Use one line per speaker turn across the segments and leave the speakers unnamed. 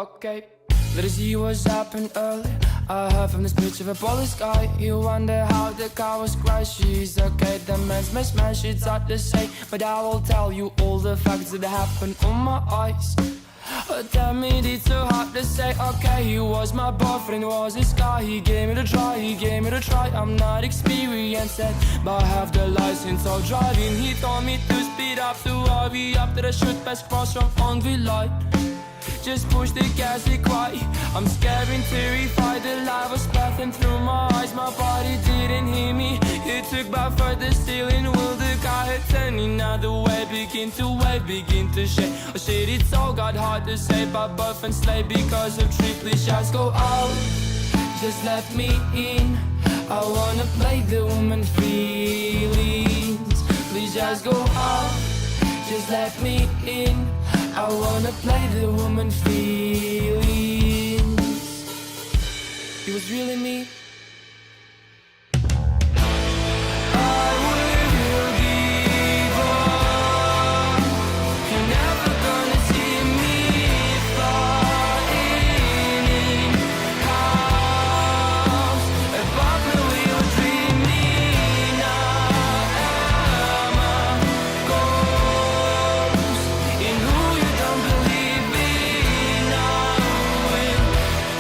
Okay, little Z was up and early. I heard from this bitch of a police guy. He wondered how the car was crashed. She's okay, the man's mismatched. It's hard to say, but I will tell you all the facts that happened on my eyes. Tell me it's so hard to say. Okay, he was my boyfriend, was this guy. He gave me the try, he gave me the try. I'm not experienced yet, but I have the license of driving. He told me to speed up, to hurry up, that I should pass cross from on the light. Just push the gas, be quiet. I'm scared and terrified. The light was passing through my eyes. My body didn't hear me. It took by further stealing. Will the car had turning another way? Begin to shake. Oh shit, it's all got hard to say. But birth and slay because of triple shots. Go out, just let me in. I wanna play the woman feelings. Please just go out, just let me in. I wanna play the woman feelings. It was really me. I will give up. You're never gonna see me flying in house. Above me we were dreaming. I am a ghost in who you don't believe in. I will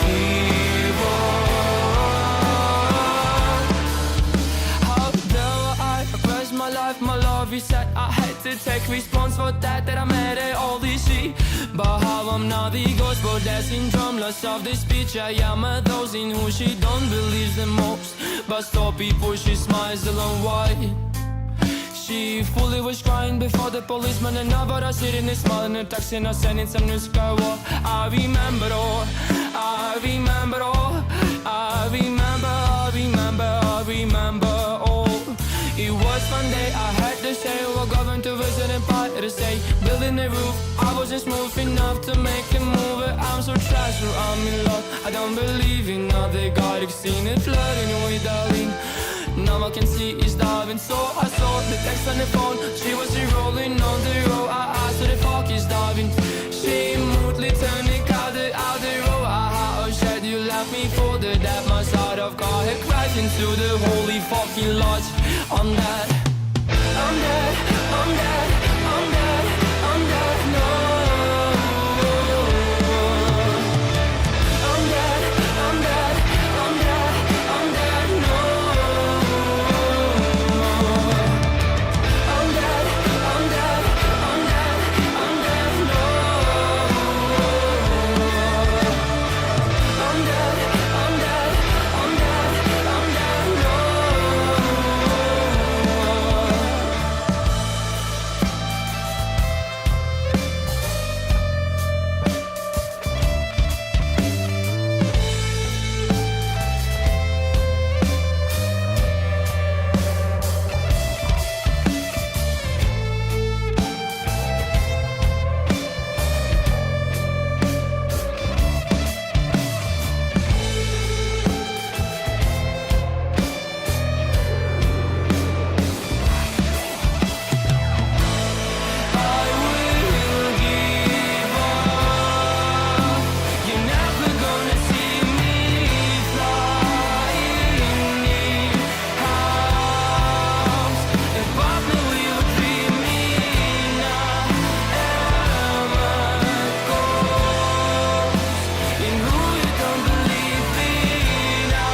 give up. How dare I crash my life, my love reset. I had to take response for that I made it all this shit. But how I'm not the ghost, but that syndrome, loss of the speech. I am a those in who she don't believe the most. But stop before she smiles alone white. She fully was crying before the policeman, and now but I sit in a smile in a taxi and I send in some new skywalk. I remember all, I remember all, I remember, I remember, I remember all. It was one day I had to say we're going to visit and part to say building the roof. I wasn't smooth enough to make a move. I'm so trash, so I'm in love. I don't believe in other God. I've seen it flirting with darling. Now I can see it's diving, so I saw the text on the phone. She was rolling on the road. I asked her the fuck is diving. She moodily turned the car out the road. Oh shit, you left me for the that my side of car had crashed into the holy fucking lodge. I'm dead, I'm dead, I'm dead, I'm dead, I'm dead, no. I'm dead, I'm dead, I'm dead, I'm dead, no. I'm dead, I'm dead, I'm dead, I'm dead, no. I'm dead, I'm dead, I'm dead, I'm dead, no. You're never gonna see me flying in house. Above me we were dreaming. I am a ghost in who you don't believe in. I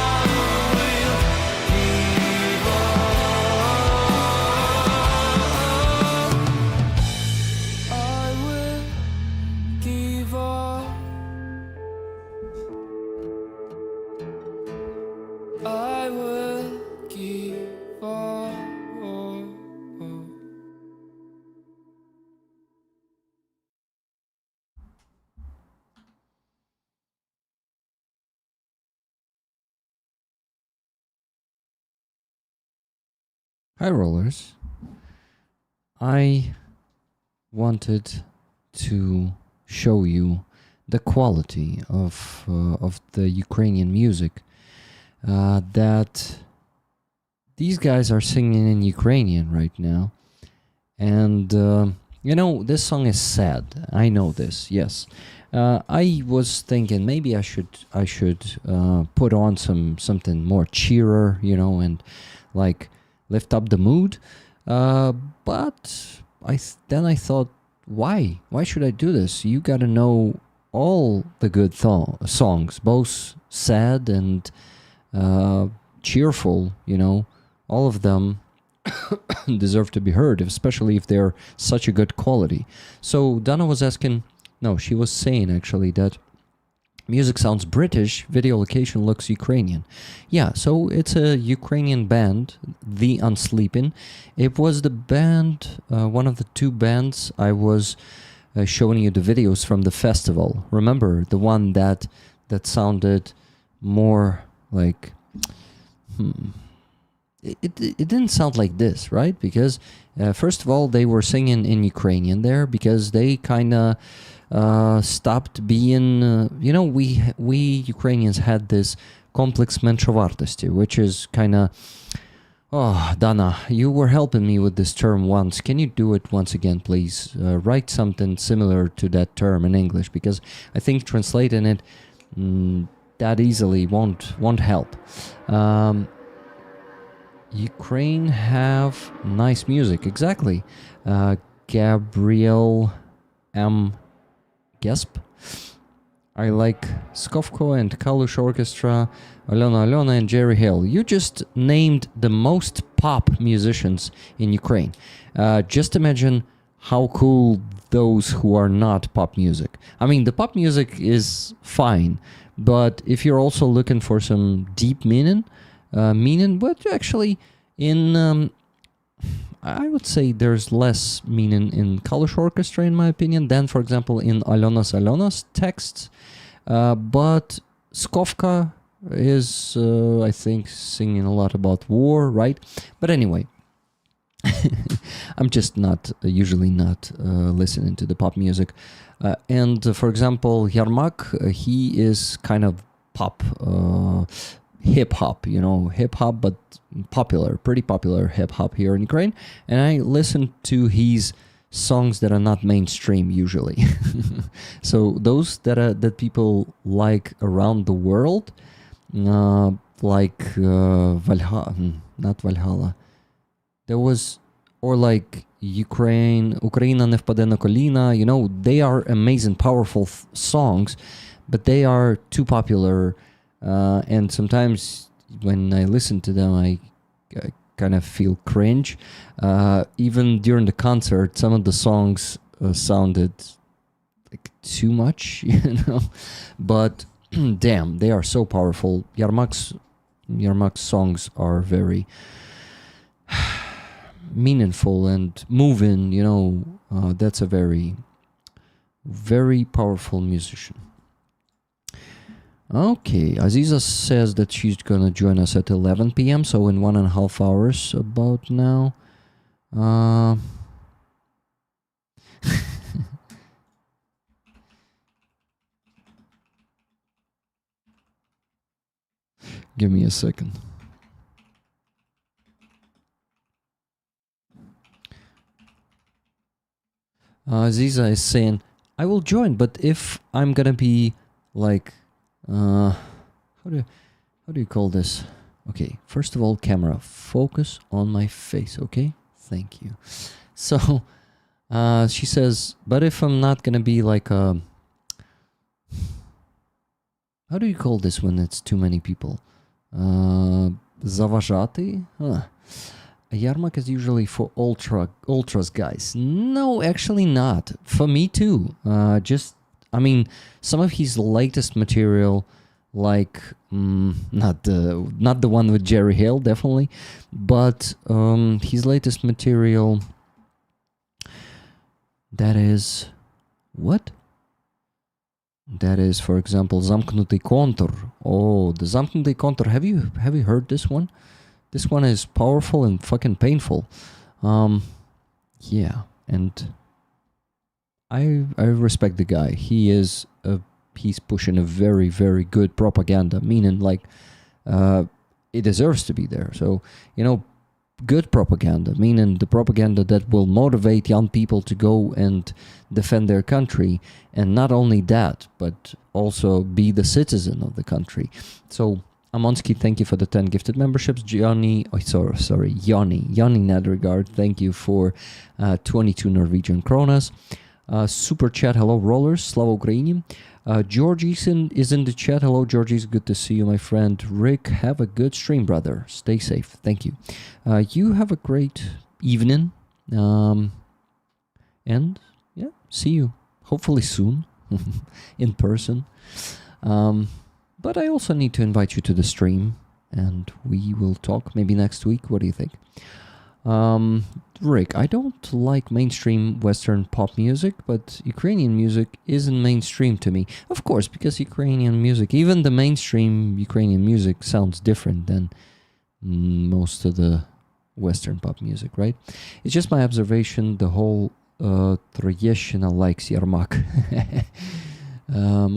will give up. I will give up. I will give up.
Hi, rollers. I wanted to show you the quality of the Ukrainian music that these guys are singing in Ukrainian right now. And, you know, this song is sad. I know this, yes. I was thinking maybe I should put on something more cheerer, and like lift up the mood. But then I thought, why should I do this? You gotta know all the good songs, both sad and cheerful. All of them deserve to be heard, especially if they're such a good quality. So Dana was asking, no, she was saying actually that music sounds British, video location looks Ukrainian. Yeah, so it's a Ukrainian band, The Unsleeping. It was the band, one of the two bands I was showing you the videos from the festival. Remember, the one that sounded more like... It didn't sound like this, right? Because first of all, they were singing in Ukrainian there because they kind of stopped being, we Ukrainians had this complex меншовартості, which is kind of, oh, Dana, you were helping me with this term once. Can you do it once again, please? Write something similar to that term in English, because I think translating it that easily won't help. Ukraine have nice music, exactly. Gabriel M. Gesp. I like Skovko and Kalush Orchestra, Alona and Jerry Hill. You just named the most pop musicians in Ukraine. Just imagine how cool those who are not pop music. I mean, the pop music is fine, but if you're also looking for some deep meaning, but actually in... I would say there's less meaning in Kalush Orchestra, in my opinion, than, for example, in Alona's texts. But Skovka is, I think, singing a lot about war, right? But anyway, I'm just usually not listening to the pop music. And, for example, Yarmak, he is kind of pop, hip-hop, hip-hop, but pretty popular hip-hop here in Ukraine, and I listen to his songs that are not mainstream usually. So those that people like around the world, like Valhalla, not Valhalla, there was, or like Україна не впаде на коліна, they are amazing, powerful songs, but they are too popular, and sometimes when I listen to them, I kind of feel cringe. Even during the concert, some of the songs sounded like too much, But damn, they are so powerful. Yarmak's songs are very meaningful and moving. That's a very, very powerful musician. Okay, Aziza says that she's gonna join us at 11 p.m., so in 1.5 hours about now. Give me a second. Aziza is saying, I will join, but if I'm gonna be like... how do you call this? Okay, first of all, camera, focus on my face, okay? Thank you. So, she says, but if I'm not gonna be like a... How do you call this when it's too many people? Zavajati? Yarmak is usually for ultras guys. No, actually not. For me too. Some of his latest material, like not the one with Jerry Hill, definitely, but his latest material, that is what? That is, for example, Замкнутый контур. Oh, the Замкнутый контур. Have you heard this one? This one is powerful and fucking painful. Yeah, and I respect the guy. He's pushing a very, very good propaganda, meaning like it deserves to be there. So, good propaganda, meaning the propaganda that will motivate young people to go and defend their country, and not only that, but also be the citizen of the country. So Amonsky, thank you for the 10 gifted memberships. Yoni Nedregard, thank you for 22 Norwegian kronas. Super chat, hello rollers, Slava Ukraini. Georgie is in the chat. Hello, Georgie. It's good to see you, my friend. Rick, have a good stream, brother. Stay safe. Thank you. You have a great evening. And yeah, see you hopefully soon in person. But I also need to invite you to the stream, and we will talk maybe next week. What do you think? Rick, I don't like mainstream Western pop music, but Ukrainian music isn't mainstream to me. Of course, because Ukrainian music, even the mainstream Ukrainian music sounds different than most of the Western pop music, right? It's just my observation, the whole Troyeshina likes Yermak.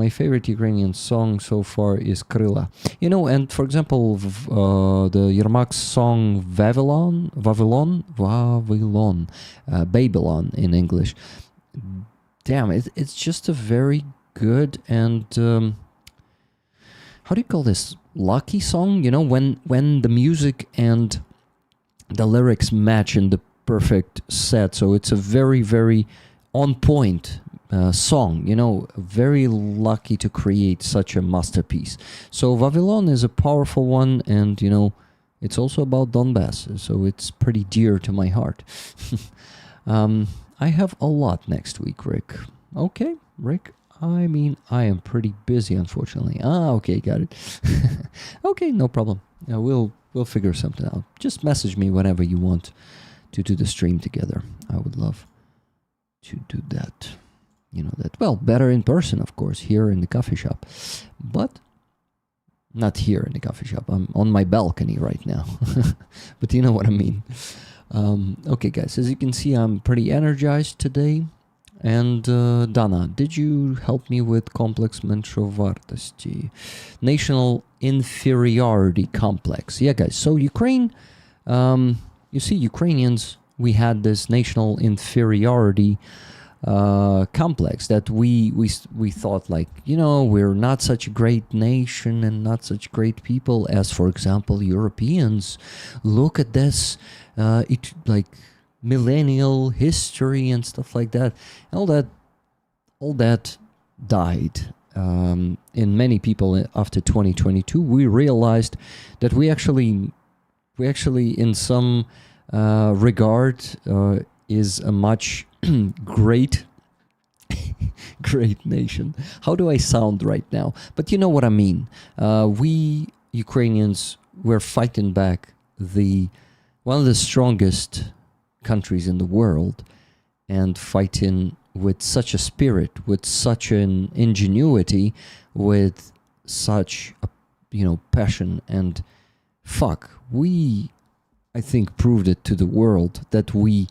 My favorite Ukrainian song so far is Kryla. You know, and for example, the Yermak's song Babylon in English. Damn, it's just a very good and, how do you call this? Lucky song? You know, when the music and the lyrics match in the perfect set. So it's a very, very on point song, you know, very lucky to create such a masterpiece. So Vavilon is a powerful one, and you know, it's also about Donbass, so it's pretty dear to my heart. I have a lot next week, Rick. Okay, Rick, I mean, I am pretty busy, unfortunately. Okay, got it. Okay, no problem. We'll figure something out. Just message me whenever you want to do the stream together. I would love to do that. You know that, well, better in person, of course, here in the coffee shop, but not here in the coffee shop. I'm on my balcony right now, but you know what I mean. Okay, guys, as you can see, I'm pretty energized today. And Dana, did you help me with complex menshovannosti, national inferiority complex? Yeah, guys. So Ukraine, you see, Ukrainians, we had this national inferiority complex that we thought, like, you know, we're not such a great nation and not such great people as, for example, Europeans. Look at this, like millennial history and stuff like that. All that died. In many people after 2022, we realized that we actually in some regard is a much great nation. How do I sound right now? But you know what I mean. We Ukrainians were fighting back one of the strongest countries in the world, and fighting with such a spirit, with such an ingenuity, with such a, you know, passion, and we, I think, proved it to the world that we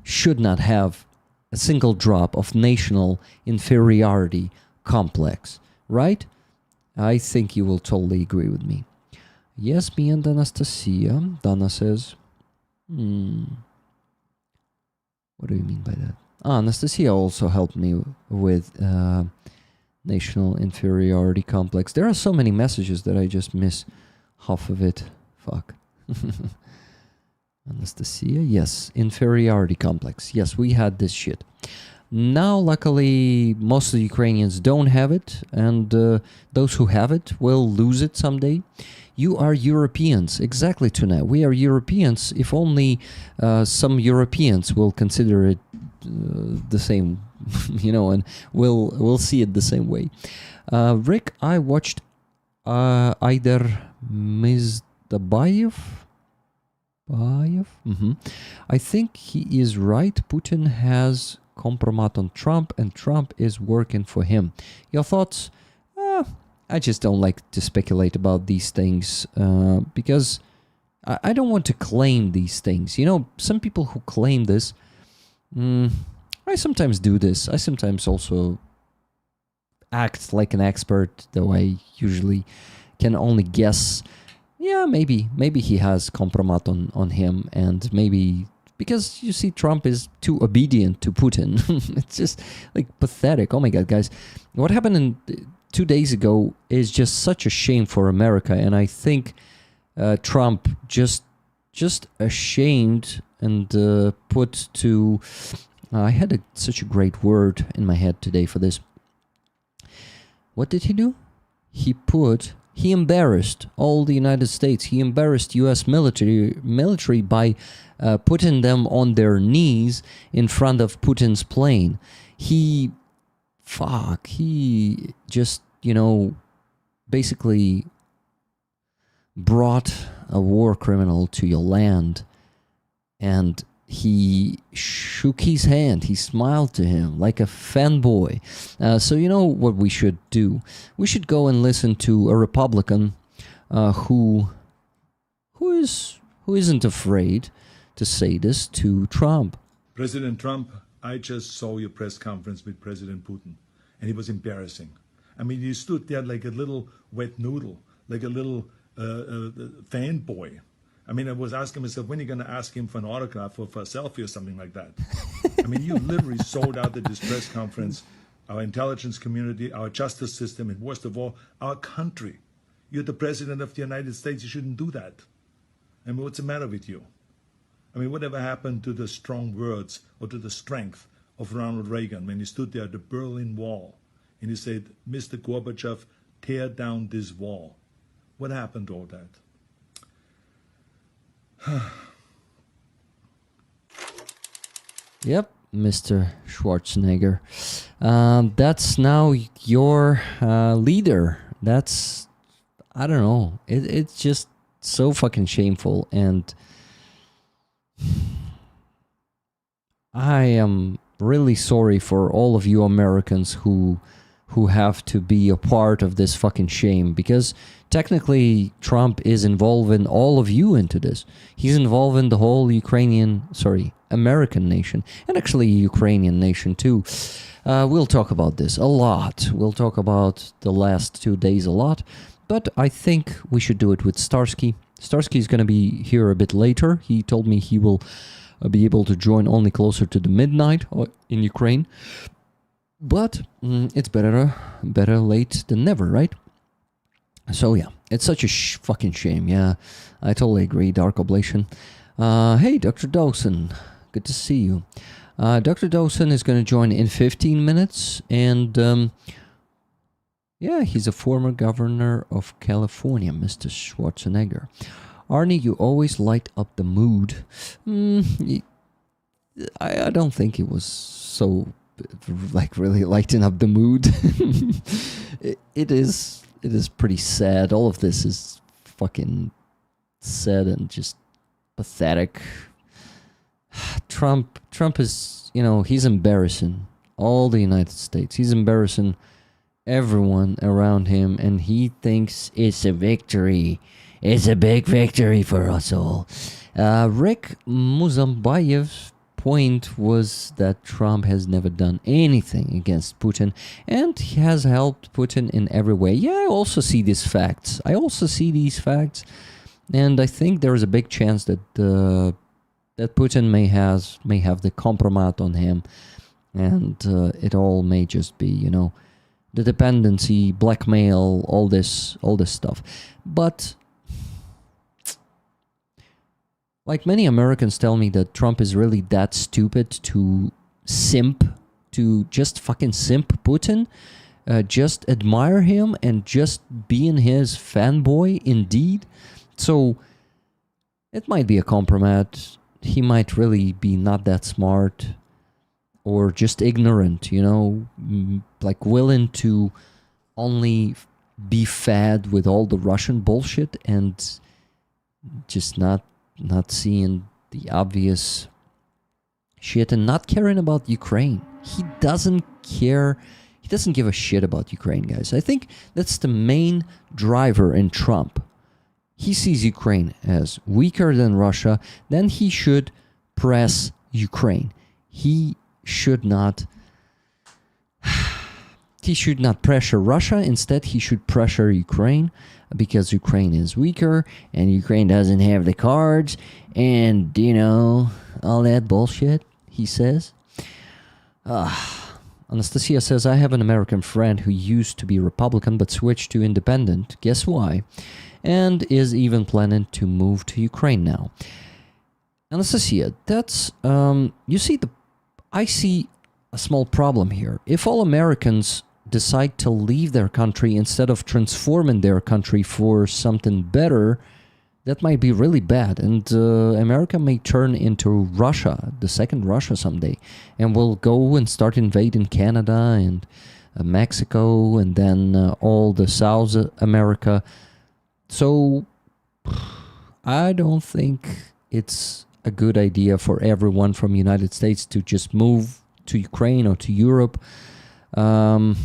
should not have a single drop of national inferiority complex, right? I think you will totally agree with me. Yes, me and Anastasia. Dana says, what do you mean by that? Anastasia also helped me with national inferiority complex. There are so many messages that I just miss half of it. Fuck. Anastasia, yes, inferiority complex. Yes, we had this shit. Now, luckily, most of the Ukrainians don't have it, and those who have it will lose it someday. You are Europeans, exactly, Tuna. We are Europeans. If only some Europeans will consider it the same, you know, and will see it the same way. Rick, I watched either Mizdabayev. I think he is right. Putin has compromise on Trump, and Trump is working for him. Your thoughts? I just don't like to speculate about these things because I don't want to claim these things. You know, some people who claim this, I sometimes do this. I sometimes also act like an expert, though I usually can only guess. yeah, maybe he has compromat on him, and maybe because you see Trump is too obedient to Putin. It's just like pathetic. Oh my God, guys, what happened 2 days ago is just such a shame for America, and I think Trump just ashamed and put to. I had such a great word in my head today for this. What did he do? He embarrassed all the United States. He embarrassed U.S. military by putting them on their knees in front of Putin's plane. He just, basically brought a war criminal to your land, and he shook his hand. He smiled to him like a fanboy. So you know what we should do? We should go and listen to a Republican who isn't afraid to say this to Trump.
President Trump, I just saw your press conference with President Putin, and it was embarrassing. I mean, you stood there like a little wet noodle, like a little fanboy. I mean, I was asking myself, when are you going to ask him for an autograph or for a selfie or something like that? I mean, you literally sold out at this press conference our intelligence community, our justice system, and worst of all, our country. You're the president of the United States. You shouldn't do that. I mean, what's the matter with you? I mean, whatever happened to the strong words or to the strength of Ronald Reagan when he stood there at the Berlin Wall and he said, Mr. Gorbachev, tear down this wall? What happened to all that?
Yep, Mr. Schwarzenegger. That's now your leader. That's, I don't know. It's just so fucking shameful, and I am really sorry for all of you Americans who have to be a part of this fucking shame, because technically Trump is involving all of you into this. He's involving the whole American nation, and actually Ukrainian nation too. We'll talk about this a lot. We'll talk about the last 2 days a lot, but I think we should do it with Starsky. Starsky is going to be here a bit later. He told me he will be able to join only closer to the midnight in Ukraine. But it's better late than never, right? So yeah, it's such a fucking shame. Yeah, I totally agree. Dark Oblation. Hey, Dr. Dawson. Good to see you. Dr. Dawson is going to join in 15 minutes. And yeah, he's a former governor of California, Mr. Schwarzenegger. Arnie, you always light up the mood. I don't think it was so like really lighten up the mood. It is pretty sad. All of this is fucking sad and just pathetic. Trump is, he's embarrassing all the United States. He's embarrassing everyone around him, and he thinks it's a victory. It's a big victory for us all. Rick Muzambayev's point was that Trump has never done anything against Putin, and he has helped Putin in every way. Yeah, I also see these facts. And I think there is a big chance that that Putin may have the compromat on him, and it all may just be, the dependency, blackmail, all this stuff. But like many Americans tell me that Trump is really that stupid to just fucking simp Putin, just admire him and just being his fanboy indeed. So it might be a compromise. He might really be not that smart or just ignorant, like willing to only be fed with all the Russian bullshit and just not seeing the obvious shit and not caring about Ukraine. He doesn't care. He doesn't give a shit about Ukraine, guys. I think that's the main driver in Trump. He sees Ukraine as weaker than Russia. Then he should press Ukraine. He should not pressure Russia. Instead, he should pressure Ukraine. because Ukraine is weaker and Ukraine doesn't have the cards and, all that bullshit, he says. Anastasia says, I have an American friend who used to be Republican but switched to independent. Guess why? And is even planning to move to Ukraine now. Anastasia, that's, I see a small problem here. If all Americans decide to leave their country instead of transforming their country for something better, that might be really bad. And America may turn into Russia, the second Russia someday, and will go and start invading Canada and Mexico and then all the South America. So I don't think it's a good idea for everyone from the United States to just move to Ukraine or to Europe. But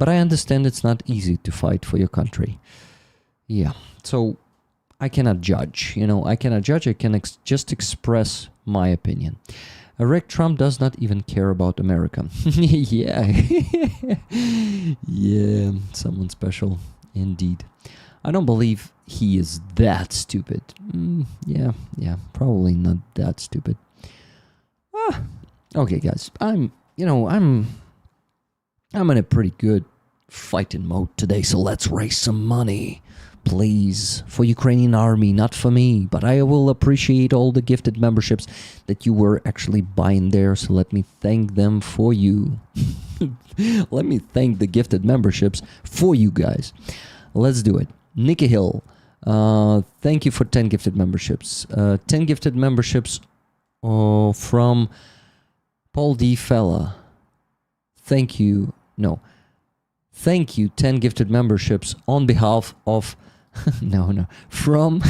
I understand it's not easy to fight for your country. Yeah, so I cannot judge. I cannot judge. I can just express my opinion. Rick Trump does not even care about America. Yeah. Yeah, someone special indeed. I don't believe he is that stupid. Yeah, probably not that stupid. Okay, guys, I'm in a pretty good fighting mode today, so let's raise some money, please, for Ukrainian army, not for me, but I will appreciate all the gifted memberships that you were actually buying there, so let me thank them for you. Let me thank the gifted memberships for you guys. Let's do it. Nikki Hill, thank you for 10 gifted memberships. 10 gifted memberships from Paul D. Fella. Thank you. No. Thank you, 10 gifted memberships on behalf of... From...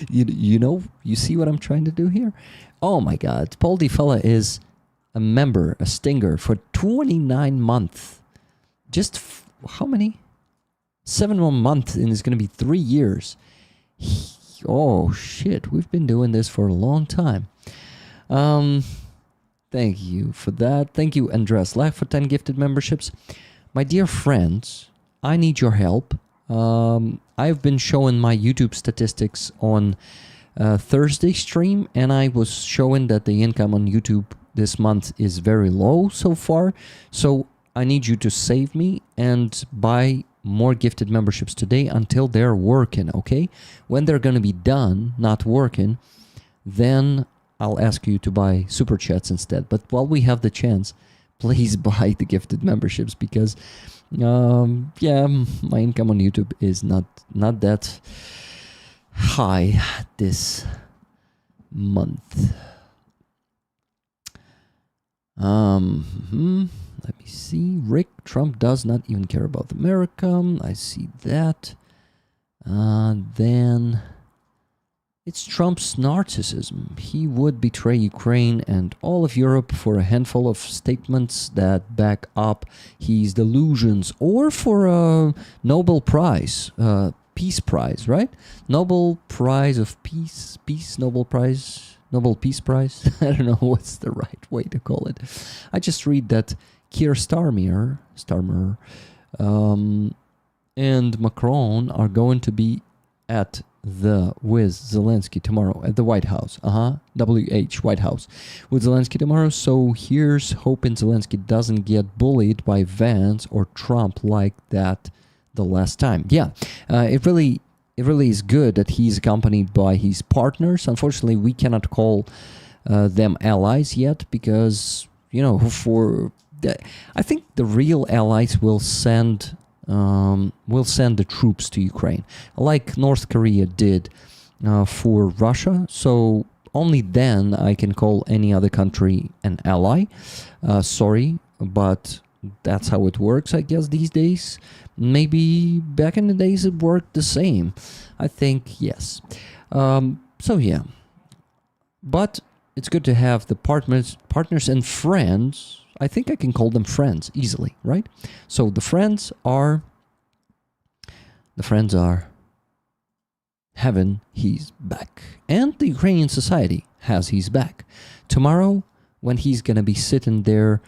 you see what I'm trying to do here? Oh my God. Paul D. Fella is a member, a stinger, for 29 months. Just how many? 7 more months, and it's going to be 3 years. Oh, shit. We've been doing this for a long time. Thank you for that. Thank you, Andres Lack, for 10 gifted memberships. My dear friends, I need your help. I've been showing my YouTube statistics on Thursday stream, and I was showing that the income on YouTube this month is very low so far. So I need you to save me and buy more gifted memberships today until they're working, okay? When they're going to be done, not working, then I'll ask you to buy super chats instead. But while we have the chance, please buy the gifted memberships because, my income on YouTube is not that high this month. Let me see. Rick Trump does not even care about America. I see that. Then it's Trump's narcissism. He would betray Ukraine and all of Europe for a handful of statements that back up his delusions, or for a Nobel Prize, Peace Prize, right? Nobel Prize of Peace, Nobel Prize, Nobel Peace Prize. I don't know what's the right way to call it. I just read that Keir Starmer, and Macron are going to be with Zelensky tomorrow at the White House. White House with Zelensky tomorrow. So here's hoping Zelensky doesn't get bullied by Vance or Trump like that the last time. Yeah, it really is good that he's accompanied by his partners. Unfortunately, we cannot call them allies yet because, I think the real allies will send the troops to Ukraine, like North Korea did for Russia. So only then I can call any other country an ally. Sorry, but that's how it works, I guess, these days. Maybe back in the days it worked the same. I think, yes. So yeah. But it's good to have the partners and friends. I think I can call them friends easily, right? So the friends are having his back. And the Ukrainian society has his back. Tomorrow, when he's going to be sitting there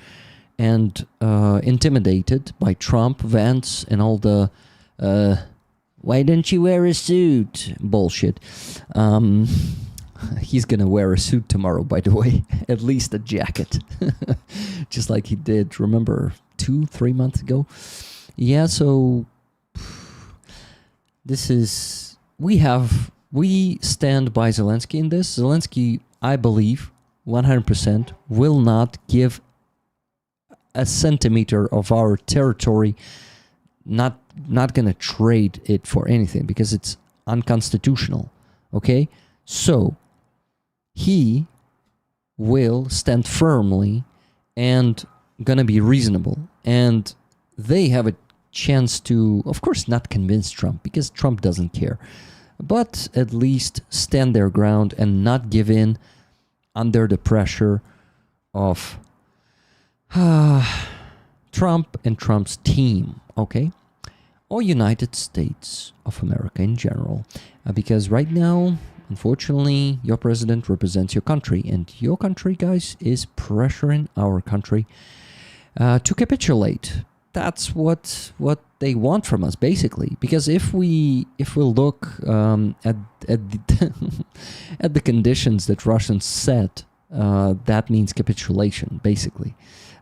and intimidated by Trump, Vance, and all the Why don't you wear a suit? Bullshit. He's gonna wear a suit tomorrow, by the way. At least a jacket. Just like he did, remember, 2-3 months ago? Yeah, so this is... We stand by Zelensky in this. Zelensky, I believe, 100% will not give a centimeter of our territory, not gonna trade it for anything because it's unconstitutional, okay? So he will stand firmly and gonna be reasonable, and they have a chance to, of course, not convince Trump because Trump doesn't care, but at least stand their ground and not give in under the pressure of Trump and Trump's team, okay? Or United States of America in general. Because right now, unfortunately, your president represents your country, and your country, guys, is pressuring our country to capitulate. That's what they want from us, basically. Because if we look at the at the conditions that Russians set, that means capitulation, basically.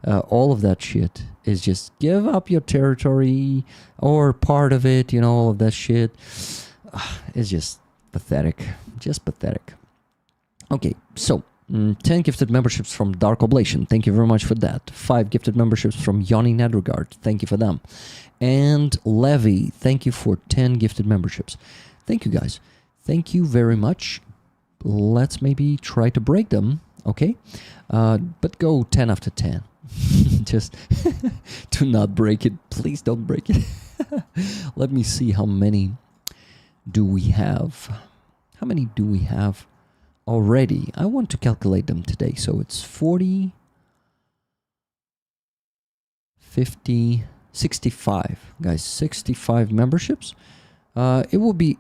All of that shit is just give up your territory or part of it, all of that shit. It's just pathetic. Just pathetic. Okay, so 10 gifted memberships from Dark Oblation. Thank you very much for that. 5 gifted memberships from Yoni Nedregard. Thank you for them. And Levy, thank you for 10 gifted memberships. Thank you, guys. Thank you very much. Let's maybe try to break them, okay? But go 10 after 10. Just do not break it. Please don't break it. Let me see how many do we have. How many do we have already? I want to calculate them today. So it's 40, 50, 65. Guys, 65 memberships. It will be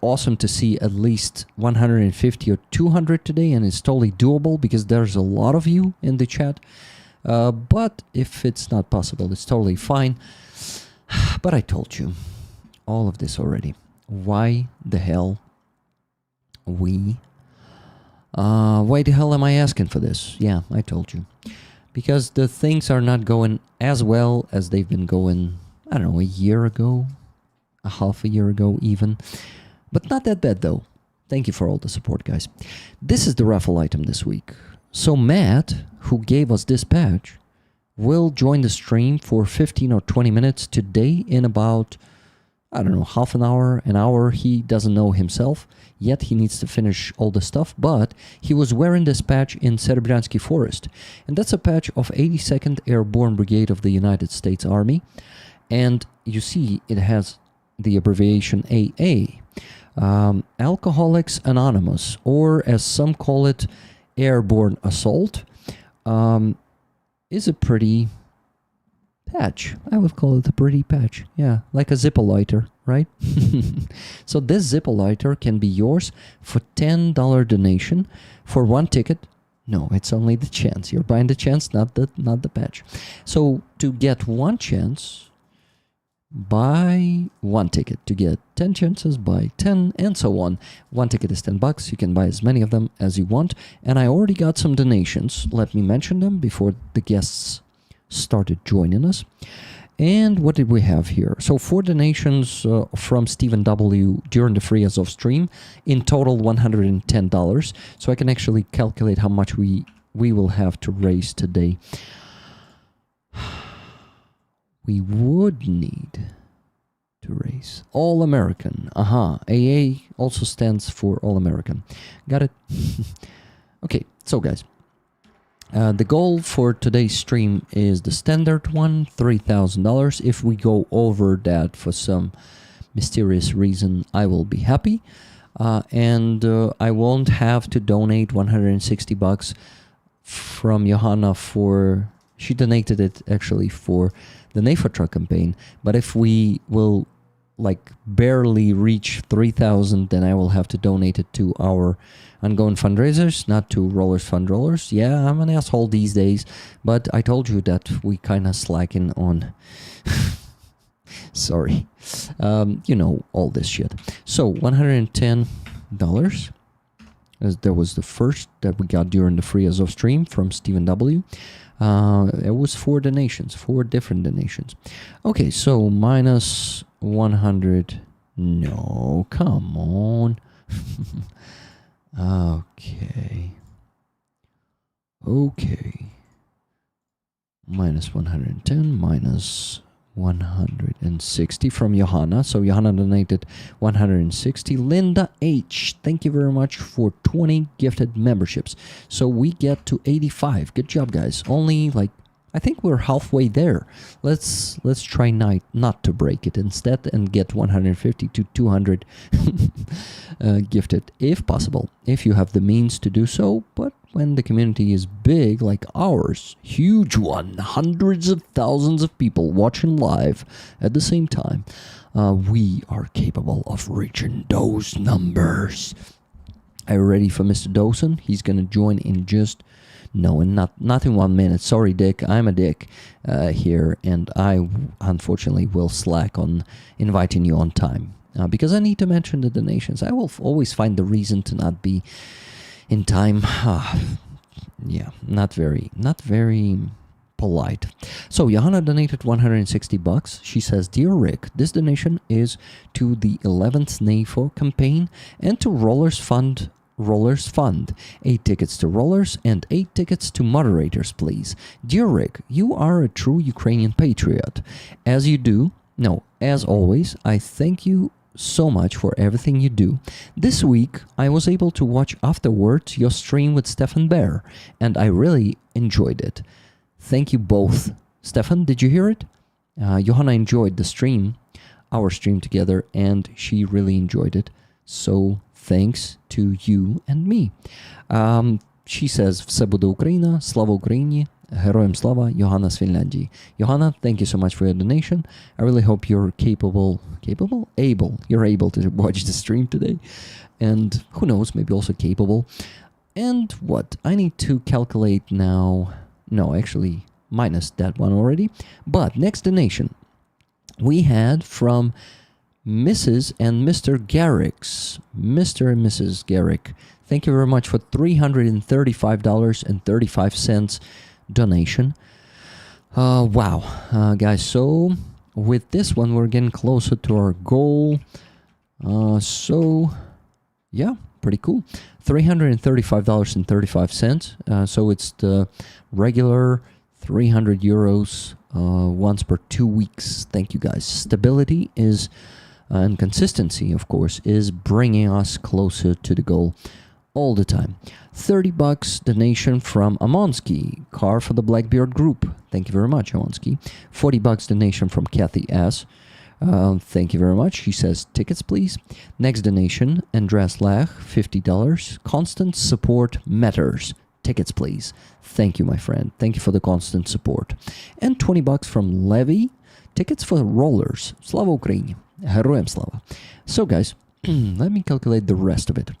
awesome to see at least 150 or 200 today, and it's totally doable because there's a lot of you in the chat. But if it's not possible, it's totally fine. But I told you all of this already. Why the hell why the hell am I asking for this? Yeah, I told you. Because the things are not going as well as they've been going, I don't know, a year ago, a half a year ago even. But not that bad though. Thank you for all the support, guys. This is the raffle item this week. So Matt, who gave us this patch, will join the stream for 15 or 20 minutes today in about, I don't know, half an hour. He doesn't know himself yet. He needs to finish all the stuff, but he was wearing this patch in Serebryansky Forest. And that's a patch of 82nd Airborne Brigade of the United States Army. And you see it has the abbreviation AA. Alcoholics Anonymous, or as some call it, Airborne Assault, is a pretty patch. I would call it a pretty patch. Yeah, like a Zippo lighter, right? So this Zippo lighter can be yours for $10 donation for one ticket. No, it's only the chance. You're buying the chance, not the patch. So to get one chance, buy one ticket. To get 10 chances, buy 10, and so on. One ticket is $10. You can buy as many of them as you want. And I already got some donations. Let me mention them before the guests started joining us. And what did we have here? So 4 donations from Stephen W. during the free Azov stream. In total, $110. So I can actually calculate how much we will have to raise today. We would need to raise All American. AA also stands for All American. Got it? Okay, so guys. The goal for today's stream is the standard one, $3,000. If we go over that for some mysterious reason, I will be happy. And I won't have to donate $160 from Johanna for... She donated it actually for the NAFA truck campaign. But if we will barely reach 3,000, then I will have to donate it to our ongoing fundraisers, not to Rollers Fund Rollers. Yeah, I'm an asshole these days, but I told you that we kind of slacking on Sorry. You know, all this shit. So, $110. As that was the first that we got during the Free Azov stream from Stephen W. It was 4 donations, 4 different donations. Okay, so minus 100. No, come on. Okay. Minus 110, minus 160 from Johanna. So Johanna donated 160. Linda H, thank you very much for 20 gifted memberships. So we get to 85. Good job, guys. Only like, I think we're halfway there. Let's try not to break it instead and get 150 to 200 gifted if possible, if you have the means to do so. But when the community is big like ours, huge one, hundreds of thousands of people watching live at the same time, we are capable of reaching those numbers. Are you ready for Mr. Dawson? He's gonna join in just not in 1 minute. Sorry, Dick. I'm a dick here, and I unfortunately will slack on inviting you on time because I need to mention the donations. I will always find the reason to not be in time. Yeah, not very polite. So Johanna donated $160. She says, "Dear Rick, this donation is to the 11th NAFO campaign and to Rollers Fund, 8 tickets to Rollers and 8 tickets to Moderators, please. Dear Rick, you are a true Ukrainian patriot. As always, I thank you so much for everything you do. This week, I was able to watch afterwards your stream with Stefan Bear, and I really enjoyed it. Thank you both." Stefan, did you hear it? Johanna enjoyed the stream, our stream together, and she really enjoyed it. So thanks to you and me. She says, "Все буде Україна, слава Україні, героям слава, Johanna з Фінляндії." Johanna, thank you so much for your donation. I really hope you're you're able to watch the stream today. And who knows, maybe also capable. And what? I need to calculate now. No, actually, minus that one already. But next donation we had from Mrs. and Mr. Garrix. Mr. and Mrs. Garrick, thank you very much for $335.35 donation. Wow, guys, so with this one, we're getting closer to our goal. So, yeah, pretty cool. $335.35. So it's the regular 300 euros once per 2 weeks. Thank you, guys. Stability is and consistency, of course, is bringing us closer to the goal all the time. $30 donation from Amonsky, car for the Blackbeard group. Thank you very much, Amonsky. $40 donation from Kathy S. Thank you very much. She says, "Tickets, please." Next donation, Andreas Lach, $50. Constant support matters. Tickets, please. Thank you, my friend. Thank you for the constant support. And $20 from Levy. Tickets for Rollers. Slava Ukraini. Героям слава. So, guys, let me calculate the rest of it.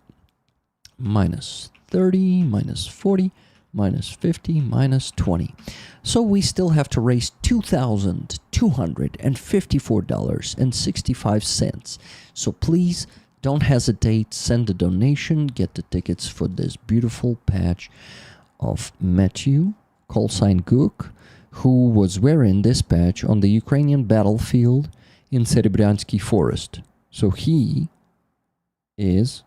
Minus 30, minus 40, minus 50, minus 20. So we still have to raise $2,254.65. So please don't hesitate. Send a donation. Get the tickets for this beautiful patch of Matthew, callsign Gook, who was wearing this patch on the Ukrainian battlefield in Serebryansky Forest. So he is...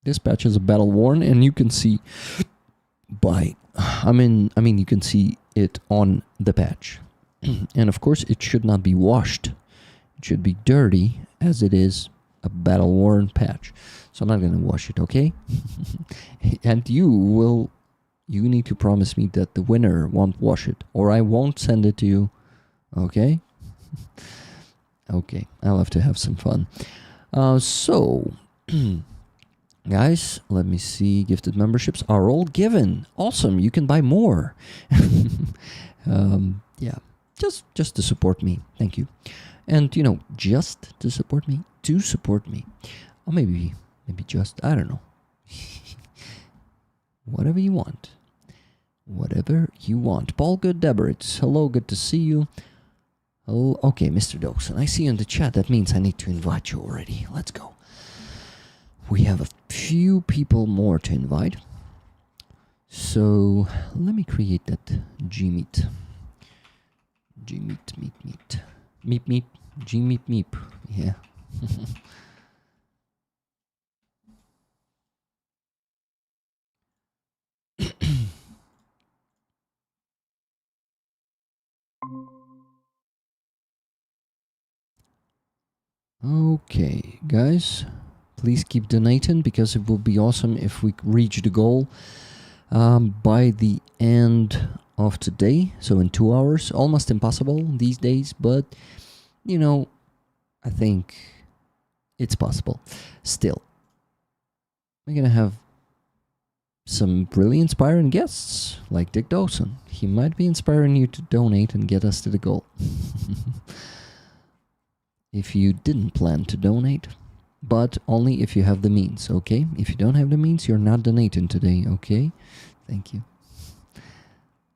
This patch is a battle worn, and you can see you can see it on the patch. And of course, it should not be washed. It should be dirty, as it is a battle worn patch. So I'm not going to wash it, okay? And you need to promise me that the winner won't wash it, or I won't send it to you, okay? Okay, I'll have to have some fun. So, guys, let me see. Gifted memberships are all given. Awesome, you can buy more. Yeah, just to support me. Thank you. And, just to support me. Or maybe just, I don't know. Whatever you want. Paul Good Deborah, hello, good to see you. Oh, okay, Mr. Dawson, I see you in the chat. That means I need to invite you already. Let's go. We have a few people more to invite. So let me create that Gmeet. Gmeet, meet. Meep, Gmeet, meep. Yeah. Okay, guys, please keep donating because it will be awesome if we reach the goal by the end of today. So in 2 hours, almost impossible these days, but you know, I think it's possible. Still, we're gonna have some really inspiring guests like Dick Dawson. He might be inspiring you to donate and get us to the goal. If you didn't plan to donate, but only if you have the means, okay? If you don't have the means, you're not donating today, okay? Thank you.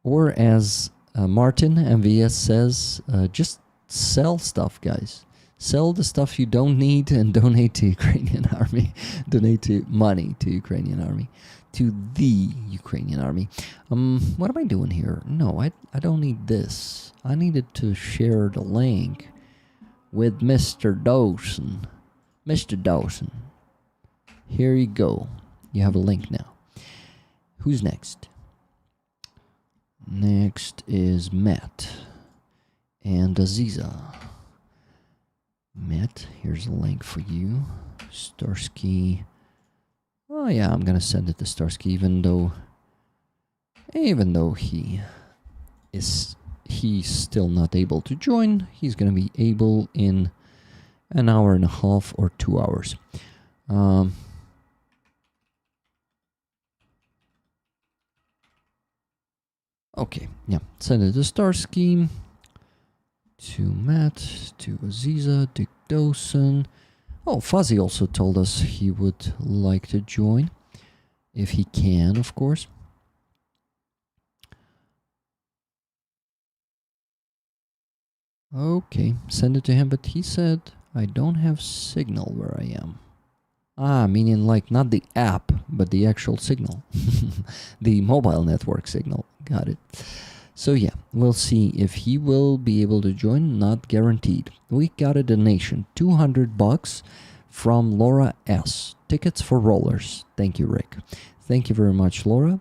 Or as Martin MVS says, just sell stuff, guys. Sell the stuff you don't need and donate to Ukrainian army. Donate to money to Ukrainian army. To the Ukrainian army. What am I doing here? No, I don't need this. I needed to share the link with Mr. Dawson. Mr. Dawson. Here you go. You have a link now. Who's next? Next is Matt and Aziza. Matt, here's a link for you. Starsky. Oh yeah, I'm gonna send it to Starsky even though he's still not able to join. He's gonna be able in an hour and a half or 2 hours. Okay, yeah, send it to Starsky, to Matt, to Aziza, Dick Dawson. Oh, Fuzzy also told us he would like to join, if he can, of course. Okay, send it to him, but he said, I don't have signal where I am. Ah, meaning like not the app, but the actual signal. The mobile network signal. Got it. So yeah, we'll see if he will be able to join. Not guaranteed. We got a donation, $200 from Laura S. Tickets for rollers. Thank you, Rick. Thank you very much, Laura,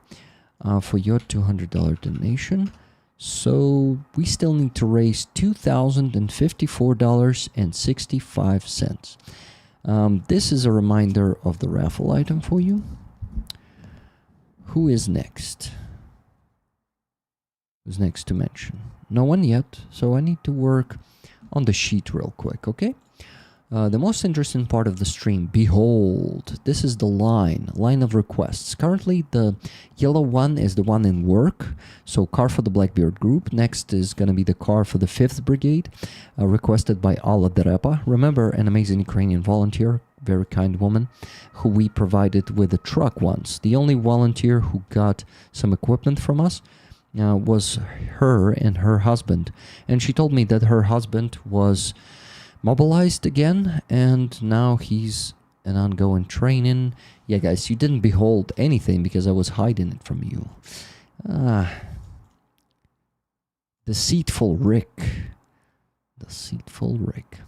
for your $200 donation. So we still need to raise $2,054.65. This is a reminder of the raffle item for you. Who is next? Who's next to mention? No one yet, so I need to work on the sheet real quick, okay? The most interesting part of the stream, behold, this is the line of requests. Currently, the yellow one is the one in work, so car for the Blackbeard group. Next is going to be the car for the 5th Brigade, requested by Alla Derepa. Remember, an amazing Ukrainian volunteer, very kind woman, who we provided with a truck once. The only volunteer who got some equipment from us was her and her husband. And she told me that her husband was mobilized again, and now he's an ongoing training. Yeah, guys, you didn't behold anything because I was hiding it from you. Deceitful Rick. Deceitful Rick.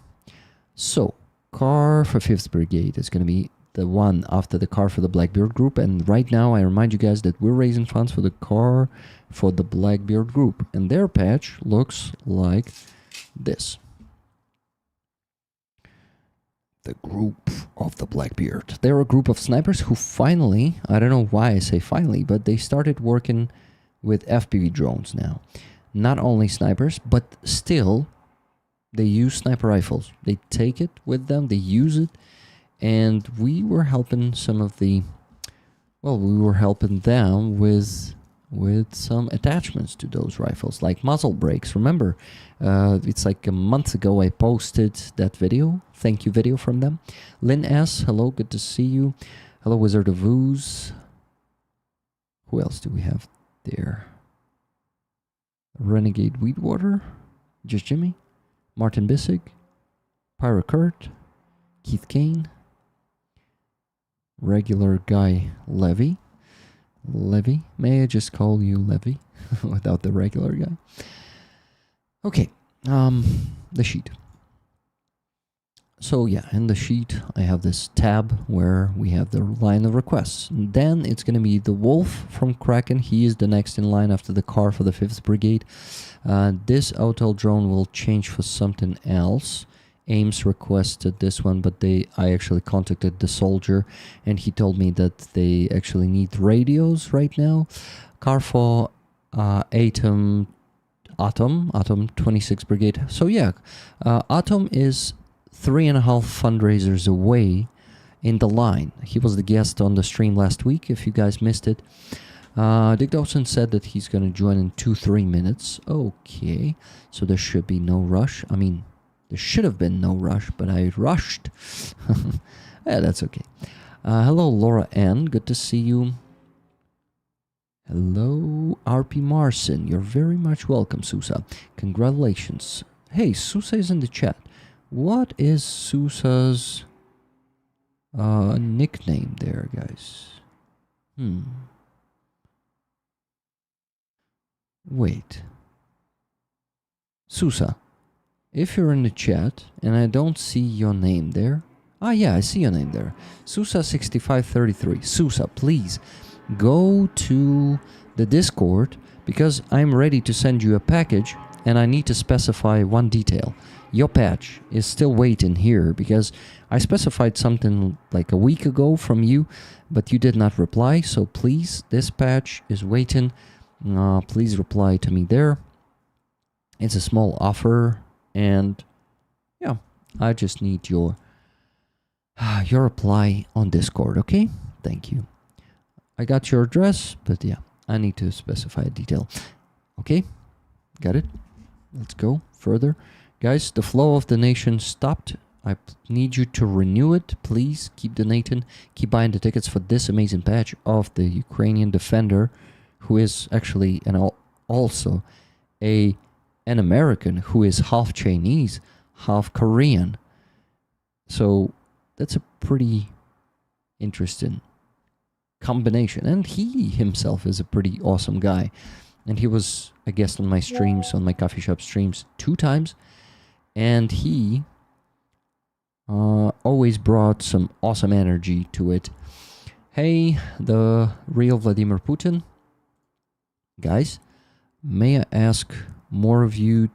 So, car for 5th Brigade is going to be the one after the car for the Blackbeard group, and right now I remind you guys that we're raising funds for the car for the Blackbeard group, and their patch looks like this. The group of the Blackbeard. They're a group of snipers who finally, I don't know why I say finally, but they started working with FPV drones now. Not only snipers, but still they use sniper rifles. They take it with them, they use it, and we were helping some of the, well, we were helping them with some attachments to those rifles, like muzzle brakes. Remember, it's like a month ago I posted that video, thank you video from them. Lynn S, hello, good to see you. Hello, Wizard of Ooze. Who else do we have there? Renegade Weedwater, just Jimmy. Martin Bissig, Pyro Kurt, Keith Kane, regular guy Levy. Levy, may I just call you Levy without the regular guy? Okay, the sheet. So yeah, in the sheet I have this tab where we have the line of requests. And then it's going to be the Wolf from Kraken. He is the next in line after the car for the 5th Brigade. This Autel drone will change for something else. Ames requested this one, but I actually contacted the soldier and he told me that they actually need radios right now. Car for Atom 26 Brigade. So yeah, Atom is 3.5 fundraisers away in the line. He was the guest on the stream last week, if you guys missed it. Dick Dawson said that he's going to join in 2-3 minutes. Okay, so there should be no rush. I mean, there should have been no rush, but I rushed. Yeah, that's okay. Hello, Laura Ann. Good to see you. Hello, RP Marson. You're very much welcome, Susa. Congratulations. Hey, Susa is in the chat. What is Susa's nickname there, guys? Wait. Susa, if you're in the chat and I don't see your name there. Ah, yeah, I see your name there. Susa6533. Susa, please go to the Discord because I'm ready to send you a package and I need to specify one detail. Your patch is still waiting here because I specified something like a week ago from you, but you did not reply. So please, this patch is waiting. Please reply to me there. It's a small offer, and yeah, I just need your reply on Discord. Okay, thank you. I got your address, but yeah, I need to specify a detail. Okay, got it. Let's go further. Guys, the flow of the nation stopped. I need you to renew it. Please keep donating. Keep buying the tickets for this amazing patch of the Ukrainian defender, who is actually also an American who is half Chinese, half Korean. So that's a pretty interesting combination. And he himself is a pretty awesome guy. And he was a guest on my streams, on my coffee shop streams 2 times. And he always brought some awesome energy to it. Hey, the real Vladimir Putin. Guys, may I ask more of you,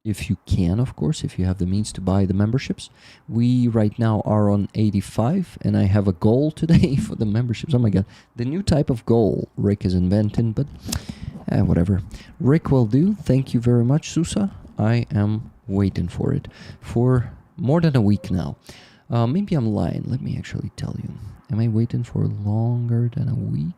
if you can, of course, if you have the means to buy the memberships. We right now are on 85, and I have a goal today for the memberships. Oh my god, the new type of goal Rick is inventing, but whatever. Rick will do. Thank you very much, Susa. I am waiting for it for more than a week now. Maybe I'm lying. Let me actually tell you. Am I waiting for longer than a week?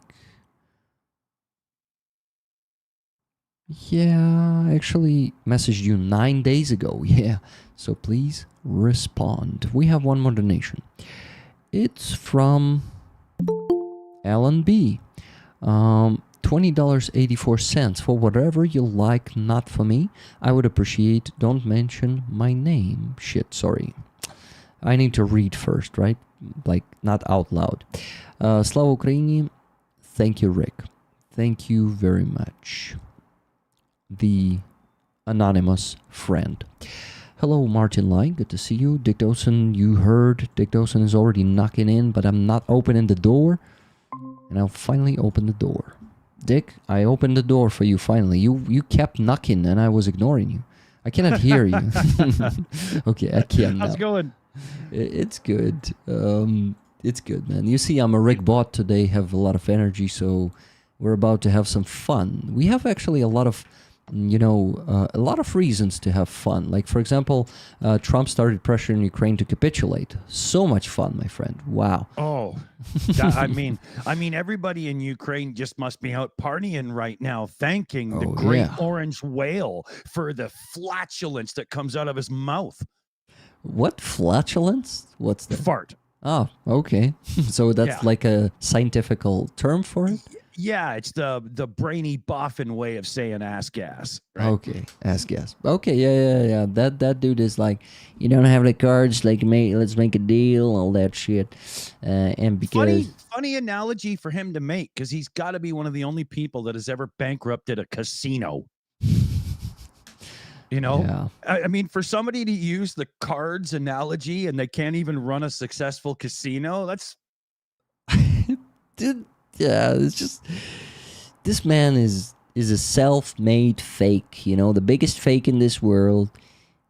Yeah, I actually messaged you 9 days ago. Yeah, so please respond. We have one more donation. It's from Alan B. $20.84 for whatever you like, not for me. I would appreciate. Don't mention my name. Shit, sorry. I need to read first, right? Like, not out loud. Slava Ukraini. Thank you, Rick. Thank you very much. The anonymous friend. Hello, Martin Line. Good to see you. Dick Dawson, you heard. Dick Dawson is already knocking in, but I'm not opening the door. And I'll finally open the door. Dick, I opened the door for you finally. You kept knocking and I was ignoring you. I cannot hear you. Okay, I can't now.
How's it going?
It's good. It's good, man. You see, I'm a Rick bot today, have a lot of energy, so we're about to have some fun. We have actually a lot of reasons to have fun. Like, for example, Trump started pressuring Ukraine to capitulate. So much fun, my friend. Wow.
Oh, I mean, everybody in Ukraine just must be out partying right now, thanking the great orange whale for the flatulence that comes out of his mouth.
What flatulence? What's that?
Fart.
Oh, okay. So that's like a scientific term for it?
Yeah, it's the brainy boffin way of saying ass gas. Right?
Okay, ass gas. Okay, yeah. That dude is like, you don't have the cards, like let's make a deal, all that shit. And because
Funny analogy for him to make, because he's got to be one of the only people that has ever bankrupted a casino. You know,
yeah.
I mean, for somebody to use the cards analogy and they can't even run a successful casino, that's
Dude, yeah, it's just this man is a self-made fake, you know, the biggest fake in this world,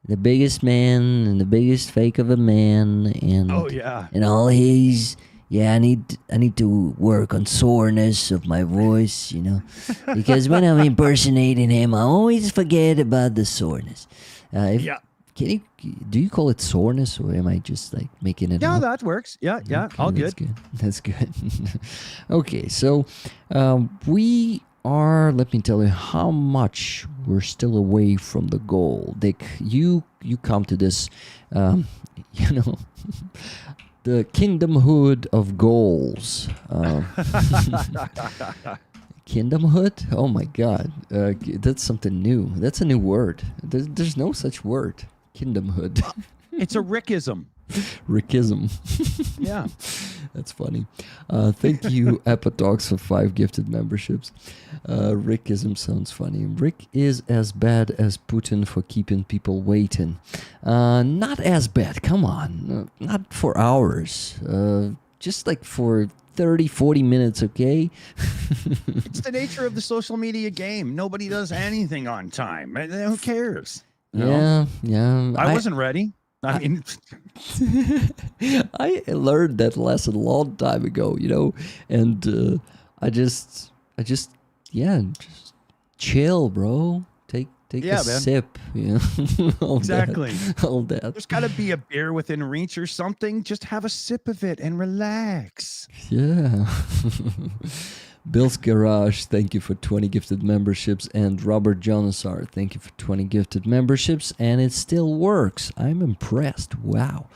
the biggest man and the biggest fake of a man, and
oh yeah,
and all his I need to work on soreness of my voice, you know, because when I'm impersonating him, I always forget about the soreness.
yeah.
Do you call it soreness, or am I just like making it
Yeah,
up?
that works. Yeah,
Okay,
all
that's
good.
That's good. Okay, so we are. Let me tell you how much we're still away from the goal. Dick, you come to this, you know, the kingdomhood of goals. Kingdomhood? Oh my God, that's something new. That's a new word. There's no such word. Kingdomhood.
It's a Rickism.
Rickism.
Yeah.
That's funny. Thank you, Apatox, for 5 gifted memberships. Rickism sounds funny. Rick is as bad as Putin for keeping people waiting. Not as bad. Come on. Not for hours. Just like for 30, 40 minutes, okay?
It's the nature of the social media game. Nobody does anything on time. Who cares? You know?
Yeah.
I wasn't ready. I mean,
I learned that lesson a long time ago, you know, and I just chill, bro. Take
Yeah,
a
man.
sip, you know. all
Exactly.
all that.
There's got to be a beer within reach or something. Just have a sip of it and relax.
Yeah. Bill's Garage, thank you for 20 gifted memberships. And Robert Jonasar, thank you for 20 gifted memberships. And it still works. I'm impressed. Wow.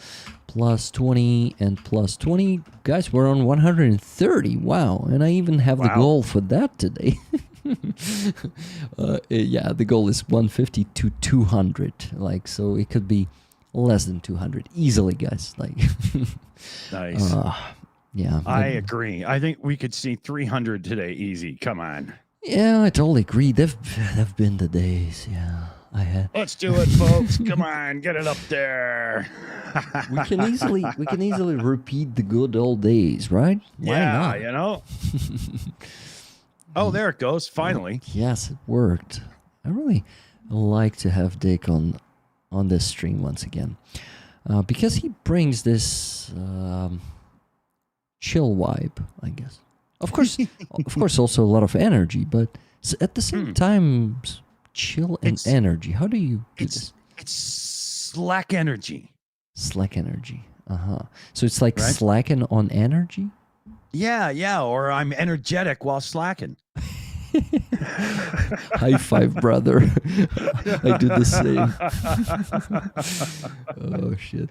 Plus 20 and plus 20. Guys, we're on 130. Wow. And I even have the goal for that today. Yeah, the goal is 150 to 200. Like, so it could be less than 200 easily, guys. Like,
Nice.
Yeah,
I agree. I think we could see 300 today easy. Come on.
Yeah, I totally agree. They've been the days. Yeah, I had.
Let's do it, folks. Come on, get it up there.
We can easily repeat the good old days, right? Why not?
You know. Oh, there it goes. Finally.
Yes, it worked. I really like to have Dick on this stream once again, because he brings this chill vibe, I guess. Of course, also a lot of energy, but at the same time, chill and energy. How do you do this?
It's slack energy.
Slack energy. So it's like slacking on energy?
Yeah. Or I'm energetic while slacking.
High five, brother. I do the same. Oh, shit.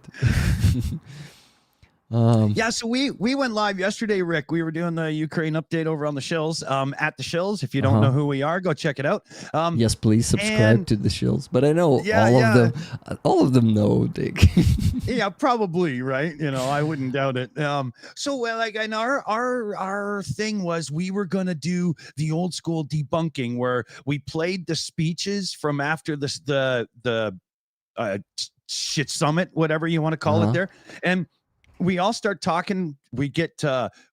Yeah, so we went live yesterday, Rick. We were doing the Ukraine update over on the Shills, at the Shills. If you don't know who we are, go check it out.
Yes, please subscribe to the Shills. But I know all of them know, Dick.
Yeah, probably, right? You know, I wouldn't doubt it. So like, and our thing was we were gonna do the old school debunking where we played the speeches from after the shit summit, whatever you want to call it there, and we all start talking. We get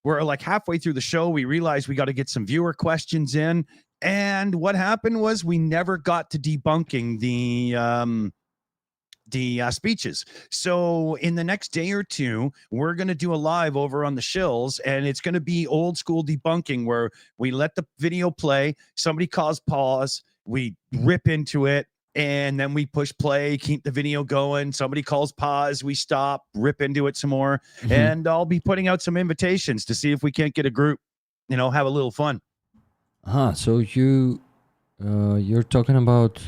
we're like halfway through the show. We realize we got to get some viewer questions in. And what happened was we never got to debunking the speeches. So in the next day or two, we're going to do a live over on the Shills, and it's going to be old school debunking where we let the video play. Somebody calls pause. We rip into it. And then we push play, keep the video going. Somebody calls pause, we stop, rip into it some more. And I'll be putting out some invitations to see if we can't get a group, you know, have a little fun.
So you're talking about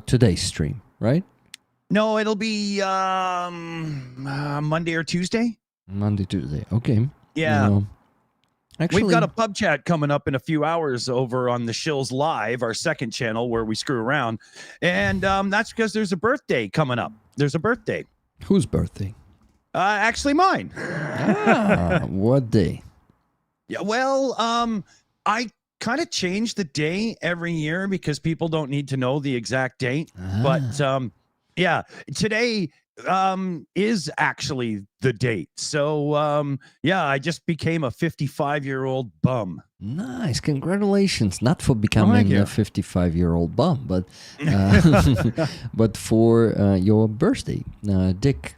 today's stream, right?
No, it'll be Monday or Tuesday.
Monday, Tuesday. Okay.
Yeah.
You know, Actually,
We've got a pub chat coming up in a few hours over on the Shills Live, our second channel where we screw around. And that's because there's a birthday coming up. There's a birthday.
whose birthday?
Actually mine.
What day?
Yeah, well, I kind of change the day every year because people don't need to know the exact date. But yeah, today is actually the date. So yeah, I just became a 55-year-old bum.
Nice, congratulations! Not for becoming a 55-year-old bum, but but for your birthday, Dick.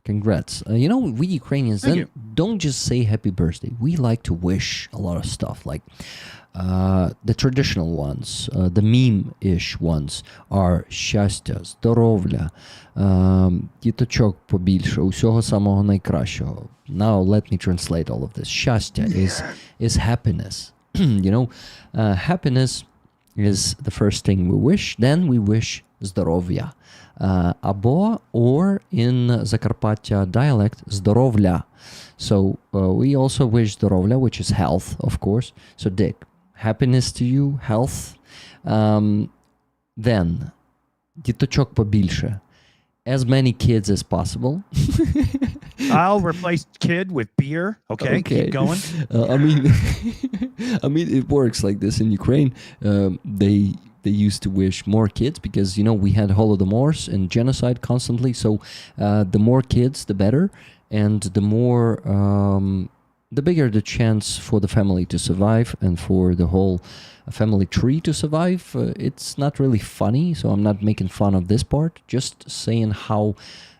Congrats. You know, we Ukrainians don't just say happy birthday. We like to wish a lot of stuff, like the traditional ones, the meme-ish ones are щастя, здоров'я, діточок побільше, усього самого найкращого. Now let me translate all of this. Щастя is happiness. You know, happiness is the first thing we wish. Then we wish здоров'я. Або, or in Zakarpattia dialect, здоров'я. So we also wish здоров'я, which is health, of course. So Dick, happiness to you, health. Then, діточок побільше. As many kids as possible.
I'll replace kid with beer. Okay. Keep going.
I mean, it works like this in Ukraine. They used to wish more kids because, you know, we had Holodomors and genocide constantly. So the more kids, the better. And the more, the bigger the chance for the family to survive and for the whole family tree to survive. It's not really funny, so I'm not making fun of this part. Just saying how,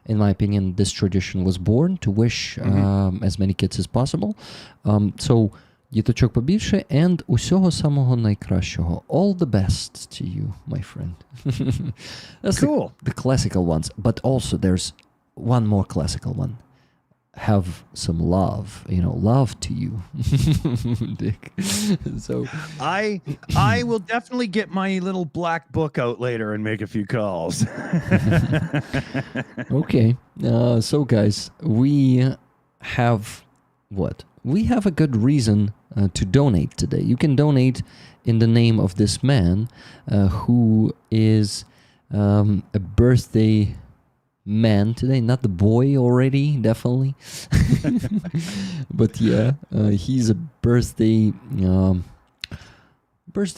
in my opinion, this tradition was born, to wish as many kids as possible. So, діточок побільше and усього самого найкращого. All the best to you, my friend. That's
cool.
The classical ones. But also there's one more classical one. Have some love, you know, love to you, Dick. So
I will definitely get my little black book out later and make a few calls.
Okay. So guys, we have what? We have a good reason to donate today. You can donate in the name of this man who is a birthday man today, not the boy already, definitely. But yeah, he's a birthday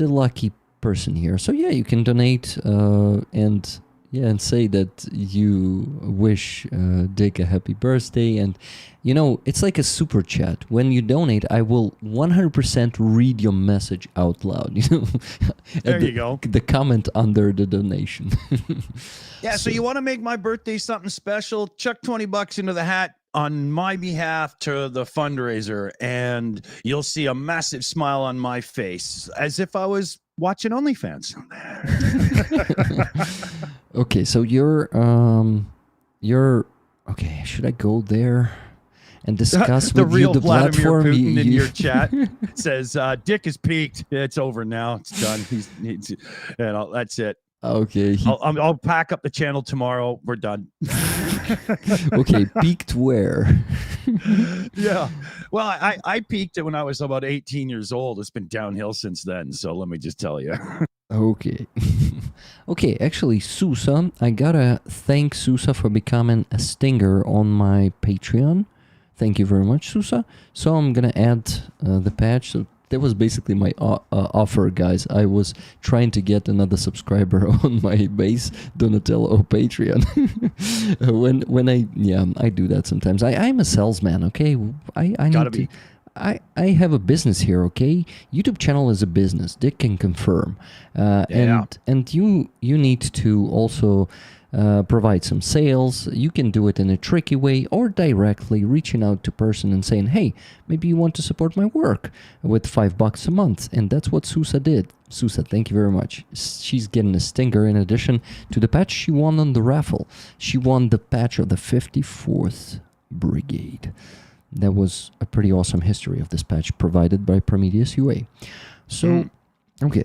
lucky person here. So yeah, you can donate and say that you wish Dick a happy birthday. And you know, it's like a super chat. When you donate, I will 100% read your message out loud. You know,
there you go.
The comment under the donation.
Yeah, so you want to make my birthday something special? Chuck $20 into the hat on my behalf to the fundraiser, and you'll see a massive smile on my face, as if I was watching OnlyFans.
Okay, so you're okay. Should I go there and discuss
the
with
real
you the
Vladimir
platform?
Putin in your chat says Dick is peaked. It's over now. It's done. He's that's it.
Okay.
I'll pack up the channel tomorrow. We're done.
Okay, peaked where?
Yeah. Well, I peaked it when I was about 18 years old. It's been downhill since then. So let me just tell you.
Okay. Okay, actually, Susa, I gotta thank Susa for becoming a stinger on my Patreon. Thank you very much, Susa. So I'm gonna add the patch. So that was basically my offer, guys. I was trying to get another subscriber on my base Donatello Patreon. when I do that sometimes. I'm a salesman, okay? I
Gotta
need
be.
to. I have a business here, okay? YouTube channel is a business. Dick can confirm. And you need to also provide some sales. You can do it in a tricky way or directly reaching out to person and saying, hey, maybe you want to support my work with $5 a month. And that's what Susa did. Susa, thank you very much. She's getting a stinger in addition to the patch she won on the raffle. She won the patch of the 54th Brigade. That was a pretty awesome history of this patch provided by Prometheus UA. So, okay.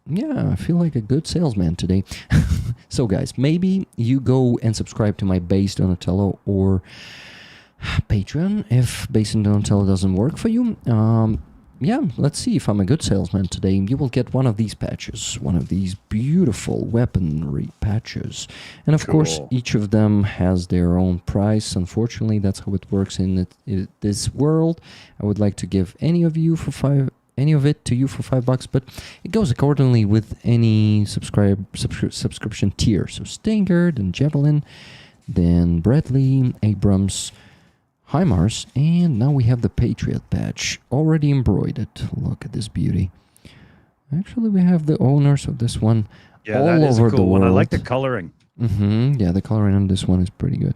Yeah, I feel like a good salesman today. So, guys, maybe you go and subscribe to my Base Donatello or Patreon if Base and Donatello doesn't work for you. yeah, let's see if I'm a good salesman today. You will get one of these patches, one of these beautiful weaponry patches. And of course,
Cool.
each of them has their own price. Unfortunately, that's how it works in this world. I would like to give any of it to you for $5, but it goes accordingly with any subscription tier. So Stinger, then Javelin, then Bradley, Abrams, HIMARS, and now we have the Patriot patch already embroidered. Look at this beauty. Actually, we have the owners of this one
Yeah,
all
that is
over
a
the
cool
world.
one. I like the coloring.
Yeah, the coloring on this one is pretty good.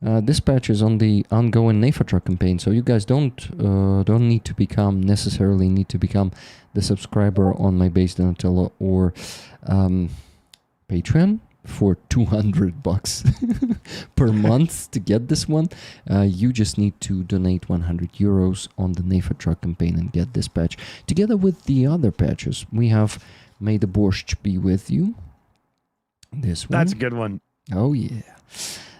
This patch is on the ongoing NAFA truck campaign, so you guys don't necessarily need to become the subscriber on my base Donatello or Patreon for $200 per month to get this one. You just need to donate 100 euros on the NAFA truck campaign and get this patch. Together with the other patches, we have May the Borscht Be With You. This one.
That's a good one.
Oh, yeah.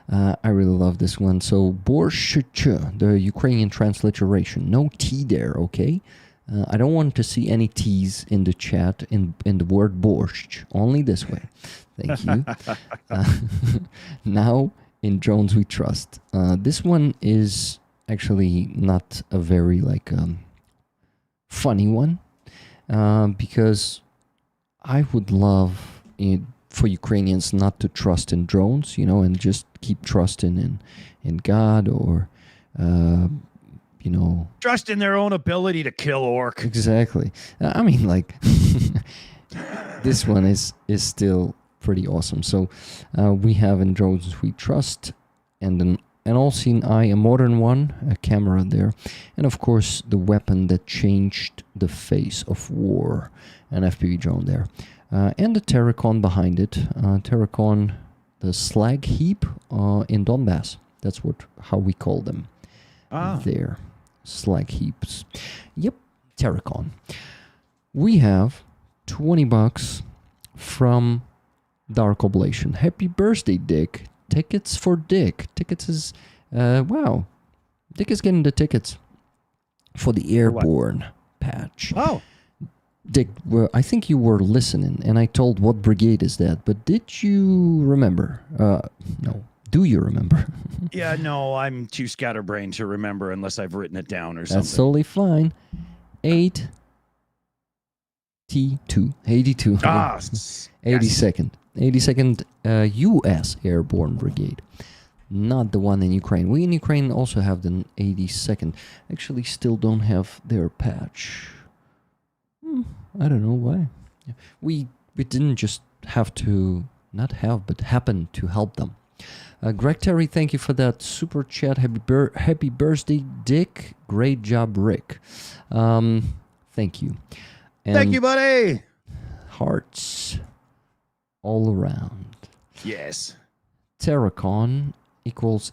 I really love this one. So, Borscht, the Ukrainian transliteration. No T there, okay? I don't want to see any T's in the chat in the word borscht. Only this way. Thank you. Now, in drones we trust. This one is actually not a very funny one, because I would love it for Ukrainians not to trust in drones, and just keep trusting in God or,
Trust in their own ability to kill orc.
Exactly. I mean, this one is still pretty awesome. So we have in drones we trust, and an all-seeing eye, a modern one, a camera there, and of course the weapon that changed the face of war, an FPV drone there. And the Terracon behind it. Terracon, the slag heap in Donbass. That's how we call them. There. Slag heaps. Yep, Terracon. We have $20 from Dark Oblation. Happy birthday, Dick. Tickets for Dick. Tickets is... wow. Dick is getting the tickets for the Airborne patch.
Oh.
Dick, I think you were listening, and I told what brigade is that, but did you remember? No. Do you remember?
Yeah, no, I'm too scatterbrained to remember unless I've written it down or something.
That's totally fine. 8T2. 82.
Ah,
82nd. 82nd U.S. Airborne Brigade. Not the one in Ukraine. We in Ukraine also have the 82nd. Actually, still don't have their patch. I don't know why. We didn't just have to, not have, but happen to help them. Greg Terry, thank you for that super chat. Happy birthday, Dick. Great job, Rick. Thank you. And
thank you, buddy.
Hearts all around.
Yes.
Terracon equals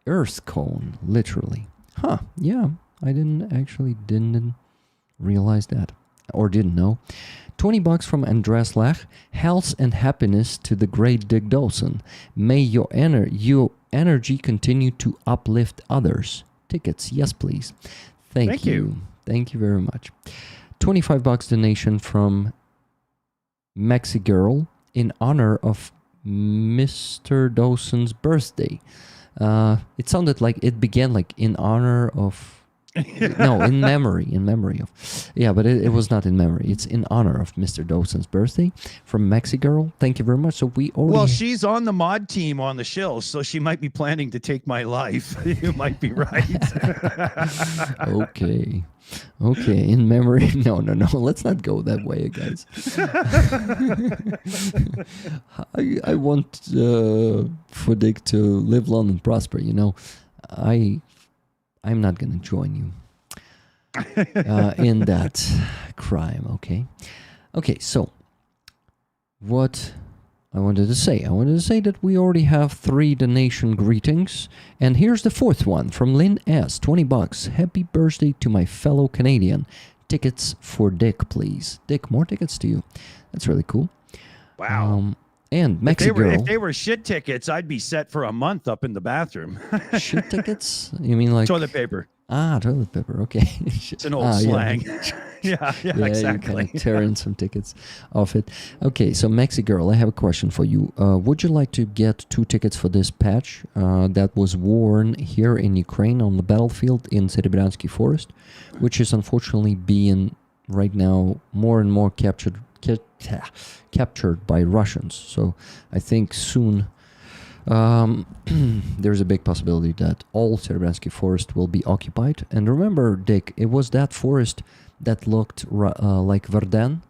Earth cone, literally. Huh, yeah. I didn't realize that. Or didn't know. $20 from Andreas Lach. Health and happiness to the great Dick Dawson. May your energy continue to uplift others. Tickets, yes please. Thank you. Thank you very much. $25 donation from Maxi Girl in honor of Mr. Dawson's birthday. It sounded like it began in honor of... No, in memory of. Yeah, but it was not in memory. It's in honor of Mr. Dawson's birthday from Maxi Girl. Thank you very much. So we already...
Well, she's on the mod team on the shills, so she might be planning to take my life. You might be right.
Okay. In memory. No. Let's not go that way, guys. I want for Dick to live long and prosper. I'm not going to join you in that crime, okay? Okay, so what I wanted to say that we already have 3 donation greetings, and here's the 4th one from Lynn S. $20. Happy birthday to my fellow Canadian. Tickets for Dick, please. Dick, more tickets to you. That's really cool.
Wow.
And Mexico.
If they were shit tickets, I'd be set for a month up in the bathroom.
Shit tickets? You mean
toilet paper?
Toilet paper. Okay.
It's an old slang. Yeah,
Yeah,
exactly.
you kind of tearing some tickets off it. Okay, so Maxi Girl, I have a question for you. Would you like to get 2 tickets for this patch that was worn here in Ukraine on the battlefield in Serebryansky Forest, which is unfortunately being right now more and more captured by Russians. So I think soon there's a big possibility that all Serebryansky Forest will be occupied. And remember, Dick, it was that forest that looked like Verdun.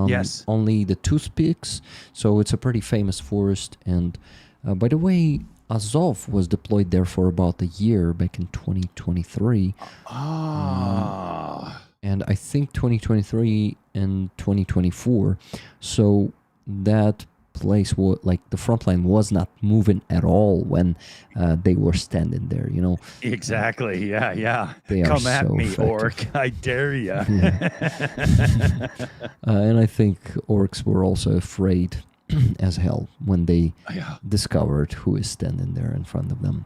Yes.
Only the toothpicks. So it's a pretty famous forest. And by the way, Azov was deployed there for about a year back in 2023. And I think 2023 and 2024. So that place was like the front line was not moving at all when they were standing there, you know.
Exactly. Yeah.
They are
Come at
so
me,
effective.
orc. I dare you.
And I think orcs were also afraid as hell when they discovered who is standing there in front of them.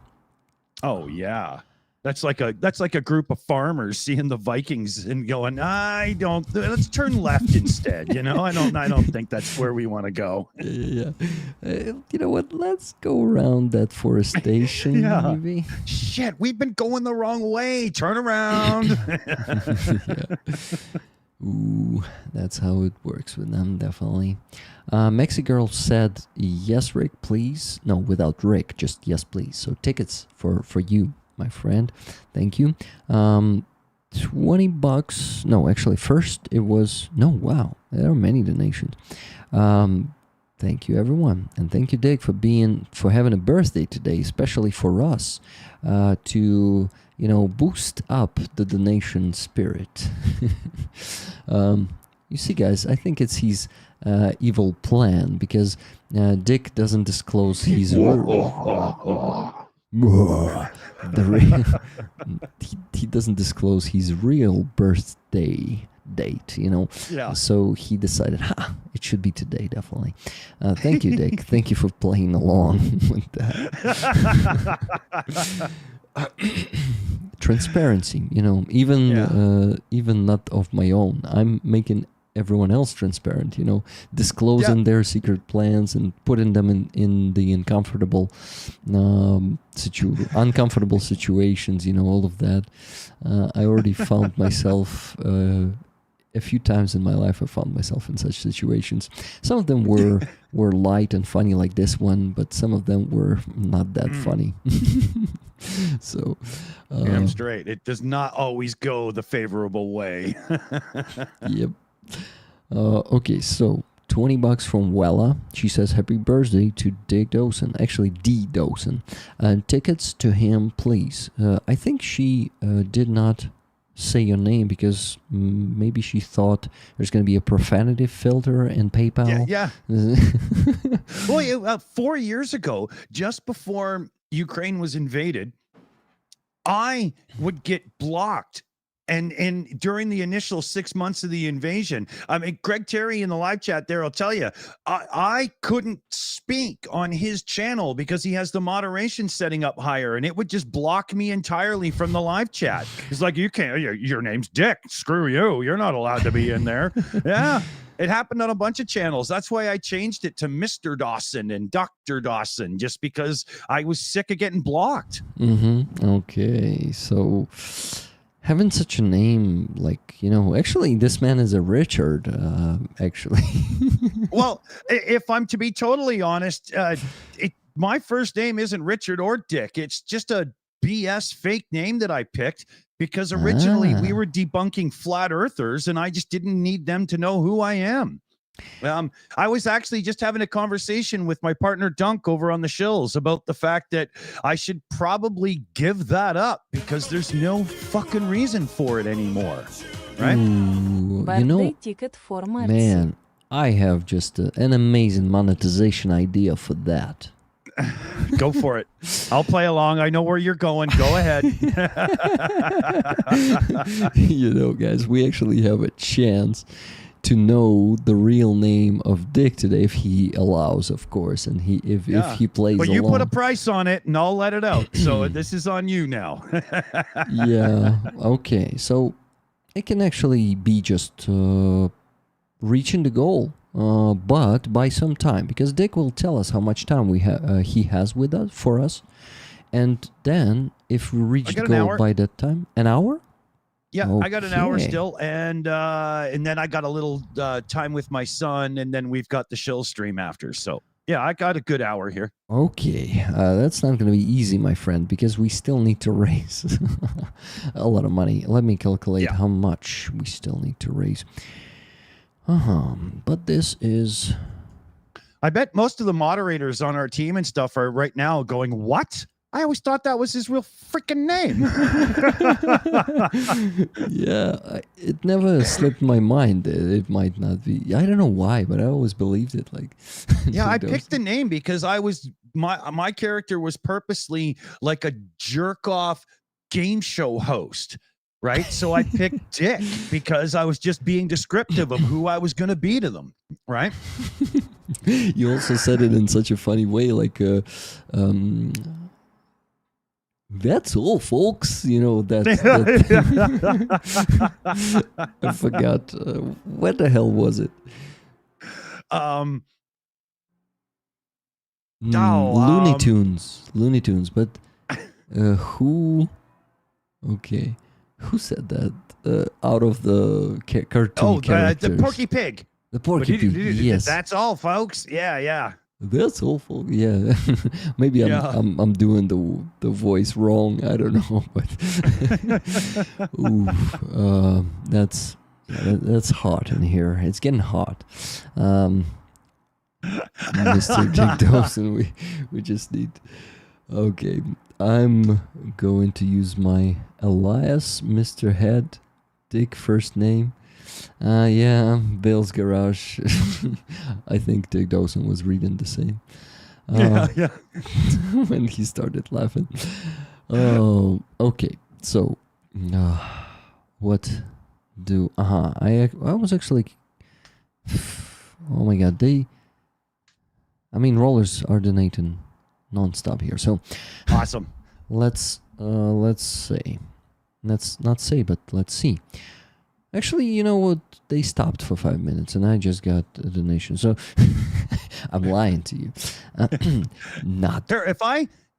Oh yeah. That's like a group of farmers seeing the Vikings and going, let's turn left instead. You know, I don't think that's where we want to go.
Yeah. You know what? Let's go around that forestation, maybe.
Shit, we've been going the wrong way. Turn around.
Ooh, that's how it works with them, definitely. Mexi Girl said, yes, Rick, please. No, without Rick, just yes, please. So tickets for you, my friend. Thank you. $20. No, actually, first it was... No, wow. There are many donations. Thank you, everyone. And thank you, Dick, for having a birthday today, especially for us, to... boost up the donation spirit. You see, guys, I think it's his evil plan because Dick doesn't disclose his he doesn't disclose his real birthday date,
Yeah.
So he decided, it should be today, definitely. Thank you, Dick. Thank you for playing along with that. Transparency, even not of my own. I'm making everyone else transparent, disclosing their secret plans and putting them in the uncomfortable situations, all of that. I already found myself a few times in my life. I found myself in such situations. Some of them were light and funny like this one, but some of them were not that funny. So
damn straight, it does not always go the favorable way.
Yep. Okay, so $20 from Wella. She says happy birthday to Dick Dawson, actually D Dawson, and tickets to him, please. I think she did not say your name because maybe she thought there's going to be a profanity filter in PayPal.
Yeah. Well, 4 years ago, just before Ukraine was invaded, I would get blocked. And during the initial 6 months of the invasion, I mean, Greg Terry in the live chat there, I'll tell you, I couldn't speak on his channel because he has the moderation setting up higher, and it would just block me entirely from the live chat. It's like, you can't, your name's Dick. Screw you. You're not allowed to be in there. Yeah. It happened on a bunch of channels. That's why I changed it to Mr. Dawson and Dr. Dawson, just because I was sick of getting blocked.
Okay. So... having such a name, actually, this man is a Richard, actually.
Well, if I'm to be totally honest, my first name isn't Richard or Dick. It's just a BS fake name that I picked because originally we were debunking flat earthers and I just didn't need them to know who I am. I was actually just having a conversation with my partner Dunk over on the Shills about the fact that I should probably give that up because there's no fucking reason for it anymore. Right?
Ooh,
ticket for Marcy.
Man, I have just an amazing monetization idea for that.
Go for it. I'll play along. I know where you're going. Go ahead.
Guys, we actually have a chance to know the real name of Dick today, if he allows, of course, and if he plays
But you
along.
put a price on it, and I'll let it out. So this is on you now.
Yeah. Okay. So it can actually be just reaching the goal, but by some time, because Dick will tell us how much time he has with us for us, and then if we reach the goal by that time, an hour.
Yeah, I got an hour
Okay.
still, and then I got a little time with my son, and then we've got the shill stream after. So yeah, I got a good hour here.
Okay, that's not going to be easy, my friend, because we still need to raise a lot of money. Let me calculate how much we still need to raise. But this is...
I bet most of the moderators on our team and stuff are right now going, what? I always thought that was his real freaking name.
Yeah, it never slipped my mind. It might not be. I don't know why, but I always believed it. Like,
yeah, I picked the name because my character was purposely like a jerk off game show host, right? So I picked Dick because I was just being descriptive of who I was going to be to them, right?
You also said it in such a funny way, like, that's all, folks. You know, that I forgot. What the hell was it? Looney Tunes. But who? Okay, who said that? Out of the cartoon characters.
The Porky Pig.
The Porky Pig. Yes,
that's all, folks. Yeah.
That's awful. Yeah, maybe I'm doing the voice wrong. I don't know, but that's hot in here. It's getting hot. Mr. Dick Dawson, we just need. Okay, I'm going to use my alias, Mr. Head, Dick first name. Yeah, Bill's Garage. I think Dick Dawson was reading the same.
Yeah.
When he started laughing. Oh, okay. So, what do... I was actually... Oh my god, rollers are donating non-stop here. So,
awesome.
Let's say... Let's not say, but let's see. Actually, you know what? They stopped for 5 minutes, and I just got a donation. So I'm lying to you. Not.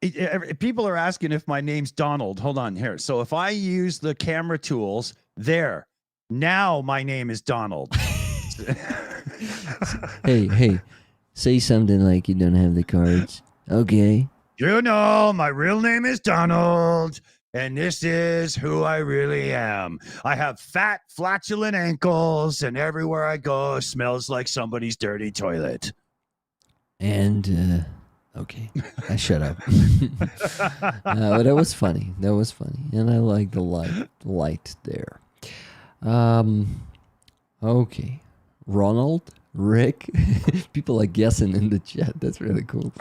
If people are asking if my name's Donald, hold on here. So if I use the camera tools there, now my name is Donald.
Hey, say something like you don't have the cards. Okay.
You know, my real name is Donald. And this is who I really am. I have fat, flatulent ankles, and everywhere I go smells like somebody's dirty toilet.
And, okay, I shut up. But that was funny. And I like the light there. Okay. Ronald, Rick. People are guessing in the chat. That's really cool.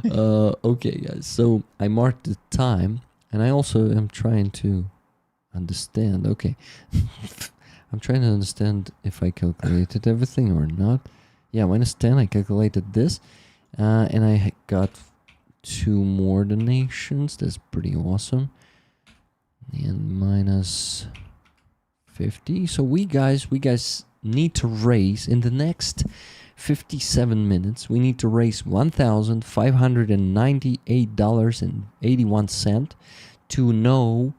Okay, guys. So I marked the time. And I also am trying to understand. Okay. I'm trying to understand if I calculated everything or not. Yeah, -10, I calculated this. And I got 2 more donations. That's pretty awesome. And -50. So we guys need to raise in the next 57 minutes. We need to raise $1,598.81 to know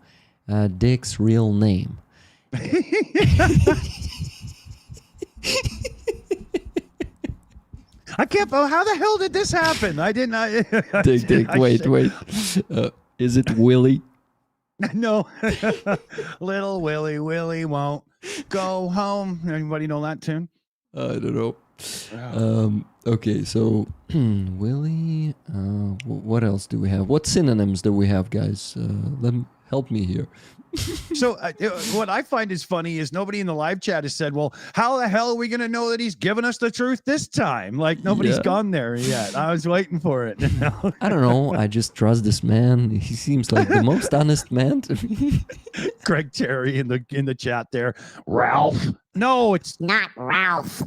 Dick's real name.
I can't. How the hell did this happen? I didn't.
Dick, wait. Is it Willie?
No. Little Willie won't go home. Anybody know that tune?
I don't know. Okay, so Willie. What else do we have? What synonyms do we have, guys? help me here.
So what I find is funny is nobody in the live chat has said, well, how the hell are we going to know that he's giving us the truth this time? Like nobody's gone there yet. I was waiting for it.
I don't know. I just trust this man. He seems like the most honest man to me.
Greg Terry in the chat there. Ralph. No, it's
Not Ralph.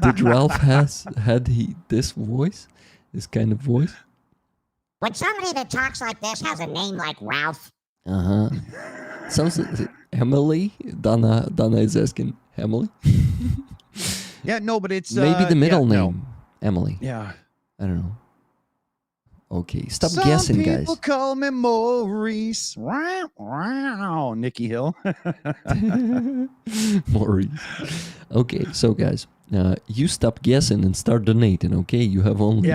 Did Ralph had this voice? This kind of voice?
When somebody that talks like this has a name like Ralph,
Sounds like Emily. Donna is asking Emily.
yeah, no, but it's
Maybe the middle
yeah,
name, Emily.
Yeah.
I don't know. Okay, stop
Some
guessing, guys.
people call me Maurice. Wow, Nikki Hill.
Maurice. Okay, so guys, you stop guessing and start donating. Okay, you have only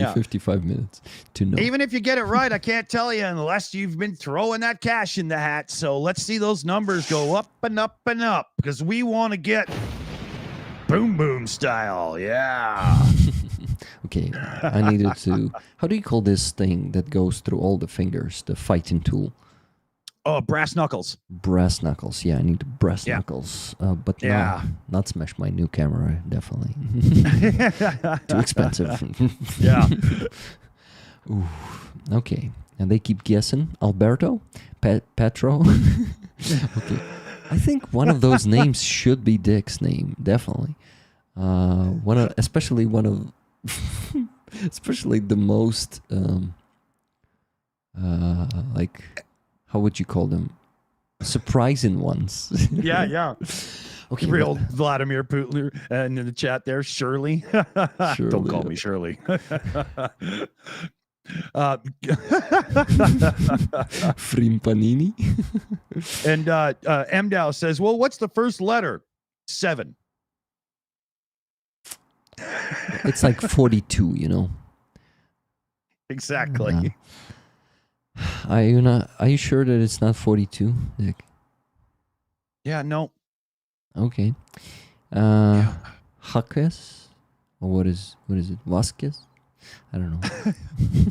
55 minutes to know.
Even if you get it right, I can't tell you unless you've been throwing that cash in the hat. So let's see those numbers go up and up and up because we want to get boom boom style. Yeah.
Okay, I needed to. How do you call this thing that goes through all the fingers? The fighting tool.
Oh, brass knuckles.
Brass knuckles. Yeah, I need brass knuckles. But not smash my new camera. Definitely. Too expensive.
Yeah.
Ooh, okay, and they keep guessing. Alberto, Petro. Okay, I think one of those names should be Dick's name. Definitely. Especially the most like, how would you call them? Surprising ones.
Yeah.
Okay.
Real Vladimir Putin, and in the chat there, Shirley. Don't call me Shirley.
Frimpanini.
And Mdow says, well, what's the first letter? 7.
It's like 42, you know.
Exactly.
Are you sure that it's not 42, Nick?
Yeah, no.
Okay. Jaques? Or what is it? Vasquez? I don't know.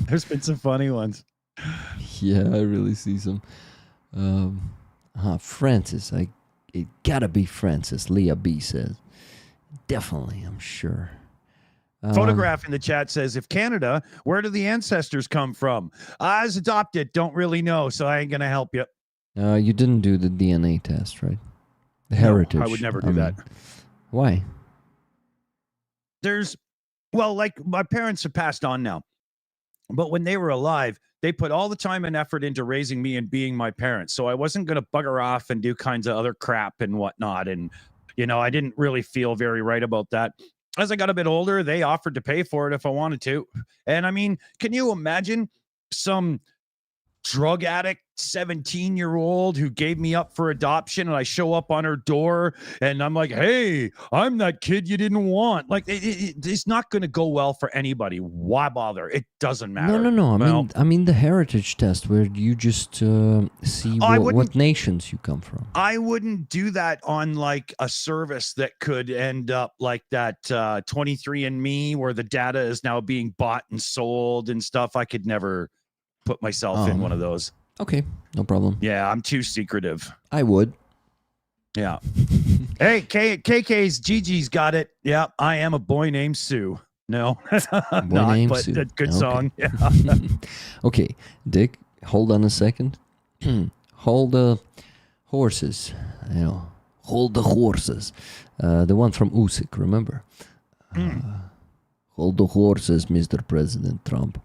There's been some funny ones.
Yeah, I really see some. Francis. It gotta be Francis, Leah B says. Definitely, I'm sure.
Photograph in the chat says, if Canada, where do the ancestors come from? I was adopted. Don't really know, so I ain't going to help you.
You didn't do the DNA test, right? The heritage.
No, I would never do that.
Why?
Like my parents have passed on now, but when they were alive, they put all the time and effort into raising me and being my parents. So I wasn't going to bugger off and do kinds of other crap and whatnot. And, I didn't really feel very right about that. As I got a bit older, they offered to pay for it if I wanted to. And I mean, can you imagine some drug addict 17-year-old who gave me up for adoption, and I show up on her door and I'm like, hey, I'm that kid you didn't want? Like, it's not going to go well for anybody. Why bother? It doesn't matter.
No. I mean the heritage test where you just see what nations you come from.
I wouldn't do that on like a service that could end up like that 23andMe where the data is now being bought and sold and stuff. I could never put myself in one of those.
Okay, no problem.
Yeah, I'm too secretive.
I would.
Yeah. Hey, KK's Gigi's got it. Yeah, I am a boy named Sue. No,
named Sue.
Good song. Yeah.
Okay, Dick, hold on a second. Hold the horses. Hold the horses. The one from Usyk, remember? Hold the horses, Mr. President Trump.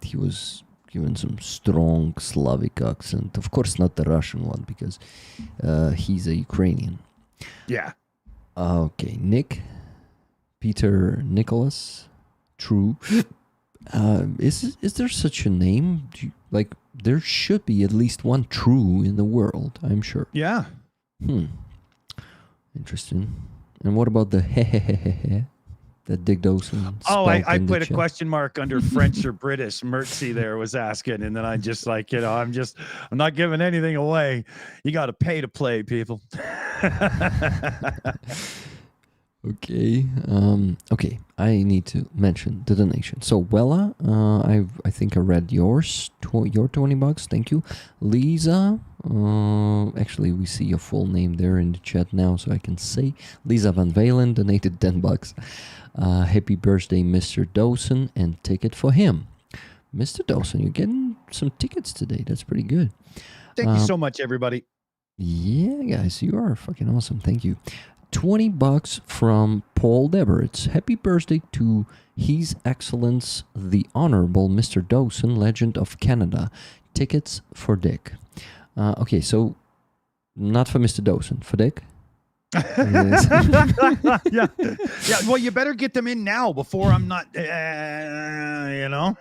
He was given some strong Slavic accent. Of course, not the Russian one, because he's a Ukrainian.
Yeah.
Okay, Peter Nicholas. True. Is there such a name? There should be at least one True in the world, I'm sure.
Yeah.
Interesting. And what about the hehehehe? That Dick Dawson.
I put a question mark under French or British. Mertzy there was asking, and then I just I'm not giving anything away. You got to pay to play, people.
Okay. Okay. I need to mention the donation. So Wella, I think I read yours. Your $20. Thank you, Lisa. Actually, we see your full name there in the chat now, so I can say Lisa Van Valen donated $10. Happy birthday, Mr. Dawson, and ticket for him. Mr. Dawson, you're getting some tickets today. That's pretty good.
Thank you so much, everybody.
Yeah, guys, you are fucking awesome. Thank you. $20 from Paul Deveritz. Happy birthday to His Excellence the Honorable Mr. Dawson, Legend of Canada. Tickets for Dick. Okay, so not for Mr. Dawson, for Dick.
Yeah. Well, you better get them in now before I'm not, you know.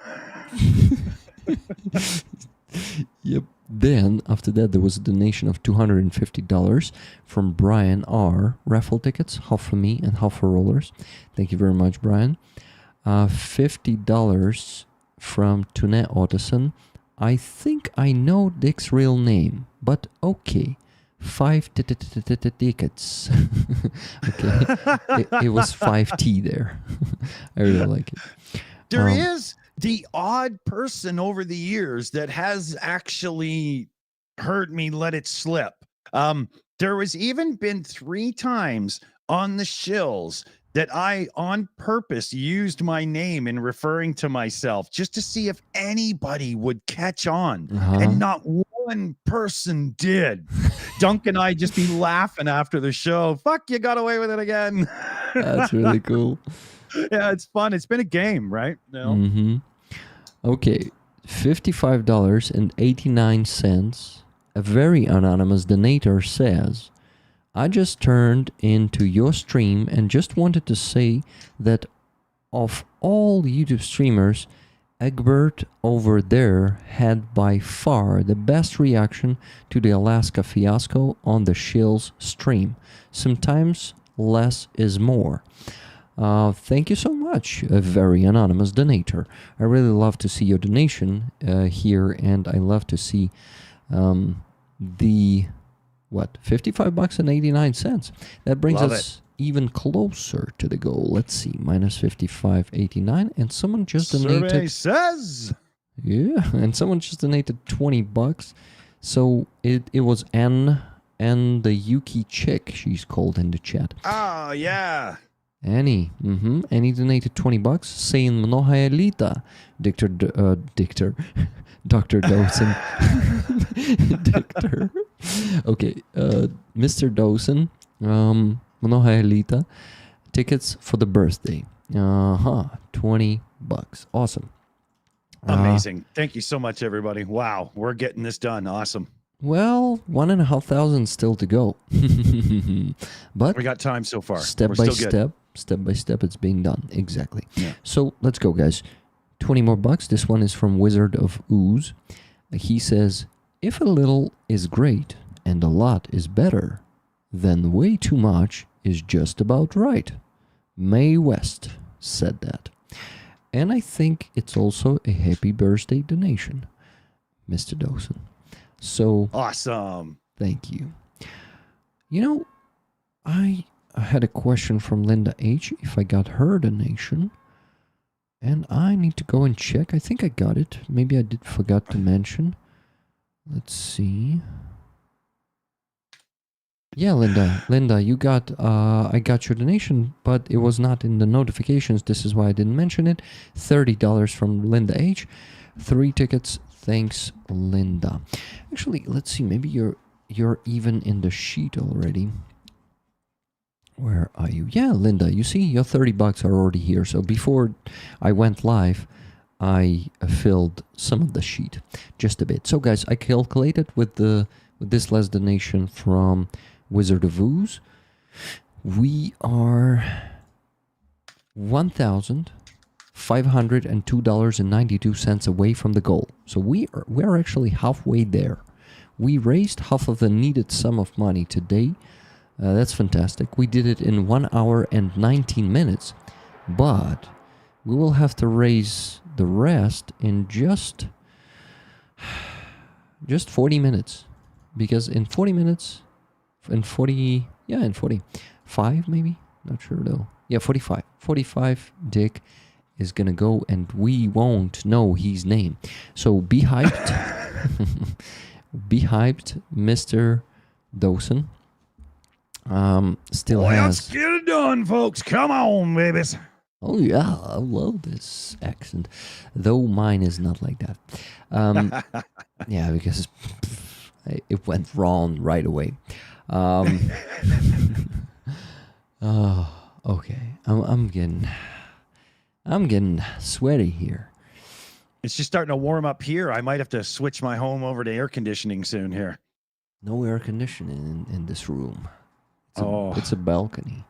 Yep. Then, after that, there was a donation of $250 from Brian R. Raffle tickets, half for me and half for rollers. Thank you very much, Brian. $50 from Tune Otteson. I think I know Dick's real name, but okay. 5 tickets. Okay. It was 5T there. I really like it.
There is the odd person over the years that has actually heard me let it slip. There was even been 3 times on the shills that I on purpose used my name in referring to myself just to see if anybody would catch on. And not one person did. Dunk and I just be laughing after the show. Fuck, you got away with it again.
That's really cool.
Yeah, it's fun. It's been a game, right? No.
Mm-hmm. Okay, $55.89. A very anonymous donator says, I just turned into your stream and just wanted to say that of all YouTube streamers, Egbert over there had by far the best reaction to the Alaska fiasco on the Shills stream. Sometimes less is more. Thank you so much, a very anonymous donator. I really love to see your donation here, and I love to see the, what, $55.89. That brings us even closer to the goal. Let's see, minus $55.89, and someone just donated.
Survey says.
Yeah, and someone just donated $20. So it was Anne and the Yuki chick, she's called in the chat.
Oh, yeah.
Annie, Annie donated $20, saying mnohая літа, Dr. Dawson. Dictor. Okay, Mr. Dawson, mnohая літа, tickets for the birthday. $20. Awesome.
Amazing. Thank you so much, everybody. Wow, we're getting this done. Awesome.
Well, 1,500 still to go. But
we got time so far.
Step by step, it's being done. Exactly.
Yeah.
So let's go, guys. 20 more bucks. This one is from Wizard of Ooze. He says, if a little is great and a lot is better, then way too much is just about right. Mae West said that. And I think it's also a happy birthday donation, Mr. Dawson. So
awesome.
Thank you. You know, I had a question from Linda H. if I got her donation. And I need to go and check. I think I got it. Maybe I forgot to mention. Let's see. Yeah, Linda, you got, I got your donation, but it was not in the notifications. This is why I didn't mention it. $30 from Linda H. 3 tickets. Thanks, Linda. Actually, let's see. Maybe you're even in the sheet already. Where are you? Yeah, Linda, you see, your $30 are already here. So before I went live, I filled some of the sheet, just a bit. So guys, I calculated with this last donation from Wizard of Ooze, we are $1,502.92 away from the goal. So we're actually halfway there. We raised half of the needed sum of money today. That's fantastic. We did it in 1 hour and 19 minutes, but we will have to raise the rest in just 40 minutes, because in 40 minutes, in 45 maybe, Not sure though. Yeah, 45. 45 Dick is gonna go, and we won't know his name. So be hyped. Be hyped, Mr. Dawson. Still
Let's
has.
get it done, folks. Come on, babies.
Oh yeah, I love this accent, though mine is not like that. Yeah, because it went wrong right away. Oh, okay. I'm getting sweaty here.
It's just starting to warm up here. I might have to switch my home over to air conditioning soon here.
No air conditioning in this room.
Oh.
It's a balcony.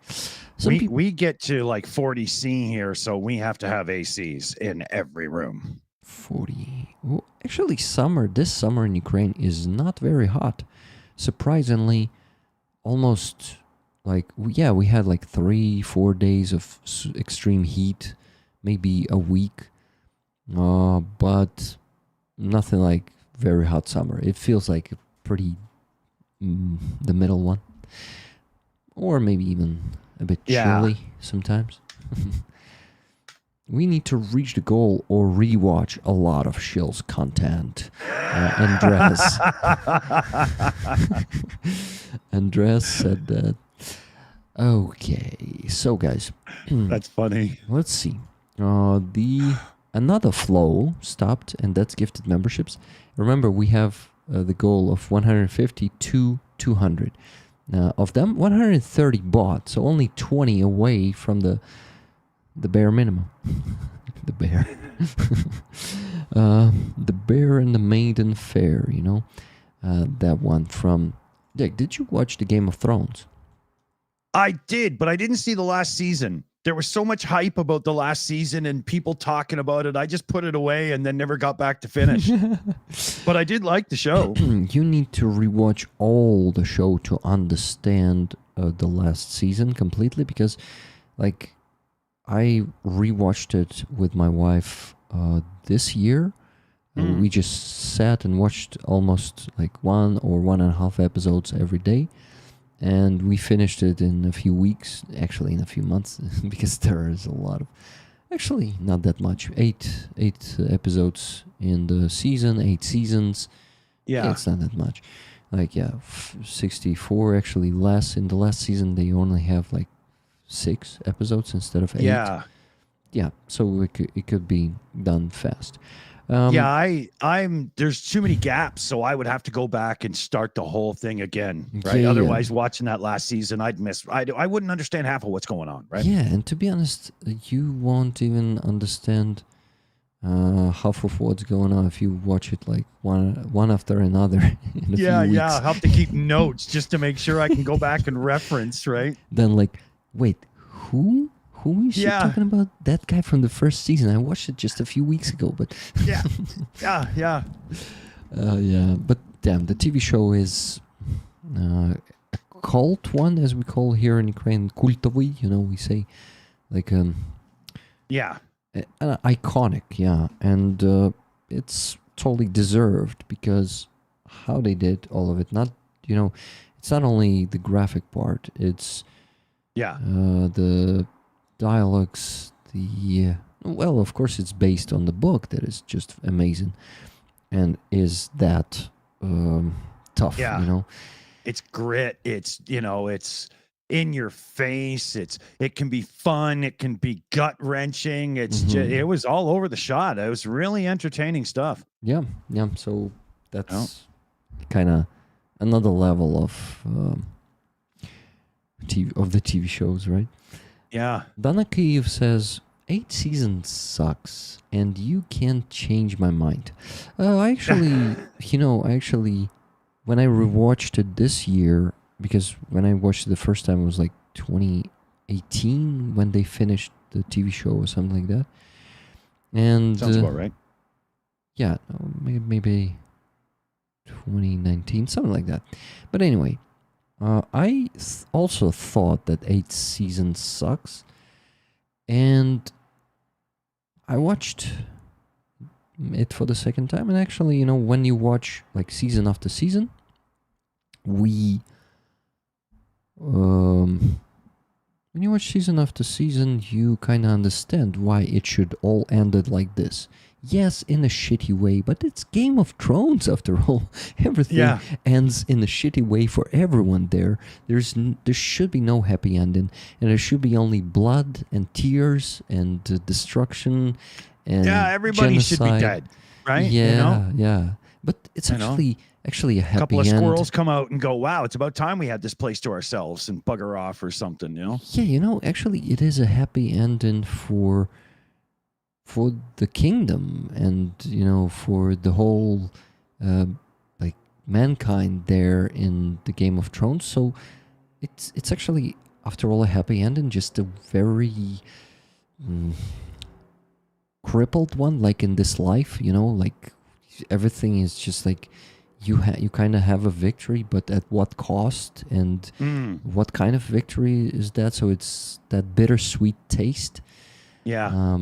Some people.
We get to like 40 C here, so we have to have ACs in every room.
40. Well, actually, this summer in Ukraine is not very hot. Surprisingly, almost like, we had like 3-4 days of extreme heat, maybe a week, but nothing like very hot summer. It feels like a pretty the middle one, or maybe even a bit chilly sometimes. We need to reach the goal or rewatch a lot of Shill's content. Andres. Andres said that. Okay, so guys.
That's funny.
Let's see. Another flow stopped, and that's gifted memberships. Remember, we have the goal of 150 to 200. Of them, 130 bought, so only 20 away from the bare minimum. The bear. The Bear and the Maiden Fair, that one from... Dick, did you watch the Game of Thrones?
I did, but I didn't see the last season. There was so much hype about the last season and people talking about it. I just put it away and then never got back to finish. But I did like the show.
You need to rewatch all the show to understand the last season completely, because, like, I rewatched it with my wife this year. We just sat and watched almost like 1 or 1.5 episodes every day. And we finished it in a few weeks, actually in a few months, because there is a lot of, actually not that much, 8 episodes in the season, 8 seasons. Yeah, it's not that much. Like, 64, actually less. In the last season, they only have like 6 episodes instead of 8. Yeah, so it could be done fast.
I'm there's too many gaps, so I would have to go back and start the whole thing again, right?
Yeah,
Otherwise, watching that last season, I'd miss. I wouldn't understand half of what's going on, right?
Yeah, and to be honest, you won't even understand half of what's going on if you watch it like one after another in a few weeks.
I'll have to keep notes just to make sure I can go back and reference, right?
Then, like, wait, who is she talking about? That guy from the first season. I watched it just a few weeks ago, but
yeah.
But damn, the TV show is a cult one, as we call here in Ukraine, kultovый. We say, like, iconic, and it's totally deserved, because how they did all of it. Not, it's not only the graphic part. It's the dialogues, well, of course, it's based on the book that is just amazing, and is that tough.
It's grit. It's it's in your face. It can be fun. It can be gut wrenching. It's just, it was all over the shot. It was really entertaining stuff.
Yeah. So that's kind of another level of the TV shows, right?
Yeah.
Dana Kiev says 8 seasons sucks, and you can't change my mind. I actually, when I rewatched it this year, because when I watched it the first time, it was like 2018 when they finished the TV show or something like that. And
sounds about right.
Yeah, maybe 2019, something like that. But anyway, I also thought that 8 seasons sucks, and I watched it for the second time. And actually, when you watch like season after season, we When you watch season after season, you kind of understand why it should all ended like this. Yes, in a shitty way, but it's Game of Thrones after all. Everything ends in a shitty way for everyone there. There should be no happy ending, and there should be only blood and tears and destruction and
everybody
genocide.
should be dead, right?
Yeah, yeah. But it's actually a happy
A couple of
end.
squirrels come out and go, wow, it's about time we had this place to ourselves and bugger off or something,
Yeah, actually it is a happy ending for the kingdom and, for the whole, like, mankind there in the Game of Thrones. So it's actually, after all, a happy ending, just a very crippled one, like in this life, like everything is just like, you kind of have a victory, but at what cost, and what kind of victory is that? So it's that bittersweet taste.
Yeah.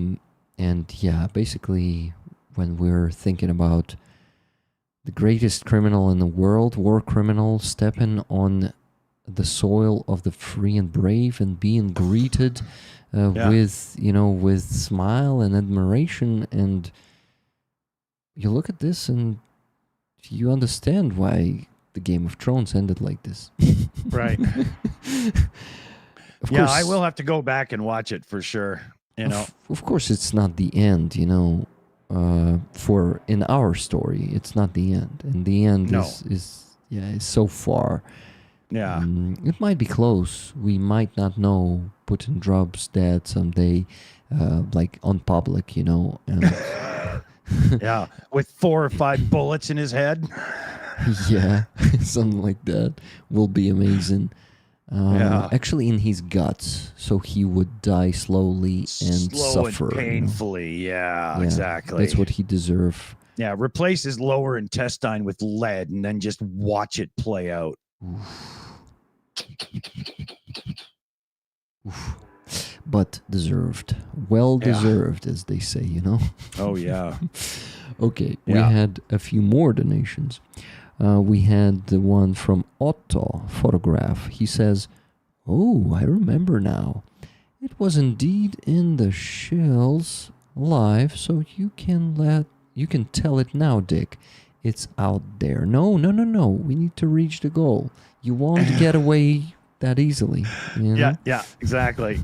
And yeah, basically, when we're thinking about the greatest criminal in the world, war criminal, stepping on the soil of the free and brave and being greeted with smile and admiration, and you look at this and you understand why the Game of Thrones ended like this.
Right.
Of
Yeah,
course,
I will have to go back and watch it for sure.
Of course, it's not the end, for in our story, it's not the end. And the end is so far.
Yeah.
It might be close. We might not know Putin drops dead someday, like on public, And
Yeah. With 4 or 5 bullets in his head.
yeah, something like that will be amazing. Actually, in his guts, so he would die slowly and
Slow
suffer.
and painfully. Yeah, exactly.
That's what he deserved.
Yeah, replace his lower intestine with lead and then just watch it play out.
Oof. But deserved. Well deserved, as they say,
Oh, yeah.
Okay, we had a few more donations. We had the one from Otto Photograph. He says, "Oh, I remember now. It was indeed in the Shills live, so you can tell it now, Dick. It's out there. No. We need to reach the goal. You won't get away that easily."
Yeah, exactly.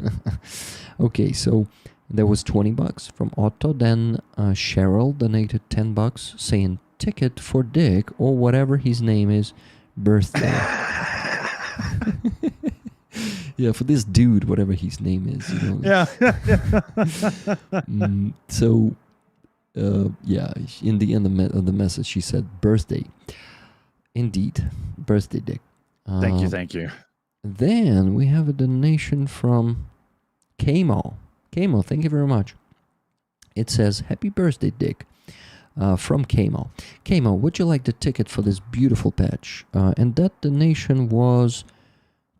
Okay, so there was $20 from Otto. Then Cheryl donated $10, saying ticket for Dick, or whatever his name is, birthday. Yeah, for this dude, whatever his name is.
Yeah.
So, in the end of the message, she said birthday. Indeed, birthday, Dick.
Thank you.
Then we have a donation from Kamo. Kamo, thank you very much. It says, "Happy birthday, Dick." From Kamo. Kamo, would you like the ticket for this beautiful patch? And that donation was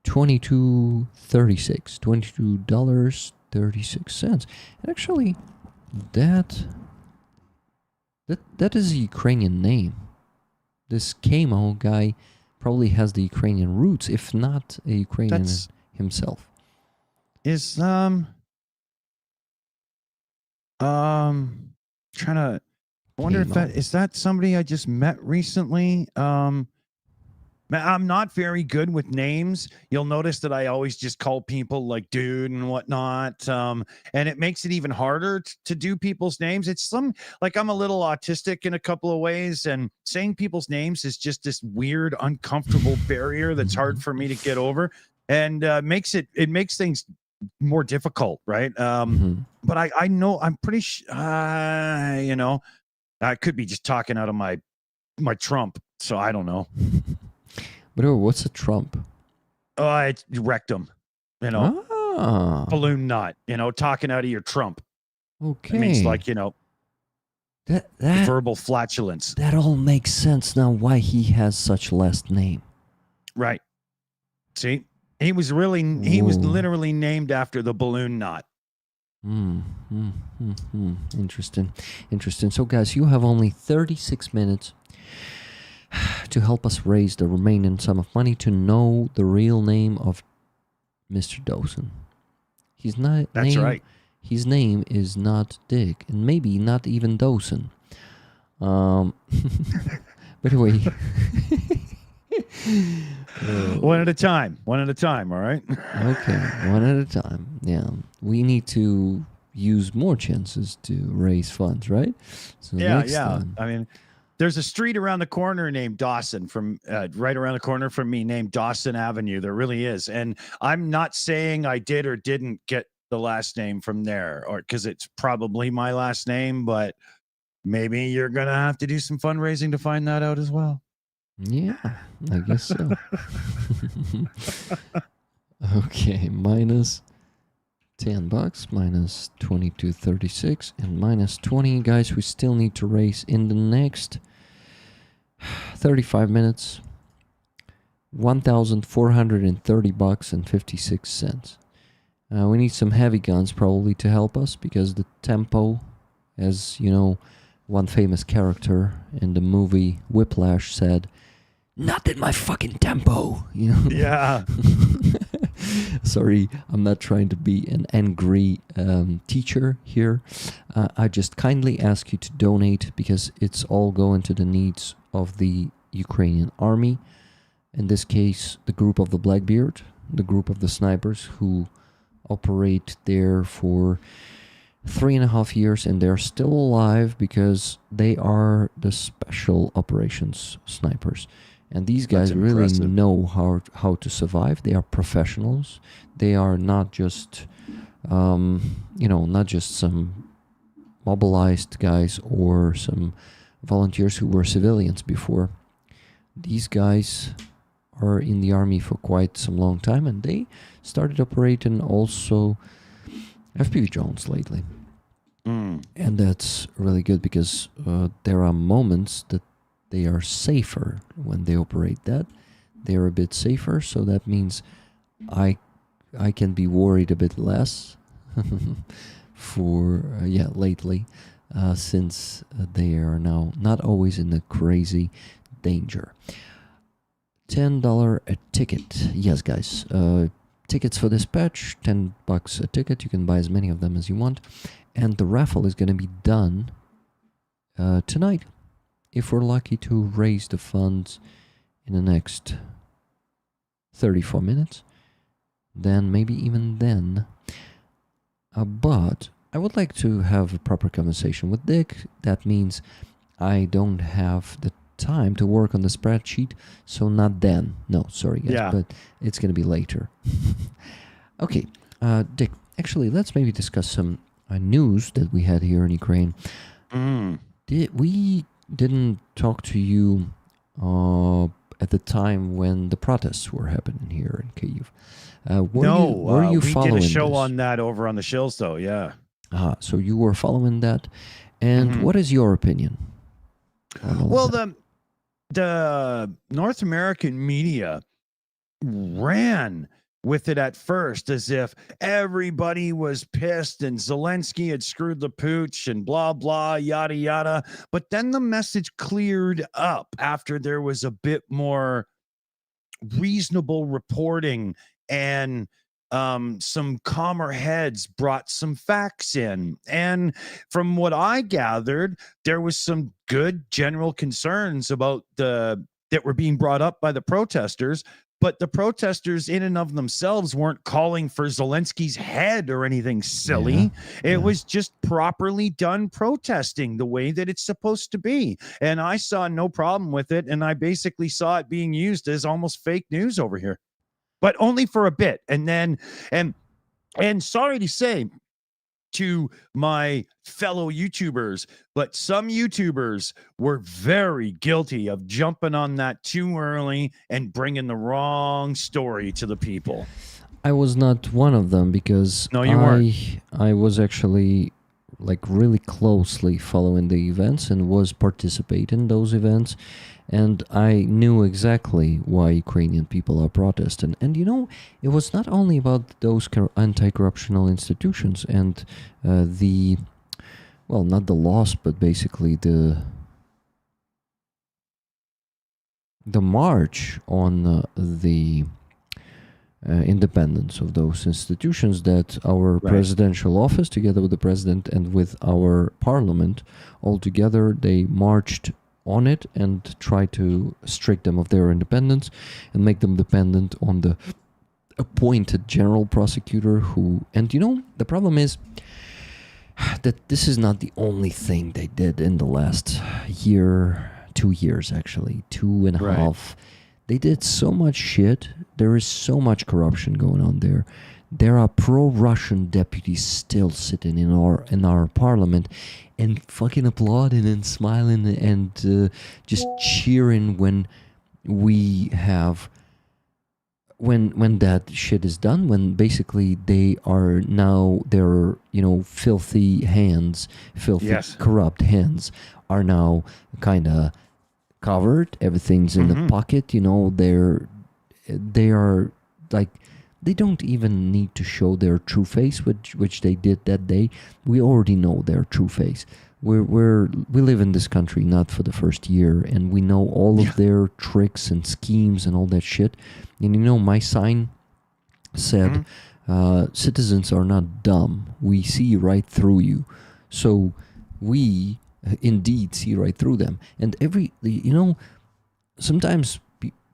$22.36. And actually, that is a Ukrainian name. This Kamo guy probably has the Ukrainian roots, if not a Ukrainian himself.
Is trying to wonder if that somebody I just met recently. I'm not very good with names. You'll notice that I always just call people like dude and whatnot. And it makes it even harder to do people's names. It's I'm a little autistic in a couple of ways, and saying people's names is just this weird, uncomfortable barrier that's hard for me to get over, and makes things more difficult, right? But I know, I'm pretty I could be just talking out of my trump, so I don't know.
But what's a Trump?
Oh, it's rectum, balloon knot, talking out of your trump.
Okay.
It means
that
verbal flatulence.
That all makes sense now why he has such last name.
Right. See, he was literally named after the balloon knot.
Interesting. So guys, you have only 36 minutes to help us raise the remaining sum of money to know the real name of Mr. Dawson. His
That's right.
His name is not Dick, and maybe not even Dawson. But anyway.
One at a time. One at a time, all right?
Okay, one at a time. Yeah. We need to use more chances to raise funds, right? So next time.
I mean, there's a street around the corner named Dawson from right around the corner from me named Dawson Avenue. There really is. And I'm not saying I did or didn't get the last name from there, or because it's probably my last name, but maybe you're going to have to do some fundraising to find that out as well.
Yeah, I guess so. Okay, minus $10, minus 22.36, and minus 20. Guys, we still need to raise in the next 35 minutes $1,430 and 56 cents. We need some heavy guns probably to help us, because the tempo, as you know, one famous character in the movie Whiplash said, "Not in my fucking tempo," you know.
Yeah.
Sorry, I'm not trying to be an angry teacher here. I just kindly ask you to donate, because it's all going to the needs of the Ukrainian army. In this case, the group of the Blackbeard, the group of the snipers who operate there for 3.5 years, and they're still alive because they are the special operations snipers. And these guys really know how to survive. They are professionals. They are not just, not just some mobilized guys or some volunteers who were civilians before. These guys are in the army for quite some long time, and they started operating also FPV drones lately. And that's really good, because there are moments that they are safer when they operate that. They're a bit safer, so that means I can be worried a bit less for lately, since they are now not always in a crazy danger. $10 a ticket. Yes, guys. Tickets for dispatch, $10 a ticket. You can buy as many of them as you want. And the raffle is going to be done tonight, if we're lucky to raise the funds in the next 34 minutes. Then, maybe even then. But I would like to have a proper conversation with Dick. That means I don't have the time to work on the spreadsheet, so not then. No, sorry, guys,
Yeah.
but it's going to be later. Okay, Dick, actually, let's maybe discuss some news that we had here in Ukraine. We didn't talk to you at the time when the protests were happening here in Kyiv. Were you following
we did a show
this?
on that over on the Shills, though, yeah.
So you were following that. And what is your opinion?
Well, the North American media ran with it at first as if everybody was pissed and Zelensky had screwed the pooch and blah, blah, yada, yada. But then the message cleared up after there was a bit more reasonable reporting, and some calmer heads brought some facts in. And from what I gathered, there was some good general concerns about that were being brought up by the protesters. But the protesters in and of themselves weren't calling for Zelensky's head or anything silly. It was just properly done protesting the way that it's supposed to be. And I saw no problem with it. And I basically saw it being used as almost fake news over here, but only for a bit. And then, and sorry to say to my fellow YouTubers, but some YouTubers were very guilty of jumping on that too early and bringing the wrong story to the people.
I was not one of them, because
No, you weren't.
I was actually like really closely following the events and was participating in those events, and I knew exactly why Ukrainian people are protesting. And you know, it was not only about those anti-corruptional institutions and not the loss, but basically the march on the independence of those institutions, that our
Right.
presidential office, together with the president and with our parliament, all together, they marched on it and tried to strip them of their independence and make them dependent on the appointed general prosecutor who, and the problem is that this is not the only thing they did in the last year, 2 years actually, 2.5.
Right.
They did so much shit. There is so much corruption going on there. There are pro-Russian deputies still sitting in our parliament and fucking applauding and smiling and just cheering when we have when that shit is done, when basically they are now their filthy hands,
Yes.
corrupt hands are now kind of covered, everything's in the pocket, they are like, they don't even need to show their true face, which they did that day. We already know their true face. We live in this country not for the first year, and we know all of their tricks and schemes and all that shit. And my sign said, citizens are not dumb. We see right through you. So we indeed see right through them. And sometimes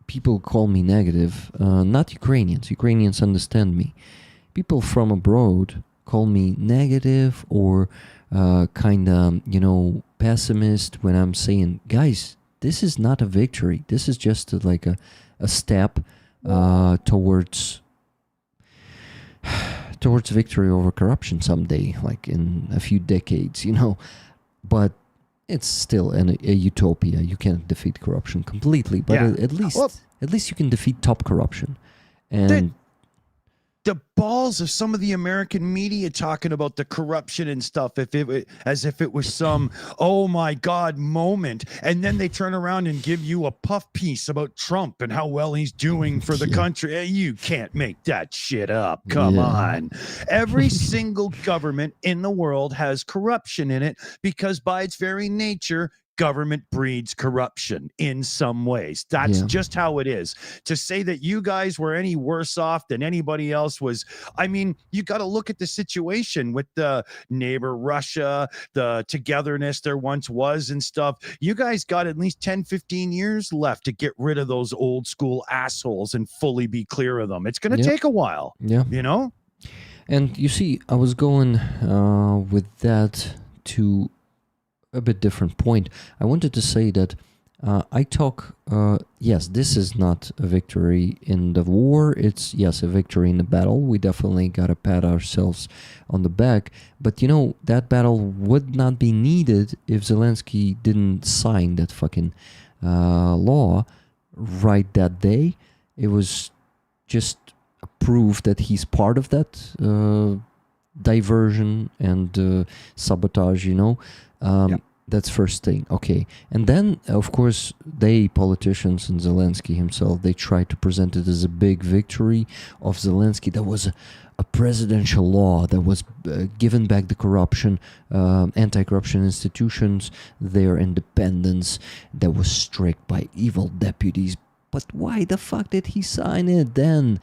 people call me negative, not Ukrainians. Ukrainians understand me. People from abroad call me negative or kind of, pessimist when I'm saying, guys, this is not a victory. This is just like a step towards victory over corruption someday, like in a few decades, But it's still a utopia. You can't defeat corruption completely, but
Yeah.
at least you can defeat top corruption. And
The balls of some of the American media talking about the corruption and stuff, as if it was some oh my god moment, and then they turn around and give you a puff piece about Trump and how well he's doing for the country. You can't make that shit up. Come on. Every single government in the world has corruption in it because by its very nature, government breeds corruption in some ways. That's just how it is. To say that you guys were any worse off than anybody else was, you got to look at the situation with the neighbor Russia, the togetherness there once was and stuff. You guys got at least 10, 15 years left to get rid of those old school assholes and fully be clear of them. It's going to take a while.
Yeah. And you see, I was going with that to a bit different point. I wanted to say that I talk, yes, this is not a victory in the war. It's, yes, a victory in the battle. We definitely got to pat ourselves on the back. But, that battle would not be needed if Zelensky didn't sign that fucking law right that day. It was just a proof that he's part of that diversion and sabotage, That's first thing. Okay. And then, of course, politicians and Zelensky himself, they tried to present it as a big victory of Zelensky. That was a presidential law that was given back the corruption, anti-corruption institutions, their independence, that was strict by evil deputies. But why the fuck did he sign it then?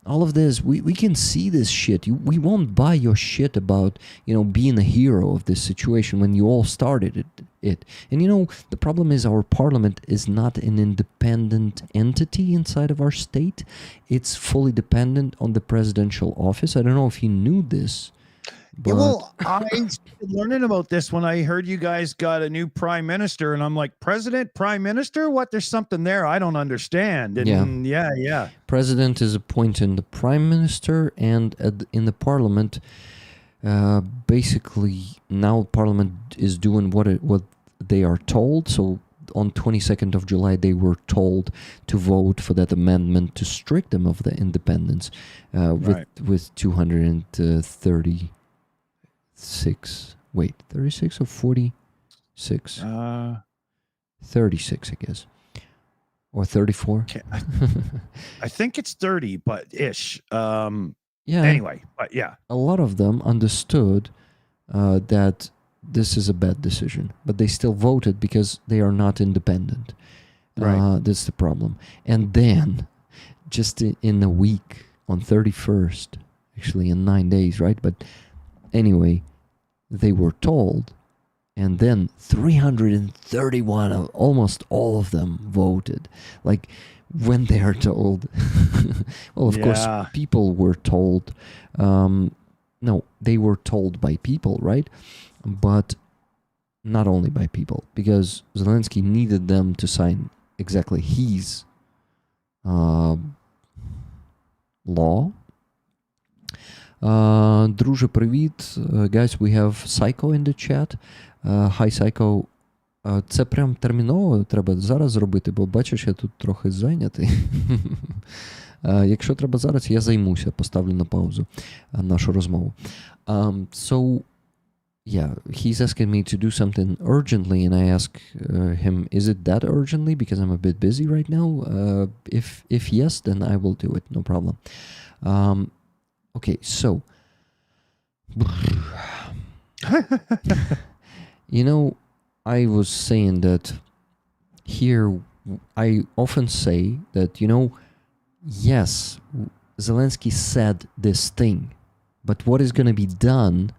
All of this, we can see this shit. We won't buy your shit about, being a hero of this situation when you all started it. And, the problem is our parliament is not an independent entity inside of our state. It's fully dependent on the presidential office. I don't know if you knew this. But
I started learning about this when I heard you guys got a new prime minister, and I'm like, president, prime minister? What? There's something there I don't understand. And yeah.
President is appointing the prime minister, and in the parliament, basically now parliament is doing what they are told. So on 22nd of July, they were told to vote for that amendment to strip them of the independence with 230. 36 or 46? 36, I guess. Or 34?
I think it's 30, but ish. Anyway, but yeah.
A lot of them understood that this is a bad decision, but they still voted because they are not independent.
Right.
That's the problem. And then just in a week on 31st, actually in 9 days, right? But anyway, they were told, and then 331 of almost all of them voted. Like when they are told. Well, of course, people were told. No, they were told by people, right? But not only by people, because Zelensky needed them to sign exactly his law. Друже, привіт. Guys, we have Psycho in the chat. Hi, Psycho. Це прям терміново треба зараз зробити, бо бачиш, я тут трохи зайнятий. Якщо треба зараз, я займуся, поставлю на паузу нашу розмову. So, yeah, he's asking me to do something urgently, and I ask him, is it that urgently? Because I'm a bit busy right now. If yes, then I will do it, no problem. Okay, so... You know, I was saying that here, I often say that, you know, yes, Zelensky said this thing, but what is going to be done,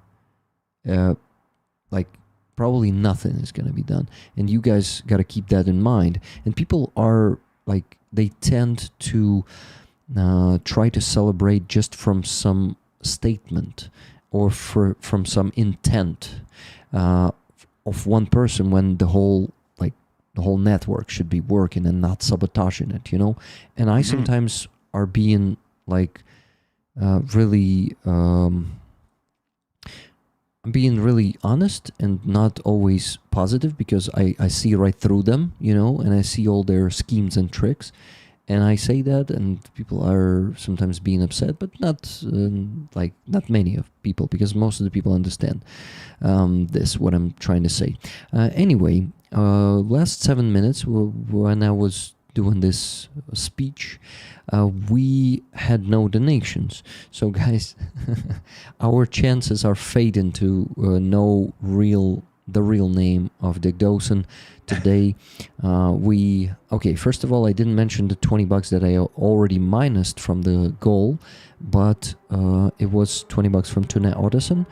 like, probably nothing is going to be done. And you guys got to keep that in mind. And people are, like, they tend to try to celebrate just from some statement or from some intent of one person, when the whole network should be working and not sabotaging it, you know. And I sometimes are being like really I'm being really honest and not always positive, because I see right through them, you know, and I see all their schemes and tricks. And I say that, and people are sometimes being upset, but not not many of people, because most of the people understand what I'm trying to say. Anyway, last 7 minutes, when I was doing this speech, we had no donations. So, guys, our chances are fading to know the real name of Dick Dawson today. First of all, I didn't mention the $20 that I already minused from the goal, but it was $20 from Tuna Odison.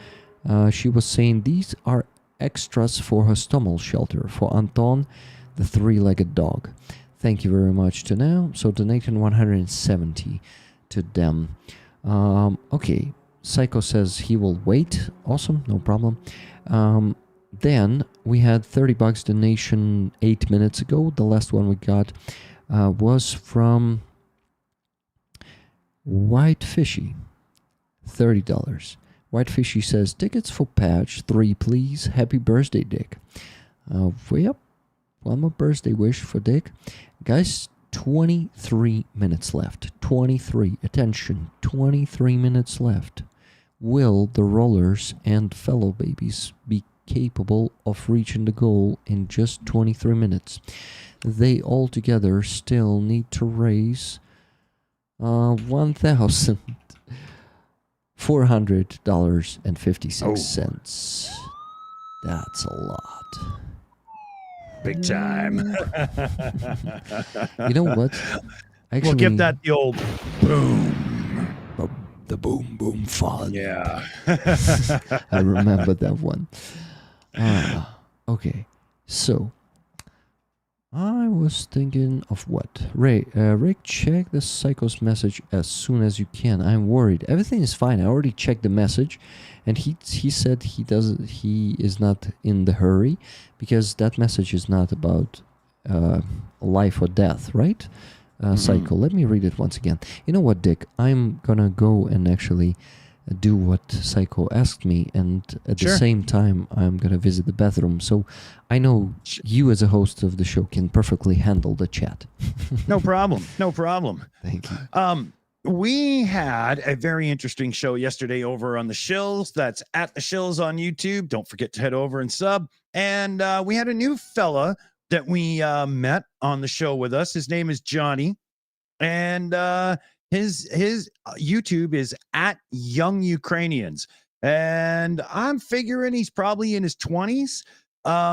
She was saying these are extras for her stomach shelter for Anton, the three-legged dog. Thank you very much, Tuna. So donating 170 to them. Okay, Psycho says he will wait. Awesome, no problem. Then we had $30 donation 8 minutes ago. The last one we got was from White Fishy, $30. White Fishy says, tickets for Patch 3, please. Happy birthday, Dick. Yep, one more birthday wish for Dick. Guys, 23 minutes left. 23. Attention, 23 minutes left. Will the rollers and fellow babies be capable of reaching the goal in just 23 minutes? They all together still need to raise $1,400.56. That's a lot.
Big time.
You know what? Actually,
we'll give that the old boom.
The boom boom fun.
Yeah.
I remember that one. Okay, so I was thinking of what? Rick, check the Psycho's message as soon as you can. I'm worried. Everything is fine. I already checked the message, and he said he is not in the hurry, because that message is not about life or death, right? Psycho. Let me read it once again. You know what, Dick? I'm gonna go and actually do what Psycho asked me, and at the same time I'm gonna visit the bathroom, so I know you as a host of the show can perfectly handle the chat.
No problem.
Thank you.
We had a very interesting show yesterday over on the Shills. That's at the Shills on YouTube. Don't forget to head over and sub. And we had a new fella that we met on the show with us. His name is Johnny, and his YouTube is at Young Ukrainians, and I'm figuring he's probably in his 20s.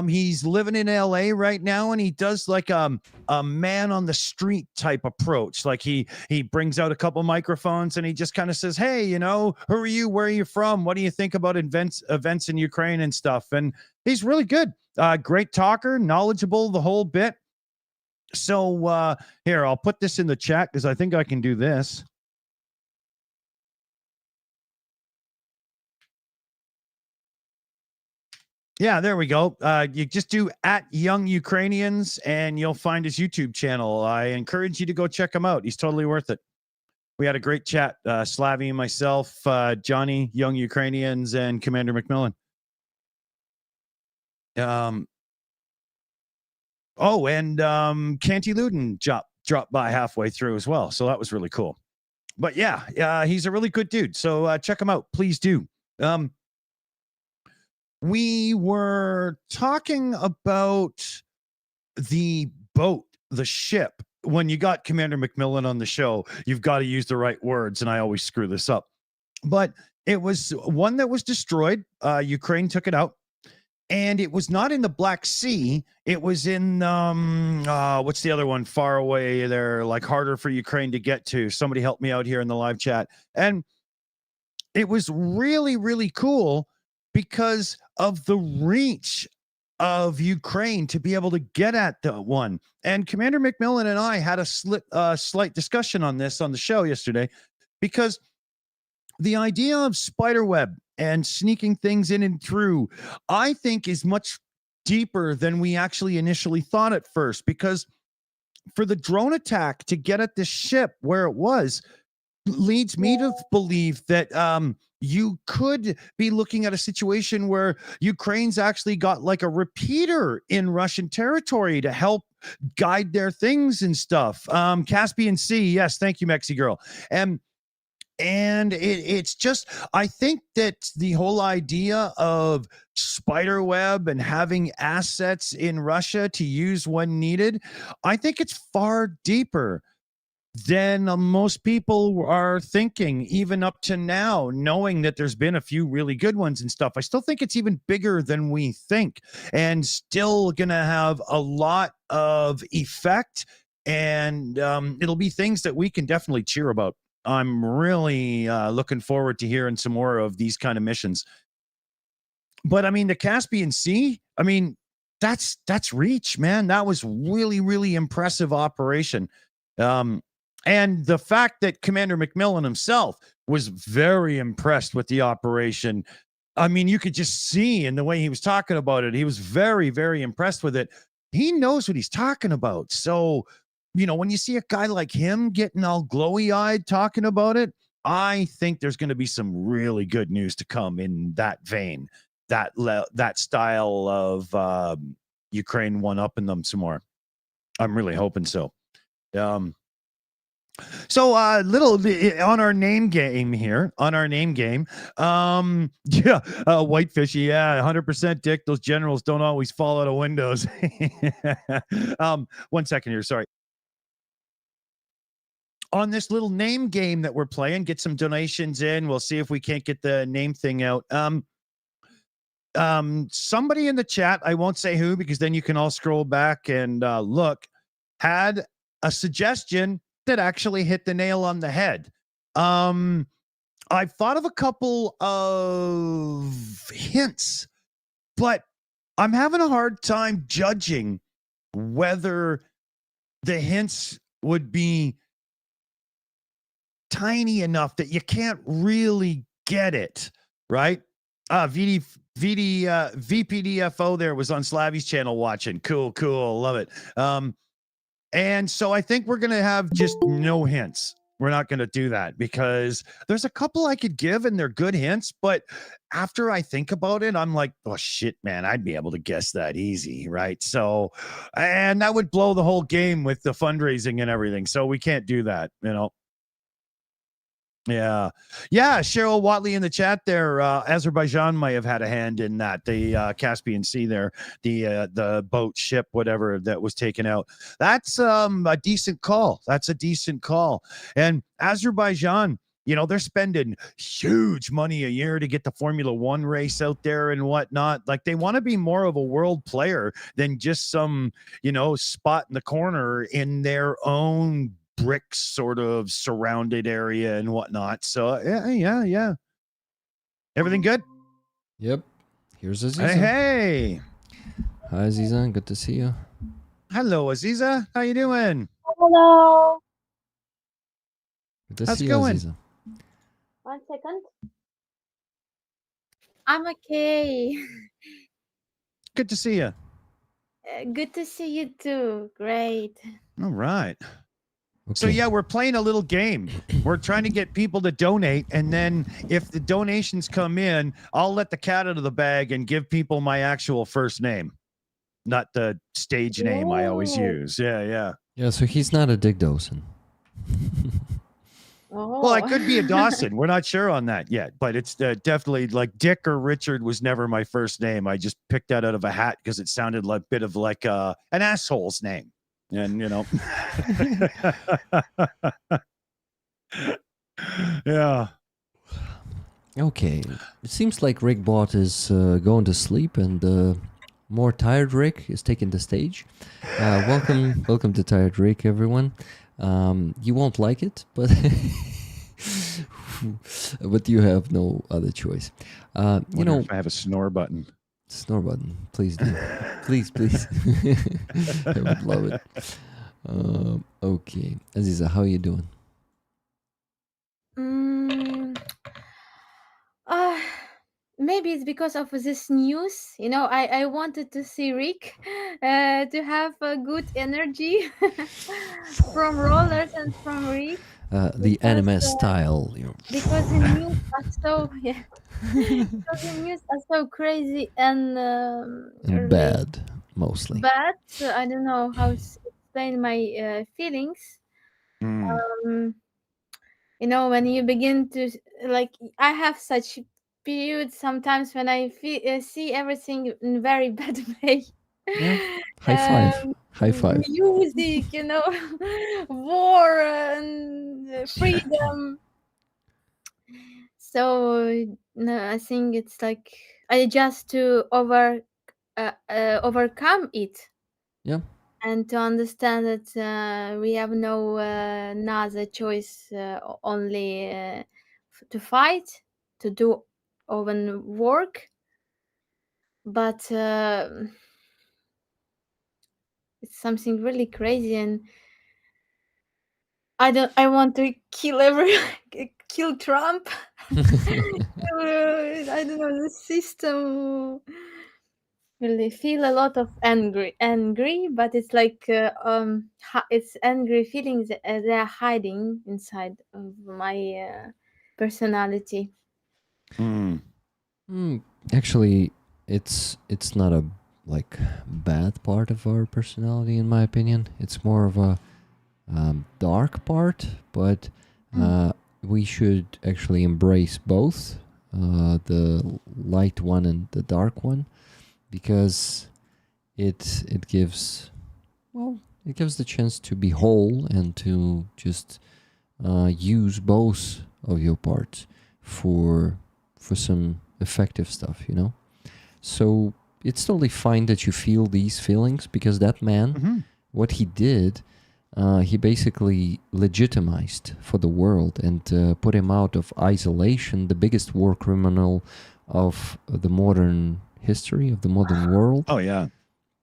He's living in LA right now, and he does like a man on the street type approach. Like he brings out a couple microphones and he just kind of says, "Hey, you know, who are you? Where are you from? What do you think about events in Ukraine and stuff?" And he's really good. Great talker, knowledgeable, the whole bit. So here, I'll put this in the chat because I think I can do this. Yeah, there we go. You just do at Young Ukrainians and you'll find his YouTube channel. I encourage you to go check him out. He's totally worth it. We had a great chat. Slavy, myself, Johnny, Young Ukrainians, and Commander McMillan. And Canty Luden dropped by halfway through as well. So that was really cool. But yeah, he's a really good dude. So check him out. Please do. We were talking about the boat, the ship. When you got Commander McMillan on the show, you've got to use the right words, and I always screw this up. But it was one that was destroyed. Ukraine took it out, and it was not in the Black Sea. It was in what's the other one far away there, like harder for Ukraine to get to. Somebody help me out here in the live chat. And it was really, really cool because of the reach of Ukraine to be able to get at the one. And Commander McMillan and I had a slight discussion on this on the show yesterday, because the idea of spiderweb and sneaking things in and through, I think, is much deeper than we actually initially thought at first, because for the drone attack to get at the ship where it was leads me to believe that you could be looking at a situation where Ukraine's actually got like a repeater in Russian territory to help guide their things and stuff. Caspian Sea, yes, thank you, Mexi girl. And it's just, I think that the whole idea of spiderweb and having assets in Russia to use when needed, I think it's far deeper than most people are thinking, even up to now, knowing that there's been a few really good ones and stuff. I still think it's even bigger than we think, and still gonna have a lot of effect, and it'll be things that we can definitely cheer about. I'm really looking forward to hearing some more of these kind of missions. But I mean, the Caspian Sea, I mean, that's reach, man. That was really, really impressive operation. And the fact that Commander McMillan himself was very impressed with the operation. I mean, you could just see in the way he was talking about it. He was very, very impressed with it. He knows what he's talking about. So, you know, when you see a guy like him getting all glowy-eyed talking about it, I think there's going to be some really good news to come in that vein, that style of Ukraine one-upping them some more. I'm really hoping so. So little on our name game here, whitefishy, yeah, 100% Dick. Those generals don't always fall out of windows. 1 second here, sorry. On this little name game that we're playing, get some donations in. We'll see if we can't get the name thing out. Somebody in the chat, I won't say who, because then you can all scroll back and look, had a suggestion that actually hit the nail on the head. I've thought of a couple of hints, but I'm having a hard time judging whether the hints would be tiny enough that you can't really get it, right? VPDFO there was on Slavy's channel watching. Cool, love it. And so I think we're going to have just no hints. We're not going to do that because there's a couple I could give and they're good hints. But after I think about it, I'm like, oh, shit, man, I'd be able to guess that easy. Right. So, and that would blow the whole game with the fundraising and everything. So we can't do that, you know. Yeah. Cheryl Watley in the chat there. Azerbaijan might have had a hand in that. The Caspian Sea there, the boat, ship, whatever that was taken out. That's a decent call. And Azerbaijan, You know, they're spending huge money a year to get the Formula One race out there and whatnot. Like they want to be more of a world player than just some, spot in the corner in their own brick sort of surrounded area and whatnot. So yeah. Everything good?
Yep. Here's Aziza.
Hey.
Hi, Aziza. Good to see you.
Hello, Aziza. How you doing?
Hello.
Good to
How's
see
it
you,
going?
Aziza.
1 second. I'm okay.
Good to see you.
Good to see you too. Great.
All right.
Okay.
So yeah, we're playing a little game. We're trying to get people to donate, and then if the donations come in, I'll let the cat out of the bag and give people my actual first name, not the stage name I always
Ooh.
use. Yeah.
Yeah, so he's not a Dick Dawson.
Oh.
Well, I could be a Dawson. We're not sure on that yet, but it's definitely like Dick or Richard was never my first name. I just picked that out of a hat because it sounded like a bit of like an asshole's name. And, yeah.
Okay. It seems like Rick Bot is going to sleep, and more tired Rick is taking the stage. Welcome to Tired Rick, everyone. You won't like it, but but you have no other choice.
If I have a snore button.
Snore button, please do. please. I would love it. Okay. Aziza, how are you doing?
Maybe it's because of this news. I wanted to see Rick to have a good energy from rollers and from Rick.
The anime style.
Because the news are so because the news are so crazy and really
Bad, mostly.
bad. So I don't know how to explain my feelings.
Mm.
When you begin to I have such periods sometimes when I see everything in very bad way.
Yeah. High five. High five.
Music, war and freedom. So no, I think it's like I just to overcome it.
Yeah.
And to understand that we have no other choice, only to fight, to do own work. But it's something really crazy, and I want to kill kill Trump. I don't know the system. Really feel a lot of angry, but it's like it's angry feelings they're hiding inside of my personality.
Actually, it's not a bad part of our personality, in my opinion. It's more of a dark part, but we should actually embrace both the light one and the dark one, because it gives the chance to be whole and to just use both of your parts for some effective stuff, So it's totally fine that you feel these feelings, because that man, what he did, he basically legitimized for the world and put him out of isolation, the biggest war criminal of the modern history, of the modern world.
Oh, yeah.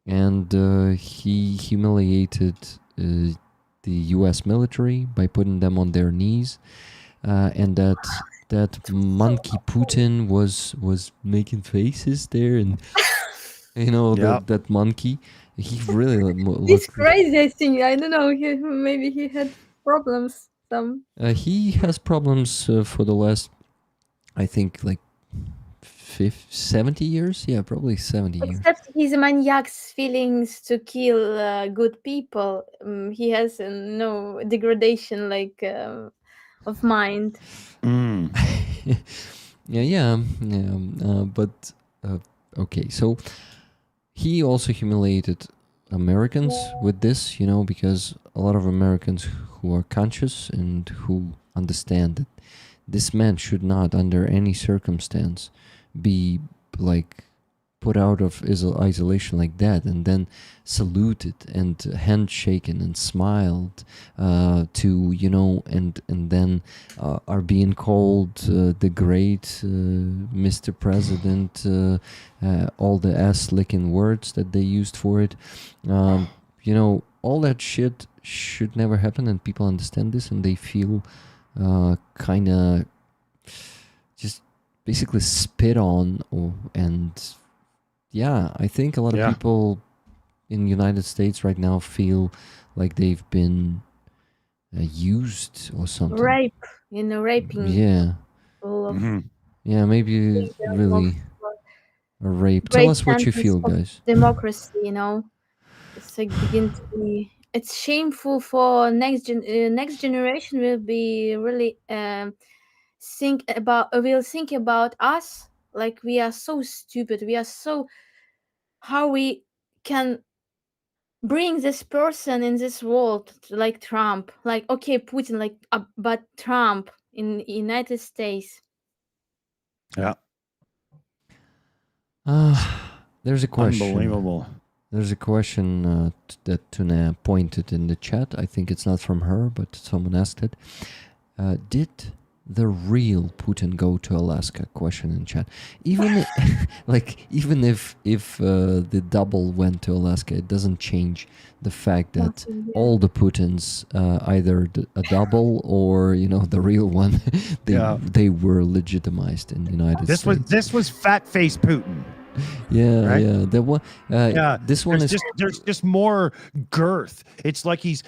And he humiliated the U.S. military by putting them on their knees, and that monkey Putin was making faces there, and that monkey, he really
He's crazy. I think I don't know. Maybe he had problems.
He has problems for the last, I think, 70 years. Yeah, probably 70 years.
Except his maniac's feelings to kill good people. He has no degradation of mind.
But okay, so he also humiliated Americans with this, because a lot of Americans who are conscious and who understand that this man should not, under any circumstance, be like put out of isolation like that, and then saluted and handshaken and smiled to, you know, and then are being called the great Mr. President, all the ass-licking words that they used for it. You know, all that shit should never happen, and people understand this, and they feel kind of just basically spit on, and yeah, I think a lot of people in the United States right now feel like they've been used or something.
Raping.
Yeah.
All of
Yeah, maybe really a rape.
great
Tell us what you
chances
feel,
of
guys.
democracy, you know. It's like begin to be. It's shameful for next generation will be really will think about us like we are so stupid. We are so how we can bring this person in this world like Trump, like okay Putin, like but Trump in United States.
Yeah.
There's a question.
Unbelievable.
There's a question that Tuna pointed in the chat. I think it's not from her, but someone asked it. Did the real Putin go to Alaska? Question in chat. Even even if the double went to Alaska, it doesn't change the fact that all the Putins, either a double or the real one, they were legitimized in the United States.
This was fat face Putin.
Yeah,
right?
yeah. That one. This one is
there's just more girth. It's like he's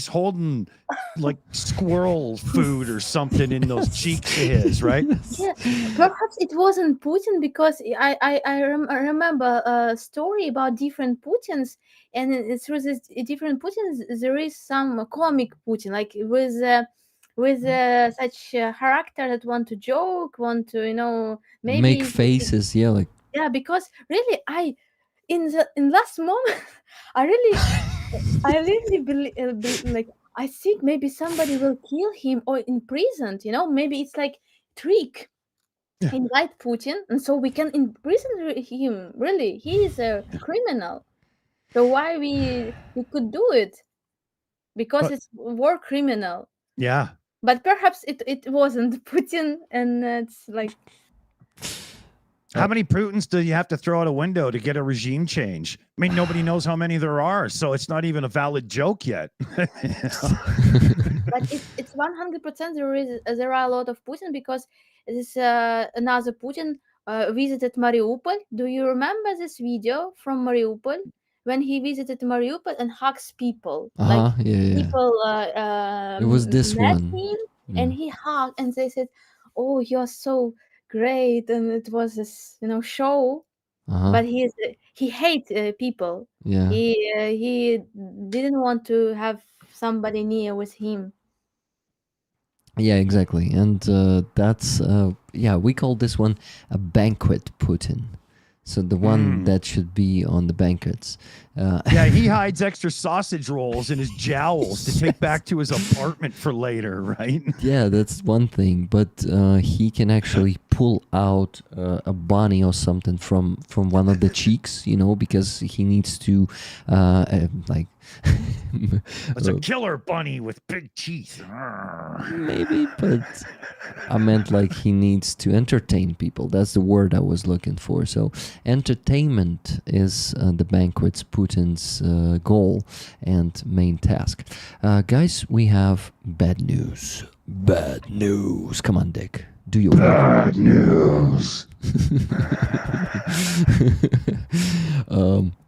holding like squirrel food or something in those cheeks of his, right?
Yeah, perhaps it wasn't Putin because I remember a story about different Putins, and through this different Putins there is some comic Putin, like with such a character that want to joke, want to maybe
make faces.
Yeah, because really, in last moment, I really believe, like I think maybe somebody will kill him or imprisoned. Maybe it's like trick, invite Putin, and so we can imprison him. Really, he is a criminal. So why we could do it? Because it's war criminal.
Yeah.
But perhaps it wasn't Putin, and it's like.
How many Putins do you have to throw out a window to get a regime change? I mean, nobody knows how many there are, so it's not even a valid joke yet.
But it's 100% there are a lot of Putin because this another Putin visited Mariupol. Do you remember this video from Mariupol when he visited Mariupol and hugs people? People
it was this
met
one.
him and he hugged and they said, "Oh, you're so great," and it was this show. But he hates people.
Yeah,
he didn't want to have somebody near with him.
Yeah, exactly. And that's we call this one a banquet Putin. So the one that should be on the banquets.
Yeah, he hides extra sausage rolls in his jowls to take back to his apartment for later, right?
Yeah, that's one thing. But he can actually pull out a bunny or something from one of the cheeks, because he needs to
It's a killer bunny with big teeth.
Maybe, but I meant like he needs to entertain people. That's the word I was looking for. So entertainment is the banquet's Putin's goal and main task. Guys, we have bad news. Bad news. Come on, Dick. Do your
bad news.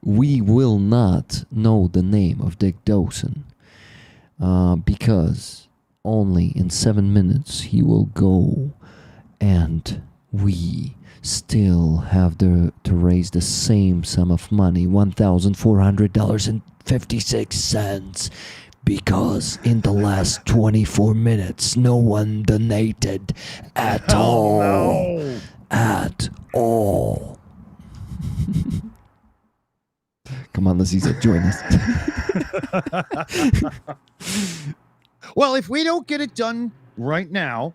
We will not know the name of Dick Dawson because only in 7 minutes he will go, and we still have to raise the same sum of money, $1,400.56, because in the last 24 minutes no one donated at all.
No.
At all. Come on, Aziza, join us.
Well, if we don't get it done right now,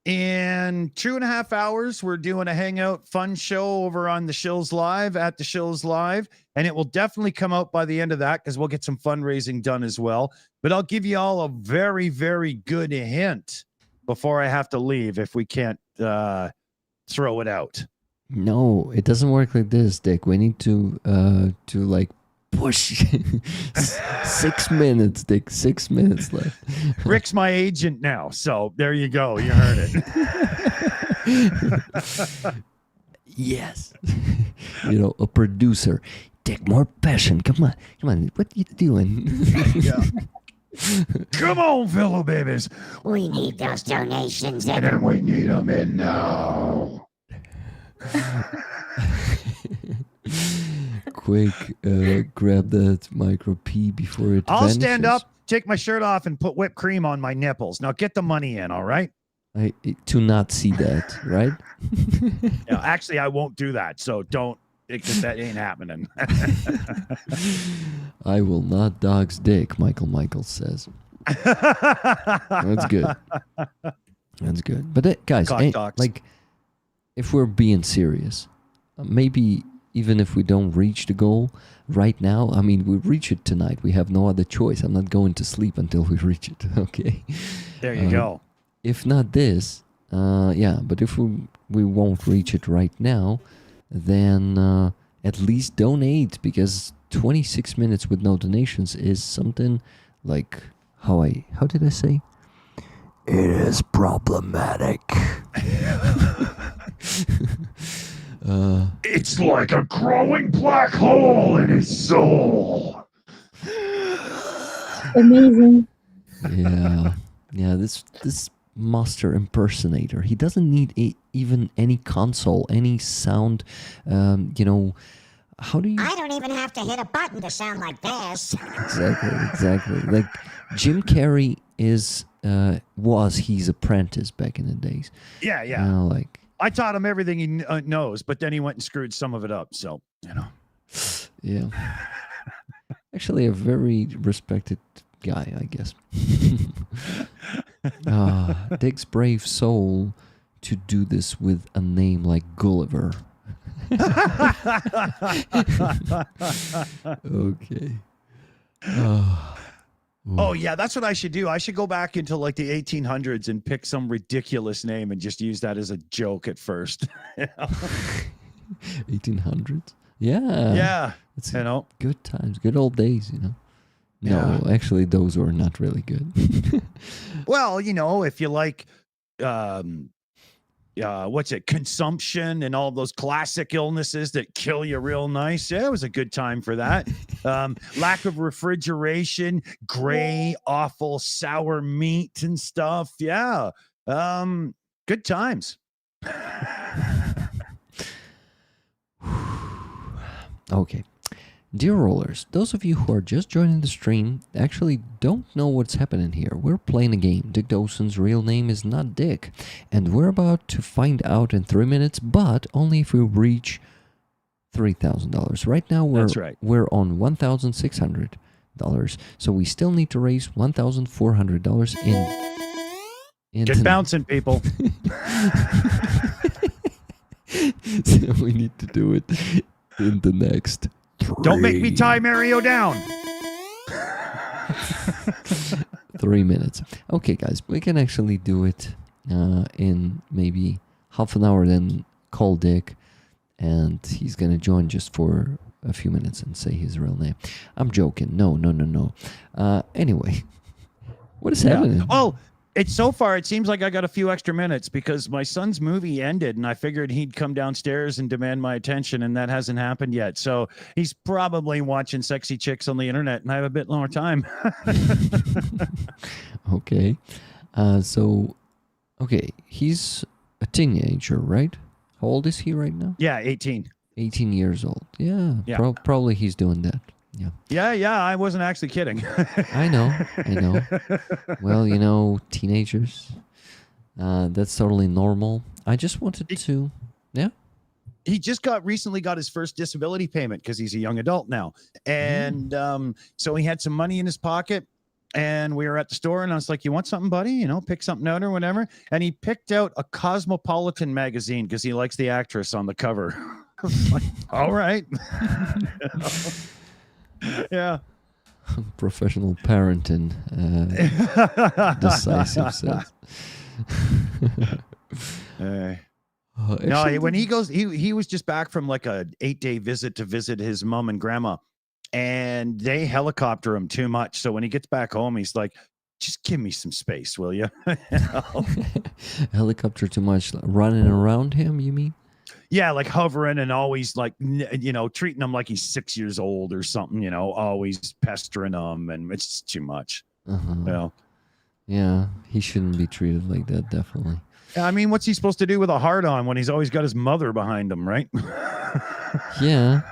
In 2.5 hours, we're doing a hangout fun show over on the Shills Live at the Shills Live. And it will definitely come out by the end of that because we'll get some fundraising done as well. But I'll give you all a very, very good hint before I have to leave if we can't throw it out.
No, it doesn't work like this, Dick. We need to like push 6 minutes, Dick. 6 minutes left.
Rick's my agent now, so there you go. You heard it.
Yes. You know, a producer. Dick, more passion. Come on. What you doing?
Yeah. Come on, fellow babies.
We need those donations.
And we need them in now.
Quick, grab that micro P before it
I'll stand
vanishes.
up, take my shirt off, and put whipped cream on my nipples. Now get the money in, all right?
To not see that, right?
Yeah, actually, I won't do that, so don't, because that ain't happening.
I will not dog's dick, Michael says. That's good. That's good. But guys,
Cock dogs.
like, if we're being serious, maybe even if we don't reach the goal right now, I mean, we reach it tonight. We have no other choice. I'm not going to sleep until we reach it. Okay.
There you go.
If not this, yeah, but if we won't reach it right now, then at least donate, because 26 minutes with no donations is something like, how did I say?
It is problematic. It's like a growing black hole in his soul.
Amazing.
Yeah. This master impersonator, he doesn't need even any console, any sound. How do you?
I don't even have to hit a button to sound like this.
Exactly. Like Jim Carrey was his apprentice back in the days.
Yeah.
Like,
I taught him everything he knows, but then he went and screwed some of it up. So,
yeah. Actually, a very respected guy, I guess. Dick's brave soul to do this with a name like Gulliver. Okay.
Oh, yeah, that's what I should do. I should go back into like the 1800s and pick some ridiculous name and just use that as a joke at first.
1800s? Yeah.
Yeah.
It's
Good
times, good old days, No, actually, those were not really good.
Well, if you like, consumption and all those classic illnesses that kill you real nice. Yeah, it was a good time for that. Lack of refrigeration, gray, awful, sour meat and stuff. Yeah. Good times.
Okay. Dear rollers, those of you who are just joining the stream actually don't know what's happening here. We're playing a game. Dick Dawson's real name is not Dick, and we're about to find out in 3 minutes, but only if we reach $3,000. Right now we're on $1,600, so we still need to raise $1,400 in
Get bouncing, people.
So we need to do it in the next 3.
Don't make me tie Mario down.
3 minutes. Okay, guys, we can actually do it in maybe half an hour, then call Dick, and he's going to join just for a few minutes and say his real name. I'm joking. No. Anyway, what is happening?
Oh, so far, it seems like I got a few extra minutes because my son's movie ended and I figured he'd come downstairs and demand my attention, and that hasn't happened yet. So he's probably watching sexy chicks on the internet and I have a bit more time.
Okay. Okay, he's a teenager, right? How old is he right now?
Yeah, 18.
18 years old. Yeah.
Yeah.
Probably he's doing that. Yeah.
Yeah, I wasn't actually kidding.
I know. Well, teenagers, that's totally normal. I just wanted to, yeah.
He just recently got his first disability payment because he's a young adult now. And so he had some money in his pocket And we were at the store, and I was like, "You want something, buddy? You know, pick something out or whatever." And he picked out a Cosmopolitan magazine because he likes the actress on the cover. I was like, all right. Yeah.
Professional parenting, decisive says.
No, when he goes, he was just back from like a 8-day visit to visit his mom and grandma, and they helicopter him too much. So when he gets back home, he's like, "Just give me some space, will you?"
Helicopter too much, running around him, you mean?
Yeah, like hovering and always like, you know, treating him like he's 6 years old or something, you know, always pestering him, and it's just too much.
Uh-huh.
You know?
Yeah, he shouldn't be treated like that, definitely.
I mean, what's he supposed to do with a heart on when he's always got his mother behind him, right?
Yeah.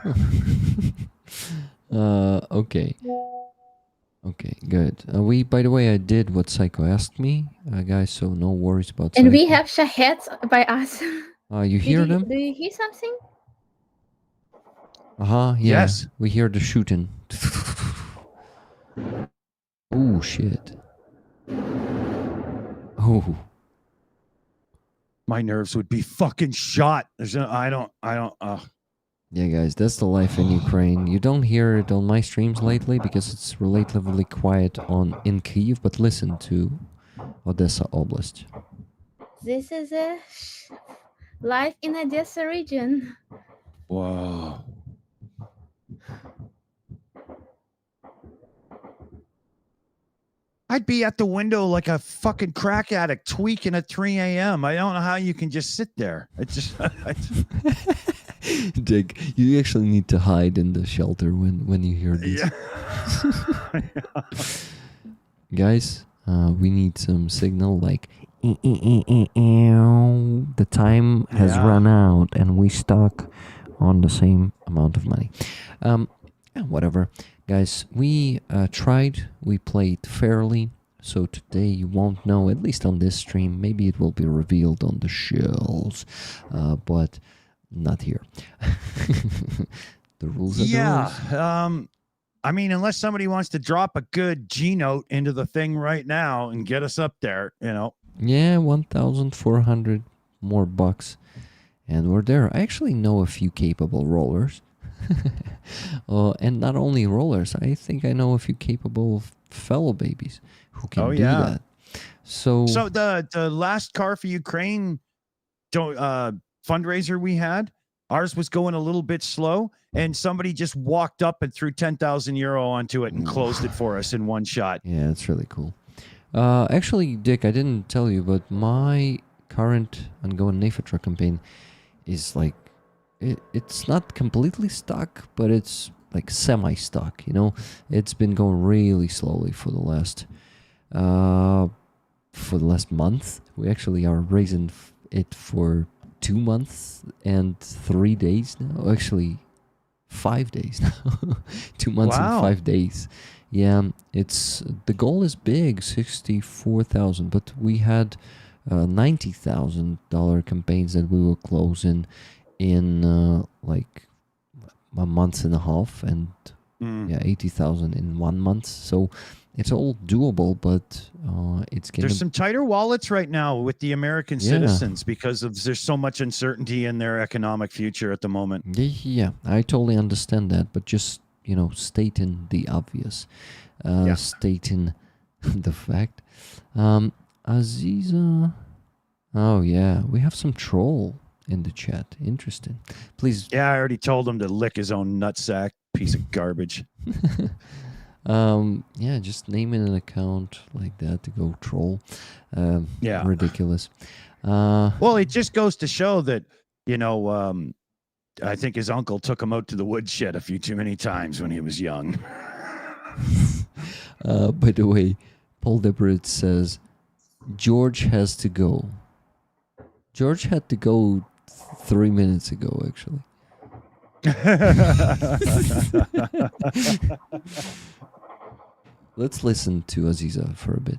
Okay. Okay, good. By the way, I did what Psycho asked me, guys, so no worries about Psycho.
And we have shaheds by us.
You hear them?
Do you hear something?
Yeah.
Yes.
We hear the shooting. Oh, shit. Oh.
My nerves would be fucking shot.
Yeah, guys, that's the life in Ukraine. You don't hear it on my streams lately because it's relatively quiet in Kyiv, but listen to Odessa Oblast.
This is a life in Odessa region.
Whoa. I'd be at the window like a fucking crack addict tweaking at 3 a.m. I don't know how you can just sit there. It's just...
Dick, you actually need to hide in the shelter when you hear this.
Yeah.
Guys, we need some signal like the time has run out and we stuck on the same amount of money. Whatever. Guys, we tried, we played fairly, so today you won't know, at least on this stream. Maybe it will be revealed on the shows, but not here. The rules are the rules.
I mean, unless somebody wants to drop a good G note into the thing right now and get us up there, you know.
Yeah, 1,400 more bucks, and we're there. I actually know a few capable rollers. And not only rollers, I think I know a few capable fellow babies who can do that. So
the last car for Ukraine fundraiser we had, ours was going a little bit slow, and somebody just walked up and threw 10,000 euro onto it and closed it for us in one shot.
Yeah, that's really cool. Actually, Dick, I didn't tell you, but my current ongoing Nefatra campaign is like, it's not completely stuck, but it's like semi-stuck, you know. It's been going really slowly for the last month. We actually are raising it for 2 months and 3 days now. Actually, 5 days now. 2 months and 5 days. Yeah, the goal is big, 64,000, but we had $90,000 campaigns that we were closing in like a month and a half, and 80,000 in 1 month. So it's all doable, but it's getting...
There's some tighter wallets right now with the American citizens because there's so much uncertainty in their economic future at the moment.
Yeah, I totally understand that, but just, you know, stating the obvious, stating the fact. Aziza, oh yeah, we have some troll in the chat. Interesting. Please.
Yeah, I already told him to lick his own nutsack. Piece of garbage.
Yeah, just naming an account like that to go troll. Ridiculous.
Well, it just goes to show that, you know, I think his uncle took him out to the woodshed a few too many times when he was young.
By the way, Paul Debrit says George has to go. George had to go 3 minutes ago, actually. Let's listen to Aziza for a bit.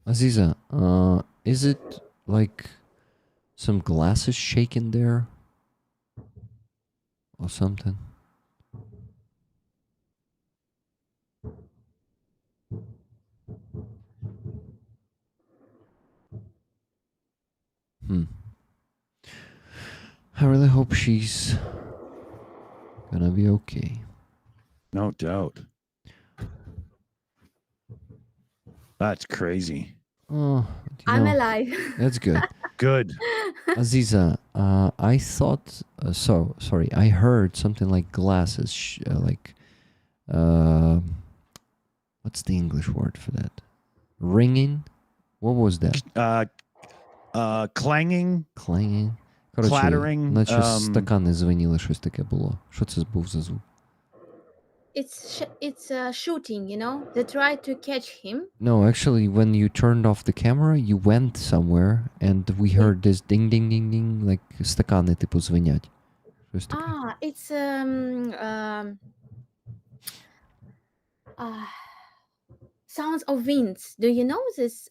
Aziza, Is it like some glasses shaking there? Or something? I really hope she's gonna be okay.
No doubt. That's crazy.
Oh,
I'm alive.
that's good.
Good.
Aziza, I thought sorry. I heard something like glasses, what's the English word for that? Ringing? What was that?
Clanging.
Clanging? Коротше,
Clattering,
наче стакани звеніли, щось таке було. Що це був за звук?
It's shooting, you know. They tried to catch him.
No, actually, when you turned off the camera, you went somewhere, and we heard this ding, ding, ding, ding, like стакани, типу, звенять. Щось таке.
It's sounds of winds. Do you know this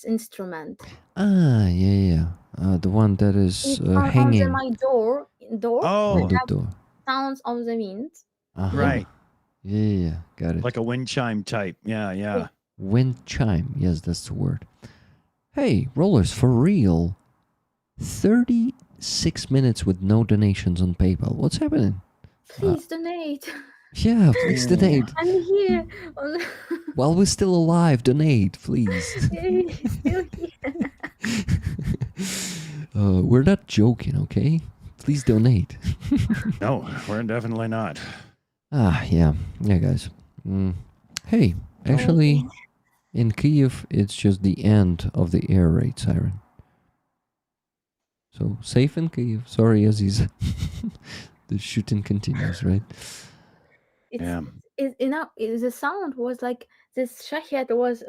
instrument?
Yeah. The one that is
It's
hanging
under my door.
Oh,
on the
have
door.
sounds of the wind.
Uh-huh.
right.
Yeah, got it.
Like a wind chime type. Yeah.
Wind chime. Yes, that's the word. Hey, rollers, for real. 36 minutes with no donations on PayPal. What's happening?
Please donate.
Yeah, please donate.
I'm here.
While we're still alive, donate, please.
Still here.
We're not joking, okay? Please donate.
No, we're definitely not.
Yeah, guys. Hey, actually, in Kyiv, it's just the end of the air raid siren. So, safe in Kyiv. Sorry, Aziza. The shooting continues, right?
Yeah.
The sound was like this shahed was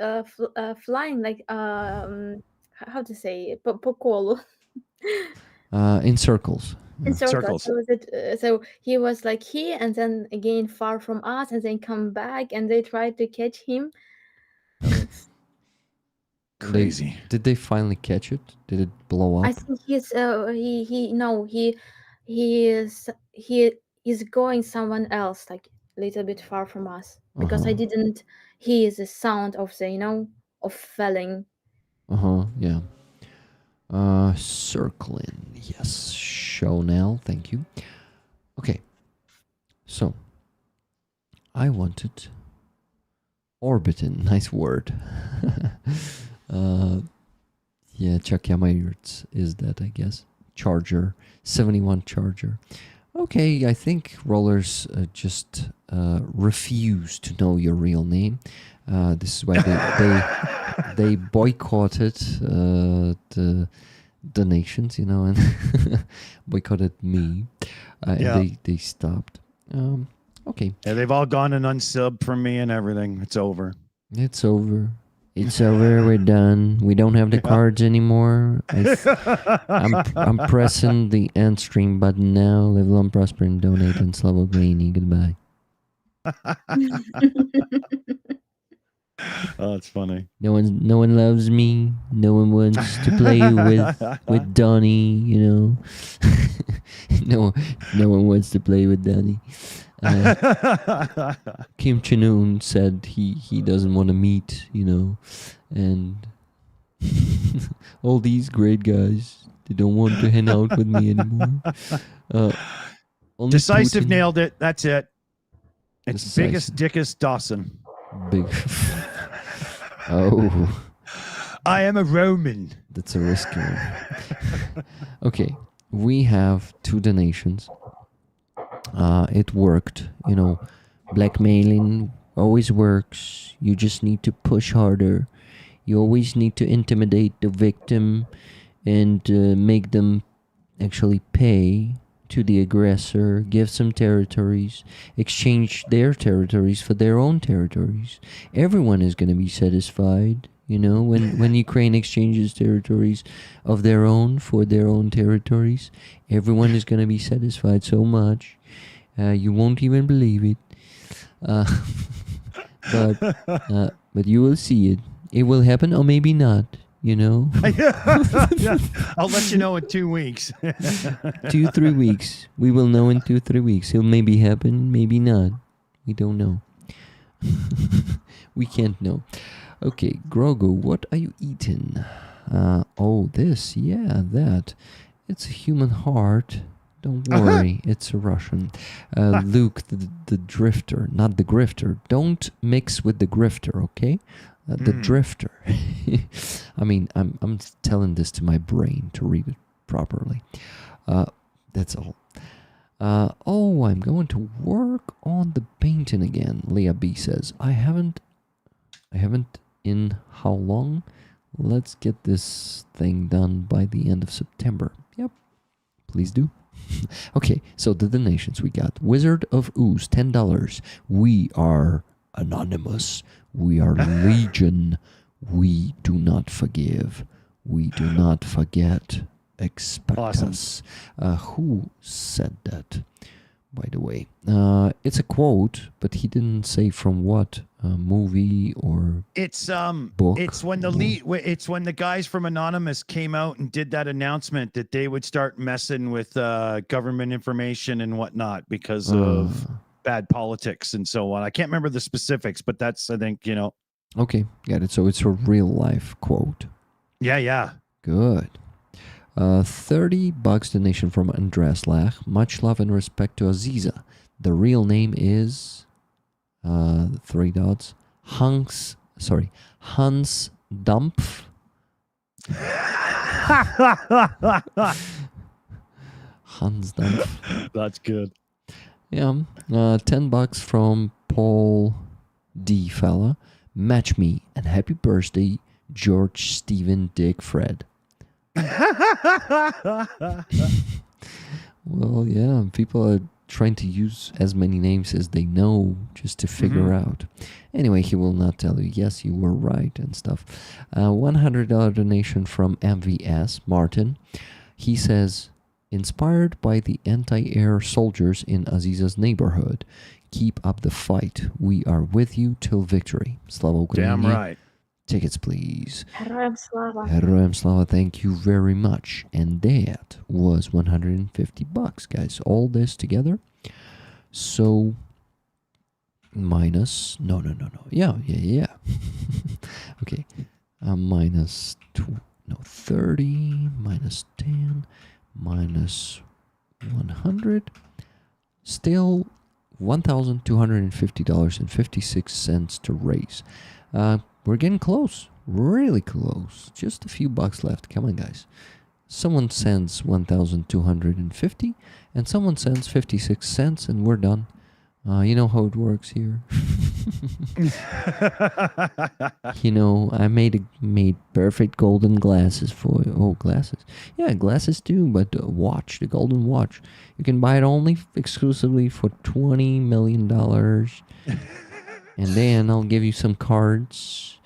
flying like how to say по колу.
In circles.
In
Circles.
So he was like here and then again far from us and then come back and they tried to catch him.
Crazy.
Did they finally catch it? Did it blow up?
I think he is going someone else like a little bit far from us because I didn't hear the sound of the of falling.
Yeah. Circling. Yes. Show now. Thank you. Okay. So, I wanted orbiting. Nice word. Yeah, Chuck Yamairts is that, I guess. Charger. 71 Charger. Okay, I think rollers just refuse to know your real name. This is why they boycotted the donations, and boycotted me. And they stopped. Okay.
Yeah, they've all gone and unsubbed from me and everything. It's over.
It's over. It's over. We're done. We don't have the cards anymore. I'm pressing the end stream button now. Live long, prosper, and donate. And Slavo Greeny. Goodbye.
Oh, it's funny.
No one loves me. No one wants to play with Donnie. No one wants to play with Donnie. Kim Jong-un said he doesn't want to meet, and all these great guys, they don't want to hang out with me anymore.
Decisive
Putin,
nailed it. That's it. It's
Decisive.
biggest, dickest Dawson.
Big. Oh,
I am a Roman.
that's a risky one. Okay, we have 2 donations. It worked, blackmailing always works. You just need to push harder. You always need to intimidate the victim and make them actually pay to the aggressor, give some territories, exchange their territories for their own territories. Everyone is going to be satisfied, when Ukraine exchanges territories of their own for their own territories. Everyone is going to be satisfied so much. You won't even believe it. But you will see it. It will happen or maybe not, you know.
Yeah, I'll let you know in 2 weeks.
2-3 weeks. We will know in 2-3 weeks. It'll maybe happen, maybe not. We don't know. We can't know. Okay, Grogu, what are you eating? Oh, this, yeah, that. It's a human heart. Don't worry, it's a Russian. Luke, the drifter, not the grifter. Don't mix with the grifter, okay? The drifter. I mean, I'm telling this to my brain to read it properly. That's all. Oh, I'm going to work on the painting again. Leah B says, I haven't in how long? Let's get this thing done by the end of September. Yep, please do. Okay, so the donations we got. Wizard of Ooze, $10. We are anonymous. We are legion. We do not forgive. We do not forget. Expect
Awesome.
us. Who said that, by the way? It's a quote, but he didn't say from what movie or
It's
book.
it's when the guys from Anonymous came out and did that announcement that they would start messing with government information and whatnot because of bad politics and so on. I can't remember the specifics, but that's, I think,
Okay, got it. So it's a real life quote.
Yeah.
Good. $30 donation from Andreas Lach. Much love and respect to Aziza. The real name is 3 dots. Hans Dumpf. Hans Dumpf.
That's good.
Yeah. $10 from Paul D. Fella. Match me and happy birthday, George Stephen Dick Fred. Well, yeah, people are trying to use as many names as they know just to figure out. Anyway, he will not tell you, yes, you were right and stuff. $100 donation from MVS, Martin. He says, inspired by the anti-air soldiers in Aziza's neighborhood, keep up the fight. We are with you till victory. Slava Ukraini.
Damn right.
Tickets, please.
Героям слава.
Heroem Slava, thank you very much. And that was $150, guys. All this together. So, minus... No. Yeah. Okay. Minus 30, minus 10, minus 100. Still $1,250.56 to raise. We're getting close, really close. Just a few bucks left. Come on, guys. Someone sends 1,250 and someone sends 56 cents and we're done. You know how it works here. You know, I made perfect golden glasses for you. Oh, glasses. Yeah, glasses too, but watch, the golden watch. You can buy it only exclusively for $20 million. And then I'll give you some cards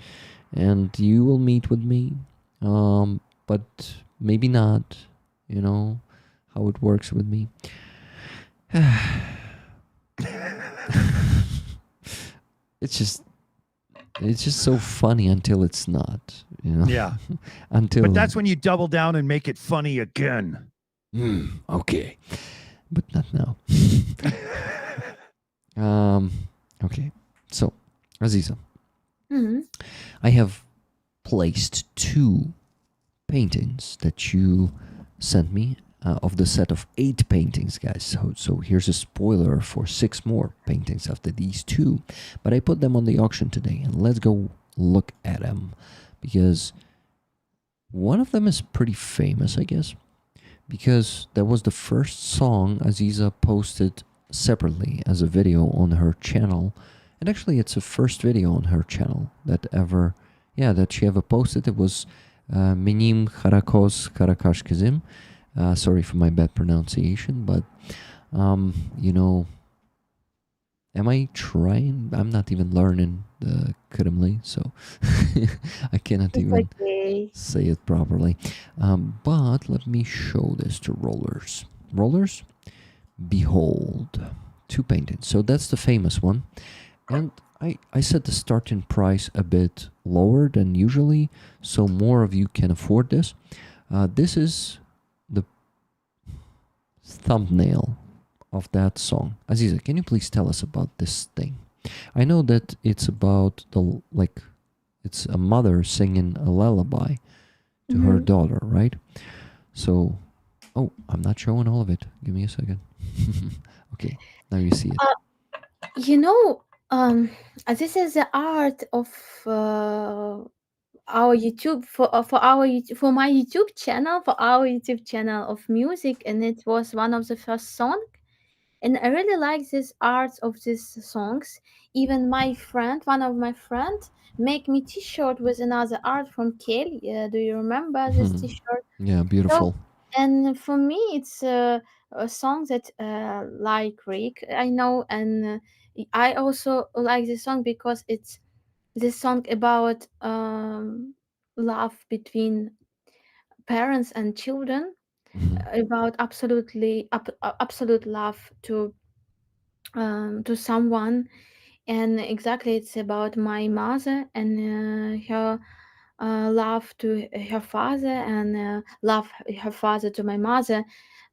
and you will meet with me. But maybe not, you know, how it works with me. It's just so funny until it's not, you know.
Yeah.
Until.
But that's when you double down and make it funny again.
Okay, but not now. Okay. So, Aziza, I have placed 2 paintings that you sent me of the set of 8 paintings, guys. So here's a spoiler for 6 more paintings after these 2. But I put them on the auction today, and let's go look at them. Because one of them is pretty famous, I guess. Because that was the first song Aziza posted separately as a video on her channel. And actually, it's the first video on her channel that she ever posted. It was Minim Harakos Karakashkizim. Sorry for my bad pronunciation, but, you know, am I trying? I'm not even learning the Krimli, so I cannot even say it properly. But let me show this to Rollers. Rollers, behold, 2 paintings. So that's the famous one. And I set the starting price a bit lower than usually, so more of you can afford this. This is the thumbnail of that song. Aziza, can you please tell us about this thing? I know that it's about it's a mother singing a lullaby to her daughter, right? So, I'm not showing all of it. Give me a second. Okay, now you see it.
You know, this is the art of our YouTube for my YouTube channel, for our YouTube channel of music, and it was one of the first song. And I really like this art of these songs. Even my friend, one of my friends, make me T-shirt with another art from Kelly. Do you remember this T-shirt?
Yeah,
So,
beautiful.
and for me, it's a song that like Rick, I know, and I also like this song because it's this song about love between parents and children, about absolute love to someone, and exactly it's about my mother and her love to her father and love her father to my mother,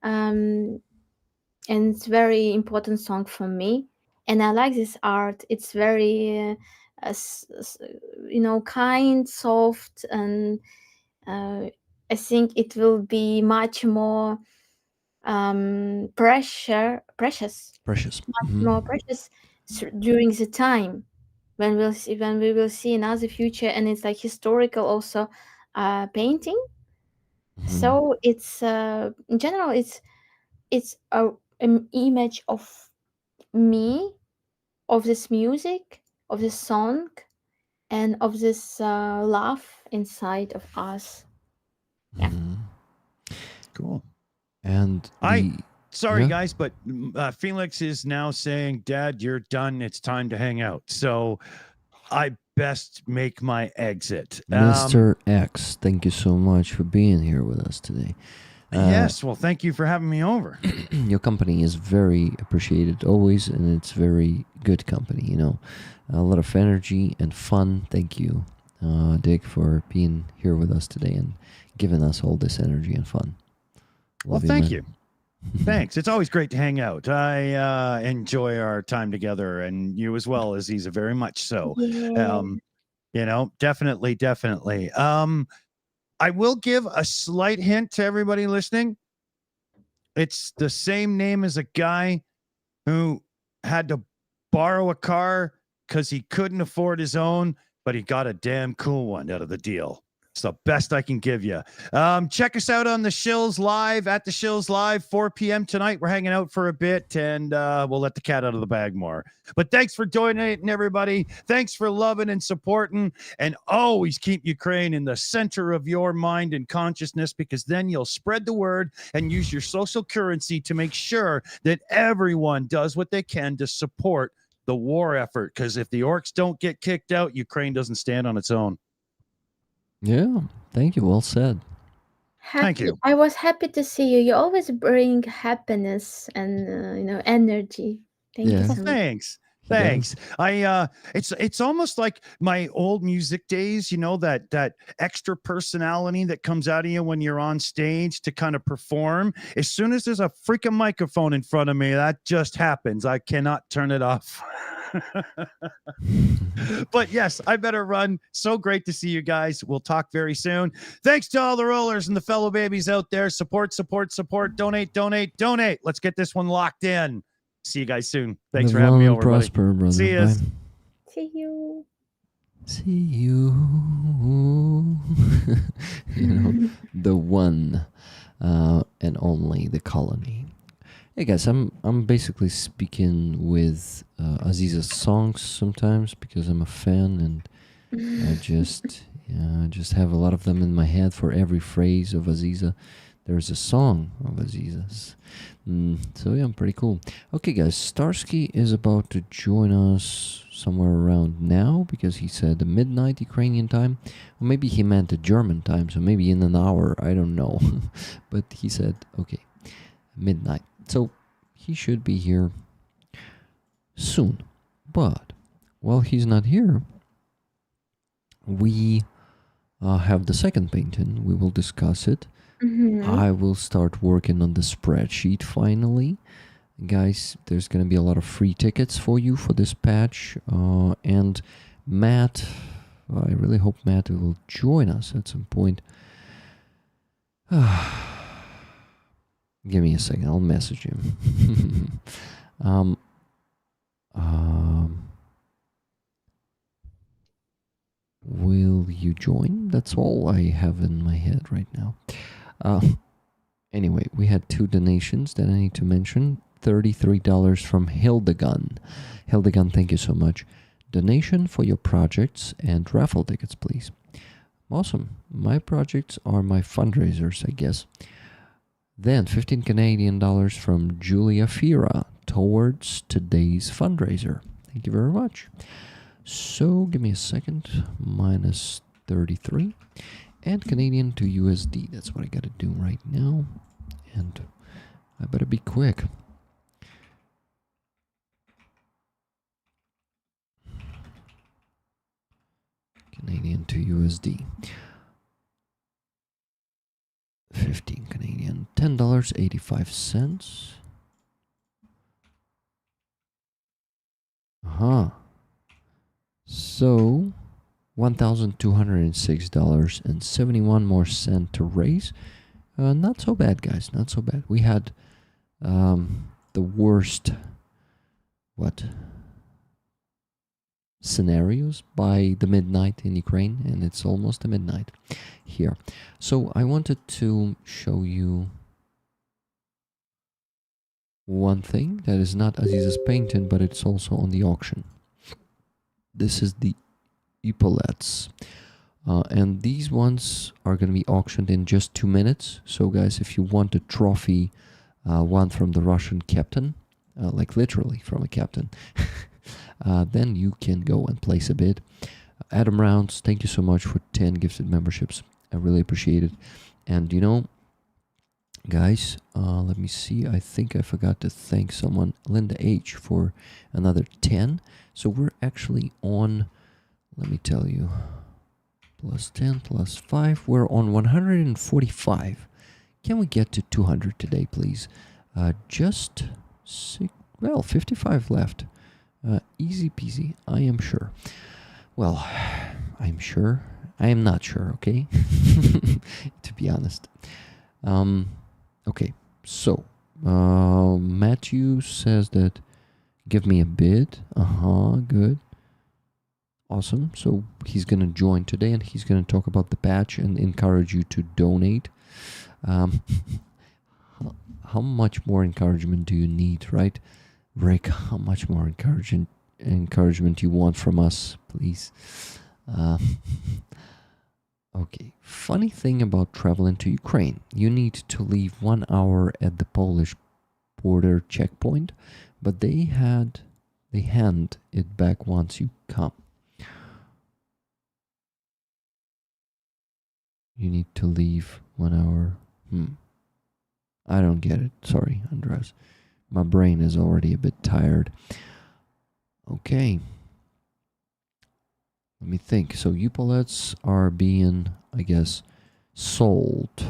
um, and it's very important song for me. And I like this art. It's very kind, soft, and uh, I think it will be much more precious, much more precious during the time when we will see another future, and it's like historical also painting. So it's in general it's an image of me, of this music, of this song, and of this love inside of us. Yeah.
Cool.
And
Sorry,
yeah.
guys, but Felix is now saying, Dad, you're done. It's time to hang out. So I best make my exit.
Mr. X, thank you so much for being here with us today.
Yes, well, thank you for having me over.
Your company is very appreciated always, and it's very good company, a lot of energy and fun. Thank you, Dick, for being here with us today and giving us all this energy and fun.
Well, thank you. Thanks. It's always great to hang out. I enjoy our time together, and you as well, Aziza, very much so.
Yeah.
Definitely. I will give a slight hint to everybody listening. It's the same name as a guy who had to borrow a car because he couldn't afford his own, but he got a damn cool one out of the deal. It's the best I can give you. Check us out on the Shills Live, at the Shills Live, 4 p.m. tonight. We're hanging out for a bit, and we'll let the cat out of the bag more. But thanks for donating, everybody. Thanks for loving and supporting. And always keep Ukraine in the center of your mind and consciousness, because then you'll spread the word and use your social currency to make sure that everyone does what they can to support the war effort. Because if the orcs don't get kicked out, Ukraine doesn't stand on its own.
Yeah, thank you. Well said.
Thank you.
I was happy to see you. You always bring happiness and energy. Thank you
Yeah.
so much.
Thanks. It's almost like my old music days, that extra personality that comes out of you when you're on stage to kind of perform. As soon as there's a freaking microphone in front of me, that just happens. I cannot turn it off. But yes, I better run. So great to see you guys. We'll talk very soon. Thanks to all the rollers and the fellow babies out there. Support. Donate. Let's get this one locked in. See you guys soon. Thanks for having me over,
prosper,
buddy.
brother.
See you.
See you.
See you. The one and only, the colony. Hey guys, I'm basically speaking with Aziza's songs sometimes because I'm a fan, and I just have a lot of them in my head. For every phrase of Aziza, there's a song of Aziza's. So yeah, pretty cool. Okay guys, Starsky is about to join us somewhere around now, because he said midnight Ukrainian time. Or maybe he meant the German time, so maybe in an hour, I don't know. But he said, okay, midnight. So he should be here soon. But while he's not here, we have the second painting. We will discuss it. I will start working on the spreadsheet finally. Guys, there's going to be a lot of free tickets for you for this patch. And Matt, I really hope Matt will join us at some point. Give me a second, I'll message him. Will you join? That's all I have in my head right now. Anyway, we had 2 donations that I need to mention. $33 from Hildegun. Hildegun, thank you so much. Donation for your projects and raffle tickets, please. Awesome. My projects are my fundraisers, I guess. Then $15 Canadian from Julia Fira towards today's fundraiser. Thank you very much. So give me a second. Minus 33. And Canadian to USD. That's what I got to do right now. And I better be quick. Canadian to USD. 15 Canadian. $10.85. So $1,206.71 more cent to raise. Not so bad, guys. Not so bad. We had the worst scenarios by the midnight in Ukraine, and it's almost the midnight here. So I wanted to show you one thing that is not Aziza's painting, but it's also on the auction. This is the epaulets, and these ones are going to be auctioned in just 2 minutes. So guys, if you want a trophy, one from the Russian captain, like literally from a captain, then you can go and place a bid. Adam Rounds, thank you so much for 10 gifted memberships. I really appreciate it. And you know, guys, let me see. I think I forgot to thank someone, Linda H, for another 10. So we're actually on, let me tell you, plus 10, plus 5. We're on 145. Can we get to 200 today, please? Just 55 left. Easy peasy, I am sure. Well, I'm sure. I am not sure, okay? To be honest. Okay, so Matthew says that give me a bid. Good. Awesome. So he's going to join today and he's going to talk about the patch and encourage you to donate. How much more encouragement do you need, right? Rick, how much more encouragement you want from us, please? Okay, funny thing about traveling to Ukraine. You need to leave 1 hour at the Polish border checkpoint, but they hand it back once you come. You need to leave 1 hour. I don't get it. Sorry, Andres. My brain is already a bit tired. Okay. Let me think. So epaulets are being, I guess, sold.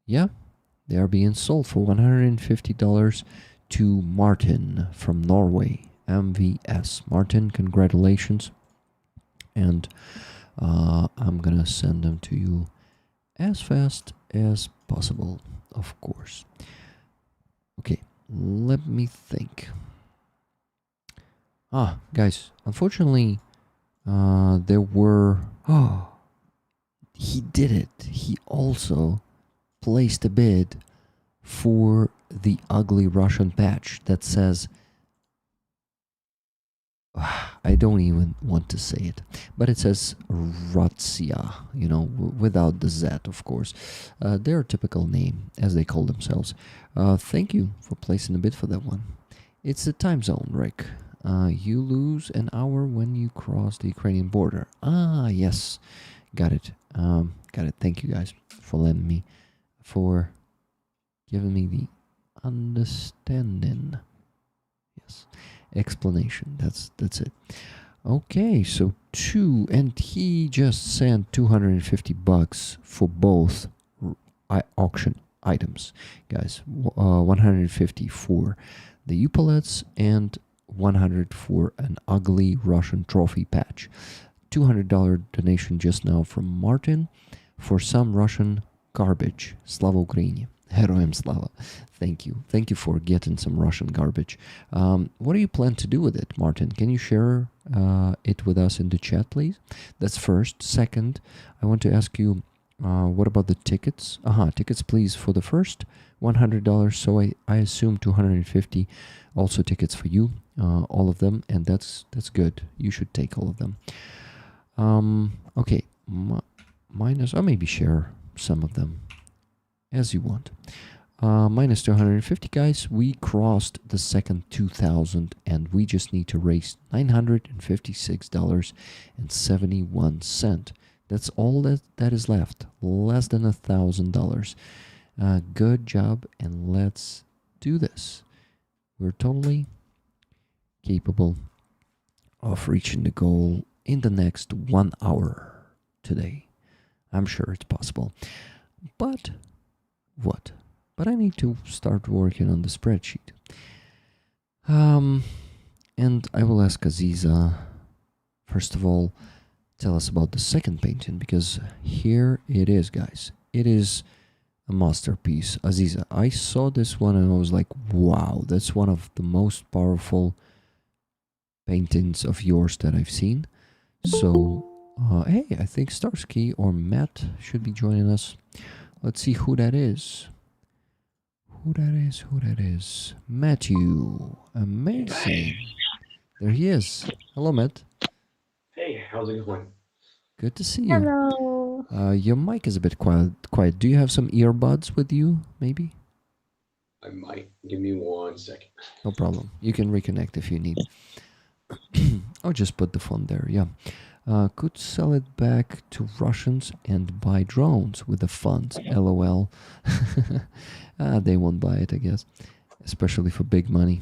Yeah, they are being sold for $150 to Martin from Norway. MVS. Martin, congratulations. And I'm going to send them to you as fast as possible, of course. Okay, let me think. Guys, unfortunately, there were... he did it. He also placed a bid for the ugly Russian patch that says... I don't even want to say it, but it says Razia, you know, without the Z, of course. Their typical name, as they call themselves. Thank you for placing a bid for that one. It's the time zone, Rick. You lose an hour when you cross the Ukrainian border. Yes. Got it. Got it. Thank you guys for letting me, for giving me the understanding. Yes. explanation. That's it. Okay, so 2, and he just sent $250 for both auction items, guys. 150 for the epaulets and 100 for an ugly Russian trophy patch. $200 donation just now from Martin for some Russian garbage. Slava Ukraini. Heroям slava. Thank you. Thank you for getting some Russian garbage. What do you plan to do with it, Martin? Can you share it with us in the chat, please? That's first. Second, I want to ask you, what about the tickets? Tickets, please, for the first $100. So I assume 250 also tickets for you, all of them, and that's good. You should take all of them. Okay, minus, or maybe share some of them as you want. Minus 250, guys. We crossed the second 2,000, and we just need to raise $956.71. That's all that is left. Less than $1,000. Good job, and let's do this. We're totally capable of reaching the goal in the next 1 hour today. I'm sure it's possible. But what? But I need to start working on the spreadsheet. And I will ask Aziza, first of all, tell us about the second painting, because here it is, guys. It is a masterpiece. Aziza, I saw this one and I was like, wow, that's one of the most powerful paintings of yours that I've seen. So, hey, I think Starsky or Matt should be joining us. Let's see who that is. Who that is? Matthew. Amazing. There he is. Hello, Matt.
Hey, how's it going?
Good to see you.
Hello.
Your mic is a bit quiet. Do you have some earbuds with you, maybe?
I might. Give me 1 second.
No problem. You can reconnect if you need. Or just put the phone there, yeah. Could sell it back to Russians and buy drones with the funds. LOL. They won't buy it, I guess. Especially for big money.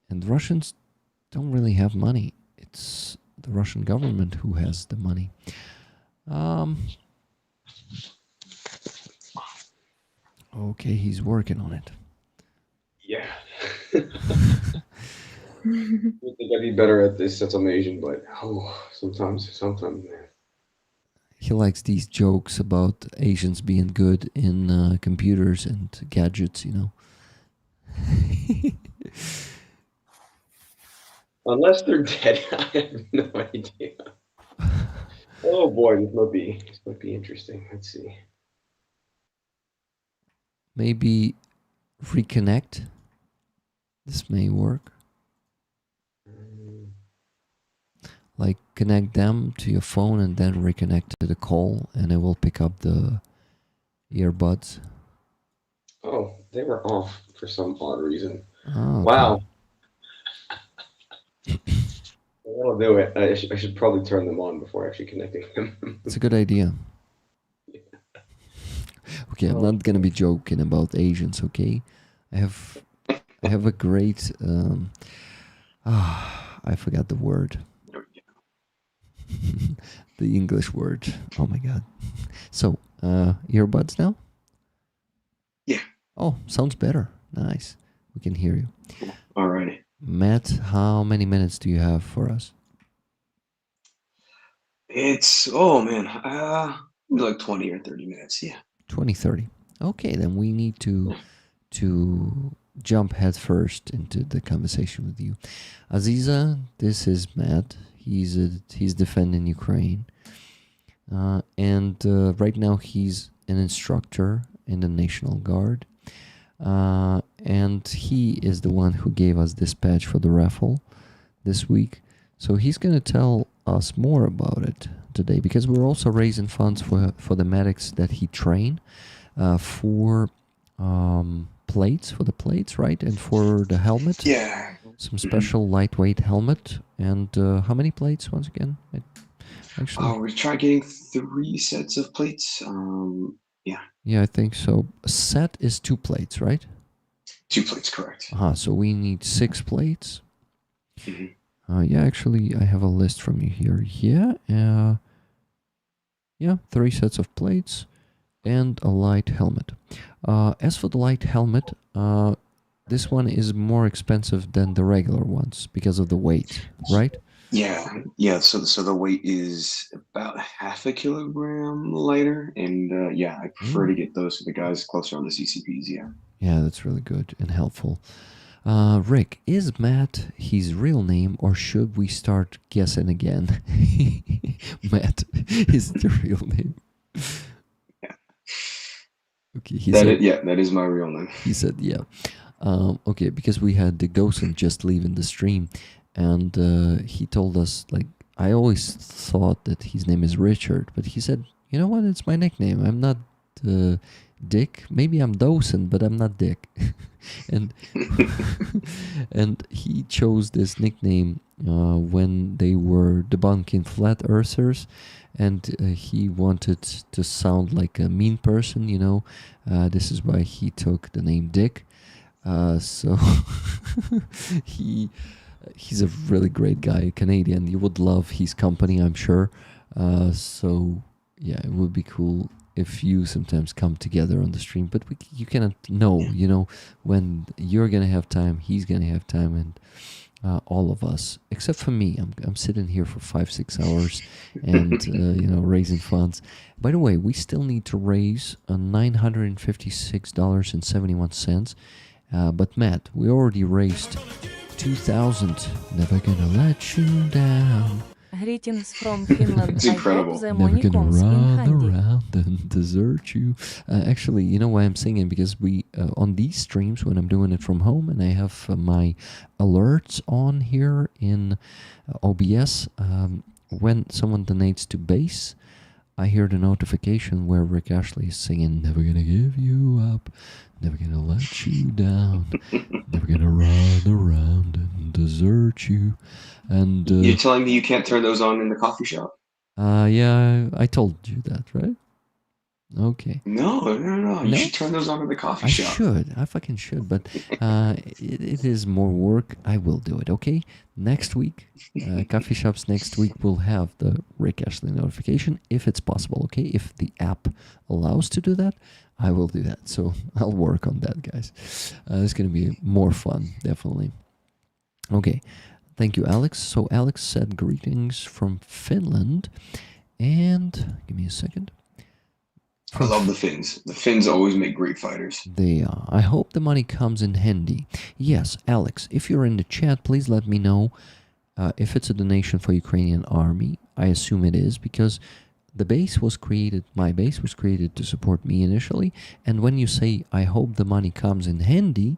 And Russians don't really have money. It's the Russian government who has the money. Okay, he's working on it.
Yeah. I think I'd be better at this since I'm Asian, but sometimes, man.
He likes these jokes about Asians being good in computers and gadgets, you know.
Unless they're dead, I have no idea. Oh boy, this might be interesting. Let's see.
Maybe reconnect. This may work. Like connect them to your phone and then reconnect to the call, and it will pick up the earbuds.
Oh, they were off for some odd reason.
Oh, okay.
Wow. I'll do it. I should probably turn them on before actually connecting them.
It's a good idea. Okay, I'm not gonna be joking about Asians, okay? I have a great I forgot the word. The English word. Oh my god. So, earbuds now?
Yeah.
Oh, sounds better. Nice. We can hear you.
Alrighty.
Matt, how many minutes do you have for us?
It's like 20 or 30 minutes. Yeah.
20, 30. Okay, then we need to jump head first into the conversation with you. Aziza, this is Matt. He's defending Ukraine. And right now he's an instructor in the National Guard. And he is the one who gave us this badge for the raffle this week. So he's going to tell us more about it today, because we're also raising funds for the medics that he trained, for plates, right? And for the helmet.
Yeah.
Some special lightweight helmet. And how many plates once again? Actually,
we tried getting 3 sets of plates.
Yeah, I think so. A set is 2 plates, right?
2 plates, correct.
So we need 6 plates. Yeah, actually, I have a list from you here. Yeah, 3 sets of plates and a light helmet. As for the light helmet, this one is more expensive than the regular ones because of the weight, right?
Yeah. So the weight is about half a kilogram lighter, and yeah, I prefer to get those for the guys closer on the CCPs. Yeah.
Yeah, that's really good and helpful. Rick, is Matt his real name, or should we start guessing again? Matt is the real name.
Yeah.
Okay, he said.
That is my real name.
He said, yeah. Okay, because we had the Gosen just leaving the stream, and he told us, like, I always thought that his name is Richard, but he said, you know what, it's my nickname. I'm not Dick. Maybe I'm Dosen, but I'm not Dick. and and he chose this nickname when they were debunking flat earthers, and he wanted to sound like a mean person, you know. This is why he took the name Dick. So he's a really great guy, a Canadian. You would love his company, I'm sure. So yeah, it would be cool if you sometimes come together on the stream, but you cannot know, you know, when you're gonna have time, he's gonna have time, and all of us, except for me. I'm sitting here for 5-6 hours and you know, raising funds. By the way, we still need to raise $956.71. But Matt, we already raised 2,000. Never gonna let you down.
Greetings from Finland.
It's incredible.
The
Never
money
gonna
comes in
run
handy.
around and desert you. Actually, you know why I'm singing? Because we on these streams, when I'm doing it from home, and I have my alerts on here in OBS, when someone donates to base, I hear the notification where Rick Ashley is singing, "Never gonna give you up, never gonna let you down, never gonna run around and desert you." And
You're telling me you can't turn those on in the coffee shop?
yeah, I told you that, right? Okay.
No. You
No?
should turn those on in the coffee
I
shop.
should. I fucking should. But it is more work. I will do it, okay? Next week, coffee shops next week will have the Rick Ashley notification, if it's possible, okay? If the app allows to do that, I will do that. So I'll work on that, guys. It's going to be more fun, definitely. Okay. Thank you, Alex. So Alex said greetings from Finland. And give me a second.
I love the Finns. The Finns always make great fighters.
They are. I hope the money comes in handy. Yes, Alex, if you're in the chat, please let me know if it's a donation for Ukrainian army. I assume it is, because the base was created, my base was created to support me initially. And when you say, I hope the money comes in handy,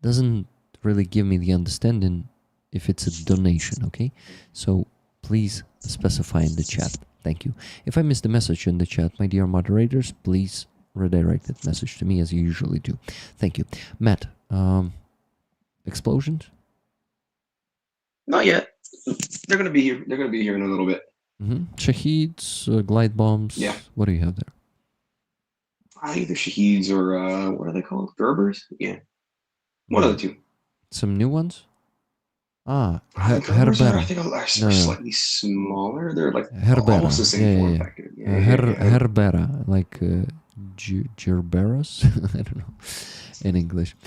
doesn't really give me the understanding if it's a donation, okay? So please specify in the chat. Thank you. If I missed the message in the chat, my dear moderators, please redirect that message to me as you usually do. Thank you. Matt, explosions?
Not yet. They're gonna be here. They're gonna be here in a little bit.
Shaheeds, glide bombs.
Yeah.
What do you have there?
Either Shaheeds or what are they called? Gerbers? Yeah. One of the two.
Some new ones? Ah,
Gerbers are, I think, are
No.
slightly smaller. They're like
Herbera.
almost the same form factor.
Herbera, like Gerberas? I don't know in English.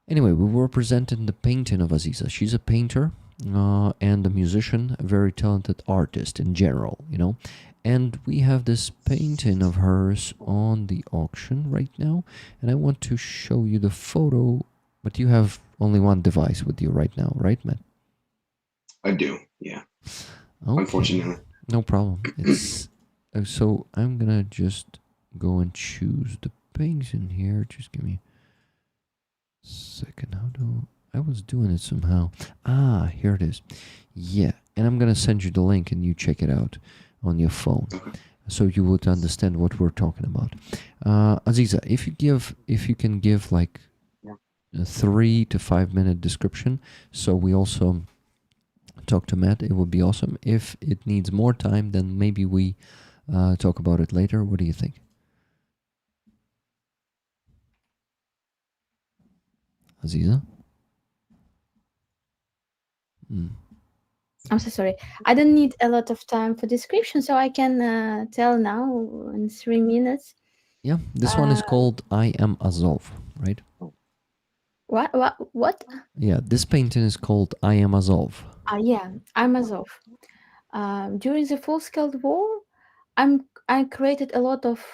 Anyway, we were presenting the painting of Aziza. She's a painter and a musician, a very talented artist in general, you know. And we have this painting of hers on the auction right now. And I want to show you the photo, but you have only one device with you right now, right, Matt?
I do, yeah.
Okay.
Unfortunately.
No problem. It's so I'm gonna just go and choose the painting here. Just give me a second. I was doing it somehow. Ah, here it is. Yeah, and I'm gonna send you the link and you check it out on your phone, so you would understand what we're talking about. Aziza, if you can give like a 3 to 5 minute description, so we also talk to Matt, it would be awesome. If it needs more time, then maybe we talk about it later. What do you think? Aziza?
I'm so sorry. I don't need a lot of time for description, so I can tell now in 3 minutes.
Yeah, this one is called I Am Azov, right?
What?
Yeah, this painting is called I Am Azov.
Yeah, I'm Azov. During the full-scale war, I created a lot of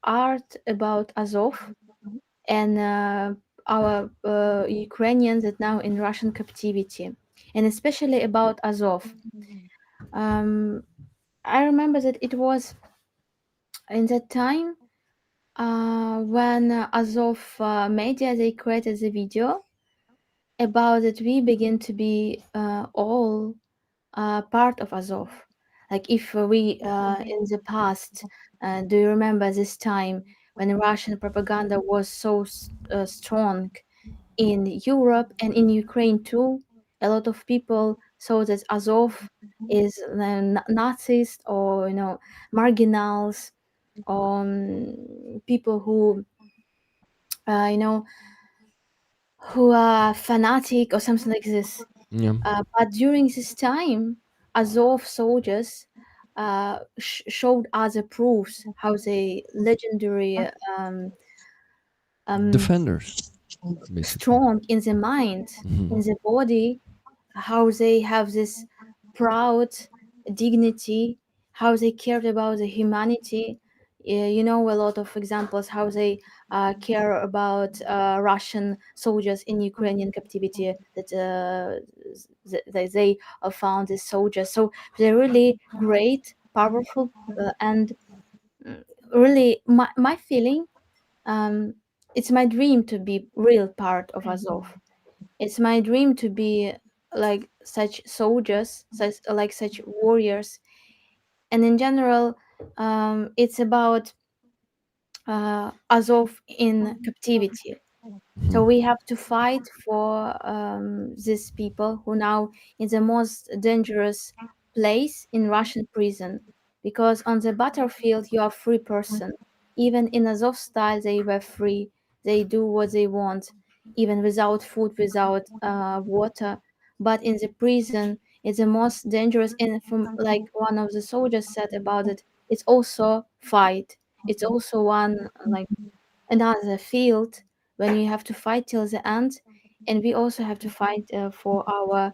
art about Azov and our Ukrainians that now in Russian captivity, and especially about Azov. I remember that it was in that time when Azov media they created the video about that we begin to be all part of Azov. Like if we in the past, do you remember this time when Russian propaganda was so strong in Europe and in Ukraine too? A lot of people saw that Azov is Nazis or marginals, people who you know who are fanatic or something like this.
Yeah.
But during this time, Azov soldiers showed other proofs how they legendary um,
Defenders, basically.
strong in the mind, in the body, how they have this proud dignity, how they cared about the humanity. A lot of examples how they care about Russian soldiers in Ukrainian captivity that they found these soldiers. So they're really great, powerful, and really my feeling. Um, it's my dream to be real part of Azov. It's my dream to be like such soldiers, such warriors, and in general, it's about Azov in captivity. So we have to fight for these people who now in the most dangerous place in Russian prison, because on the battlefield you are free person. Even in Azov style, they were free. They do what they want, even without food, without water. But in the prison, it's the most dangerous. And from like one of the soldiers said about it, it's also fight. It's also one like another field when you have to fight till the end, and we also have to fight for our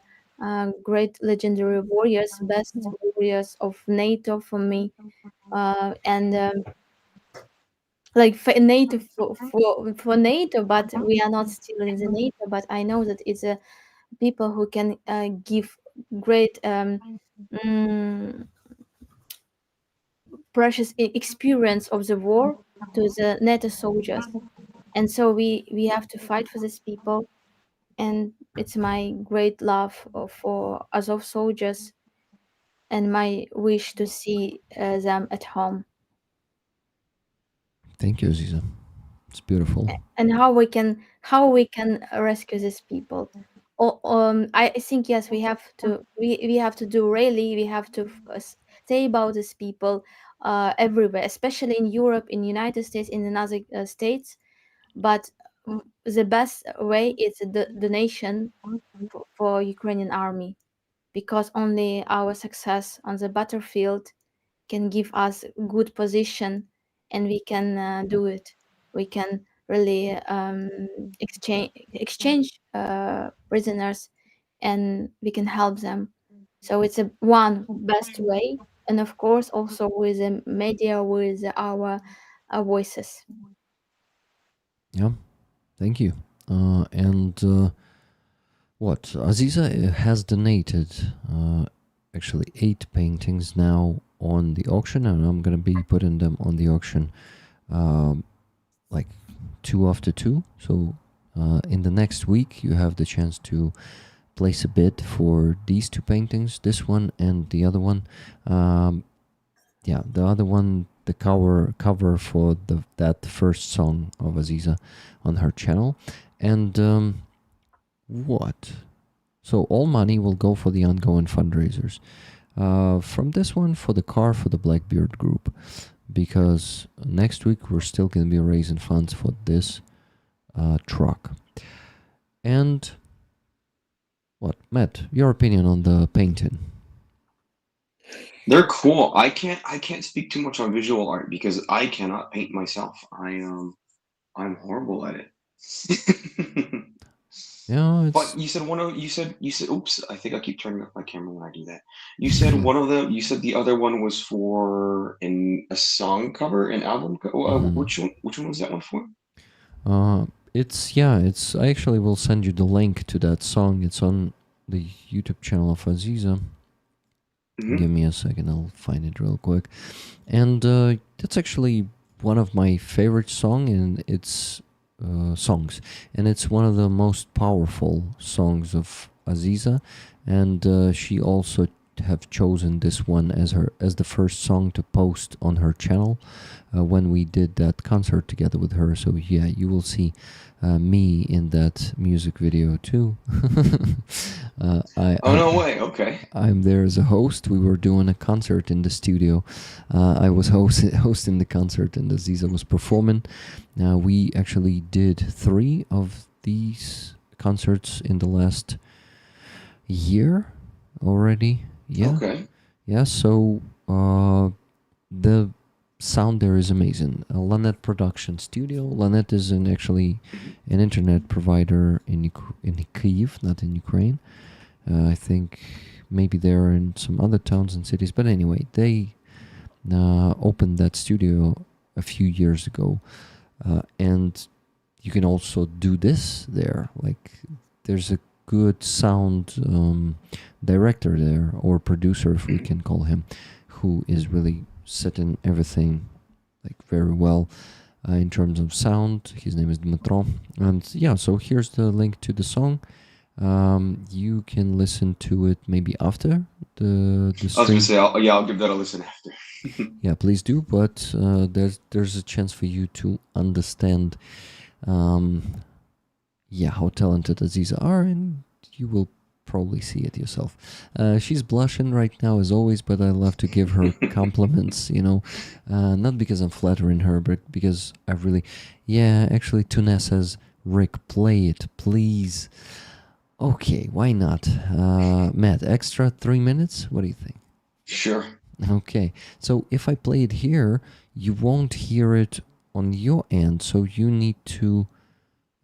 great legendary warriors, best warriors of NATO for me, and like for NATO for NATO, but we are not still in the NATO. But I know that it's people who can give great mm, precious experience of the war to the NATO soldiers. And so we have to fight for these people, and it's my great love for Azov soldiers and my wish to see them at home.
Thank you, Aziza. It's beautiful.
And how we can rescue these people. I think yes, we have to do really, we have to say about these people everywhere, especially in Europe, in United States, in other states. But the best way is the donation for Ukrainian army, because only our success on the battlefield can give us good position, and we can do it. We can really exchange prisoners, and we can help them. So it's a one best way, and of course also with the media, with our voices.
Yeah, thank you. And what? Aziza has donated actually 8 paintings now on the auction, and I'm gonna be putting them on the auction like 2 after 2. So in the next week, you have the chance to place a bid for these 2 paintings, this one and the other one. Yeah, the other one, the cover for that first song of Aziza on her channel. And what? So all money will go for the ongoing fundraisers. From this one, for the car for the Blackbeard group, because next week we're still going to be raising funds for this truck. And What, Matt? Your opinion on the painting?
They're cool. I can't speak too much on visual art because I cannot paint myself. I'm horrible at it.
Yeah, it's
But you said oops, I think I keep turning off my camera when I do that. You said one of them, you said the other one was for a song cover, an album which one was that one for?
it's I actually will send you the link to that song. It's on the YouTube channel of Aziza. Give me a second, I'll find it real quick. And that's actually one of my favorite songs, and it's one of the most powerful songs of Aziza, and she also have chosen this one as the first song to post on her channel when we did that concert together with her. So yeah, you will see me in that music video too.
No way. Okay.
I'm there as a host. We were doing a concert in the studio. I was hosting the concert, and Aziza was performing. We actually did 3 of these concerts in the last year already. Yeah.
Okay.
Yeah. So the sound there is amazing. Lanet Production Studio. Lanet is actually an internet provider in Kyiv, not in Ukraine. I think maybe they're in some other towns and cities. But anyway, they opened that studio a few years ago. And you can also do this there. Like, there's a good sound director there, or producer, if we can call him, who is really setting everything like very well in terms of sound. His name is Dmitro. And yeah, so here's the link to the song. You can listen to it maybe after the stream.
I was gonna say, I'll give that a listen after.
Yeah, please do. But there's a chance for you to understand, how talented Aziza are, and you will probably see it yourself. She's blushing right now as always, but I love to give her compliments. Not because I'm flattering her, but because I really, actually, Tuna says, Rick, play it, please. Okay, why not? Matt, extra 3 minutes? What do you think?
Sure.
Okay, so if I play it here, you won't hear it on your end, so you need to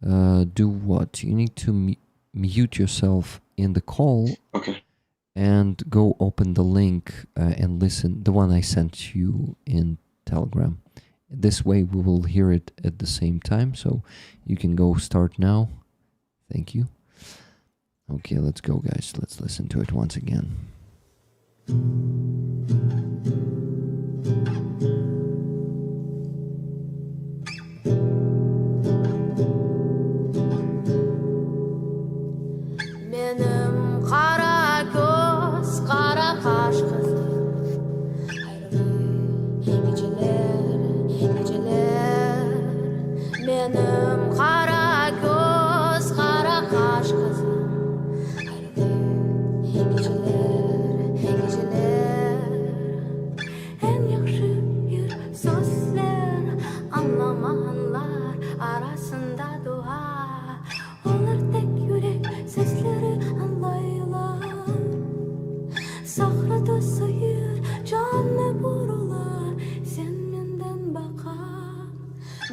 do what? You need to mute yourself in the call.
Okay.
And go open the link and listen, the one I sent you in Telegram. This way we will hear it at the same time, so you can go start now. Thank you. Okay, let's go, guys. Let's listen to it once again.
Benim kara göz, kara kaş kızım. Hayırlı geceler, geceler. Benim kara göz, kara kaş kızım. Hayırlı geceler, geceler. En yakşı bir sözler, anlamayanlar arasında dua. Onlar tek yürek sesleri anlayırlar. Sahrada sayır, canlı vurular. Sen menden bakar.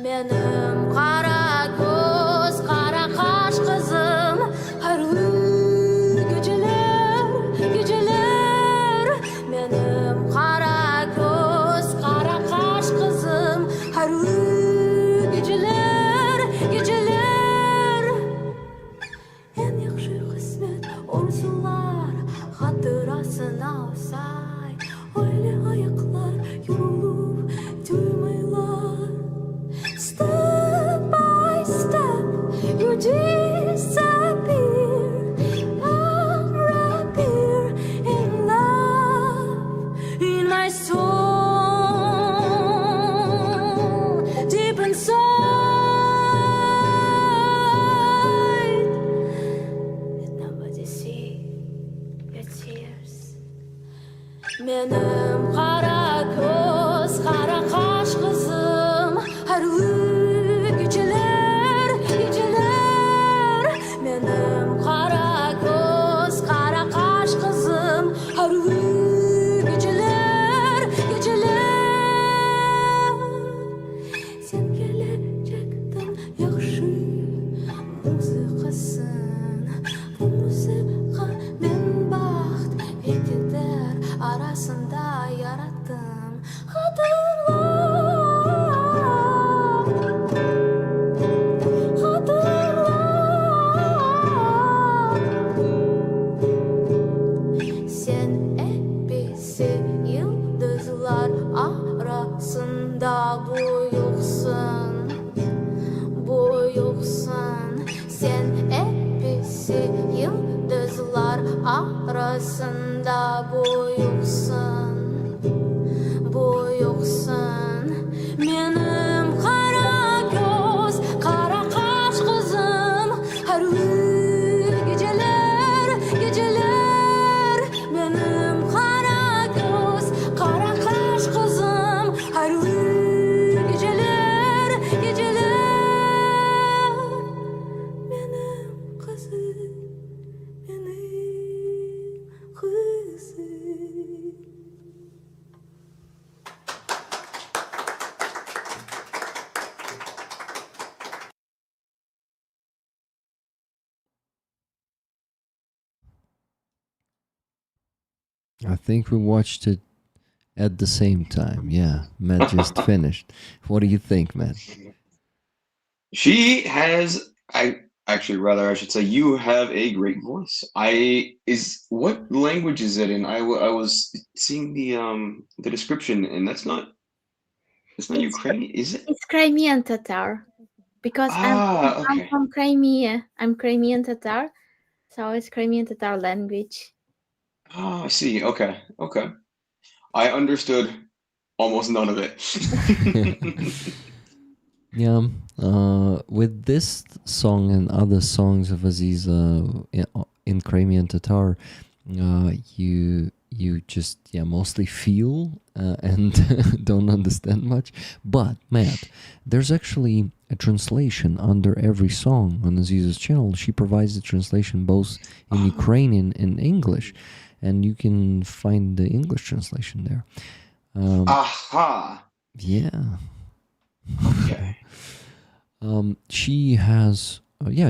Benim kara göz, kara kaş kızım. Hayırlı geceler, geceler. Benim kara göz, kara kaş kızım. Hayırlı geceler, geceler. En yakşı kısmet orzular hatırasına say. Öyle ayaklar yorulup duymaylar. Step by step you disappear. I appear in love in my soul, deep inside. Nobody see your tears. Benim kara göz, kara kaş kızım. Hayırlı geceler, geceler. Benim kara göz, bulutlar arasında boyuksun, boyuksun. Benim kara göz, kara kaş kızım. Her geceler, geceler. Benim kara göz, kara kaş kızım. Her geceler, geceler. Benim kızım, benim kızım.
I think we watched it at the same time. Yeah, Matt just finished. What do you think, Matt?
She has, I actually rather I should say you have a great voice. What language is it in? I was seeing the description, and it's not Ukrainian, is it?
It's Crimean Tatar because I'm
Okay.
from Crimea. I'm Crimean Tatar, so it's Crimean Tatar language.
Oh, I see. Okay. I understood almost none of it.
Yeah, with this song and other songs of Aziza in Crimean Tatar, you just mostly feel and don't understand much. But Matt, there's actually a translation under every song on Aziza's channel. She provides the translation both in Ukrainian and English, and you can find the English translation there.
Aha.
Yeah.
Okay.
She has,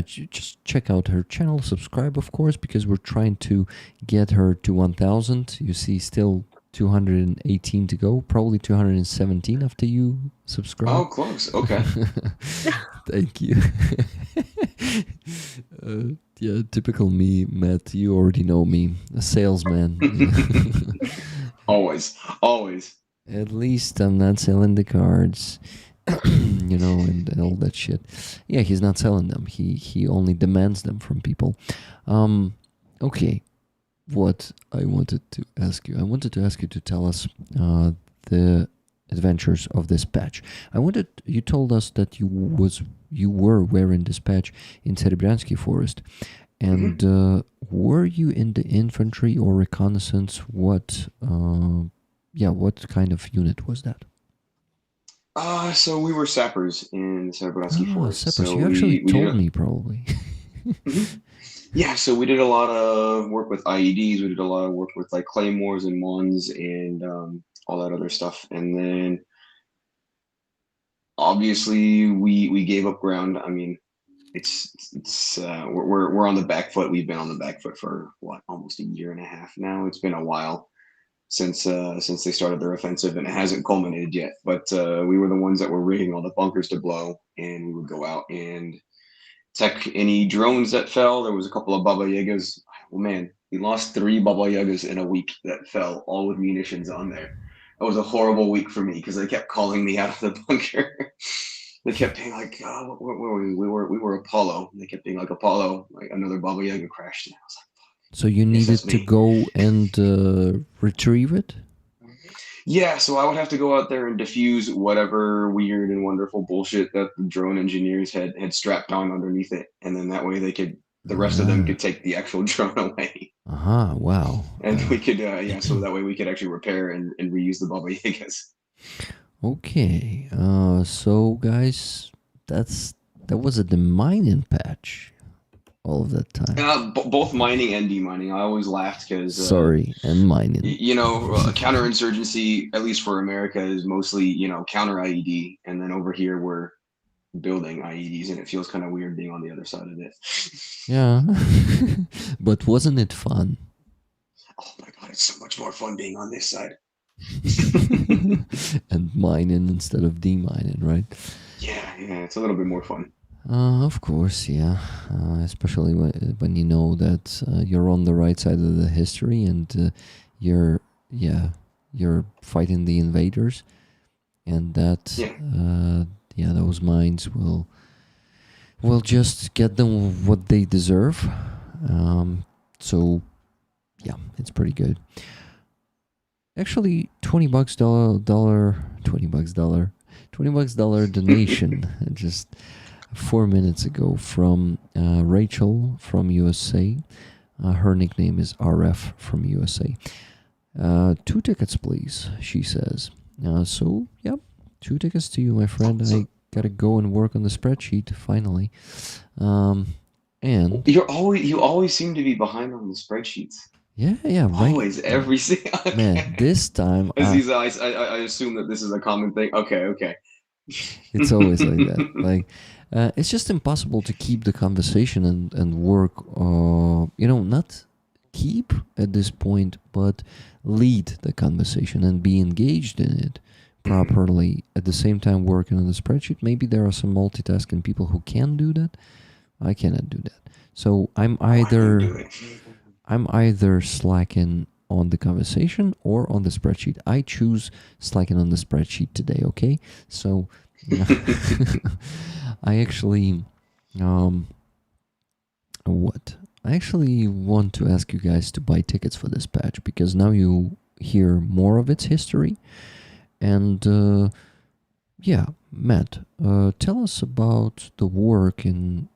just check out her channel, subscribe, of course, because we're trying to get her to 1,000. You see, still 218 to go, probably 217 after you subscribe.
Oh, close. Okay.
Thank you. Typical me, Matt. You already know me, a salesman.
Always.
At least I'm not selling the cards. And all that shit. Yeah, he's not selling them. He only demands them from people. Okay. What I wanted to ask you to tell us the adventures of this patch. You told us that you were wearing this patch in Serebryansky Forest. And were you in the infantry or reconnaissance? What kind of unit was that?
So we were sappers in the Serebryansky Forest.
Sappers.
So
You actually told me probably.
Yeah, so we did a lot of work with IEDs. We did a lot of work with like claymores and wands and all that other stuff. And then obviously we gave up ground. I mean, we're on the back foot. We've been on the back foot for almost a year and a half now. It's been a while since they started their offensive, and it hasn't culminated yet. But we were the ones that were rigging all the bunkers to blow, and we would go out and tech any drones that fell. There was a couple of Baba Yagas. Oh man, we lost 3 Baba Yagas in a week that fell, all with munitions on there. It was a horrible week for me because they kept calling me out of the bunker. They kept being like, what were we? We were Apollo. And they kept being like, Apollo, like another Baba Yaga crashed. And I was like,
so you needed to go and retrieve it?
Yeah, so I would have to go out there and diffuse whatever weird and wonderful bullshit that the drone engineers had strapped on underneath it, and then that way the rest of them could take the actual drone away.
Wow.
And we could, so that way we could actually repair and reuse the Baba Yagas.
Okay, so guys, that was a demining patch. All of that time.
Both mining and demining. I always laughed because
and mining.
Counterinsurgency, at least for America, is mostly counter IED, and then over here we're building IEDs, and it feels kind of weird being on the other side of it.
Yeah, but wasn't it fun?
Oh my god, it's so much more fun being on this side.
And mining instead of demining, right?
Yeah, it's a little bit more fun.
Of course, yeah. Especially when you know that you're on the right side of the history and you're fighting the invaders, and that those mines will just get them what they deserve. So yeah, it's pretty good. Actually, $20 $20 donation just 4 minutes ago from Rachel from USA. Her nickname is RF from USA. 2 tickets, please, she says. So, yeah, 2 tickets to you, my friend. I gotta go and work on the spreadsheet finally. And
you always seem to be behind on the spreadsheets.
yeah, right.
Always, every single. Okay.
Man, this time
Aziza, I assume that this is a common thing. Okay.
it's always like that. Like, it's just impossible to keep the conversation and work. Not keep at this point, but lead the conversation and be engaged in it properly. At the same time, working on the spreadsheet. Maybe there are some multitasking people who can do that. I cannot do that. So I'm either slacking on the conversation or on the spreadsheet. I choose slacking on the spreadsheet today, okay? So I actually I actually want to ask you guys to buy tickets for this patch, because now you hear more of its history. And Matt, tell us about the work in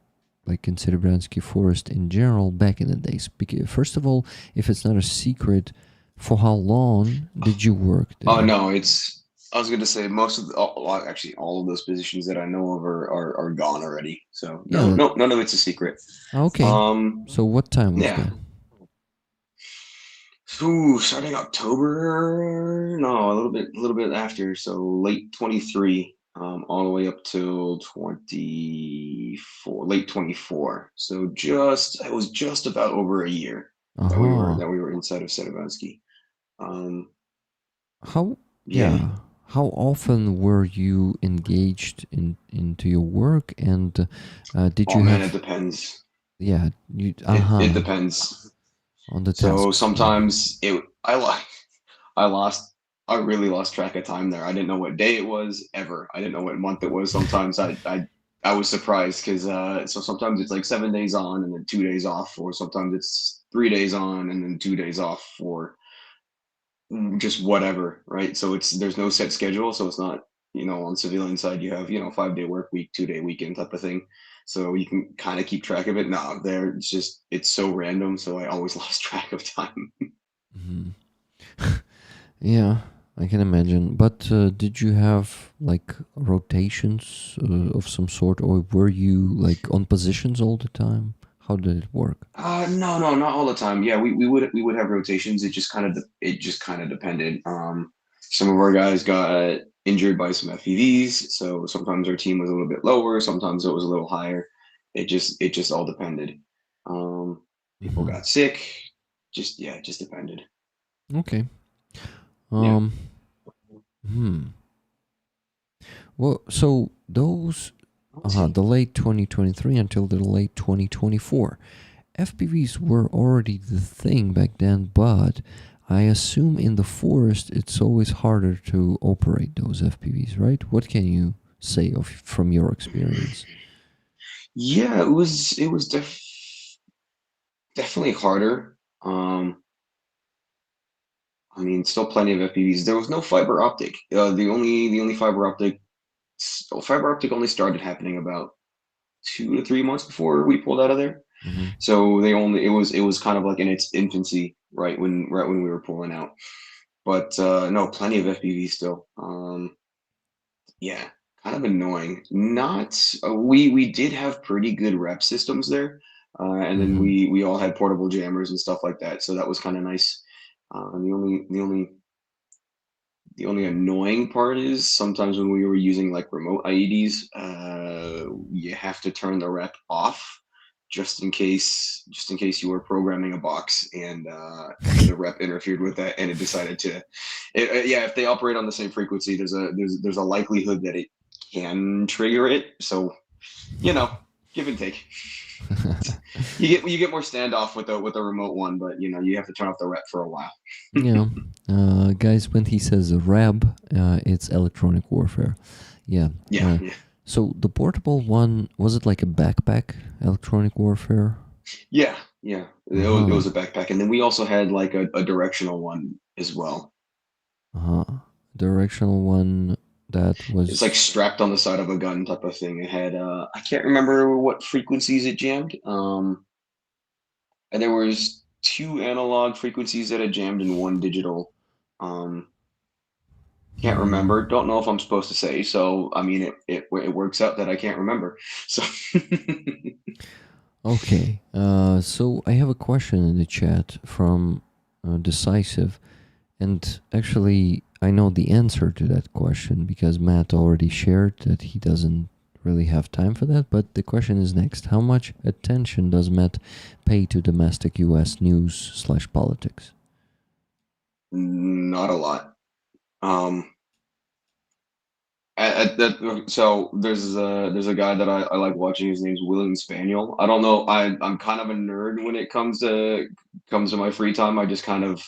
Serebransky Forest in general back in the days. Because, first of all, if it's not a secret, for how long did you work there?
Oh no, I was going to say actually all of those positions that I know of are gone already. So no, none of it's a secret.
Okay. So what time was that?
Starting October? No, a little bit after. So late 23. All the way up till 24, late 24. So it was just about over a year that we were inside of Serebransky.
How often were you engaged into your work, and did you have?
It depends.
Yeah,
it depends
on the task.
So sometimes I really lost track of time there. I didn't know what day it was ever. I didn't know what month it was. Sometimes I was surprised because so sometimes it's like 7 days on and then 2 days off, or sometimes it's 3 days on and then 2 days off, or just whatever, right? So there's no set schedule. So it's not, on civilian side you have 5-day work week, 2-day weekend type of thing. So you can kind of keep track of it. No, it's so random. So I always lost track of time.
Mm-hmm. Yeah. I can imagine. But did you have rotations of some sort, or were you on positions all the time? How did it work?
No, not all the time. Yeah, we would have rotations. It just kind of depended. Some of our guys got injured by some FPVs, so sometimes our team was a little bit lower, sometimes it was a little higher. It just all depended. People got sick. It just depended.
Okay.
Yeah.
Well, so those the late 2023 until the late 2024, FPVs were already the thing back then, but I assume in the forest it's always harder to operate those FPVs, right? What can you say from your experience?
Yeah, it was definitely harder. I mean, still plenty of FPVs. There was no fiber optic. The only fiber optic only started happening about 2 to 3 months before we pulled out of there.
Mm-hmm.
So it was kind of like in its infancy right when we were pulling out. But no, plenty of FPVs still. Yeah, kind of annoying. Not we did have pretty good rep systems there, and then we all had portable jammers and stuff like that. So that was kind of nice. The only annoying part is sometimes when we were using remote IEDs, you have to turn the rep off just in case you were programming a box and the rep interfered with that and it decided to. If they operate on the same frequency, there's a likelihood that it can trigger it. So, give and take. you get more standoff with a remote one, but you have to turn off the rep for a while.
Guys, when he says REB, it's electronic warfare. Yeah. So the portable one, was it like a backpack electronic warfare?
Yeah, Yeah, it
Uh-huh.
was a backpack, and then we also had like a directional one as well.
Uh-huh. Directional one that
It's like
was
strapped on the side of a gun type of thing. It had I can't remember what frequencies it jammed. And there was two analog frequencies that it jammed and one digital. Um, can't remember.
hmm,
Don't know if I'm supposed to say. So I mean, it works out that I can't remember. So
okay. So I have a question in the chat from Decisive, and actually I know the answer to that question because Matt already shared that he doesn't really have time for that. But the question is next: how much attention does Matt pay to domestic U.S. news/politics?
not a lot. Um, so there's a guy that I like watching. His name's William Spaniel. I don't know. I'm kind of a nerd when it comes to my free time. I just kind of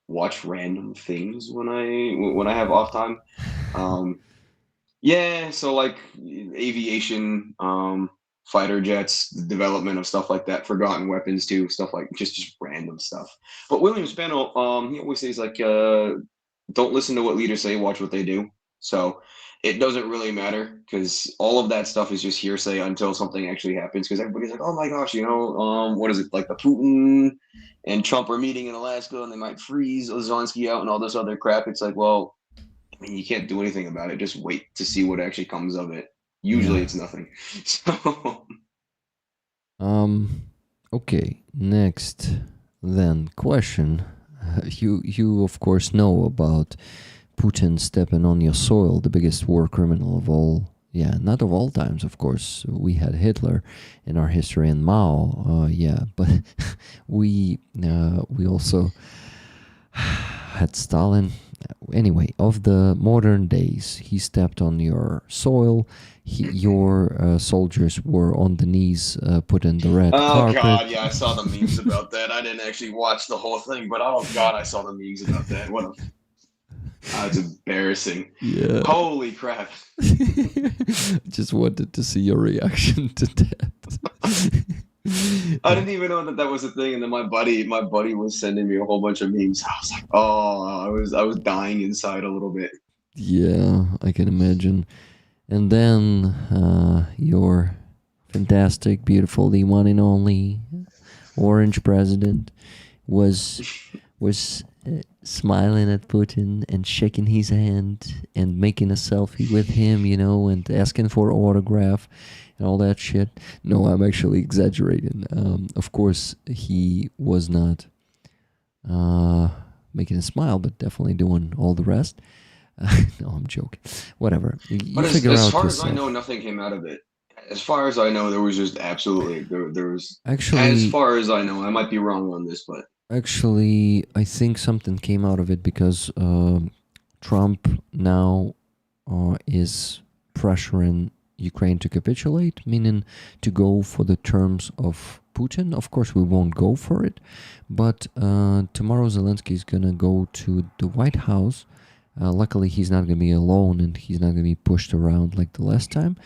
watch random things when I have off time. Um, yeah, so like aviation, fighter jets, development of stuff like that, forgotten weapons too, stuff like just random stuff. But William Spano, he always says like, don't listen to what leaders say, watch what they do. So it doesn't really matter because all of that stuff is just hearsay until something actually happens. Because everybody's like, oh my gosh, what is it like the Putin and Trump are meeting in Alaska and they might freeze Ozonsky out and all this other crap. It's like, well, I mean, you can't do anything about it. Just wait to see what actually comes of it. Usually,
Yeah.
it's nothing. So,
Um. Okay. Next, then question. You of course know about Putin stepping on your soil, the biggest war criminal of all. Yeah, not of all times, of course. We had Hitler in our history and Mao. Yeah, but we also had Stalin. Anyway, of the modern days, he stepped on your soil. Your soldiers were on the knees, put in the red
oh
carpet.
god, yeah, I saw the memes about that. I didn't actually watch the whole thing, but oh god, I saw the memes about that. It's embarrassing.
Yeah.
Holy crap.
Just wanted to see your reaction to that.
I didn't even know that was a thing, and then my buddy was sending me a whole bunch of memes. I was like, oh, I was dying inside a little bit.
Yeah, I can imagine. And then your fantastic, beautiful, the one and only orange president was smiling at Putin and shaking his hand and making a selfie with him, and asking for autograph and all that shit. No, I'm actually exaggerating. Of course, he was not making a smile, but definitely doing all the rest. No, I'm joking. Whatever. You
But
figure
as
out
far
yourself.
as I know, nothing came out of it. As far as I know, there was just absolutely there was.
Actually,
As far as I know, I might be wrong on this, but
Actually, I think something came out of it because Trump now is pressuring Ukraine to capitulate, meaning to go for the terms of Putin. Of course, we won't go for it, but tomorrow Zelensky is going to go to the White House. Luckily, he's not going to be alone and he's not going to be pushed around like the last time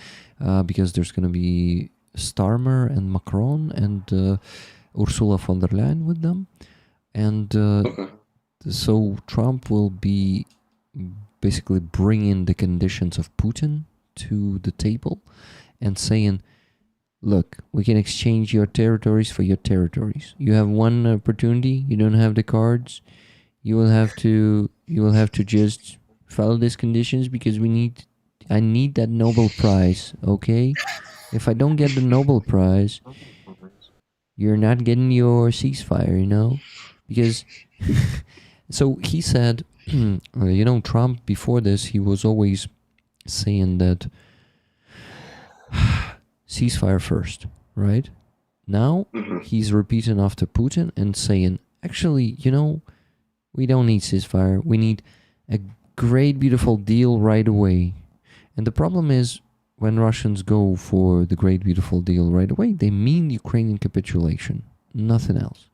because there's going to be Starmer and Macron and Ursula von der Leyen with them. And
okay.
so Trump will be basically bringing the conditions of Putin to the table and saying, look, we can exchange your territories for your territories. You have one opportunity, you don't have the cards, you will have to just follow these conditions because I need that Nobel Prize, okay? If I don't get the Nobel Prize, you're not getting your ceasefire, Because, so he said, Trump, before this, he was always saying that ceasefire first, right? Now, he's repeating after Putin and saying, actually, we don't need ceasefire. We need a great, beautiful deal right away. And the problem is, when Russians go for the great, beautiful deal right away, they mean Ukrainian capitulation, nothing else.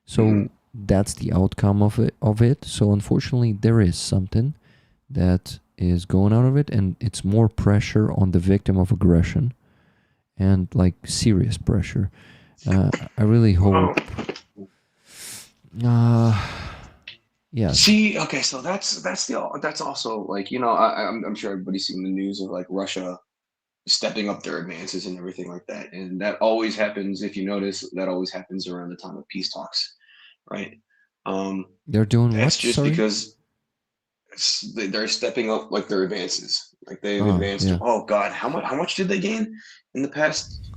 So that's the outcome of it. So unfortunately, there is something that is going out of it, and it's more pressure on the victim of aggression, and like serious pressure. I really hope. Yes.
See, okay, so that's also like, you know, I'm sure everybody's seen the news of like Russia stepping up their advances and everything like that, and that always happens. If you notice, that always happens around the time of peace talks, right?
They're doing what?
That's just
Sorry.
because they're stepping up like their advances. Like they've
Oh,
advanced.
yeah.
Oh God, how much did they gain in the past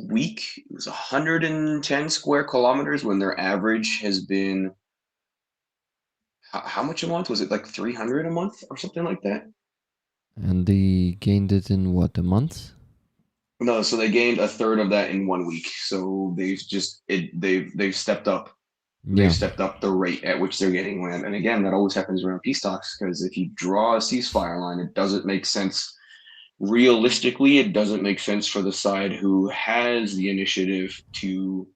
week? It was 110 square kilometers when their average has been how much a month? Was it like 300 a month or something like that?
And they gained it in what, a month?
No, so they gained a third of that in 1 week. So they've stepped up.
Yeah.
They've stepped up the rate at which they're getting land. And again, that always happens around peace talks because if you draw a ceasefire line, it doesn't make sense. Realistically, it doesn't make sense for the side who has the initiative to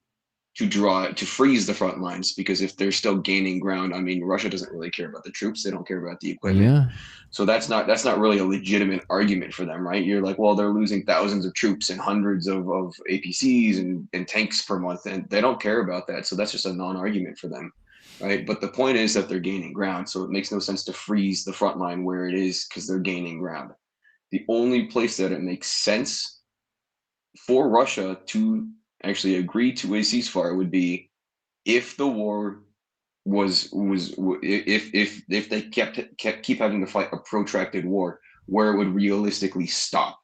freeze the front lines, because if they're still gaining ground, I mean, Russia doesn't really care about the troops. They don't care about the equipment.
Yeah.
So that's not really a legitimate argument for them, right? You're like, well, they're losing thousands of troops and hundreds of APCs and tanks per month, and they don't care about that. So that's just a non-argument for them, right? But the point is that they're gaining ground, so it makes no sense to freeze the front line where it is because they're gaining ground. The only place that it makes sense for Russia to actually agree to a ceasefire would be if the war if they keep having to fight a protracted war where it would realistically stop,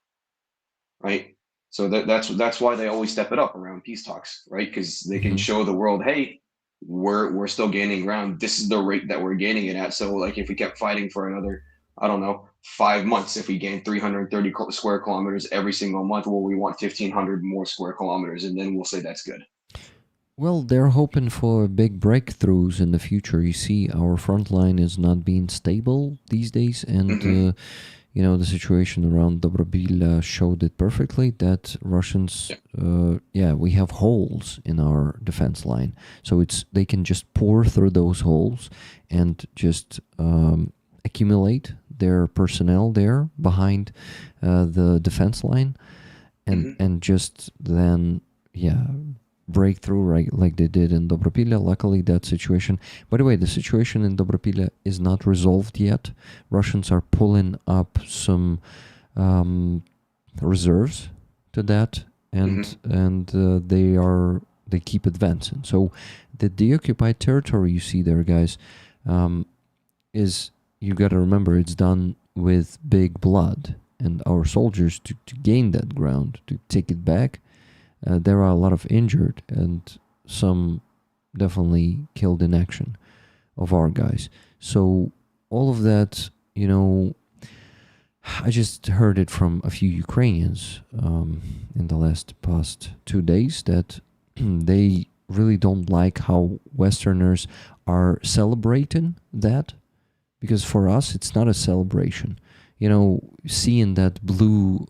right? So that's why they always step it up around peace talks, right? Because they can show the world, hey, we're still gaining ground. This is the rate that we're gaining it at. So like if we kept fighting for another, I don't know, 5 months, if we gain 330 square kilometers every single month, well, we want 1,500 more square kilometers, and then we'll say that's good.
Well, they're hoping for big breakthroughs in the future. You see, our front line is not being stable these days, and you know, the situation around Dobrobil showed it perfectly that Russians, we have holes in our defense line, so they can just pour through those holes and just accumulate their personnel there behind the defense line, and just then break through, right, like they did in Dobropilla. Luckily, that situation, by the way, the situation in Dobropilla is not resolved yet. Russians are pulling up some reserves to that, and they keep advancing. So the deoccupied territory you see there, guys, is, you got to remember, it's done with big blood, and our soldiers to gain that ground, to take it back. There are a lot of injured and some definitely killed in action of our guys. So all of that, you know, I just heard it from a few Ukrainians in the past 2 days that they really don't like how Westerners are celebrating that, because for us it's not a celebration. You know, seeing that blue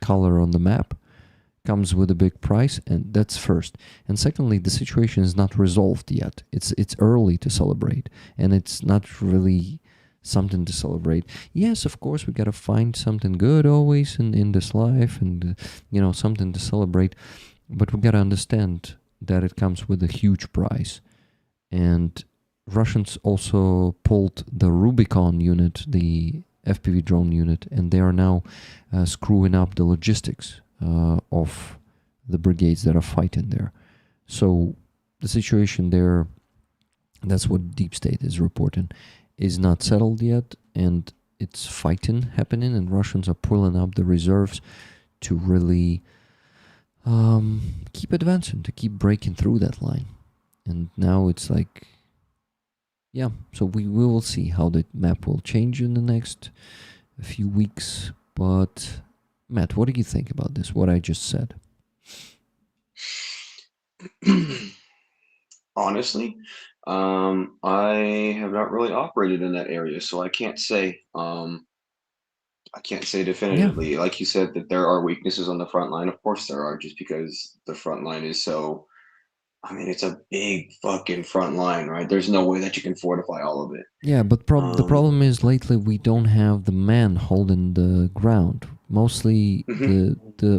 color on the map comes with a big price, and that's first. And secondly, the situation is not resolved yet. It's early to celebrate, and it's not really something to celebrate. Yes, of course, we gotta find something good always in this life, and you know, something to celebrate. But we gotta understand that it comes with a huge price. And Russians also pulled the Rubicon unit, the FPV drone unit, and they are now screwing up the logistics of the brigades that are fighting there. So the situation there, that's what Deep State is reporting, is not settled yet, and it's fighting happening, and Russians are pulling up the reserves to really keep advancing, to keep breaking through that line. And now it's like, yeah, so we will see how the map will change in the next few weeks. But Matt, what do you think about this, what I just said?
Honestly, I have not really operated in that area, so I can't say definitively. Yeah. Like you said, that there are weaknesses on the front line. Of course there are, just because the front line is so, I mean, it's a big fucking front line, right? There's no way that you can fortify all of it.
Yeah, but the problem is lately we don't have the man holding the ground. Mostly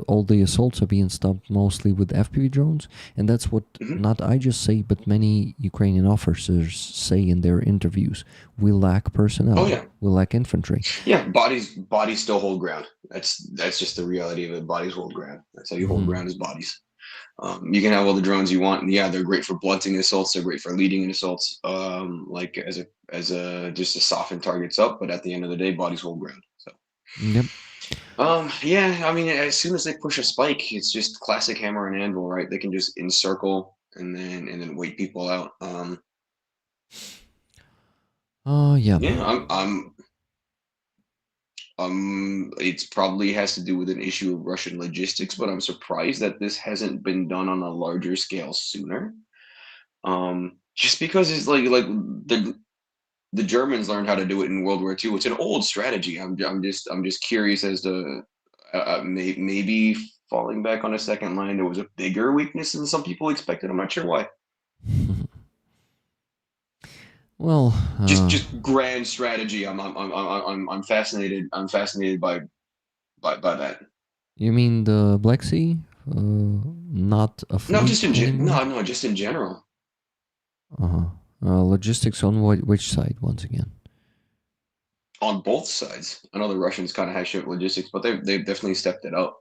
all the assaults are being stopped mostly with FPV drones, and that's what not I just say, but many Ukrainian officers say in their interviews. We lack personnel.
Oh yeah,
We lack infantry.
yeah. Bodies still hold ground. That's just the reality of it. Bodies hold ground. That's how you hold ground is bodies. You can have all the drones you want, and yeah, they're great for blunting assaults. They're great for leading in assaults, like as a just to soften targets up. But at the end of the day, bodies hold ground. So.
Yep.
Yeah, I mean, as soon as they push a spike, it's just classic hammer and anvil, right? They can just encircle and then wait people out.
Yeah.
Yeah, it's probably has to do with an issue of Russian logistics, but I'm surprised that this hasn't been done on a larger scale sooner. Just because it's like the Germans learned how to do it in World War II. It's an old strategy. I'm just curious as to maybe falling back on a second line. There was a bigger weakness than some people expected. I'm not sure why.
Well,
just grand strategy. I'm fascinated. I'm fascinated by that.
you mean the Black Sea? Not a fleet
No, just in
anymore?
no, just in general.
Logistics on which side once again?
On both sides. I know the Russians kind of had shit logistics, but they've definitely stepped it up.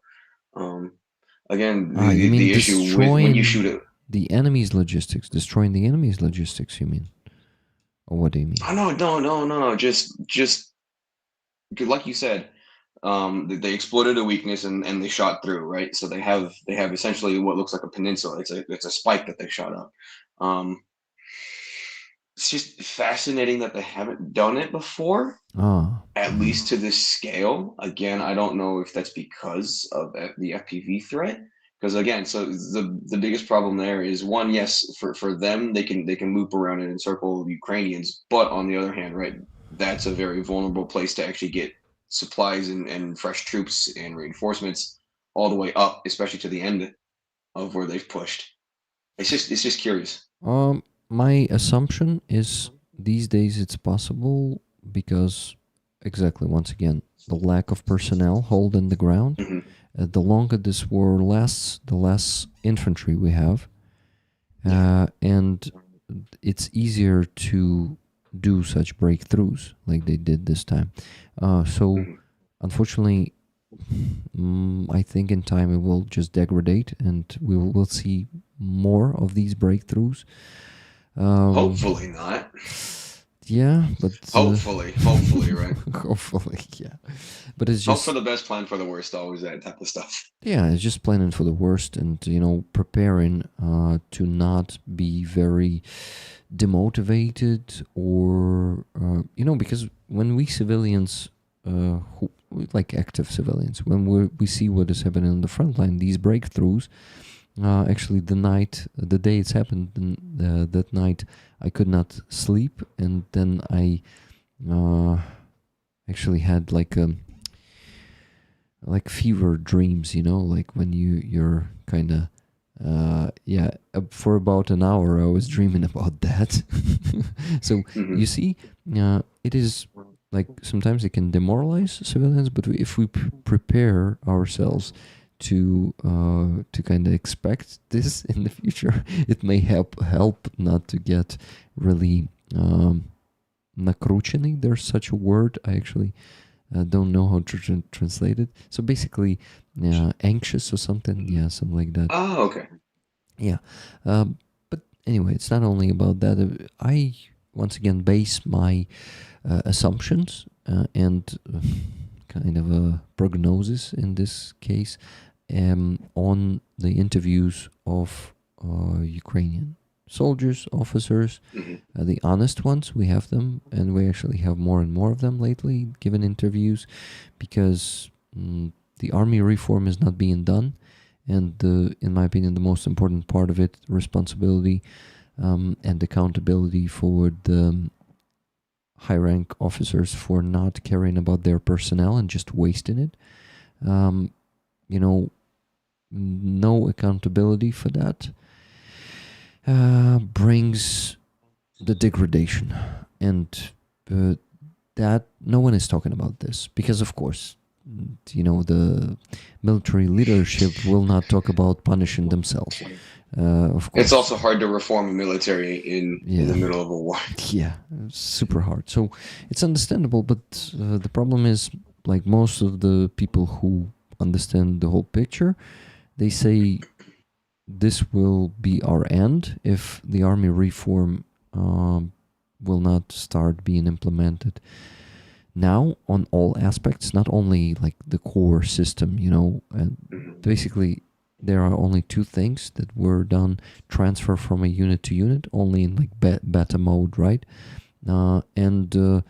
Again,
you mean
the issue with when you shoot it.
The enemy's logistics, destroying the enemy's logistics, you mean? Or what do you mean?
Oh, no. Just like you said, they exploited a weakness and they shot through, right? So they have essentially what looks like a peninsula. It's a spike that they shot up. It's just fascinating that they haven't done it before, at least to this scale. Again, I don't know if that's because of the FPV threat. Because again, so the biggest problem there is one, yes, for them they can loop around and encircle Ukrainians, but on the other hand, right, that's a very vulnerable place to actually get supplies and fresh troops and reinforcements all the way up, especially to the end of where they've pushed. It's just curious.
My assumption is these days it's possible because exactly once again the lack of personnel holding the ground. The longer this war lasts, the less infantry we have, and it's easier to do such breakthroughs like they did this time. So, unfortunately, I think in time it will just degrade, and we'll see more of these breakthroughs.
Hopefully not.
Yeah, but
hopefully, right?
Hopefully, yeah. But it's
hope
just
for the best, plan for the worst. Always that type of stuff.
Yeah, it's just planning for the worst and preparing to not be very demotivated or because when we civilians, who like active civilians, when we see what is happening on the front line, these breakthroughs. Actually, the day it's happened, that night I could not sleep, and then I actually had like fever dreams, like when you're kind of for about an hour I was dreaming about that. So you see, it is like sometimes it can demoralize civilians, but if we prepare ourselves to kind of expect this in the future, it may help not to get really nakruchený. There's such a word. I actually don't know how to translate it. So basically, anxious or something. Yeah, something like that.
Oh, okay.
Yeah, but anyway, it's not only about that. I once again base my assumptions and kind of a prognosis in this case on the interviews of Ukrainian soldiers, officers, the honest ones. We have them, and we actually have more and more of them lately giving interviews because the army reform is not being done, and in my opinion, the most important part of it, responsibility and accountability for the high-rank officers for not caring about their personnel and just wasting it. No accountability for that brings the degradation, and that no one is talking about this because, of course, the military leadership will not talk about punishing themselves. Of course,
It's also hard to reform a military in the middle of a war.
yeah, super hard. So it's understandable, but the problem is, like, most of the people who understand the whole picture, they say this will be our end if the army reform will not start being implemented now on all aspects, not only like the core system, and basically there are only two things that were done: transfer from a unit to unit, only in like beta mode, right? And the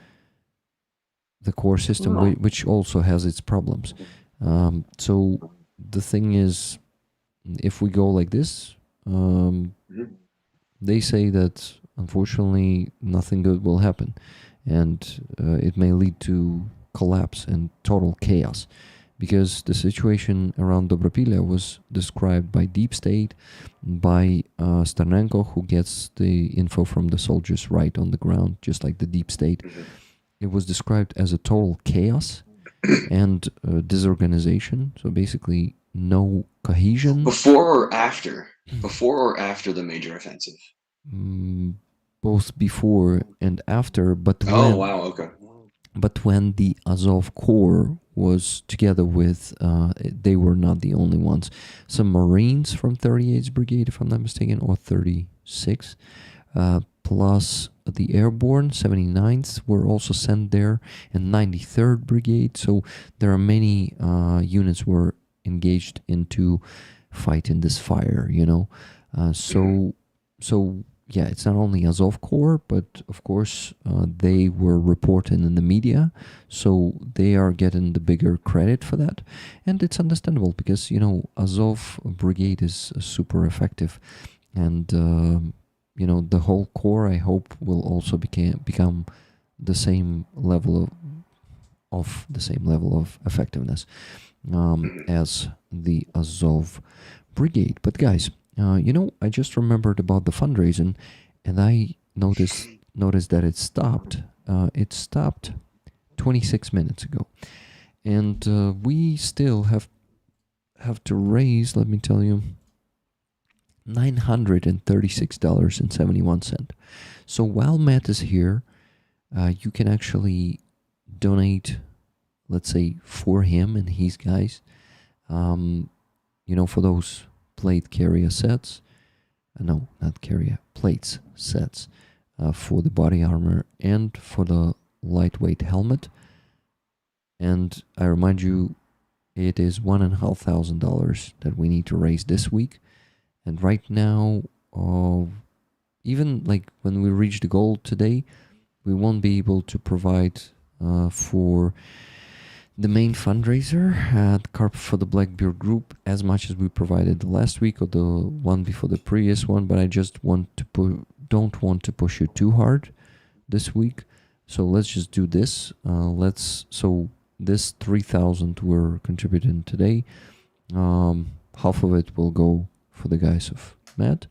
core system, which also has its problems. So the thing is, if we go like this, they say that unfortunately nothing good will happen, and it may lead to collapse and total chaos, because the situation around Dobropilya was described by Deep State, by Starnenko, who gets the info from the soldiers right on the ground, just like the Deep State. It was described as a total chaos and disorganization. So basically, no cohesion.
Before or after? Before or after the major offensive?
Both before and after. But
wow, okay.
But when the Azov Corps was together with, they were not the only ones. Some Marines from 38th Brigade, if I'm not mistaken, or 36, plus the Airborne 79th were also sent there, and 93rd Brigade. So there are many units were engaged into fighting this fire, So yeah, it's not only Azov Corps, but of course they were reporting in the media, so they are getting the bigger credit for that, and it's understandable because Azov Brigade is super effective, and the whole corps, I hope, will also become the same level of effectiveness as the Azov Brigade. But guys, I just remembered about the fundraising, and I noticed that it stopped. It stopped 26 minutes ago, and we still have to raise. Let me tell you, $936.71. So while Matt is here, you can actually donate, let's say, for him and his guys. For those plate carrier sets, no, not carrier, plates sets, for the body armor and for the lightweight helmet. And I remind you, it is $1,500 that we need to raise this week. And right now, even like when we reach the goal today, we won't be able to provide for the main fundraiser, the carpet for the Blackbeard group, as much as we provided the last week or the one before the previous one. But I just don't want to push you too hard this week. So let's just do this. So this 3,000 we're contributing today. Half of it will go for the guys of Matt,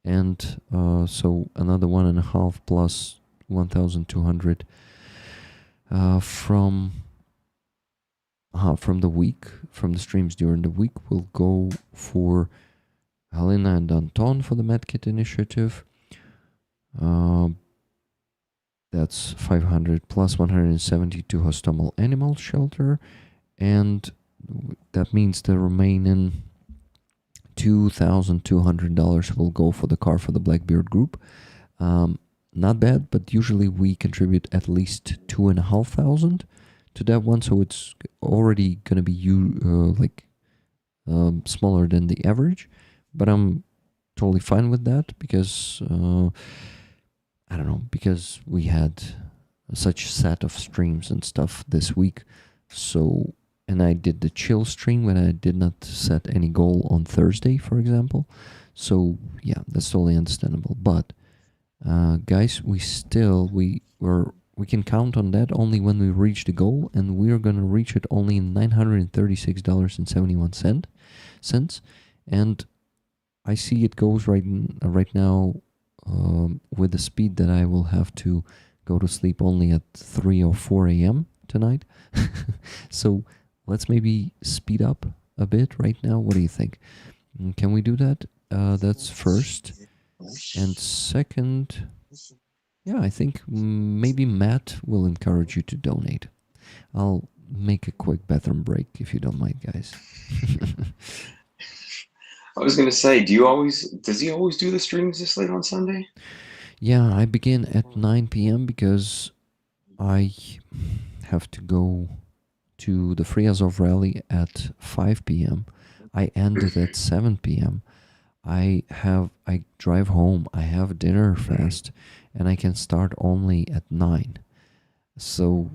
and so another 1.5 plus 1,200 from the week, from the streams during the week, will go for Helena and Anton for the Medkit initiative. That's 500 plus 170 to Hostomel Animal Shelter, and that means the remaining $2,200 will go for the car for the Blackbeard group. Not bad, but usually we contribute at least $2,500 to that one, so it's already gonna be smaller than the average. But I'm totally fine with that because I don't know, because we had such set of streams and stuff this week. So, and I did the chill stream when I did not set any goal on Thursday, for example. So yeah, that's totally understandable. But guys, we can count on that only when we reach the goal, and we're gonna reach it only in $936.71. And I see it goes right now with the speed that I will have to go to sleep only at 3 or 4 a.m. tonight. So let's maybe speed up a bit right now. What do you think? Can we do that? That's first. And second, yeah, I think maybe Matt will encourage you to donate. I'll make a quick bathroom break if you don't mind, guys.
I was gonna say, does he always do the streams this late on Sunday?
Yeah, I begin at 9 p.m. because I have to go to the Free Azov rally at 5 p.m. I end it at 7 p.m. I drive home, I have dinner fast, and I can start only at 9. So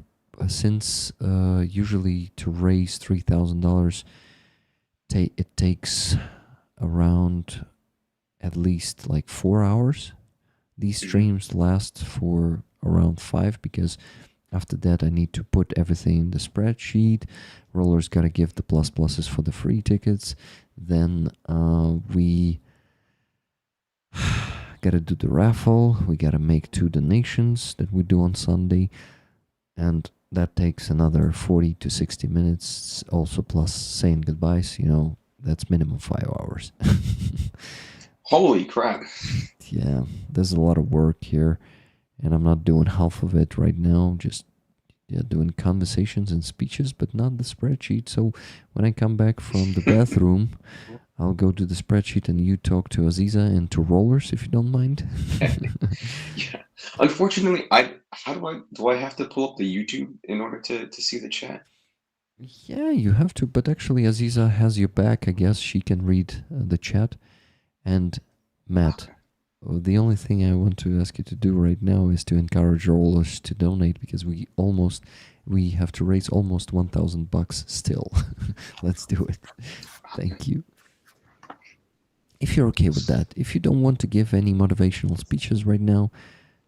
since usually to raise $3,000, it takes around at least like 4 hours. These streams last for around 5 because after that I need to put everything in the spreadsheet. Roller's gotta give the pluses for the free tickets. Then we gotta do the raffle. We gotta make 2 donations that we do on Sunday. And that takes another 40 to 60 minutes. Also plus saying goodbyes, that's minimum 5 hours.
Holy crap.
Yeah, there's a lot of work here, and I'm not doing half of it right now. Just doing conversations and speeches, but not the spreadsheet. So when I come back from the bathroom, I'll go to the spreadsheet and you talk to Aziza and to Rollers if you don't mind.
Yeah. Unfortunately, do I have to pull up the YouTube in order to see the chat?
Yeah, you have to, but actually Aziza has your back. I guess she can read the chat. And Matt, the only thing I want to ask you to do right now is to encourage Rollers to donate because we have to raise almost $1,000 still. Let's do it. Thank you. If you're okay with that, if you don't want to give any motivational speeches right now,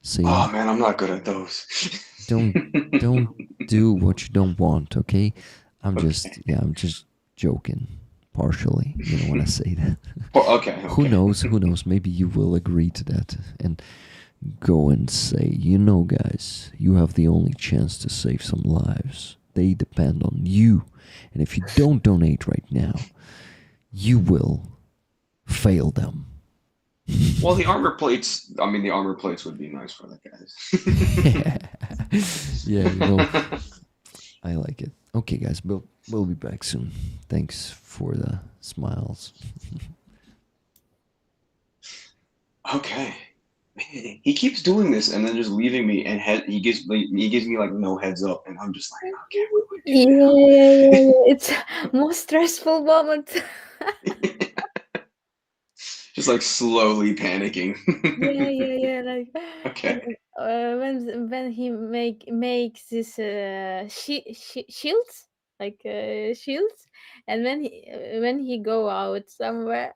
say.
Oh man, I'm not good at those.
Don't do what you don't want, okay? I'm just joking. Partially, you don't want to say that.
Okay.
Who knows? Maybe you will agree to that and go and say, guys, you have the only chance to save some lives. They depend on you. And if you don't donate right now, you will fail them.
Well, the armor plates would be nice for the guys.
Yeah, I like it. Okay, guys, we'll be back soon. Thanks for the smiles.
Okay. Man, he keeps doing this and then just leaving me, and he gives me like no heads up, and I'm just like, okay, what do I do now?
Yeah. It's most stressful moment.
Just like slowly panicking.
Yeah. Like,
Okay.
when he makes this shields, like shields, and when he go out somewhere.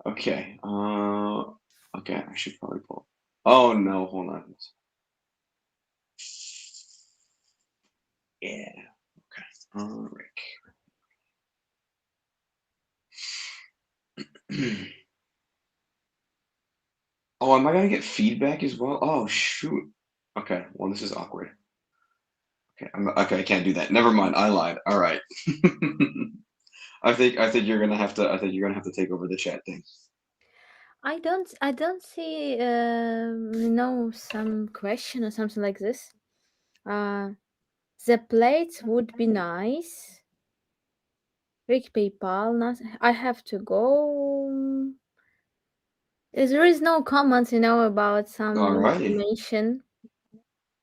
Okay. Okay. I should probably pull. Oh no! Hold on. Yeah. Okay. Rick. Oh, am I gonna get feedback as well? Oh shoot. Okay. Well, this is awkward. Okay. I can't do that. Never mind. I lied. All right. I think you're gonna have to. I think you're gonna have to take over the chat thing.
I don't see some question or something like this. The plates would be nice. Rick PayPal. I have to go. There is no comments, about some
Alrighty.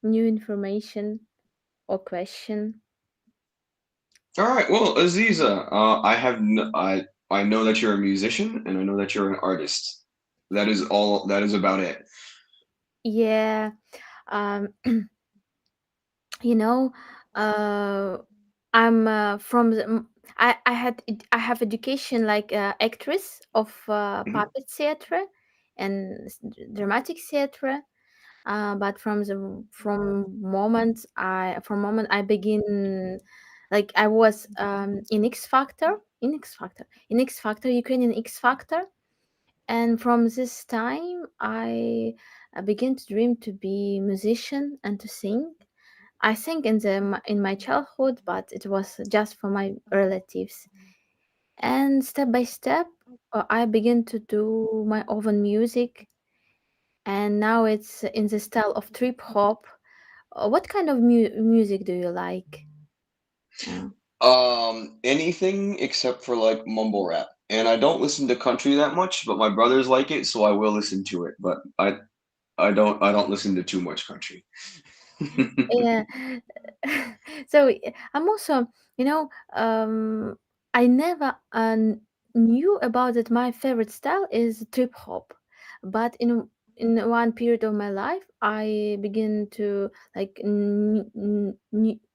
new information or question.
All right. Well, Aziza, I know that you're a musician and I know that you're an artist. That is all. That is about it.
Yeah. I'm from I have education like actress of puppet theater and dramatic theater. But from moment I begin, like I was in X Factor, Ukrainian X Factor, and from this time I began to dream to be musician and to sing. I think in my childhood, but it was just for my relatives. And step by step, I begin to do my own music, and now it's in the style of trip hop. What kind of music do you like? Uh,
Anything except for like mumble rap. And I don't listen to country that much, but my brothers like it, so I will listen to it. But I don't listen to too much country.
yeah. So I'm also, you know, I never knew about it. My favorite style is trip hop, but in one period of my life, I begin to like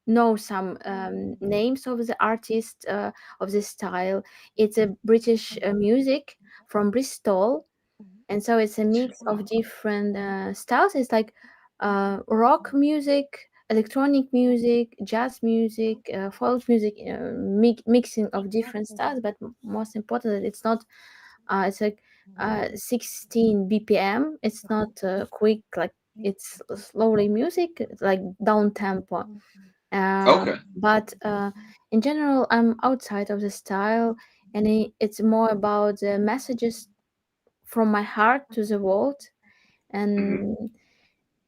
know some names of the artists of this style. It's a British music from Bristol, and so it's a mix of different styles. It's like rock music, electronic music, jazz music, folk music, mixing of different styles. But most important, it's not. It's like 16 BPM. It's not quick, like it's slowly music, like down tempo.
Okay.
But in general, I'm outside of the style, and it's more about the messages from my heart to the world,
Hmm.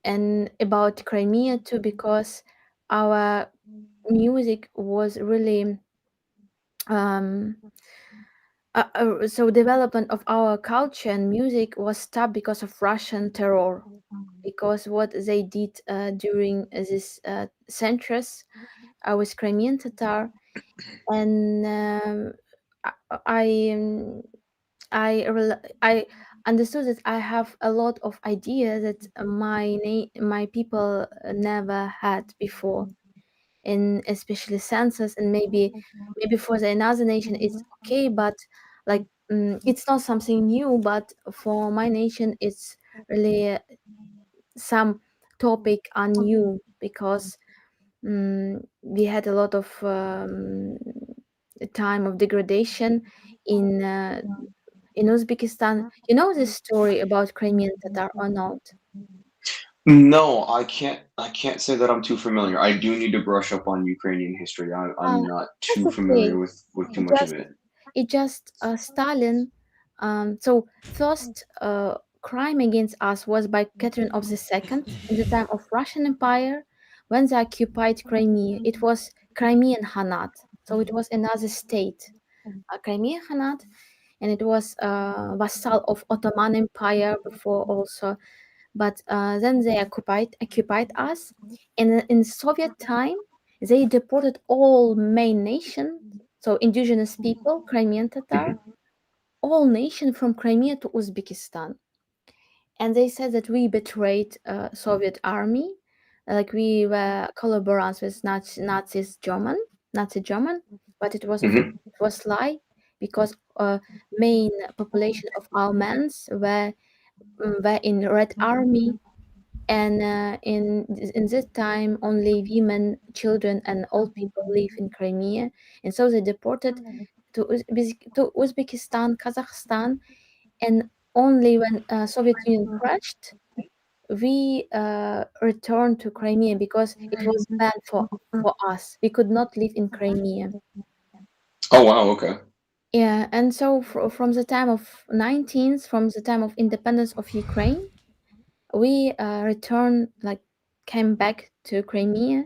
and about Crimea too, because our music was really um so development of our culture and music was stopped because of Russian terror, because what they did during this centuries with Crimean Tatar. And I I, um, I understood that I have a lot of ideas that my people never had before, and especially census, and maybe for the another nation it's okay, but like it's not something new, but for my nation it's really some topic are new, because we had a lot of time of degradation in Uzbekistan. You know this story about Crimean Tatar or not?
No, I can't say that I'm too familiar. I do need to brush up on Ukrainian history.
Uh,
I'm not
that's
too familiar
okay.
with too
It
much of
just
it.
Stalin. So first crime against us was by Catherine of the Second in the time of Russian Empire, when they occupied Crimea. It was Crimean Khanate, so it was another state, Crimean Khanate, and it was vassal of Ottoman Empire before also. But then they occupied us, and in Soviet time they deported all main nations, so indigenous people, Crimean Tatar,
Hmm.
all nation from Crimea to Uzbekistan. And they said that we betrayed Soviet army, like we were collaborators with Nazi German, but
Hmm.
it was lie, because main population of our men were in Red Army, and in this time only women, children, and old people live in Crimea, and so they deported to Uzbekistan, Kazakhstan, and only when Soviet Union crashed, we returned to Crimea, because it was banned for us. We could not live in Crimea.
Oh wow, okay.
Yeah, and so from the time of 19th, from the time of independence of Ukraine, we returned, like came back to Crimea,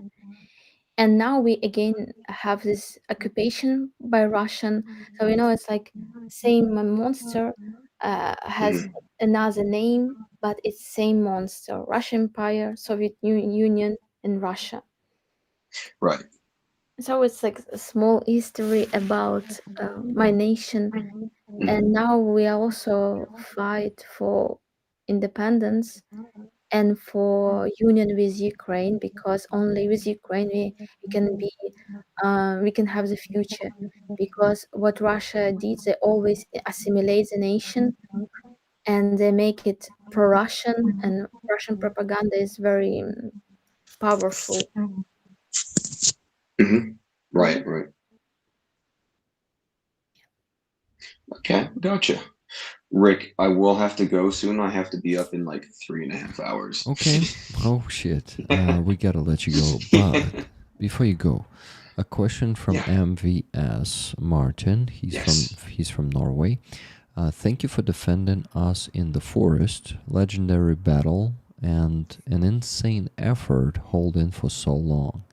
and now we again have this occupation by Russian. So it's like same monster has
Hmm.
another name, but it's same monster: Russian Empire, Soviet Union, and Russia.
Right.
So it's like a small history about my nation, and
Hmm.
now we also fight for independence and for union with Ukraine, because only with Ukraine we can be we can have the future, because what Russia did, they always assimilate the nation, and they make it pro-Russian, and Russian propaganda is very powerful.
Hmm.
Yeah.
Right, right. Okay, gotcha. Rick, I will have to go soon. I have to be up in like 3.5 hours.
Okay. Oh shit. We gotta let you go. But before you go, a question from MVS Martin. He's from Norway. Thank you for defending us in the forest. Legendary battle and an insane effort holding for so long.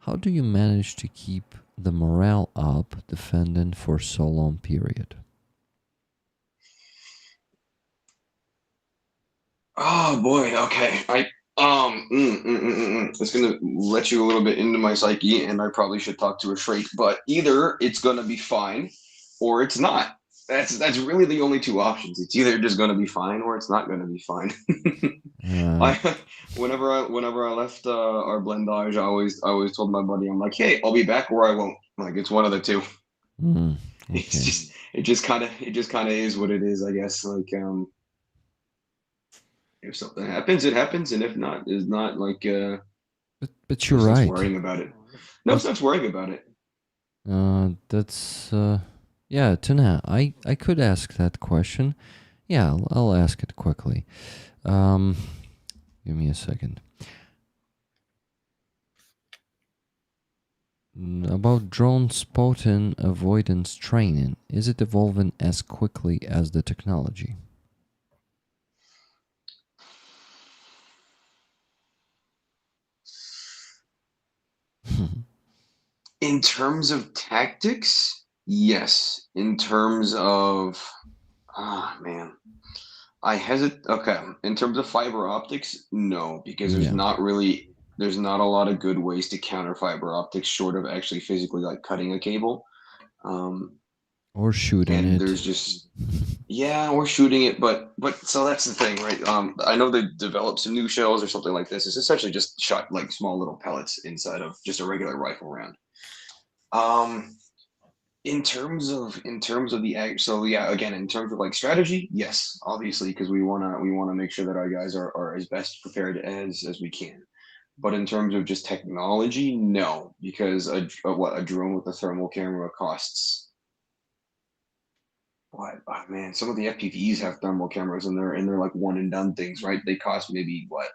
How do you manage to keep the morale up defending for so long period?
Oh boy, okay. It's gonna let you a little bit into my psyche, and I probably should talk to a Shrek. But either it's gonna be fine, or it's not. That's really the only two options. It's either just gonna be fine, or it's not gonna be fine. Whenever I left our blendage, I always told my buddy, I'm like, hey, I'll be back, or I won't. Like it's one of the two.
Okay.
It just kind of is what it is, I guess. Like if something happens, it happens, and if not, it's not like
but you're right.
Worrying about it. No sense worrying about it.
That's yeah, Tuna, I could ask that question. Yeah, I'll ask it quickly. Give me a second. About drone spotting avoidance training, is it evolving as quickly as the technology?
In terms of tactics, yes. In terms of, man, I hesitate. Okay, in terms of fiber optics, no, because there's not a lot of good ways to counter fiber optics short of actually physically like cutting a cable.
Or shooting it.
There's just or shooting it, but so that's the thing, right? I know they developed some new shells or something like this. It's essentially just shot like small little pellets inside of just a regular rifle round. In terms of again, in terms of like strategy, yes, obviously, because we wanna make sure that our guys are as best prepared as we can. But in terms of just technology, no, because a drone with a thermal camera costs. What? Oh, man, some of the FPVs have thermal cameras, and they're like one and done things, right? They cost maybe what,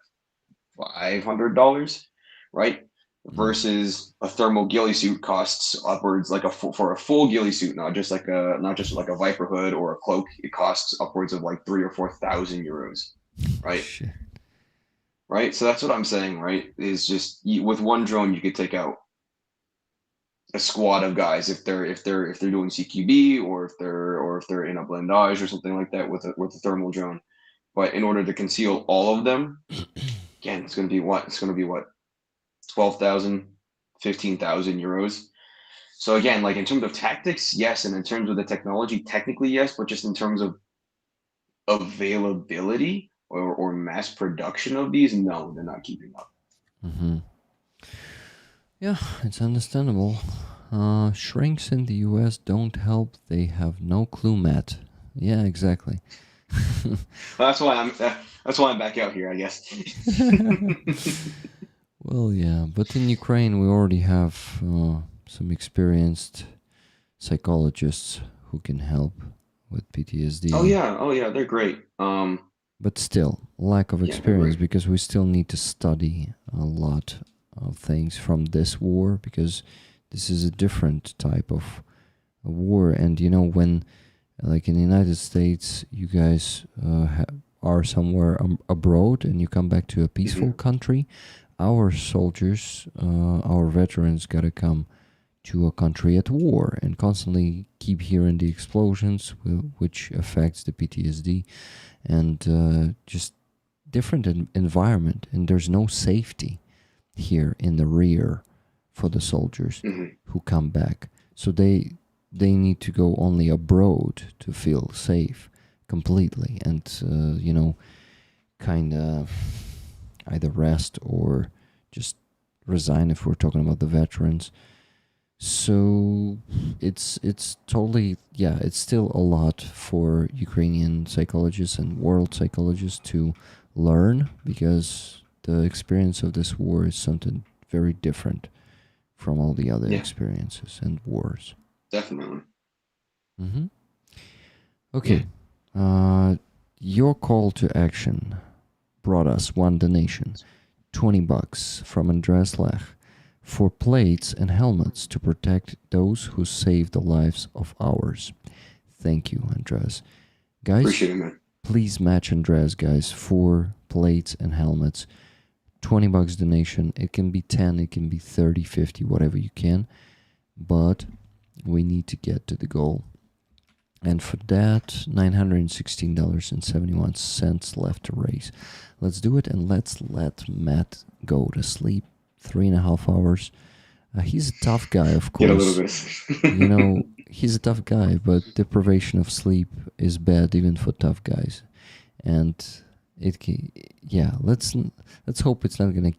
$500, right? Versus a thermal ghillie suit costs upwards like for a full ghillie suit, not just like a Viper hood or a cloak. It costs upwards of like 3,000 or 4,000 euros, right?
Shit.
Right. So that's what I'm saying, right? Is just with one drone you could take out a squad of guys if they're doing CQB or if they're in a blindage or something like that with a thermal drone. But in order to conceal all of them, again, it's going to be what? 12,000, 15,000 euros. So again, like in terms of tactics, yes, and in terms of the technology, technically yes, but just in terms of availability or mass production of these, no, they're not keeping up.
Mm-hmm. Yeah, it's understandable. Shrinks in the US don't help. They have no clue, Matt. Yeah, exactly.
That's why I'm back out here, I guess.
Well, yeah, but in Ukraine we already have some experienced psychologists who can help with PTSD.
Oh yeah, they're great.
But still, lack of experience because we still need to study a lot of things from this war because this is a different type of a war. And you know, when like in the United States, you guys are somewhere abroad and you come back to a peaceful country, our soldiers, our veterans gotta come to a country at war and constantly keep hearing the explosions, which affects the PTSD and just different environment. And there's no safety here in the rear for the soldiers who come back. So they need to go only abroad to feel safe completely and, you know, kind of either rest or just resign if we're talking about the veterans. So it's totally, yeah, it's still a lot for Ukrainian psychologists and world psychologists to learn because the experience of this war is something very different from all the other experiences and wars.
Definitely.
Okay. Your call to action brought us one donation, $20 from Andres Lech for plates and helmets to protect those who save the lives of ours. Thank you, Andres. Guys,
Appreciate it, man.
please match Andres, guys, for plates and helmets. $20 donation. It can be 10, it can be 30, 50, whatever you can. But we need to get to the goal. And for that, $916.71 left to raise. Let's do it, and let's let Matt go to sleep. 3.5 hours. He's a tough guy, of course.
Get a little bit.
He's a tough guy, but deprivation of sleep is bad even for tough guys. And let's hope it's not gonna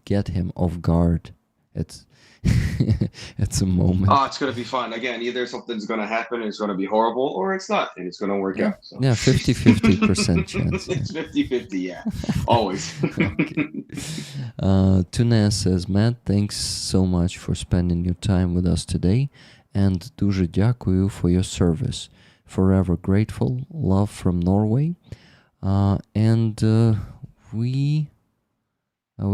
get him off guard at some moment.
Oh, it's gonna be fun. Again, either something's gonna happen and it's gonna be horrible, or it's not, and it's gonna work out. So.
Yeah, 50-50% chance.
It's 50-50, yeah. Always.
Tune says, Matt, thanks so much for spending your time with us today, and дуже дякую for your service. Forever grateful. Love from Norway. And we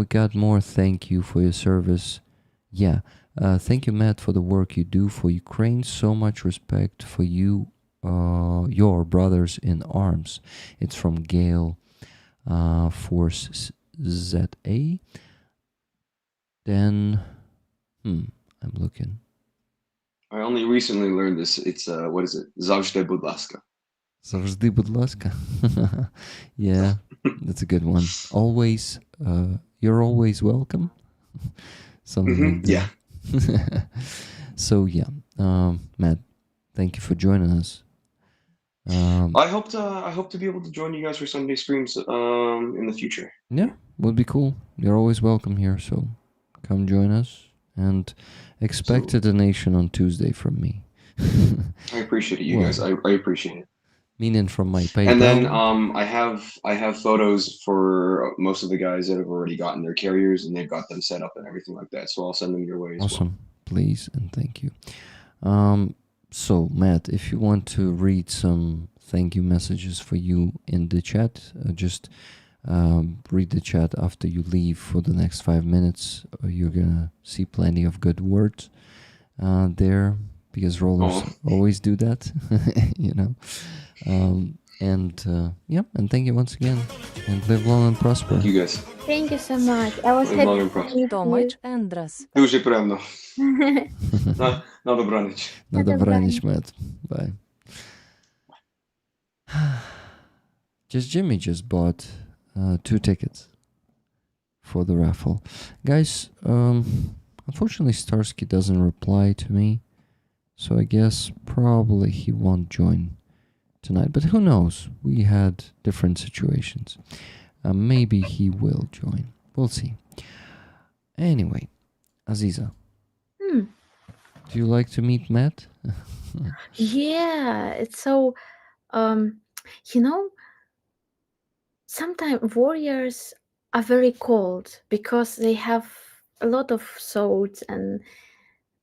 got more thank you for your service. Yeah. Thank you, Matt, for the work you do for Ukraine. So much respect for you, your brothers in arms. It's from Gale Force ZA. Then, I'm looking.
I only recently learned this. It's what is it? Завжди, будь ласка.
Завжди, будь ласка. Yeah, that's a good one. Always, you're always welcome. Something like that.
Yeah.
So yeah, Matt, thank you for joining us.
I hope to be able to join you guys for Sunday streams in the future.
Yeah, would be cool. You're always welcome here, so come join us and expect a donation on Tuesday from me.
I appreciate it, you guys. I appreciate it.
Meaning from my PayPal.
And then I have photos for most of the guys that have already gotten their carriers, and they've got them set up and everything like that. So I'll send them your way as
Awesome. Please and thank you. So Matt, if you want to read some thank you messages for you in the chat, just read the chat after you leave for the next 5 minutes. You're gonna see plenty of good words there, because rollers always do that. And thank you once again, and live long and prosper.
Thank you guys.
Thank you so much. I was
Live long
happy
and
to
prosper.
meet
So
you.
much, Andras.
Дуже приємно. На добраніч.
На добраніч, Matt. Bye. Jimmy just bought 2 tickets for the raffle. Guys, unfortunately Starsky doesn't reply to me, so I guess probably he won't join tonight. But who knows? We had different situations. Maybe he will join. We'll see. Anyway, Aziza, do you like to meet Matt?
Yeah, it's so sometimes warriors are very cold because they have a lot of swords, and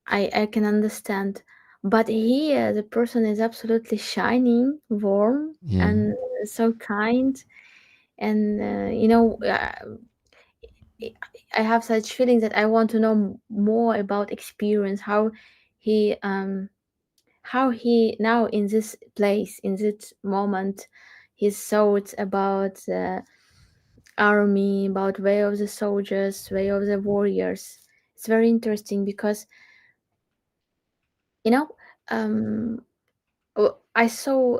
I can understand. But here the person is absolutely shining, warm,
Yeah.
and so kind. And I have such feeling that I want to know more about experience, how he now in this place, in this moment, his thoughts about the army, about way of the soldiers, way of the warriors. It's very interesting because I saw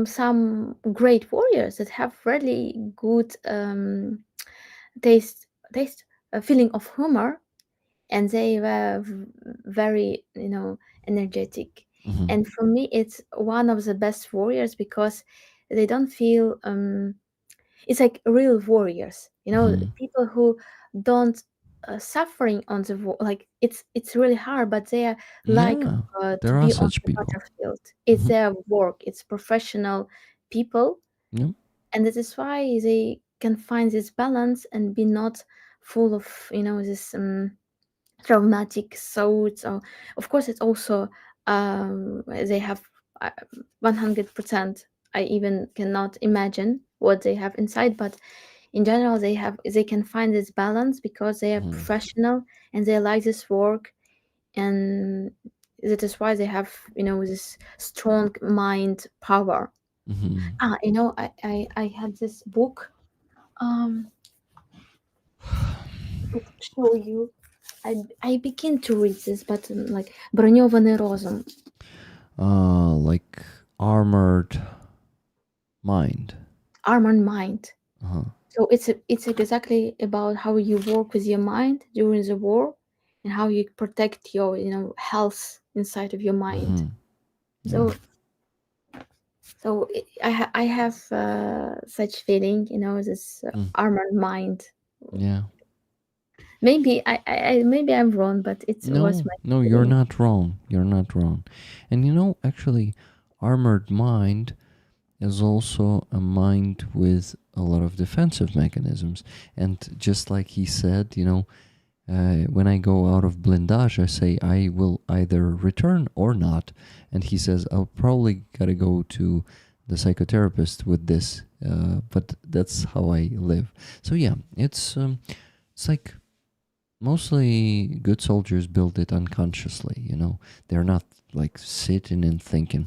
some great warriors that have really good taste, a feeling of humor, and they were very energetic.
Mhm.
And for me, it's one of the best warriors because they don't feel it's like real warriors,
Mhm.
people who don't suffering on the like it's really hard, but they are like
Yeah,
to
there are
be on
such
the
people.
battlefield. It's
Mhm.
their work, it's professional people.
Yep.
And that is why they can find this balance and be not full of this traumatic thoughts. Or of course it's also they have 100%. I even cannot imagine what they have inside, but in general, they can find this balance because they are
Mhm.
professional and they like this work, and that is why they have this strong mind power.
Mhm.
I had this book. Um, to show you. I begin to read this, but like броньований розум.
Like armored mind.
Armored mind.
Uh-huh.
So it's exactly about how you work with your mind during the war, and how you protect your health inside of your mind.
Mhm. Yeah.
So I have such feeling, this
Mm.
armored mind.
Yeah.
Maybe maybe I'm wrong, but it was
No,
my
no, you're
feeling.
not wrong. You're not wrong. And actually, armored mind is also a mind with a lot of defensive mechanisms. And just like he said, when I go out of blindage, I say I will either return or not. And he says, I'll probably gotta go to the psychotherapist with this, but that's how I live. So yeah, it's like mostly good soldiers build it unconsciously, They're not like sitting and thinking,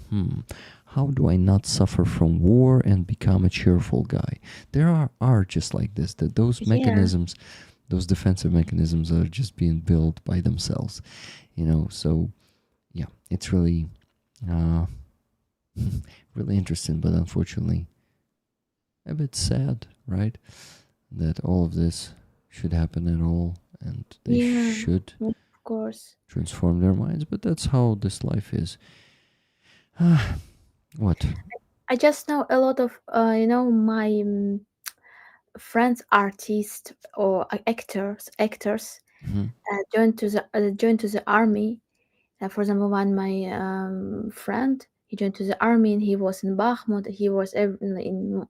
how do I not suffer from war and become a cheerful guy? There are just like this, that those
Yeah.
mechanisms, those defensive mechanisms are just being built by themselves, So yeah, it's really, really interesting, but unfortunately a bit sad, right? That all of this should happen at all, and they
Yeah,
should
of course.
transform their minds, but that's how this life is. What?
I just know a lot of my friends, artists or actors
Mhm.
joined to the army. For example, one my friend, he joined to the army and he was in Bakhmut. He was and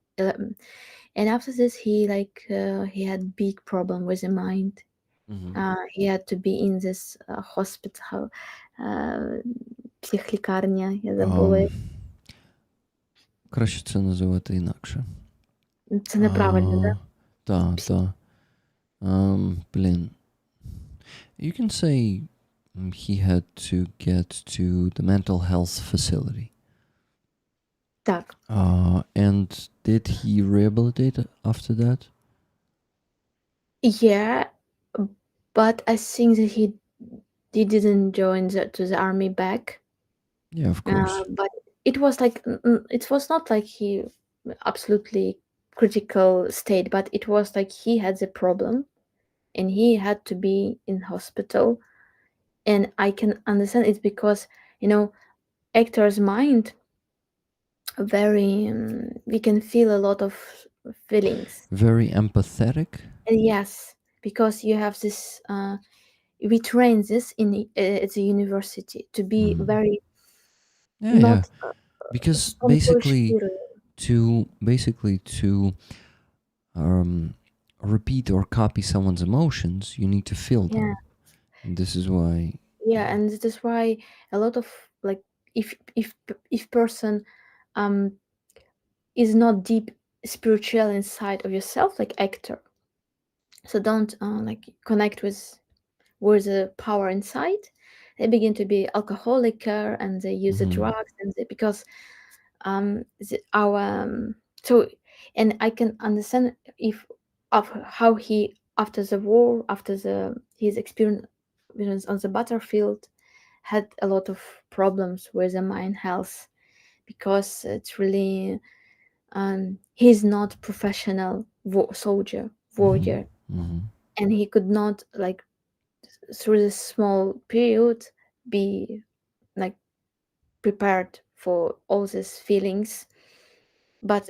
after this he had big problem with the mind.
Mhm.
He had to be in this hospital, психлікарня, я забула.
Краще це називати інакше.
Це неправильно, да?
Та. Блін. You can say he had to get to the mental health facility.
Так.
And did he rehabilitate after that?
Yeah, but I think that he didn't join to the army back.
Yeah, of course.
But it was it was not like he absolutely critical state, but it was like he had the problem and he had to be in hospital. And I can understand it because actor's mind very we can feel a lot of feelings.
Very empathetic.
Yes, because you have this we train this at the university to be very
Yeah, yeah.
not
Because
контрольштируем.
basically to repeat or copy someone's emotions, you need to feel them.
Yeah.
And this is why.
Yeah, and this is why a lot of like if person is not deep spiritual inside of yourself, like actor, so don't connect with the power inside, they begin to be alcoholic and they use the drugs and because our so and I can understand if of how he after the war after his experience on the battlefield had a lot of problems with the mind health because it's really he's not professional soldier warrior and he could not through this small period be like prepared for all these feelings. But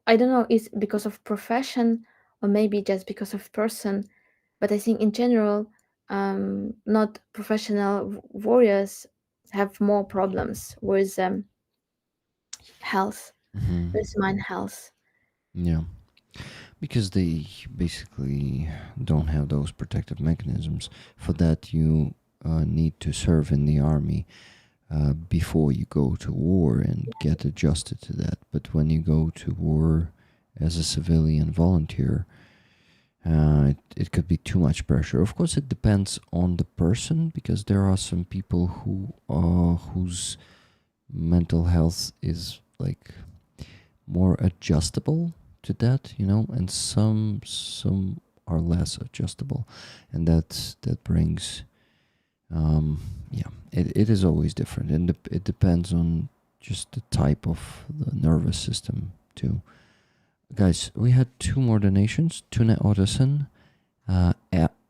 I don't know, it's because of profession or maybe just because of person. But I think in general, not professional warriors have more problems with health, with mind health.
Yeah. Because they basically don't have those protective mechanisms. For that, you need to serve in the army. before you go to war and get adjusted to that. But when you go to war as a civilian volunteer, it could be too much pressure. Of course, it depends on the person, because there are some people whose mental health is like more adjustable to that, and some are less adjustable, and that brings it is always different, and it depends on just the type of the nervous system too. Guys, we had 2 more donations. Tune Otterson,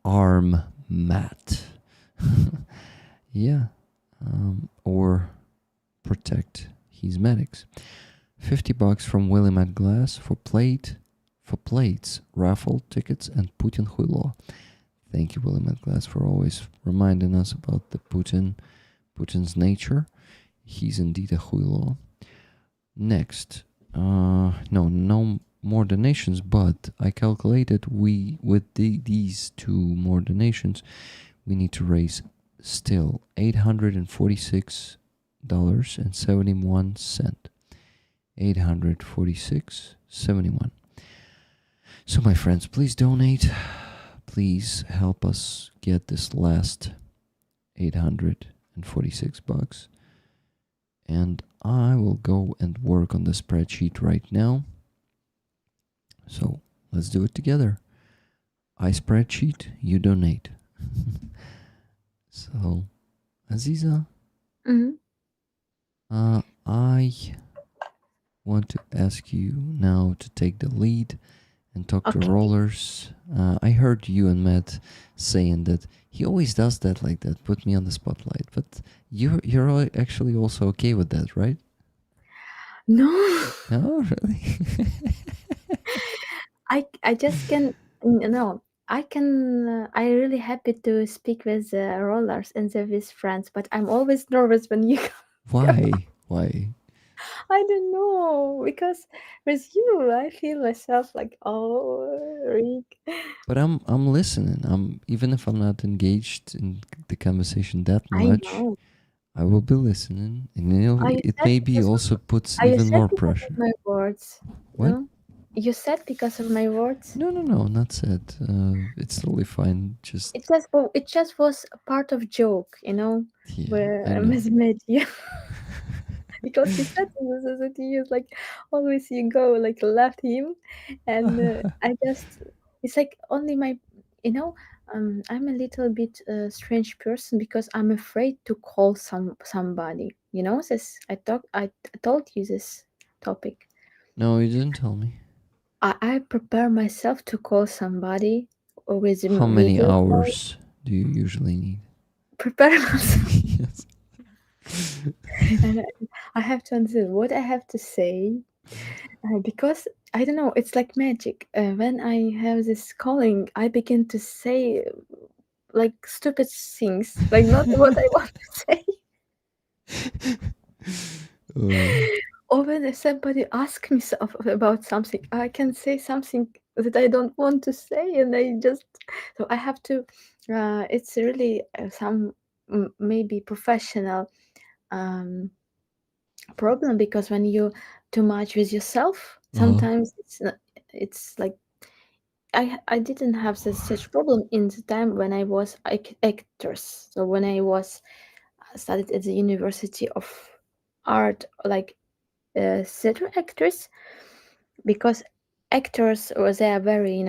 Arm Mat. Yeah. Or Protect His Medics. $50 from William at Glass for plates, raffle tickets, and Putin Huilo. Thank you, William at Glass, for always reminding us about the Putin's nature. He's indeed a Huilo. Next, no more donations, but I calculated with these 2 more donations, we need to raise still $846.71. $846.71. So my friends, please donate. Please help us get this last $846. And I will go and work on the spreadsheet right now. So let's do it together. I spreadsheet, you donate. So, Aziza, I want to ask you now to take the lead and talk to Rollers. I heard you and Matt saying that he always does that like that, put me on the spotlight. But you're actually also okay with that, right?
No.
Oh, really?
I just can I really happy to speak with Rollers and with friends, but I'm always nervous when you
Why?
I don't know, because with you I feel myself like, oh, Rick.
But I'm listening. Even if I'm not engaged in the conversation that
I
much,
know.
I will be listening, and
Are you
it
sad
maybe
because
also puts
Are you
even
sad
more
because of
pressure.
my words?
What?
No? You said because of my words?
No, not sad. It's totally fine. Just
It just was a part of joke, where
I
I
know.
met you. Because he said that he is like always you go like left him, and it's like only my I'm a little bit strange person because I'm afraid to call somebody. This I told you this topic.
No, you didn't tell me.
I prepare myself to call somebody with
How many
video call.
hours do you usually need?
Prepare myself.
Yes.
And I have to understand what I have to say, because I don't know, it's like magic. When I have this calling, I begin to say like stupid things, like not what I want to say. Or when somebody asks me about something, I can say something that I don't want to say, and so I have to. It's really some maybe professional problem, because when you too much with yourself, sometimes it's like I didn't have such problem in the time when I was actress. So when I was studied at the University of Art, like theater actress, because actors they are very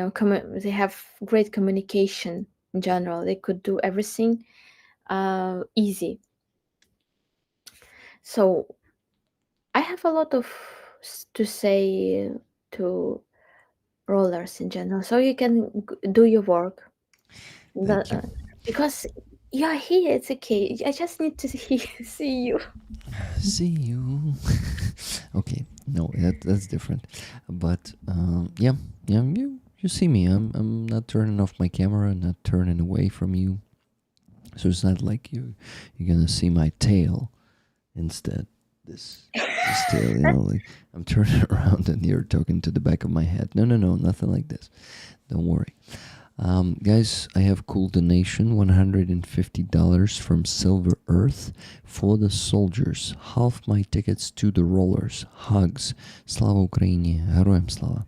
they have great communication in general. They could do everything easy. So I have a lot of to say to Rollers in general, so you can do your work.
Thank you.
Because you're here, it's okay. I just need to see you.
See you. Okay, no, that's different. But you see me. I'm not turning off my camera, not turning away from you. So it's not like you're gonna see my tail instead. This tail, like I'm turning around and you're talking to the back of my head. No, nothing like this. Don't worry. Guys, I have cool donation, $150 from Silver Earth for the soldiers. Half my tickets to the rollers. Hugs. Slava Ukraini. Героям слава.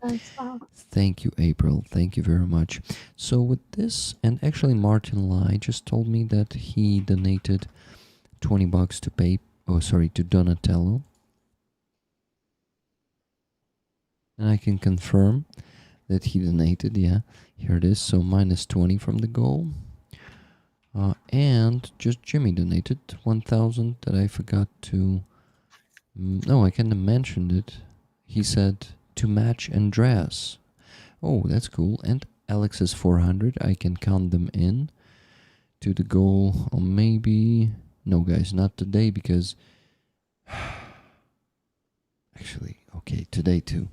Thank you, April. Thank you very much. So with this, and actually Martin Lai just told me that he donated $20 to Donatello. And I can confirm that he donated, yeah. Here it is, so -20 from the goal. And just Jimmy donated 1,000 that I forgot to... No, I kind of mentioned it. He said to match Andreas. Oh, that's cool. And Alex is 400. I can count them in to the goal. Or maybe... No, guys, not today because... Actually, okay, today too.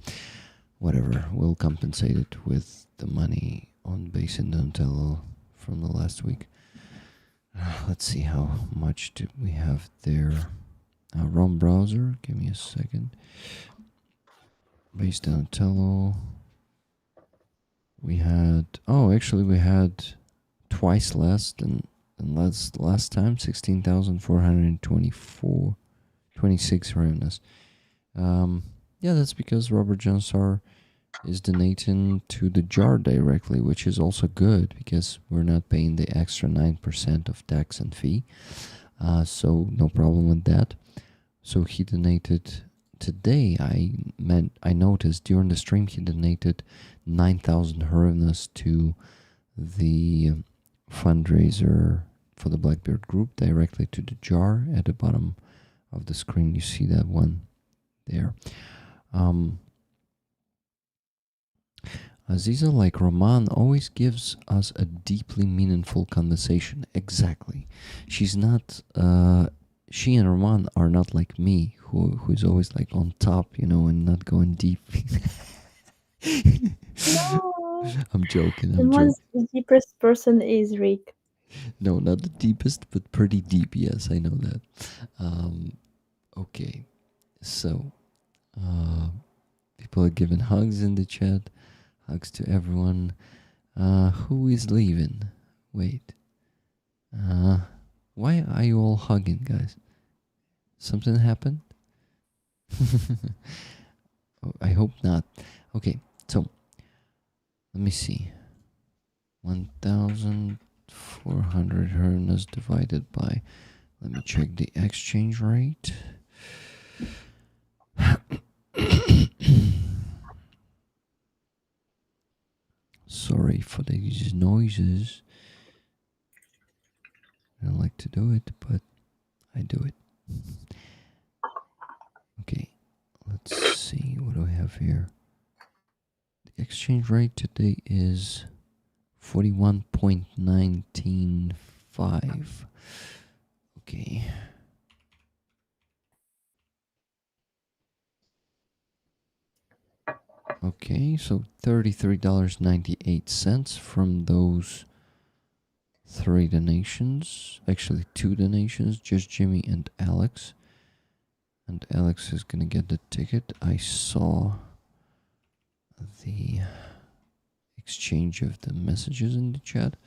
Whatever, we'll compensate it with the money on base in Donatello from the last week. Let's see how much do we have there. ROM browser, give me a second. Base Donatello. We had, actually we had twice less than last time, 16,424, 26 revenues. Yeah, that's because Robert Johnsar is donating to the jar directly, which is also good because we're not paying the extra 9% of tax and fee. So no problem with that. So he donated today. I noticed during the stream he donated 9,000 hryvnias to the fundraiser for the Blackbeard group directly to the jar. At the bottom of the screen you see that one there. Aziza, like Roman, always gives us a deeply meaningful conversation. Exactly. She's not, she and Roman are not like me, who's always like on top, and not going deep.
No.
I'm joking.
The most deepest person is Rick.
No, not the deepest, but pretty deep. Yes, I know that. Okay, so people are giving hugs in the chat. Hugs to everyone. Who is leaving? Wait. Why are you all hugging, guys? Something happened? I hope not. Okay, so let me see. 1,400 hryvnias divided by. Let me check the exchange rate. Sorry for these noises. I don't like to do it, but I do it. Okay, let's see. What do I have here? The exchange rate today is 41.195. Okay. Okay, so $33.98 from those 3 donations. Actually, 2 donations, just Jimmy and Alex. And Alex is gonna get the ticket. I saw the exchange of the messages in the chat.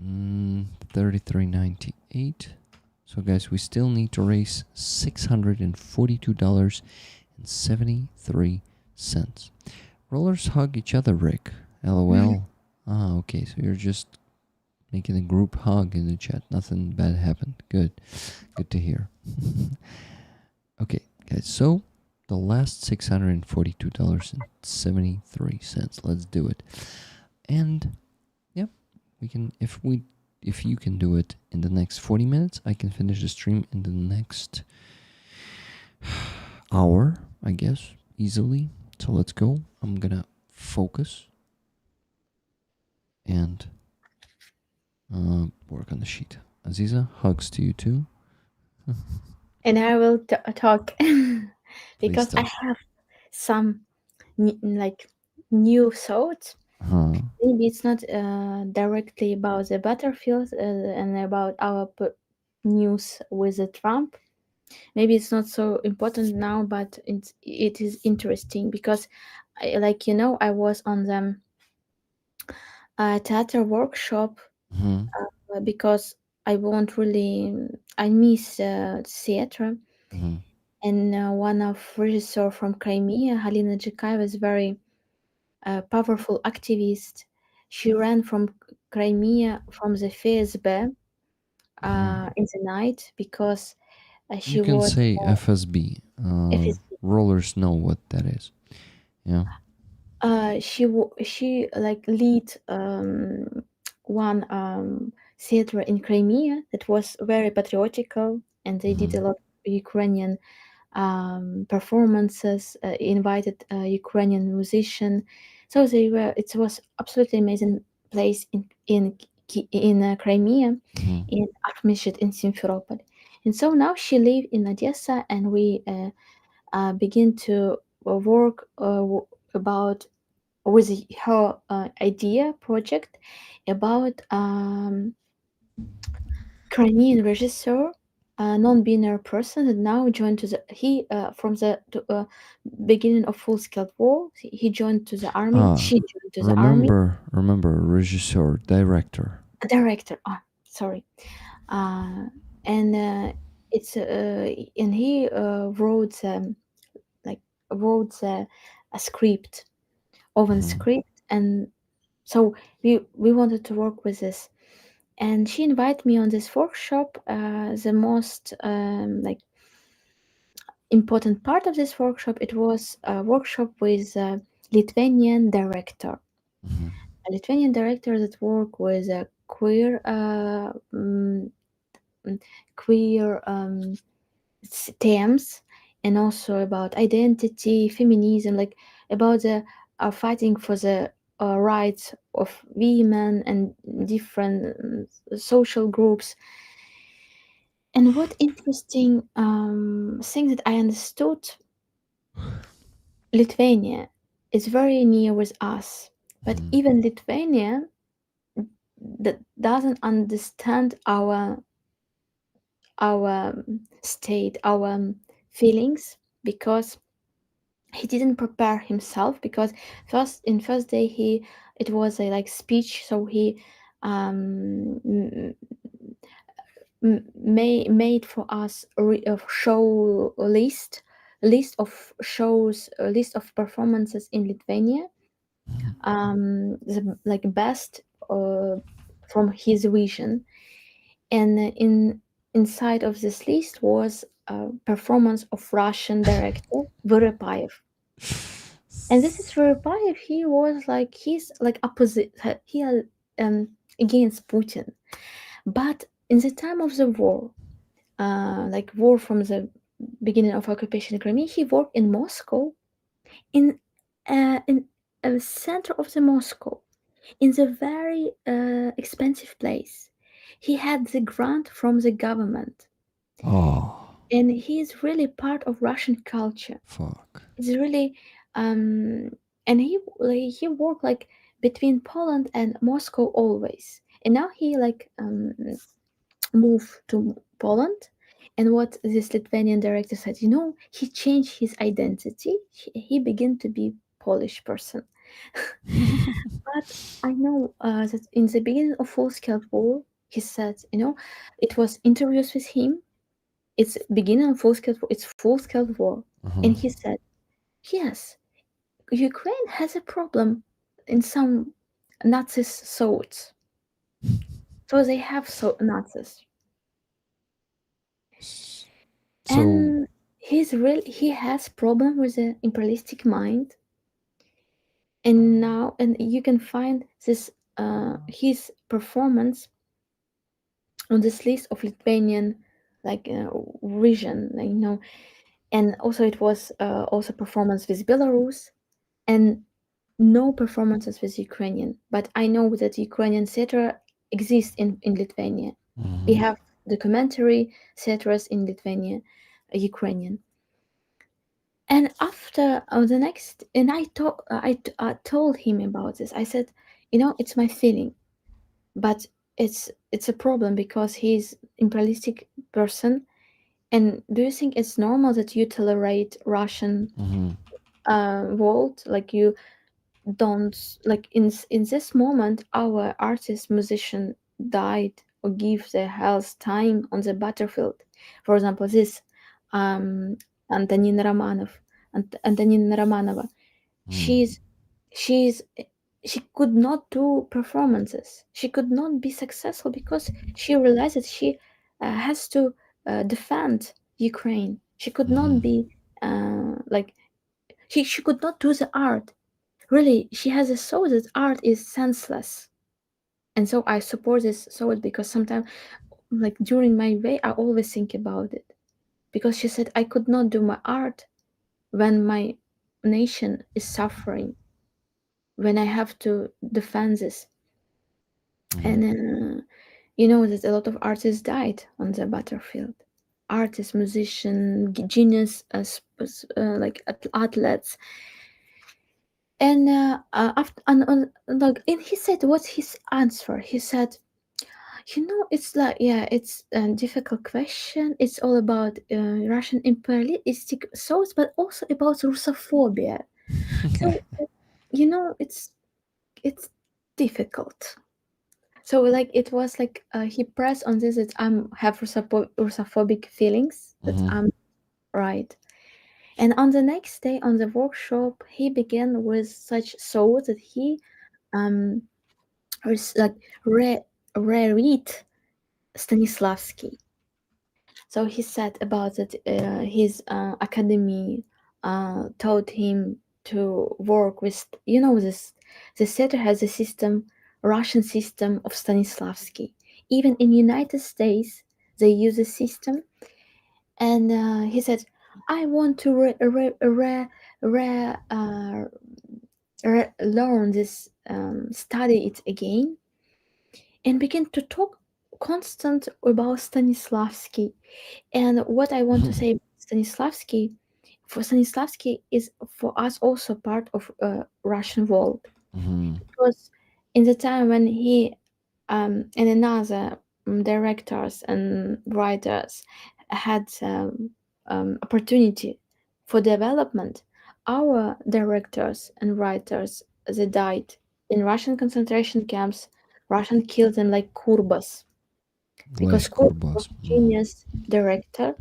$33.98. So guys, we still need to raise $642.73. Rollers hug each other, Rick. LOL. Okay, so you're just making a group hug in the chat. Nothing bad happened. Good to hear. Okay, guys, so the last $642.73. Let's do it. And yep, we can, if you can do it in the next 40 minutes, I can finish the stream in the next hour, I guess, easily. So let's go. I'm gonna focus and work on the sheet. Aziza, hugs to you too.
And I will talk because
talk.
I have some new thoughts. Maybe it's not directly about the battlefield and about our news with Trump. Maybe it's not so important now, but it is interesting because, I was on the a theater workshop
Hmm.
because I won't really I miss theater.
Hmm.
And one of regisseur from Crimea, Halina Jikaeva, is very powerful activist. She ran from Crimea from the FSB in the night because
You
she
can
was
say FSB.
FSB.
Rollers know what that is. Yeah.
She like lead one theater in Crimea that was very patriotical, and they did a lot of Ukrainian performances, invited Ukrainian musician. So they were. It was absolutely amazing place in Crimea,
Hmm.
in Akhmeshit in Simferopol. And so now she live in Odessa, and we begin to work about with her idea project about Ukrainian regisseur, a non-binary person that now joined to the he from the beginning of full scale war. He joined to the army.
Ah,
She joined to the army.
remember, regisseur, director.
Director. Sorry. And it's and he wrote like wrote a script, oven
Mhm.
script, and so we wanted to work with this. And she invited me on this workshop. The most like important part of this workshop, it was a workshop with a Lithuanian director.
Mhm.
A Lithuanian director that work with a queer themes, and also about identity, feminism, like about the fighting for the rights of women and different social groups. And what interesting thing that I understood, Lithuania is very near with us, but
Mhm.
even Lithuania that doesn't understand our state, our feelings, because he didn't prepare himself. Because first day it was a like speech, so he um made for us a show list of shows, a list of performances in Lithuania, the like best from his vision. And inside of this list was a performance of Russian director Vorepayev. And this is Vorepayev. He was like he's like opposite. He against Putin, but in the time of the war, like war from the beginning of occupation in Crimea, he worked in Moscow, in a center of the Moscow, in the very expensive place. He had the grant from the government,
Oh,
and he is really part of Russian culture.
fuck.
It's really, and he worked like between Poland and Moscow always, and now he like moved to Poland. And what this Lithuanian director said, he changed his identity. He began to be Polish person. But I know that in the beginning of full scale war, he said, it was interviews with him. It's beginning of full scale war. It's full scale war,
Uh-huh.
and he said, yes, Ukraine has a problem in some Nazis thoughts. So they have Nazis.
So,
And he has problem with the imperialistic mind. And you can find this his performance on this list of Lithuanian like region, like, and also it was also performance with Belarus, and no performances with Ukrainian. But I know that Ukrainian theater exists in Lithuania. We
mhm.
have documentary theaters in Lithuania, Ukrainian. And after the next, and I told him about this. I said, it's my feeling, but it's a problem because he's imperialistic person. And do you think it's normal that you tolerate Russian
Mhm.
world, like you don't like in this moment our artist musician died or give their health time on the battlefield. For example, this um Antonina Romanov, Antonina Romanova, she's she's she could not do performances. She could not be successful because she realized that she has to defend Ukraine. She could not be like she could not do the art. Really, she has a thought that art is senseless. And so I support this thought because sometimes, like during my way, I always think about it. Because she said I could not do my art when my nation is suffering, when I have to defend this. And that a lot of artists died on the battlefield. Artists, musicians, genius, like athletes. And after like, and he said, what's his answer? He said, it's like, yeah, it's a difficult question. It's all about Russian imperialistic thoughts, but also about Russophobia. So it's difficult. So like it was like he pressed on this that I'm have Russophobic feelings, that I'm right. And on the next day on the workshop, he began with such thoughts that he like reread Stanislavski. So he said about that his academy taught him to work with this. The theater has a system, Russian system of Stanislavski. Even in United States, they use a system. And he said, I want to learn this, study it again, and begin to talk constant about Stanislavski. And what I want to say, Stanislavski, for Stanislavski is for us also part of Russian world, because in the time when he and another directors and writers had opportunity for development, our directors and writers, they died in Russian concentration camps. Russian killed them like Kurbas, because Kurbas was genius director.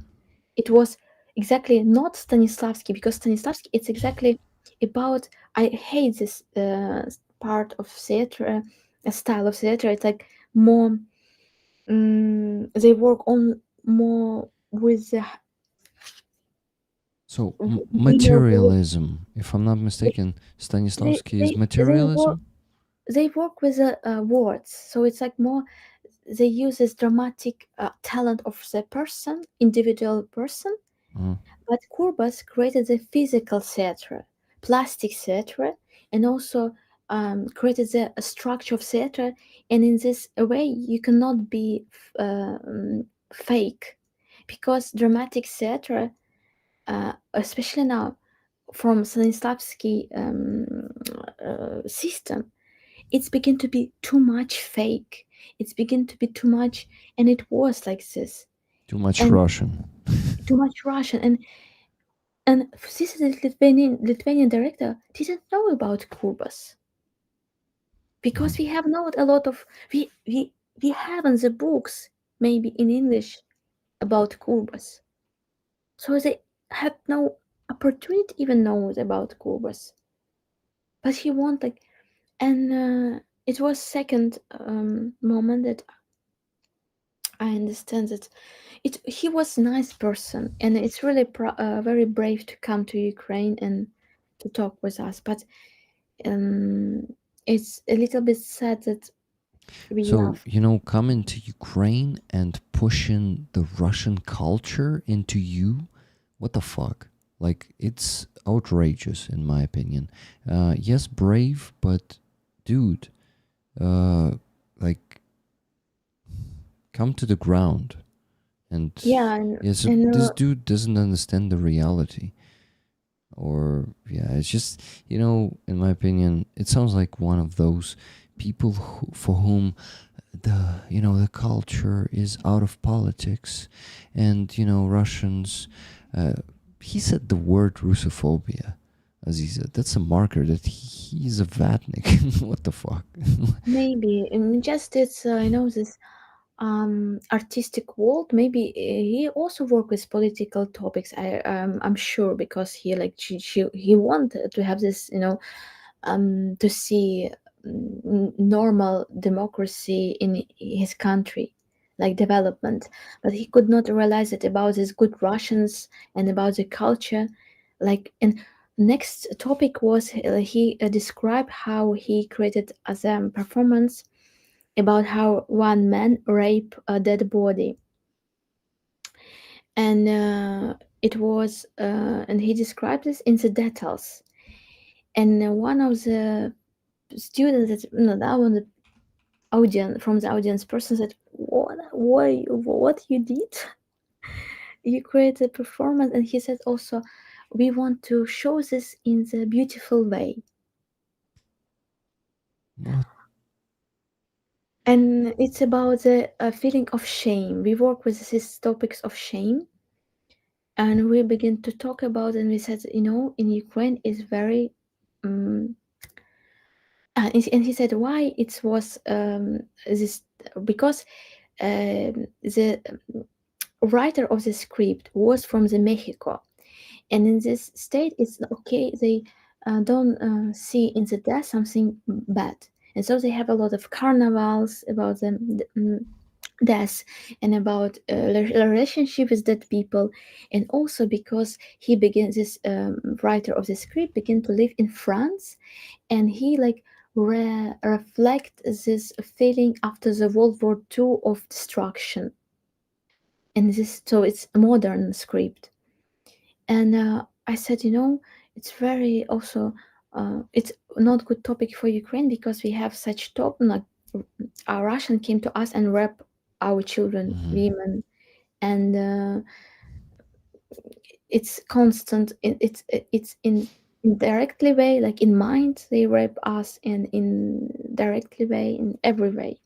It was exactly not Stanislavski, because Stanislavski it's exactly about, I hate this part of theater, a style of theater. It's like more they work on more with the
So materialism, if I'm not mistaken, Stanislavski is materialism.
They work with words, so it's like more they use this dramatic talent of the person, individual person. But Kurbas created the physical theater, plastic theater, and also created the structure of theater. And in this way, you cannot be fake, because dramatic theater, especially now from Stanislavski system, it's begin to be too much fake. It's begin to be too much, and it was like this.
Too much Russian.
Too much Russian, and this Lithuanian director didn't know about Kurbas, because we have not a lot of we have in the books maybe in English about Kurbas, so they had no opportunity even know about Kurbas. But he wanted, and it was second moment that I understand that he was a nice person, and it's really very brave to come to Ukraine and to talk with us. But it's a little bit sad that we have.
Coming to Ukraine and pushing the Russian culture into you, what the fuck? Like, it's outrageous in my opinion. Yes, brave, but dude, like, come to the ground. And this dude doesn't understand the reality. Or it's just, in my opinion, it sounds like one of those people for whom the culture is out of politics. And Russians, he said the word Russophobia Aziza. That's a marker that he's a vatnik. What the fuck?
Maybe just it's this artistic world. Maybe he also work with political topics. I'm sure because he like he wanted to have this to see normal democracy in his country, like development. But he could not realize it about his good Russians and about the culture. Like, and next topic was he described how he created as a performance about how one man raped a dead body, and it was and he described this in the details. And one of the students that that one audience from the audience person said, what you did? You created a performance. And he said also, we want to show this in the beautiful way.
What?
And it's about the feeling of shame. We work with these topics of shame, and we begin to talk about it, and we said, in Ukraine is very and he said why it was this, because the writer of the script was from the Mexico, and in this state it's okay, they don't see in the death something bad, and so they have a lot of carnivals about them death and about relationship with dead people. And also because he begins, this writer of the script began to live in France, and he like reflect this feeling after the World War II of destruction. And this, so it's a modern script. And I said, it's very also it's not good topic for Ukraine, because we have such top, like a Russian came to us and rape our children, women, and it's constant. It's in indirectly way, like in mind they rape us, and in directly way, in every way.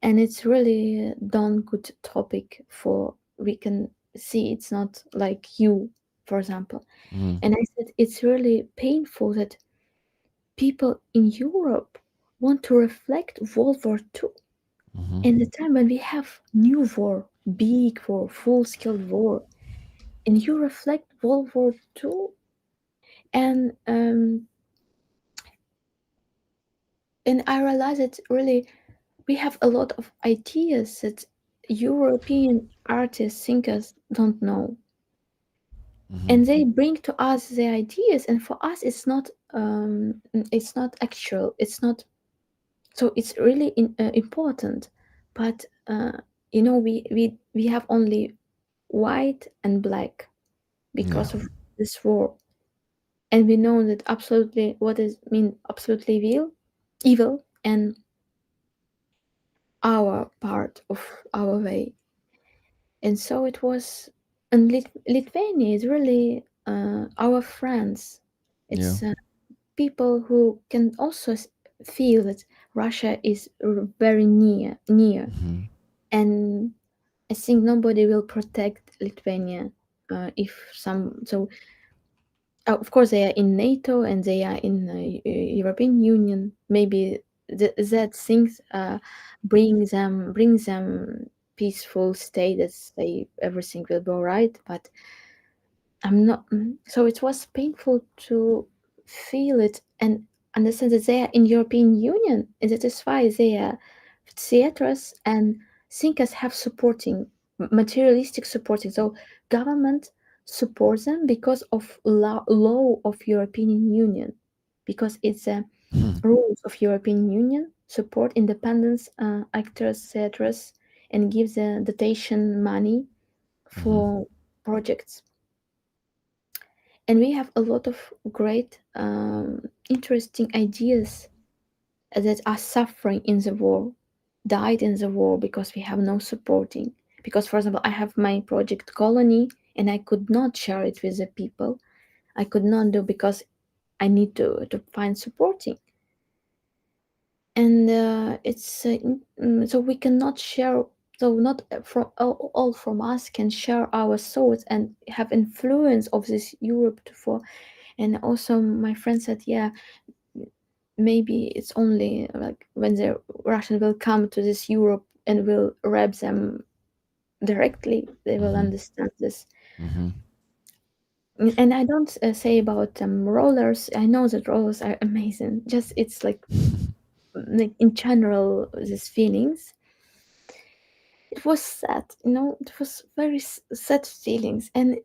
And it's really done good topic for, we can see it's not like you, for example. And I said it's really painful that people in Europe want to reflect World War II in the time when we have new war, big war, full-scale war, and you reflect World War II. And I realized that really we have a lot of ideas that European artists, thinkers don't know. And they bring to us the ideas, and for us it's not actual, it's not, so it's really important. But we have only white and black because of this war, and we know that absolutely what is mean absolutely evil, and our part of our way. And so it was, and Lithuania is really our friends. It's people who can also feel that Russia is very near, and I think nobody will protect Lithuania if some. So of course they are in NATO and they are in the European Union. Maybe that things brings them peaceful state, that they everything will go right. But I'm not. So it was painful to feel it and understand that they are in European Union, and that is why they are theaters and thinkers have supporting, materialistic supporting. So government supports them because of law of European Union, because it's a rules of European Union support independence actors, theaters, and gives the dotation money for projects. And we have a lot of great interesting ideas that are suffering in the war, died in the war, because we have no supporting. Because, for example, I have my project Colony, and I could not share it with the people. I could not do, because I need to find supporting. And it's so we cannot share. So not from all from us can share our thoughts and have influence of this Europe for. And also my friend said, yeah, maybe it's only like when the Russian will come to this Europe and will rap them directly, they will understand this.
Mm-hmm.
And I don't say about rollers. I know that rollers are amazing. Just it's like in general these feelings. It was sad, it was very sad feelings, and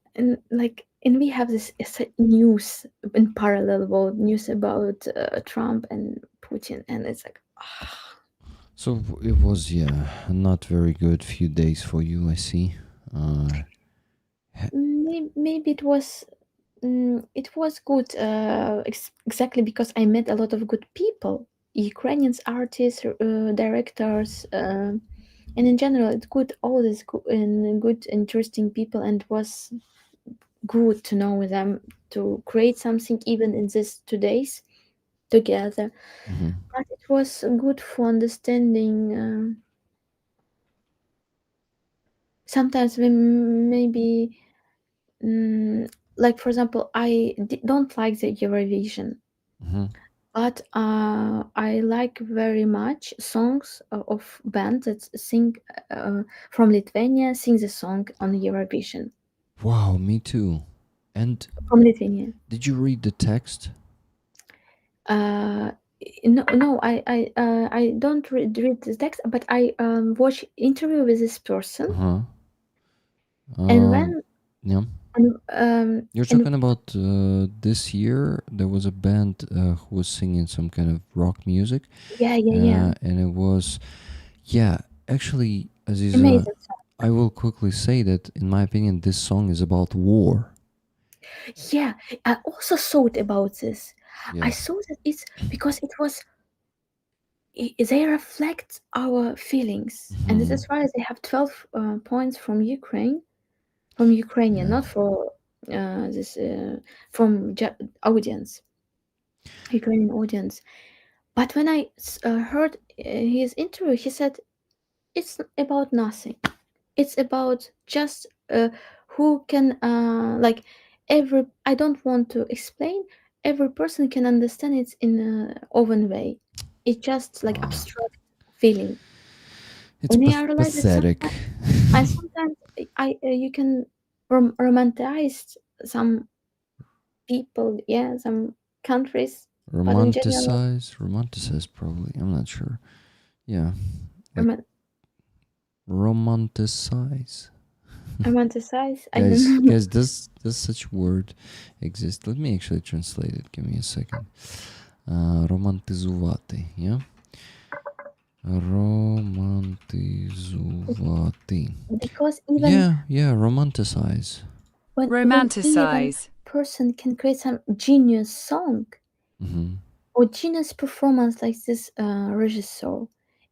we have this news in parallel world news about Trump and Putin, and it's like
So it was, not very good few days for you, I see.
maybe it was good exactly because I met a lot of good people, Ukrainians, artists, directors, and in general it's good, all these good interesting people, and it was good to know them, to create something even in these 2 days together.
Mhm.
But it was good for understanding. Sometimes we maybe, like for example, I don't like the Eurovision,
Mhm.
but I like very much songs of bands that sing from Lithuania, sing the song on Eurovision
Wow, me too. And
from Lithuania.
did you read the text?
Uh, no, I don't read the text, but I watch interview with this person,
Uh-huh.
and
Um,
when
yeah. You're
and
talking about this year. There was a band who was singing some kind of rock music,
yeah,
and it was, actually, Aziza,
amazing song.
I will quickly say that, in my opinion, this song is about war.
Yeah, I also thought about this. I
Yes.
saw that it's because it was they reflect our feelings, and this
Mhm.
is why they have 12 points from Ukrainian,
Yeah.
not for this from audience, Ukrainian audience. But when I heard his interview, he said it's about nothing. It's about just who can like every. I don't want to explain. Every person can understand it in a own way. It's just like
Ah,
abstract feeling.
it's
When I realize that
pathetic.
sometimes I you can romanticize some people, yeah, some countries, but in general,
Romanticize, probably. I'm not sure. Yeah, like
roman-
romanticize.
romanticize. I don't
Guys,
know.
does such word exist? Let me actually translate it. Give me a second. Романтизувати, yeah? Романтизувати.
Because even
Yeah, romanticize.
when even
Romanticize.
person can create some genius song
Hmm.
or genius performance like this regisseur,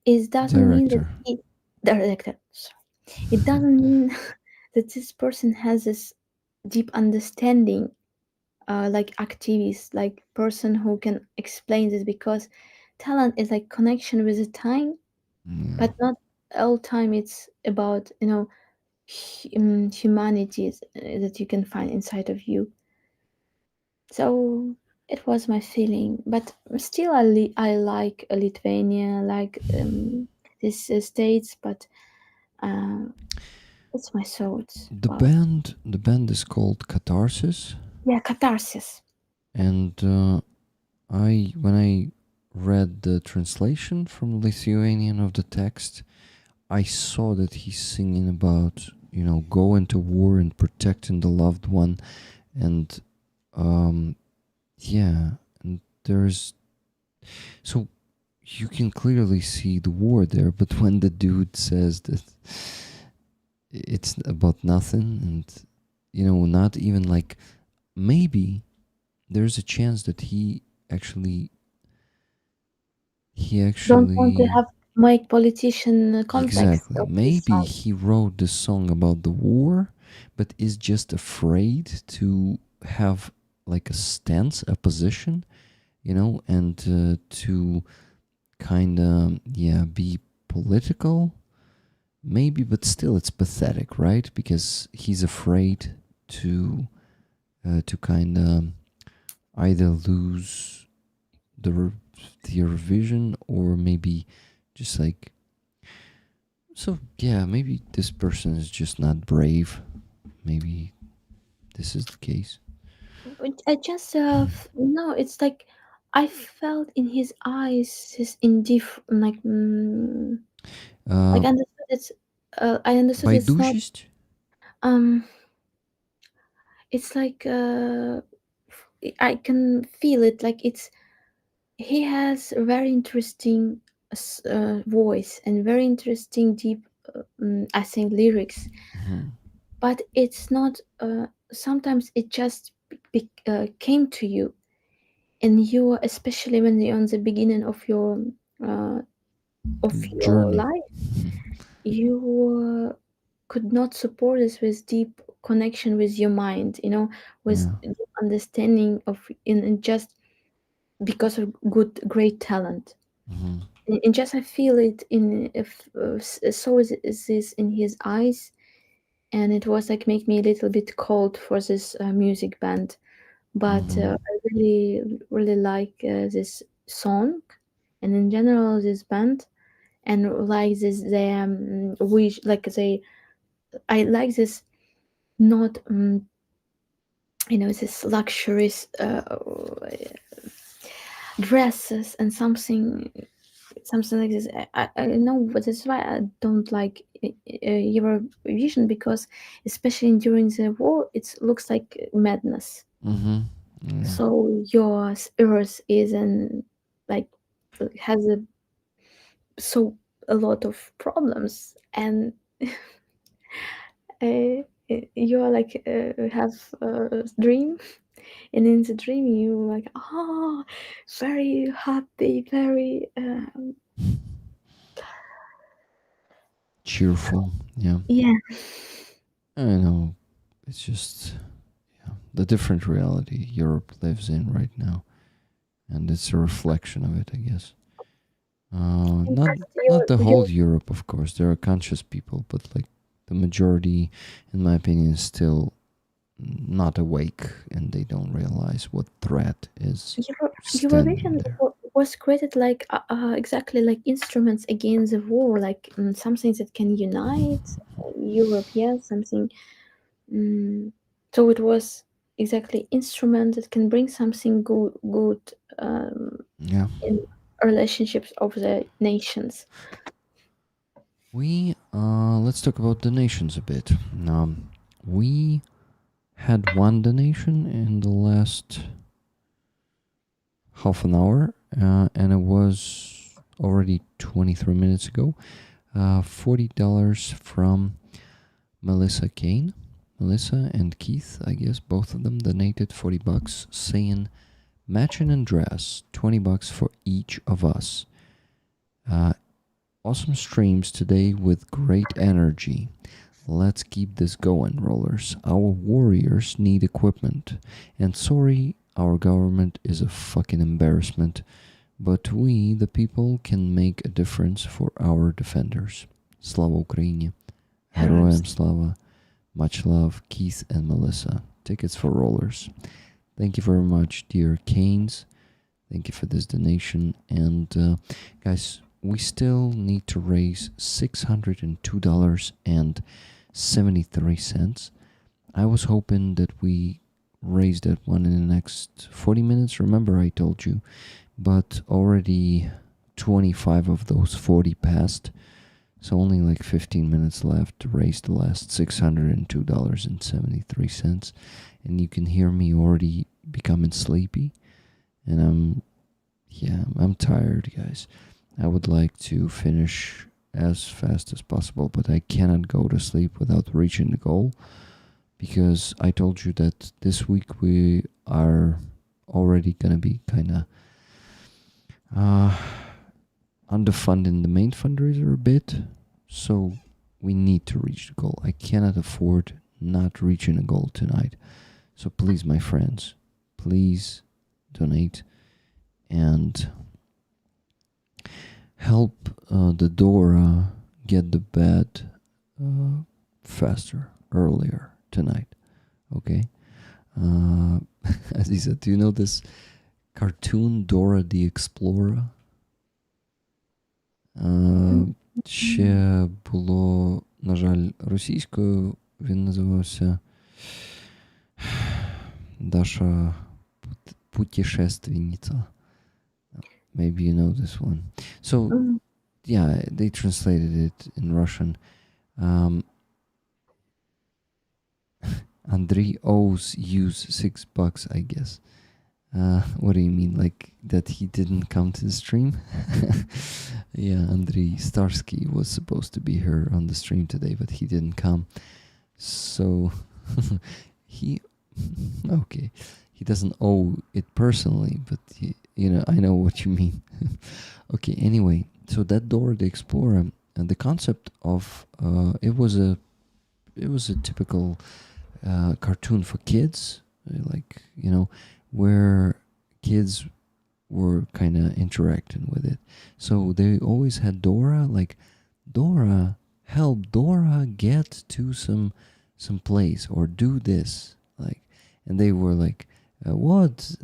it doesn't mean that
Director.
he director. Sorry. It doesn't mean that this person has this deep understanding, like activist, like person who can explain this, because talent is like connection with the time,
Yeah.
but not all time. It's about humanities that you can find inside of you. So it was my feeling, but still, I like Lithuania, like these states, but uh, it's my thoughts
The
about
band is called Catharsis,
yeah, catharsis.
and when I read the translation from Lithuanian of the text, I saw that he's singing about, going to war and protecting the loved one, and yeah, and there's so you can clearly see the war there. But when the dude says that it's about nothing, and not even like, maybe there's a chance that he
Don't want to
actually
have make politician context
exactly,
of this
maybe
song.
he wrote the song about the war, but is just afraid to have like a stance, a position, and to kind of be political, maybe. But still, it's pathetic, right? Because he's afraid to kind of either lose the Eurovision or maybe just like, so yeah, maybe this person is just not brave. Maybe this is the case.
But I just no, it's like I felt in his eyes his indifferent, like
Uh,
understood it's I understood it's not
Байдужість?
um it's like I can feel it, like it's he has a very interesting voice and very interesting deep I think lyrics,
Mhm.
but it's not sometimes it just came to you, and you, especially when you're on the beginning uh, of your
Journey.
life, you could not support this with deep connection with your mind, with
Yeah.
deep understanding of in just because of great talent.
Mhm.
And just I feel it in if so is this in his eyes, and it was like make me a little bit cold for this music band. But
Mhm.
I really like this song, and in general this band, and like this they wish like they I like this not this luxurious dresses and something like this. I know, but that's why I don't like Eurovision, because especially during the war it looks like madness.
Mhm. Yeah.
So your earth is an like has so a lot of problems, and you're like have a dream, and in the dream you like very happy, very
Cheerful. Yeah.
yeah.
I know. It's just, yeah, the different reality Europe lives in right now, and it's a reflection of it, I guess.
In
Not
fact,
not the
you
whole Europe, of course. There are conscious people, but like the majority, in my opinion, is still not awake, and they don't realize what threat is standing
Eurovision
there.
was created like exactly like instruments against the war, like something that can unite Europe. Yeah, something. Mm, so it was exactly instrument that can bring something good
Yeah.
in relationships of the nations.
We let's talk about donations a bit. We had one donation in the last half an hour, and it was already 23 minutes ago. $40 from Melissa Kane. Melissa and Keith, I guess both of them donated $40, saying matching and dress, $20 for each of us. Awesome streams today with great energy. Let's keep this going, rollers. Our warriors need equipment. And sorry, our government is a fucking embarrassment. But we, the people, can make a difference for our defenders. Slava Ukraini. Героям слава. Much love, Keith and Melissa. Tickets for rollers. Thank you very much, dear Canes. Thank you for this donation. And guys, we still need to raise $602.73. I was hoping that we raise that one in the next 40 minutes. Remember, I told you. But already 25 of those 40 passed. So only like 15 minutes left to raise the last $602.73. And you can hear me already becoming sleepy. And I'm tired, guys. I would like to finish as fast as possible, but I cannot go to sleep without reaching the goal, because I told you that this week we are already gonna be kind of underfunding the main fundraiser a bit, so we need to reach the goal. I cannot afford not reaching a goal tonight. So please, my friends, please donate and help the Dora get the bed faster, earlier tonight. Okay? Aziza, do you know this cartoon Dora the Explorer? Ще було, на жаль, російською. Він називався Даша Путешественница. Maybe you know this one. So, yeah, they translated it in Russian. Andrei owes you $6, I guess. What do you mean? Like that he didn't come to the stream? Yeah, Andrei Starsky was supposed to be here on the stream today, but he didn't come. So okay, he doesn't owe it personally, but I know what you mean. Okay, anyway, so that Dora the Explorer, and the concept of it was a typical cartoon for kids, like where kids were kind of interacting with it. So they always had Dora, like, Dora, help Dora get to some place or do this, like, and they were like, what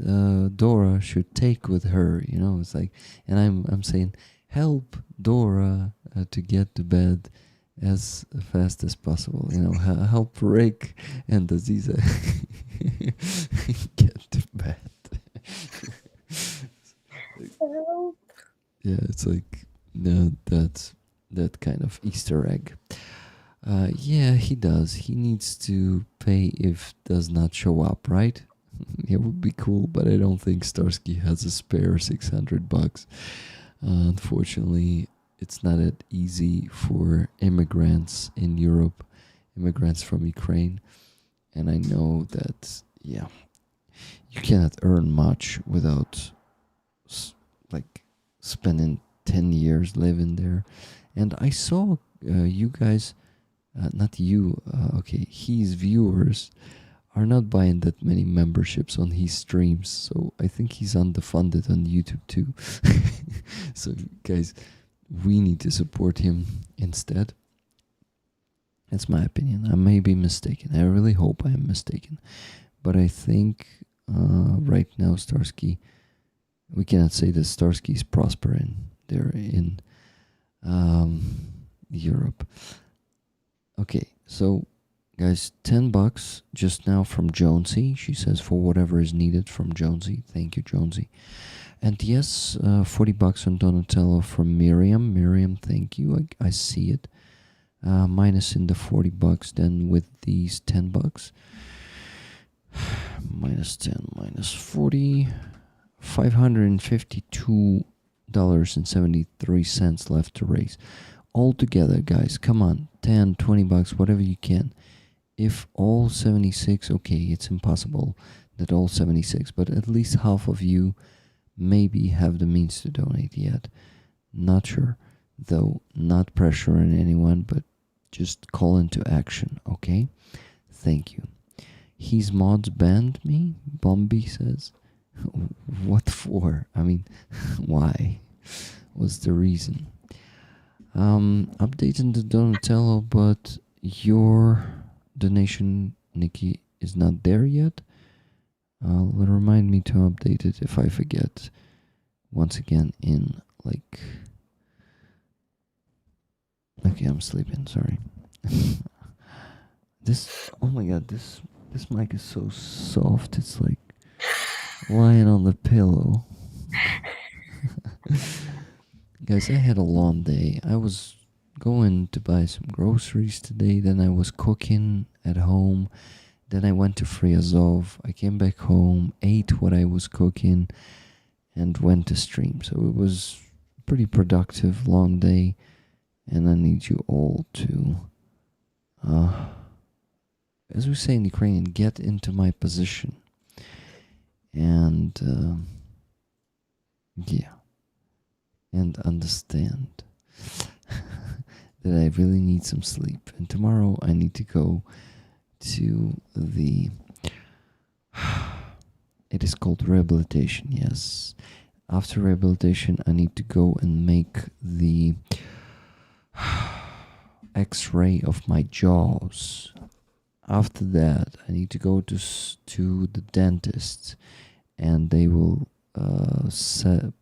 Dora should take with her, it's like, and I'm saying, help Dora to get to bed as fast as possible, help Rick and Aziza get to bed. Yeah, it's like that kind of Easter egg. Yeah, he does. He needs to pay if does not show up, right? It would be cool, but I don't think Starsky has a spare $600. Unfortunately, it's not that easy for immigrants in Europe, immigrants from Ukraine. And I know that, yeah, you cannot earn much without like spending 10 years living there. And I saw you guys, not you, okay, his viewers are not buying that many memberships on his streams. So I think he's underfunded on YouTube too. So guys, we need to support him instead. That's my opinion. I may be mistaken. I really hope I am mistaken. But I think right now Starsky, we cannot say that Starsky is prospering there in Europe. Okay, so guys, $10 just now from Jonesy. She says, for whatever is needed from Jonesy. Thank you, Jonesy. And yes, $40 on Donatello from Miriam. Miriam, thank you. I see it. Minus in the $40 then with these $10. Minus 10, minus 40. $552.73 left to raise. All together, guys, come on. 10, $20, whatever you can. If all 76, okay, it's impossible that all 76, but at least half of you maybe have the means to donate yet. Not sure, though, not pressuring anyone, but just call into action, okay? Thank you. His mods banned me, Bombi says. What for? I mean, why? What's the reason? Updating the Donatello, but your donation, Nikki, is not there yet. Remind me to update it if I forget. Once again, in like... Okay, I'm sleeping, sorry. Oh my god, this mic is so soft, it's like lying on the pillow. Guys, I had a long day. I was going to buy some groceries today, then I was cooking at home, then I went to Free Azov, I came back home, ate what I was cooking, and went to stream. So it was a pretty productive, long day, and I need you all to, as we say in Ukrainian, get into my position. And, yeah. And understand that I really need some sleep. And tomorrow I need to go to the... It is called rehabilitation, yes. After rehabilitation, I need to go and make the X-ray of my jaws. after that, I need to go to the dentist, and they will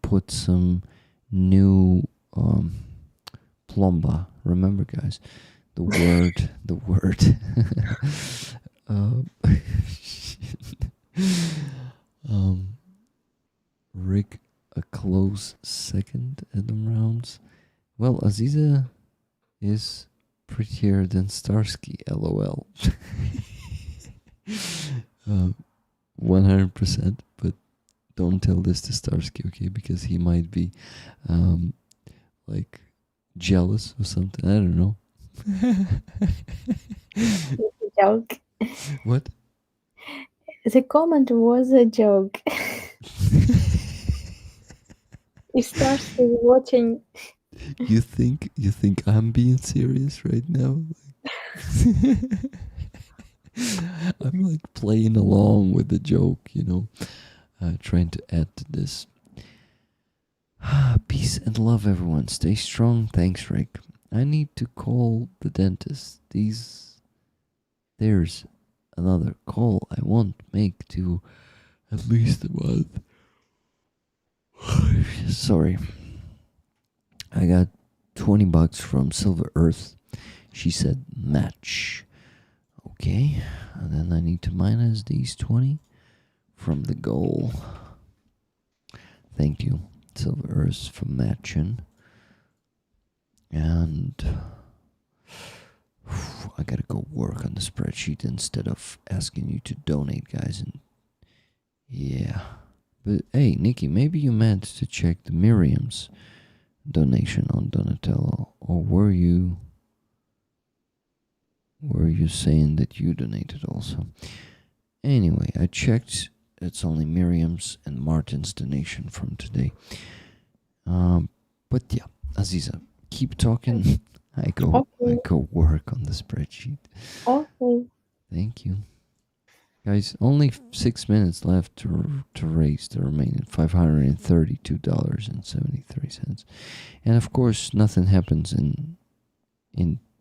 put some new plomba. Remember, guys, the word, um, Rick, a close second at the rounds. Well, Aziza is prettier than Starsky, lol. 100%, but don't tell this to Starsky, okay? Because he might be like jealous or something. I don't know.
Joke.
What?
The comment was a joke. If Starsky is watching,
You think I'm being serious right now? I'm like playing along with the joke, trying to add to this. Peace and love, everyone. Stay strong. Thanks, Rick. I need to call the dentist. There's another call I won't make to at least a month. Sorry. I got $20 from Silver Earth. She said match. Okay. And then I need to minus these 20 from the goal. Thank you, Silver Earth, for matching. And I gotta go work on the spreadsheet instead of asking you to donate, guys. And yeah. But hey, Nikki, maybe you meant to check the Miriam's donation on Donatello, or were you saying that you donated also? Anyway, I checked. It's only Miriam's and Martin's donation from today. But yeah, Aziza, keep talking. I go work on the spreadsheet.
Okay.
Thank you. Guys, only 6 minutes left to raise the remaining $532.73. And of course, nothing happens in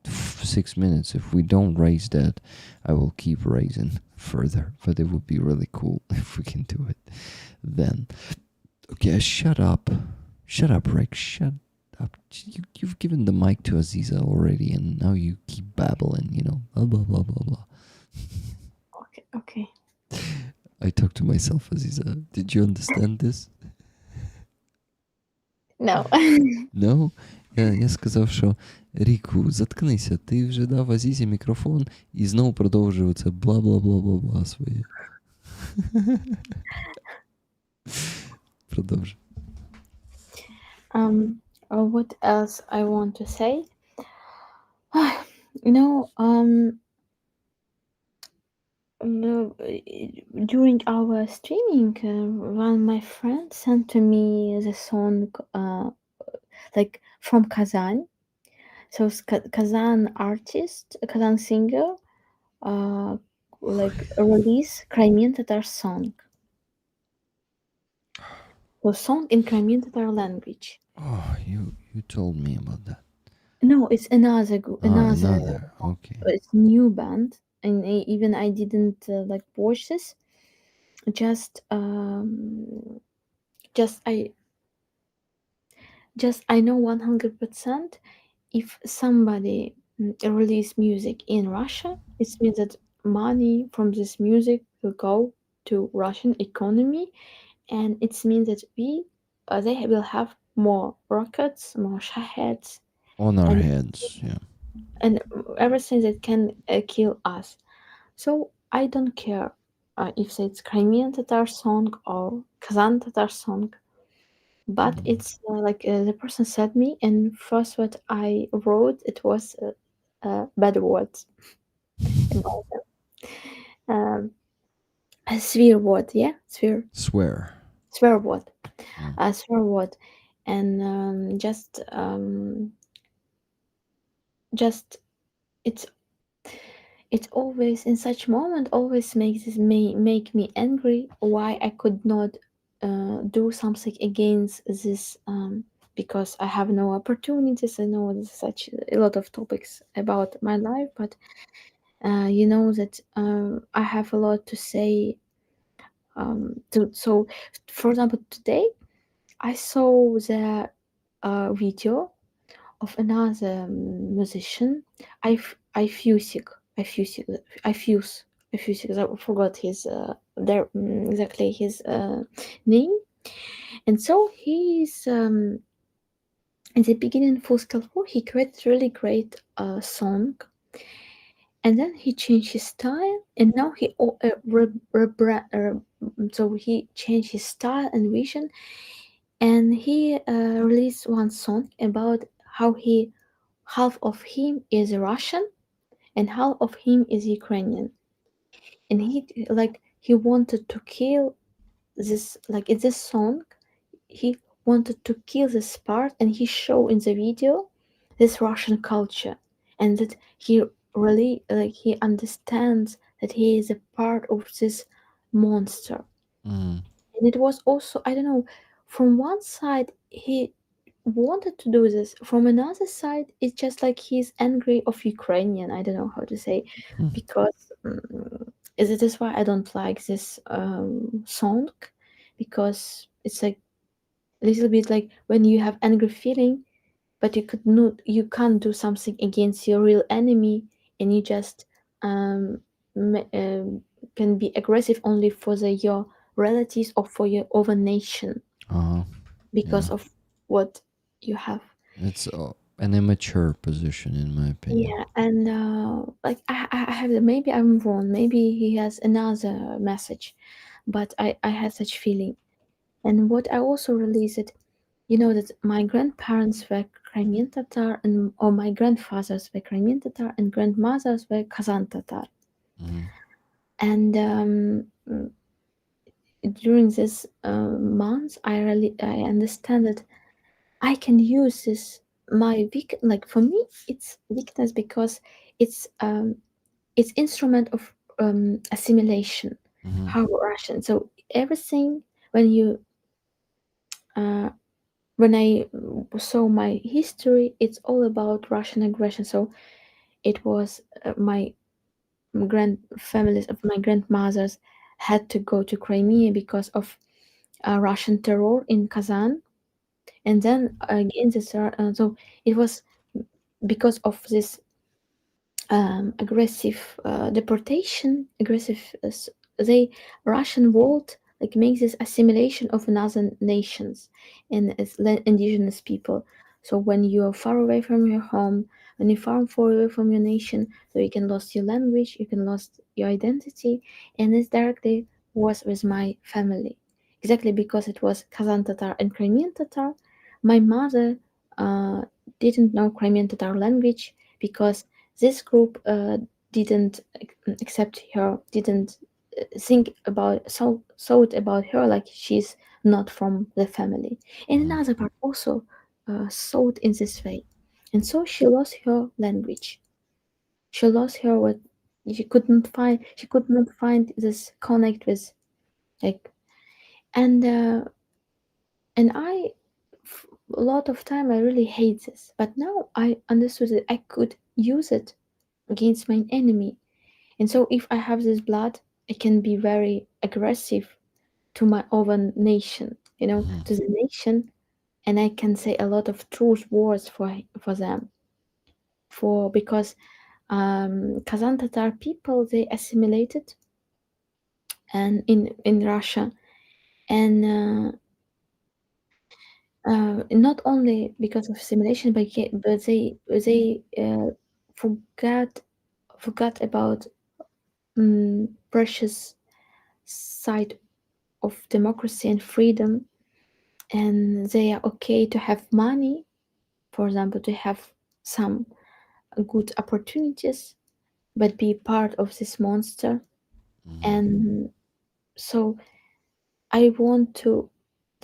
6 minutes. If we don't raise that, I will keep raising further. But it would be really cool if we can do it then. Okay, shut up. Shut up, Rick. Shut up. You've given the mic to Aziza already, and now you keep babbling, blah, blah, blah, blah, blah.
Okay.
I talk to myself, Aziza. Did you understand this?
No.
No? Я сказав, що Ріку, заткнися, ти вже дав Азізі мікрофон і знову продовжує це бла-бла-бла-бла-бла своє. Продовжуй.
What else I want to say? During our streaming, one of my friends sent to me the song like from Kazan. So Kazan artist, Kazan singer, like release Crimean Tatar song. So song in Crimean Tatar language.
Oh, you told me about that.
No, it's another.
Okay.
It's new band, and even I didn't watch this. I know 100%. If somebody release music in Russia, it means that money from this music will go to Russian economy, and it means that they will have more rockets, more shaheds
on our heads, yeah,
and everything that can kill us. So I don't care if it's Crimean Tatar song or Kazan Tatar song, but it's the person said me, and first what I wrote, it was bad words. A swear word, yeah, swear word, swear word, and just it's always in such moment always make me angry. Why I could not do something against this, because I have no opportunities. I know there's such a lot of topics about my life, but you know that I have a lot to say. So, for example, today I saw the video of another musician. I Fusik. I Fusik. I Fuse. I Fusik. I forgot his exactly his name. And so he's in the beginning full scale 4 he created really great song, and then he changed his style, and now so he changed his style and vision, and he released one song about how he half of him is Russian and half of him is Ukrainian, and he wanted to kill this, like in this song he wanted to kill this part, and he showed in the video this Russian culture, and that he really he understands that he is a part of this monster.
Mm.
And it was also, I don't know, from one side he wanted to do this, from another side it's just like he's angry of Ukrainian, I don't know how to say,
Mm.
because it is why I don't like this song, because it's like a little bit like when you have angry feeling, but you can't do something against your real enemy, and you just um, can be aggressive only for your relatives or for your other nation
Uh-huh.
because
Yeah.
of what you have.
It's an immature position, in my opinion.
Yeah, and like I have maybe I'm wrong. Maybe he has another message, but I had such feeling. And what I also released it, you know that my grandparents were Crimean Tatar, and or my grandfathers were Crimean Tatar, and grandmothers were Kazan Tatar.
Mm-hmm.
And during this month, I understand that I can use this my weak, like for me it's weakness because it's instrument of assimilation,
Mm-hmm.
how Russian. So everything when you uh, when I saw my history, it's all about Russian aggression. So it was my families of my grandmothers had to go to Crimea because of Russian terror in Kazan, and then again so it was because of this aggressive deportation, aggressive. They Russian world like makes this assimilation of another nations and as indigenous people. So when you are far away from your home, when you're far away from your nation, so you can lose your language, you can lose your identity, and this directly was with my family. Exactly because it was Kazan Tatar and Crimean Tatar. My mother uh, didn't know Crimean Tatar language because this group didn't accept her, didn't think about thought about her like she's not from the family. And
Mm-hmm.
another part also thought in this way, and so she lost her language. She lost her what she couldn't find. She could not find this connect with like, and and a lot of time I really hate this, but now I understood that I could use it against my enemy. And so if I have this blood, I can be very aggressive to my own nation,
Mm-hmm.
to the nation, and I can say a lot of truth words for them. For because Kazan Tatar people they assimilated and in Russia, and not only because of assimilation, but they forgot about precious side of democracy and freedom, and they are okay to have money, for example, to have some good opportunities, but be part of this monster.
Mm-hmm.
And so I want to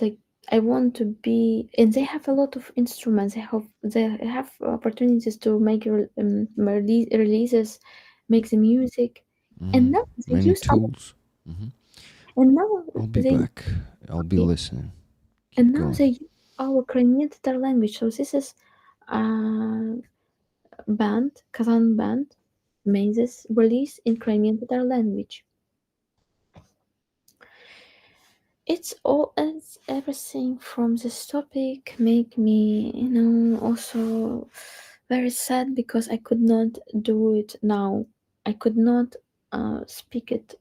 like I want to be, and they have a lot of instruments. They have opportunities to make releases, make the music,
Mm-hmm.
and now they
Many
use our,
tools. Mm-hmm.
and now
I'll be
they
back. I'll be
okay,
listening.
and
Keep
now
going.
they use our Crimean Tatar language. So this is a band, Kazan band, made this release in Ukrainian Tatar language. It's everything from this topic make me, also very sad because I could not do it now. I could not speak it,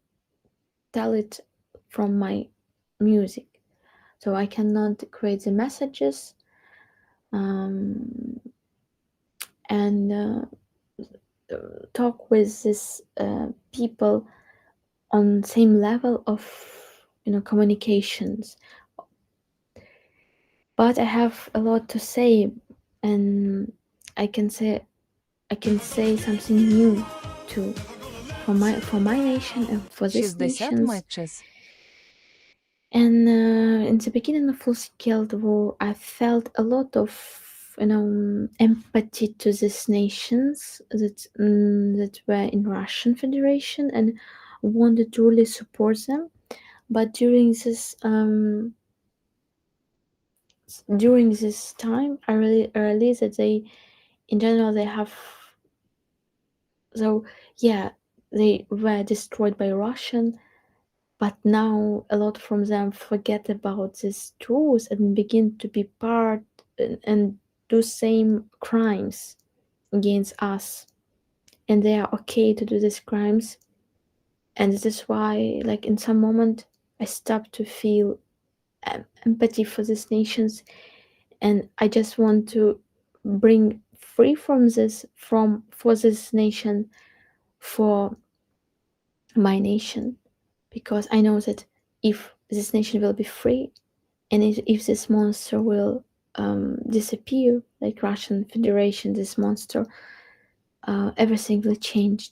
tell it from my music. So I cannot create the messages and talk with this people on same level of communications. But I have a lot to say, and I can say something new too for my nation and for these
60
nations.
matches.
And in the beginning of full-scale war, I felt a lot of empathy to these nations that were in Russian Federation and wanted to really support them. But during this time, I realized that they, in general, they have. So yeah, they were destroyed by Russian, but now a lot from them forget about this truth and begin to be part and do same crimes against us, and they are okay to do these crimes. And this is why, like, in some moment I stopped to feel empathy for these nations, and I just want to bring free from this for this nation, for my nation, because I know that if this nation will be free, and if this monster will disappear, like Russian Federation, this monster, everything will change,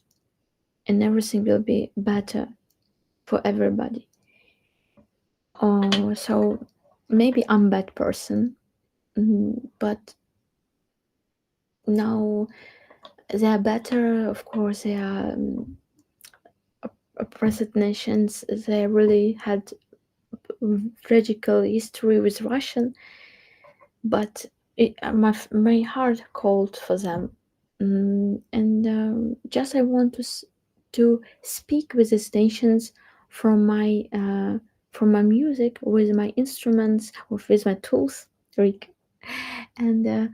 and everything will be better for everybody. So maybe I'm a bad person, but now they are better. Of course, they are oppressed nations. They really had tragical history with Russian, but my heart called for them, and just I want to speak with these nations from my music, with my instruments, or with my tools, Rick, and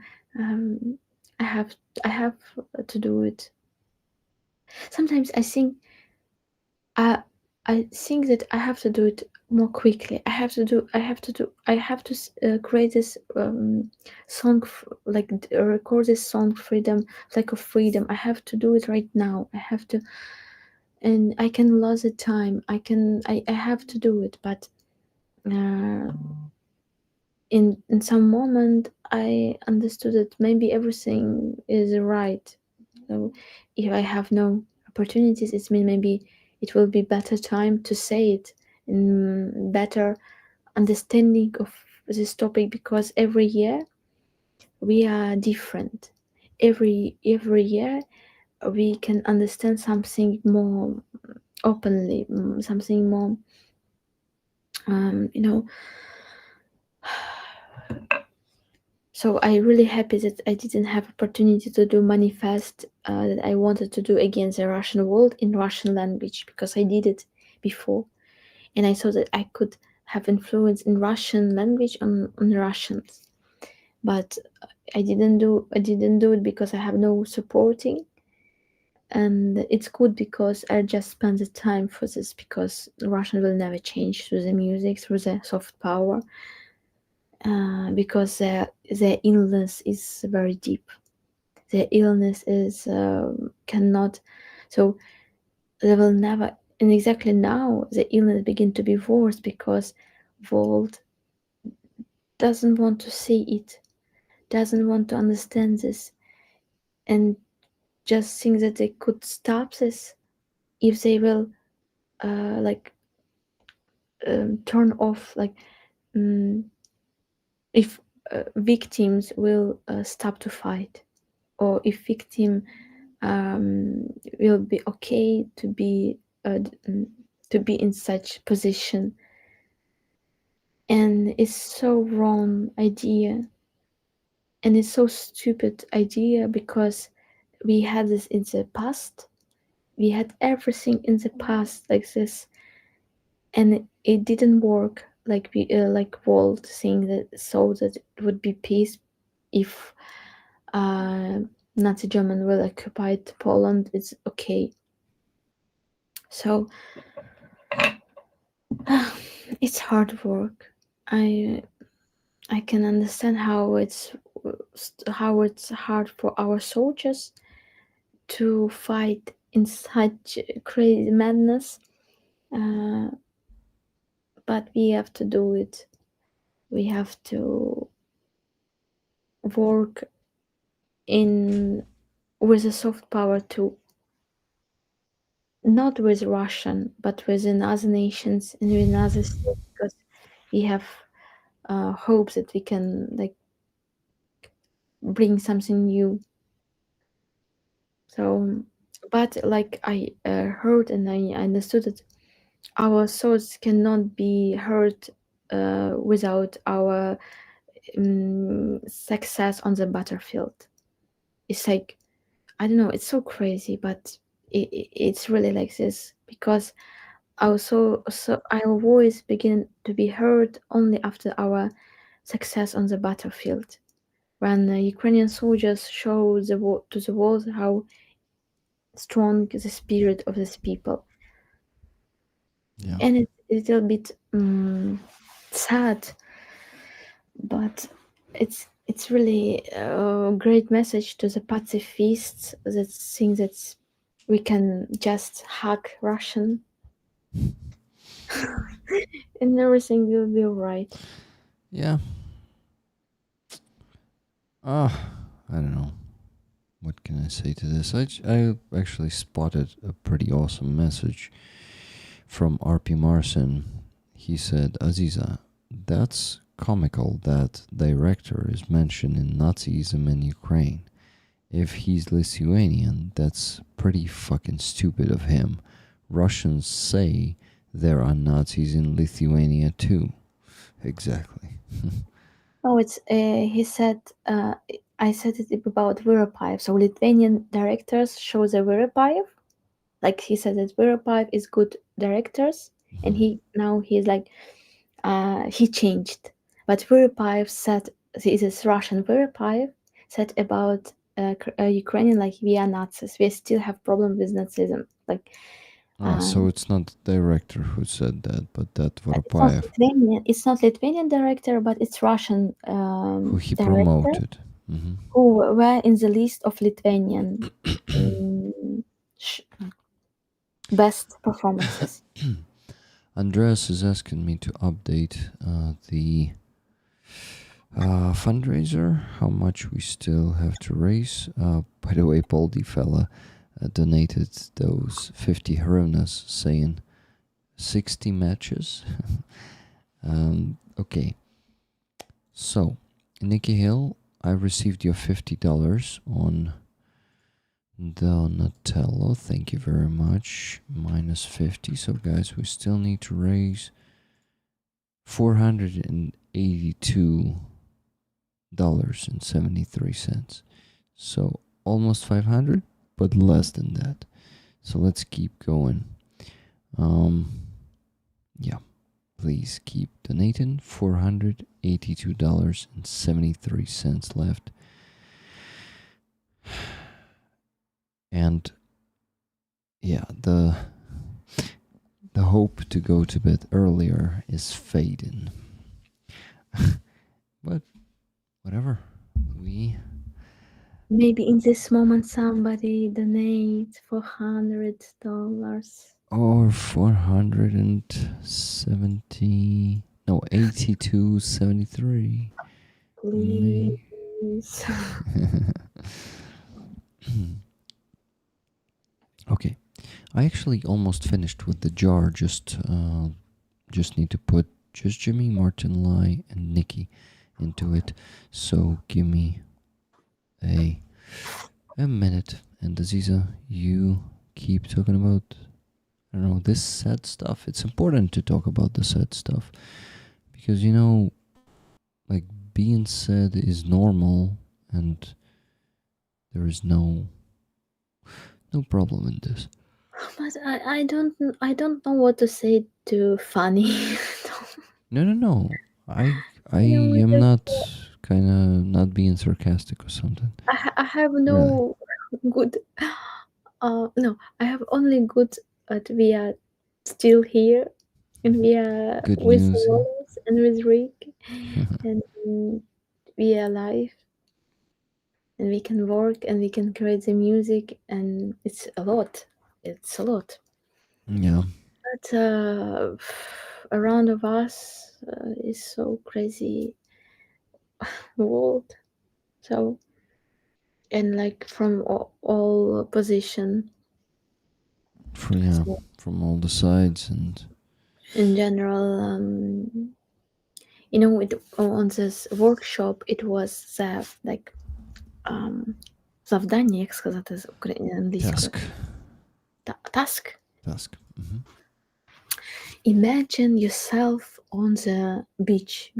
I have to do it. Sometimes I think that I have to do it more quickly. I have to create this song, record this song, freedom, like of freedom. I have to do it right now. I have to, and I can lose the time. I have to do it, but in some moment I understood that maybe everything is right. So if I have no opportunities, it means maybe it will be better time to say it, in better understanding of this topic, because every year we are different. Every year we can understand something more openly, something more So I really happy that I didn't have opportunity to do manifest that I wanted to do against the Russian world in Russian language, because I did it before, and I saw that I could have influence in Russian language on Russians, but I didn't do it because I have no supporting, and it's good because I just spend the time for this, because Russian will never change through the music, through the soft power. Because their illness is very deep. Their illness is cannot, so they will never. And exactly now, the illness begin to be worse because world doesn't want to see it, doesn't want to understand this, and just think that they could stop this if they will, turn off, if victims will stop to fight, or if victim will be okay to be in such position. And it's so wrong idea, and it's so stupid idea, because we had this in the past, we had everything in the past like this, and it didn't work. Like we like Walt saying that thought that it would be peace if Nazi German will occupy Poland. It's okay. So it's hard work. I can understand how it's hard for our soldiers to fight in such crazy madness, but we have to do it. We have to work in with a soft power too, not with Russian, but with other nations and with other states, because we have hopes that we can like bring something new. So, but like I heard and I understood that our thoughts cannot be heard without our success on the battlefield. It's like, I don't know, it's so crazy, but it's really like this, because our voice begin to be heard only after our success on the battlefield, when Ukrainian soldiers show to the world how strong the spirit of these people.
Yeah.
And it's a little bit sad, but it's really a great message to the pacifists that think that we can just hack Russian and everything will be alright.
Yeah. I don't know. What can I say to this? I actually spotted a pretty awesome message from RP Marson. He said, Aziza, that's comical that director is mentioned in Nazism in Ukraine. If he's Lithuanian, that's pretty fucking stupid of him. Russians say there are Nazis in Lithuania too. Exactly.
Oh, it's he said. I said it about Veropive. So Lithuanian directors show the Veropive. Like he said that Veropive is good directors, and he's like he changed. But Veropive said this is Russian Veropive said about Ukrainian like we are Nazis. We still have problem with Nazism. Like
So it's not the director who said that, but that Voropayev,
it's not Lithuanian director, but it's Russian
who he
director
promoted.
who were in the list of Lithuanian um, best performances.
Andreas is asking me to update the fundraiser, how much we still have to raise. By the way, Baldy fella donated those 50 hryvnias, saying 60 matches. Okay, so Nikki Hill, I received your $50 on Donatello. Thank you very much. Minus 50. So guys, we still need to raise $482.73. So almost 500, but less than that. So let's keep going. Yeah, please keep donating. $482.73 left. And yeah, the hope to go to bed earlier is fading. But whatever.
Maybe in this moment somebody donates $400.
Or 470, no, 82.73.
Please.
Okay, I actually almost finished with the jar. Just need to put just Jimmy, Martin, Lai, and Nikki into it. So give me a minute, and Aziza, you keep talking about, I don't know, this sad stuff. It's important to talk about the sad stuff because, you know, like being sad is normal and there is no problem in this.
But I don't know what to say to funny.
No. I
No,
am
just,
not kind of not being sarcastic or something.
I have
Really.
no good. No, I have only good that we are still here, and we are
Good
with
news. Yeah.
Wallace and with Rick, and we are alive, and we can work, and we can create the music, and it's a lot. It's a lot.
Yeah.
But around of us is so crazy world. So and like from all position. So
From all the sides and
in general, on this workshop it was like завдання, як сказати з англійською?
task.
Task.
Task.
Imagine yourself on the beach,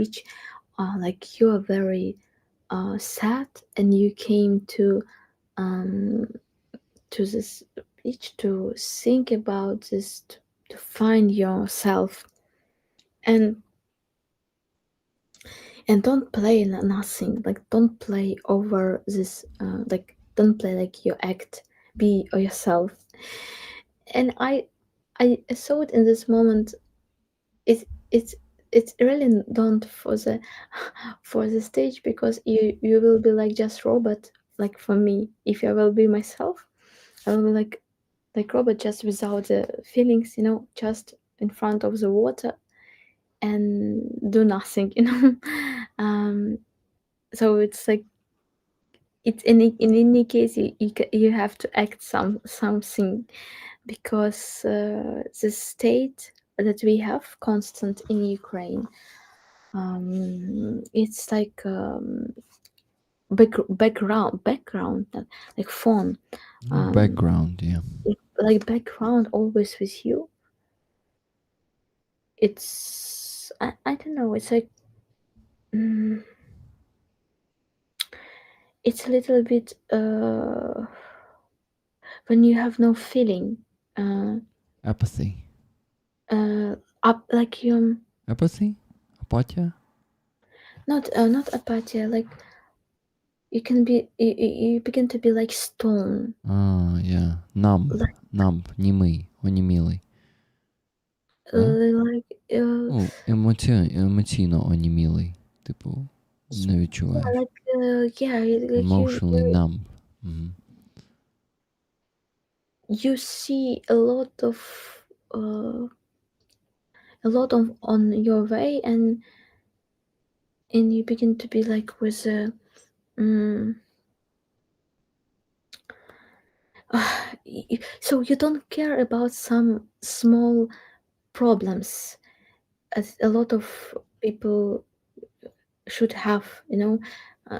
like you are very sad and you came to this beach to think about this, to find yourself, and don't play nothing, like don't play over this, like don't play like you act, be yourself. And I saw it in this moment. It's really don't for the for the stage, because you will be like just robot. Like for me, if I will be myself, I will be like robot, just without the feelings, just in front of the water and do nothing, so it's like it's in any case you have to act something, because the state that we have constant in Ukraine, it's like background, like phone,
Background. Yeah.
like background always with you. It's I don't know, it's like it's a little bit when you have no feeling,
Apathy.
up like
Apathy. Apatia.
not apathy, like you can be you begin to be like stone.
Yeah. Numb.
Like,
Numb. Німий. Онімілий.
like
Ну, емоційно онімілий. Типу, не відчуваєш.
yeah, like
Emotionally numb.
you see a lot of on your way, and you begin to be like with so you don't care about some small problems, as a lot of people should have,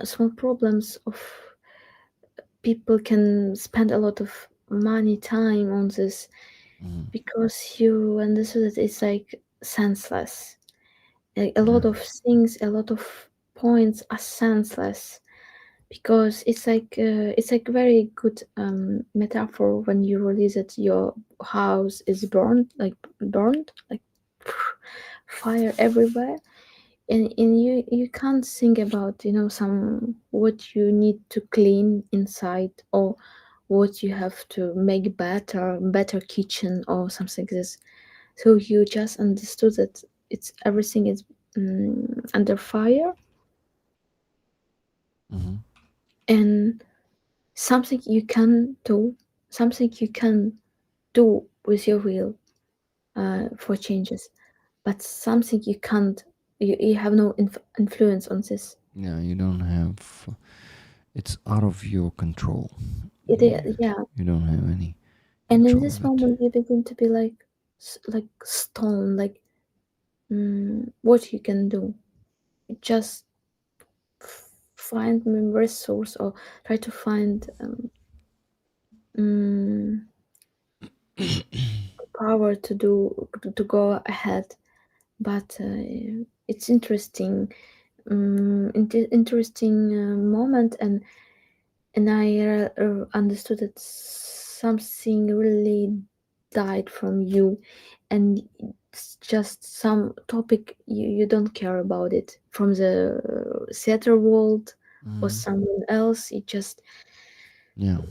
small problems of people can spend a lot of money, time on this, because you understood that it's like senseless. Like a lot of things, a lot of points are senseless, because it's like very good metaphor when you release it. Your house is burned, like fire everywhere, and you can't think about some what you need to clean inside, or what you have to make better kitchen or something like this. So you just understood that it's everything is under fire, and something you can do, with your will, for changes, but something you can't, you have no influence on this.
Yeah, you don't have. It's out of your control.
Yeah,
You don't have any
and in
control
this
of it.
moment you begin to be like stone, like what you can do, just find resource, or try to find power to go ahead. But it's interesting, moment, and I understood that something really died from you, and it's just some topic you don't care about it from the theater world or someone else. It just,
Yeah.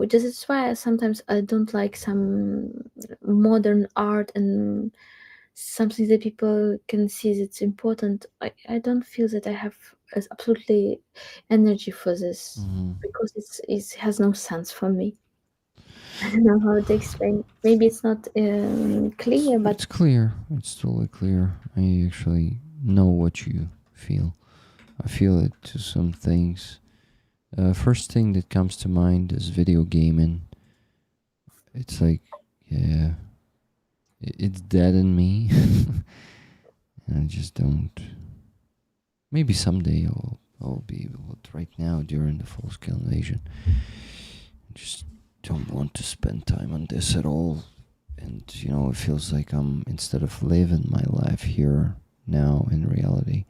this is why sometimes I don't like some modern art and something that people can see that's important. I don't feel that I have absolutely energy for this because it has no sense for me. I don't know how to explain. Maybe it's not clear, but
It's clear. It's totally clear. I actually know what you feel. I feel it to some things. First thing that comes to mind is video gaming. It's like, yeah, it's dead in me. And I just don't. Maybe someday I'll be able, but right now during the full scale invasion, I just don't want to spend time on this at all. And it feels like I'm, instead of living my life here now in reality,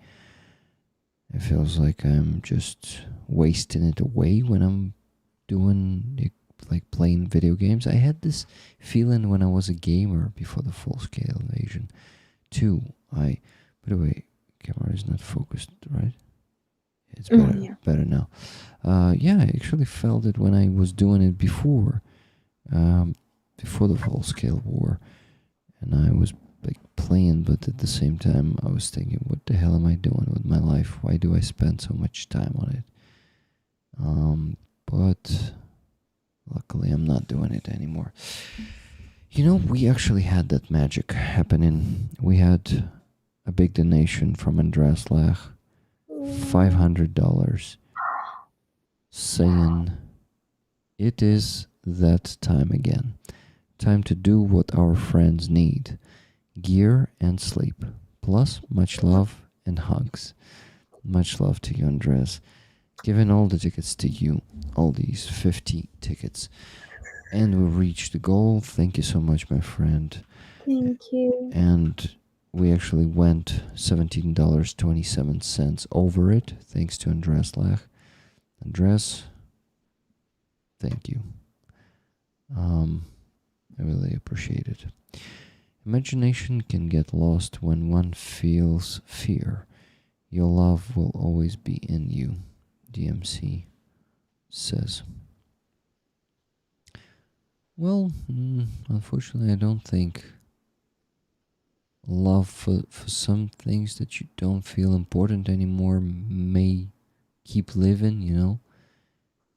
it feels like I'm just wasting it away when I'm doing it, like playing video games. I had this feeling when I was a gamer before the full scale invasion too. By the way, camera is not focused, right? It's better,
yeah.
better now. Yeah, I actually felt it when I was doing it before the full scale war, and I was like playing, but at the same time I was thinking, what the hell am I doing with my life? Why do I spend so much time on it? But luckily I'm not doing it anymore. We actually had that magic happening. We had a big donation from Andreas Lech, $500, saying it is that time again. Time to do what our friends need: gear and sleep, plus much love and hugs. Much love to you, Andres. Giving all the tickets to you, all these 50 tickets. And we reached the goal. Thank you so much, my friend.
Thank you.
And we actually went $17.27 over it, thanks to Andres Lech. Andres, thank you. I really appreciate it. Imagination can get lost when one feels fear. Your love will always be in you, DMC says. Well, unfortunately, I don't think love for some things that you don't feel important anymore may keep living,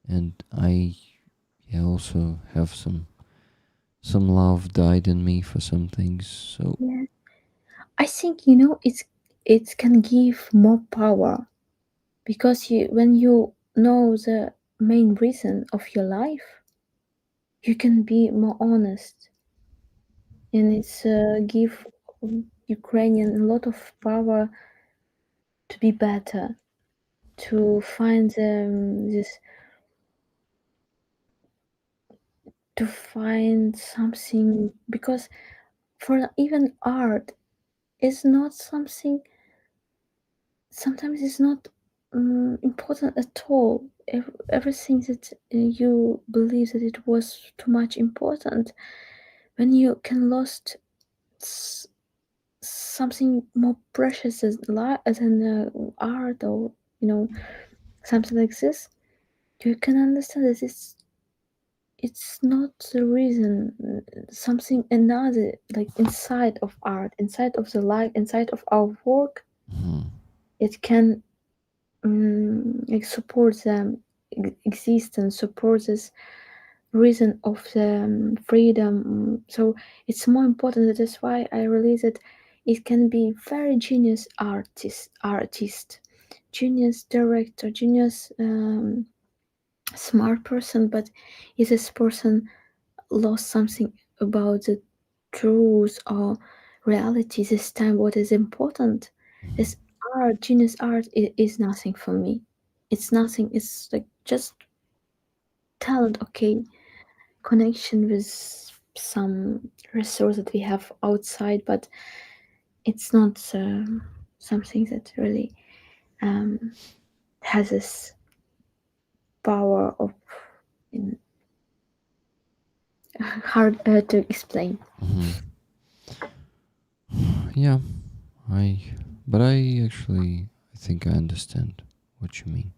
And I also have some love died in me for some things. So
Yeah. I think it can give more power because when you know the main reason of your life, you can be more honest, and it's give Ukrainian a lot of power to be better, to find this, to find something, because for even art is not something, sometimes it's not important at all. Everything that you believe that it was too much important, when you can lost something more precious than art, or something like this, you can understand that it's not the reason. Something another, like inside of art, inside of the life, inside of our work, it can like support the existence, support this reason of the freedom. So it's more important. That is why I realize that it can be very genius artist, genius director, genius smart person, but if this person lost something about the truth or reality, this time what is important is art. Genius art is nothing for me. It's nothing. It's like just talent, okay, connection with some resource that we have outside, but it's not something that really has this power of hard to explain.
Yeah, but I actually think I understand what you mean.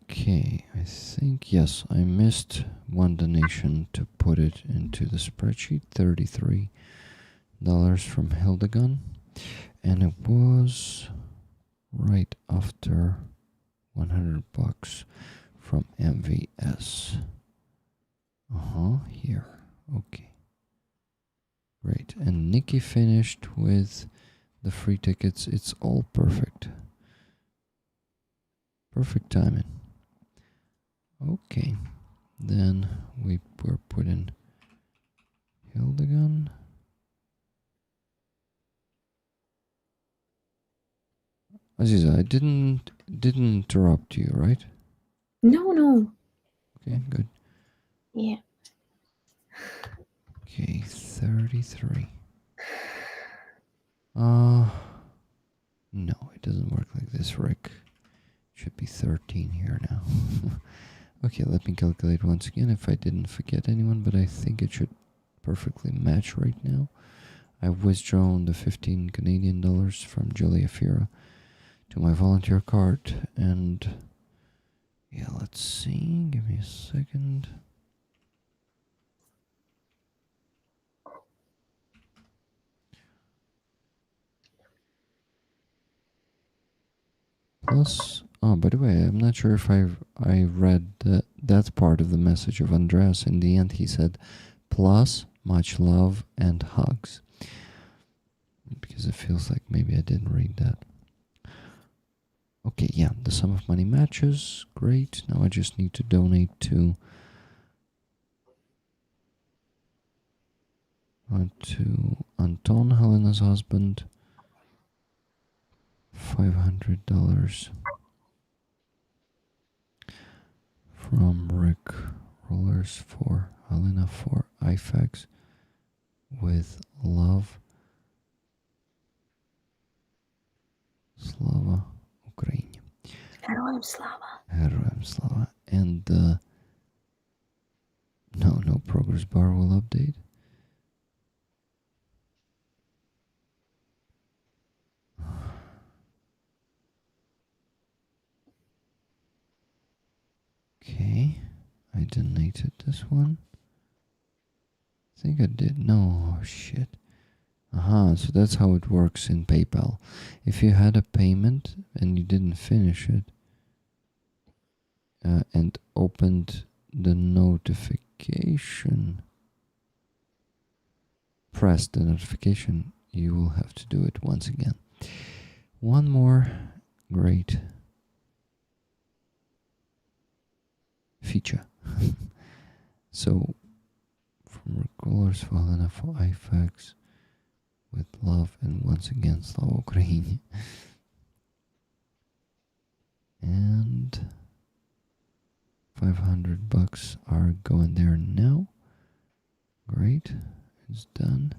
Okay, I think, yes, I missed one donation to put it into the spreadsheet, $33 from Hildegun, and it was right after $100 from MVS. Here, okay. Great, and Nikki finished with the free tickets. It's all perfect. Perfect timing. Okay, then we were putting Hildegun. Aziza, I didn't interrupt you, right?
No.
Okay, good.
Yeah.
Okay, 33. No, it doesn't work like this, Rick. It should be 13 here now. Okay, let me calculate once again if I didn't forget anyone, but I think it should perfectly match right now. I've withdrawn the 15 Canadian dollars from Julia Fira to my volunteer card, and yeah, let's see, give me a second. Plus, oh, by the way, I'm not sure if I read that part of the message of Andreas. In the end, he said, plus much love and hugs. Because it feels like maybe I didn't read that. Okay, yeah, the sum of money matches. Great. Now I just need to donate to Anton, Helena's husband, $500 from Rick Rollers for Helena for IFAX with love. Slava Ukraine.
Героям слава.
Heroem Slava. And no progress bar will update. Okay, I donated this one. I think I did. No, shit. So that's how it works in PayPal. If you had a payment and you didn't finish it and opened the notification, press the notification, you will have to do it once again. One more great feature. So, from Recallers for Helena for IFAX with love and once again Slava Ukraine. And $500 are going there now. Great, it's done.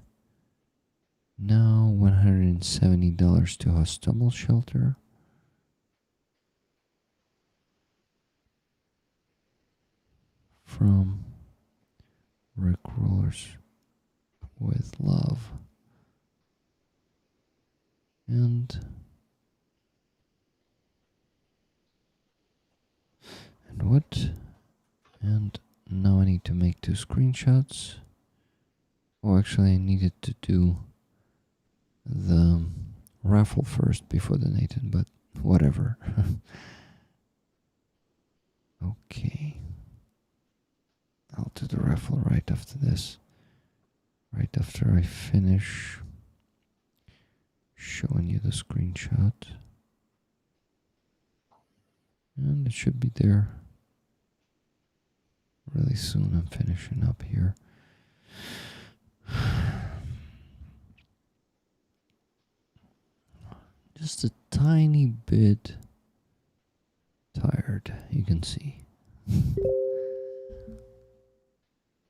Now $170 to Hostomel Shelter. From Rick Rollers with love. And what? And now I need to make 2 screenshots. Oh, actually I needed to do the raffle first before donating, but whatever. Okay. I'll do the raffle right after this. Right after I finish showing you the screenshot. And it should be there really soon. I'm finishing up here. Just a tiny bit tired, you can see.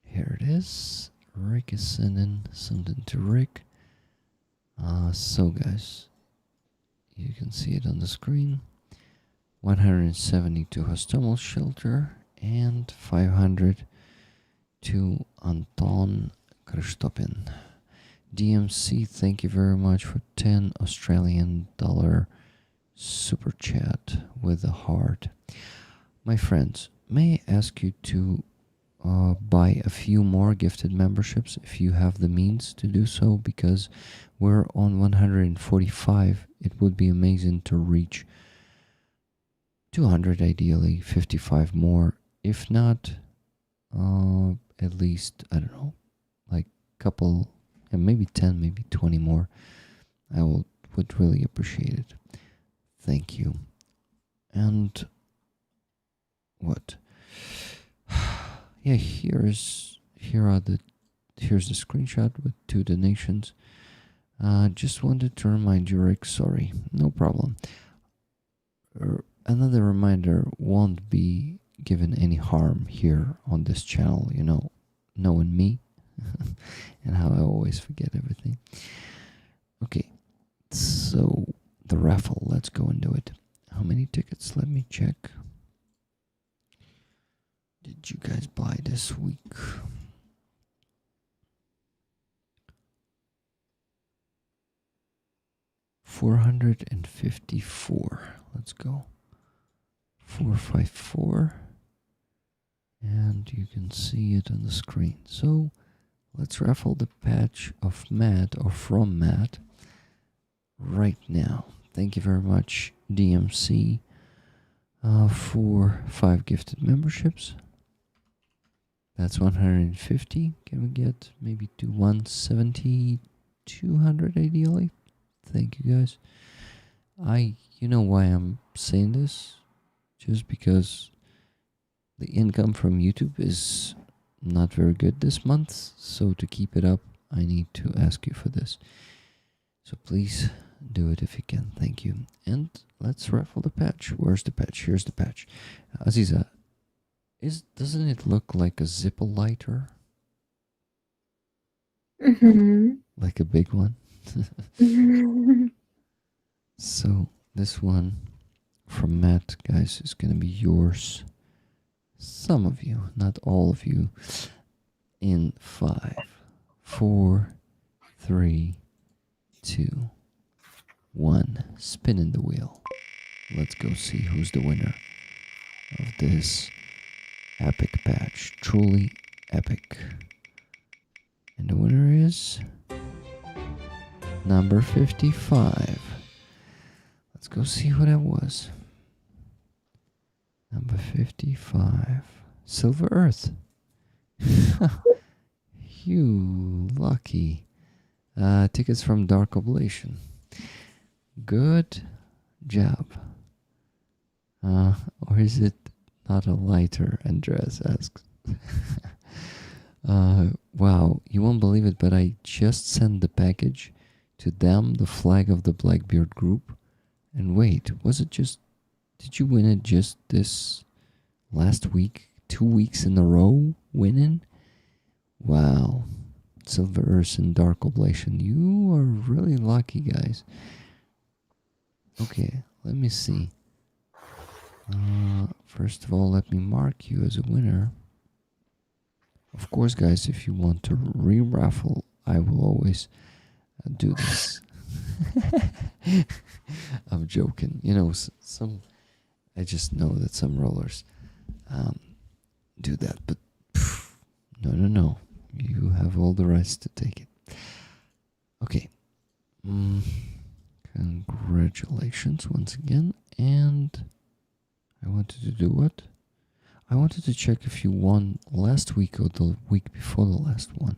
Here it is. Rick is sending something to Rick. So guys, you can see it on the screen. 170 to Hostomel Shelter, and 500 to Anton Kristopin. DMC, thank you very much for 10 Australian dollar super chat with a heart. My friends, may I ask you to buy a few more gifted memberships if you have the means to do so, because we're on 145. It would be amazing to reach 200, ideally 55 more. If not, at least, I don't know, like couple, maybe 10, maybe 20 more. I would really appreciate it. Thank you. And what? Yeah, here's the screenshot with 2 donations. Just wanted to remind you, Rick, sorry, no problem. Another reminder, won't be given any harm here on this channel, you know, knowing me and how I always forget everything. Okay, so the raffle, let's go and do it. How many tickets? Let me check. Did you guys buy this week? 454. Let's go. 454. And you can see it on the screen. So let's raffle the patch of Matt, or from Matt, right now. Thank you very much, DMC, for 5 gifted memberships. That's 150. Can we get maybe to 170, 200 ideally? Thank you guys. You know why I'm saying this? Just because the income from YouTube is not very good this month. So to keep it up, I need to ask you for this. So please do it if you can. Thank you. And let's raffle the patch. Where's the patch? Here's the patch. Aziza, doesn't it look like a Zippo lighter? Like a big one? So this one from Matt, guys, is gonna be yours. Some of you, not all of you. In 5, 4, 3, 2, 1. Spinning the wheel. Let's go see who's the winner of this epic patch. Truly epic. And the winner is number 55. Let's go see who that was. Number 55. Silver Earth. You lucky. Tickets from Dark Oblation. Good job. Or is it not a lighter? Andreas asks. Wow, you won't believe it, but I just sent the package to them, the flag of the Blackbeard group. And wait, did you win it just this last week? 2 weeks in a row winning? Wow. Silver Earth and Dark Oblation. You are really lucky, guys. Okay, let me see. First of all, let me mark you as a winner. Of course, guys, if you want to re-raffle, I will always do this. I'm joking. You know, I just know that some rollers do that, but no. You have all the rights to take it. Okay. Congratulations once again. And I wanted to do what? I wanted to check if you won last week or the week before the last one.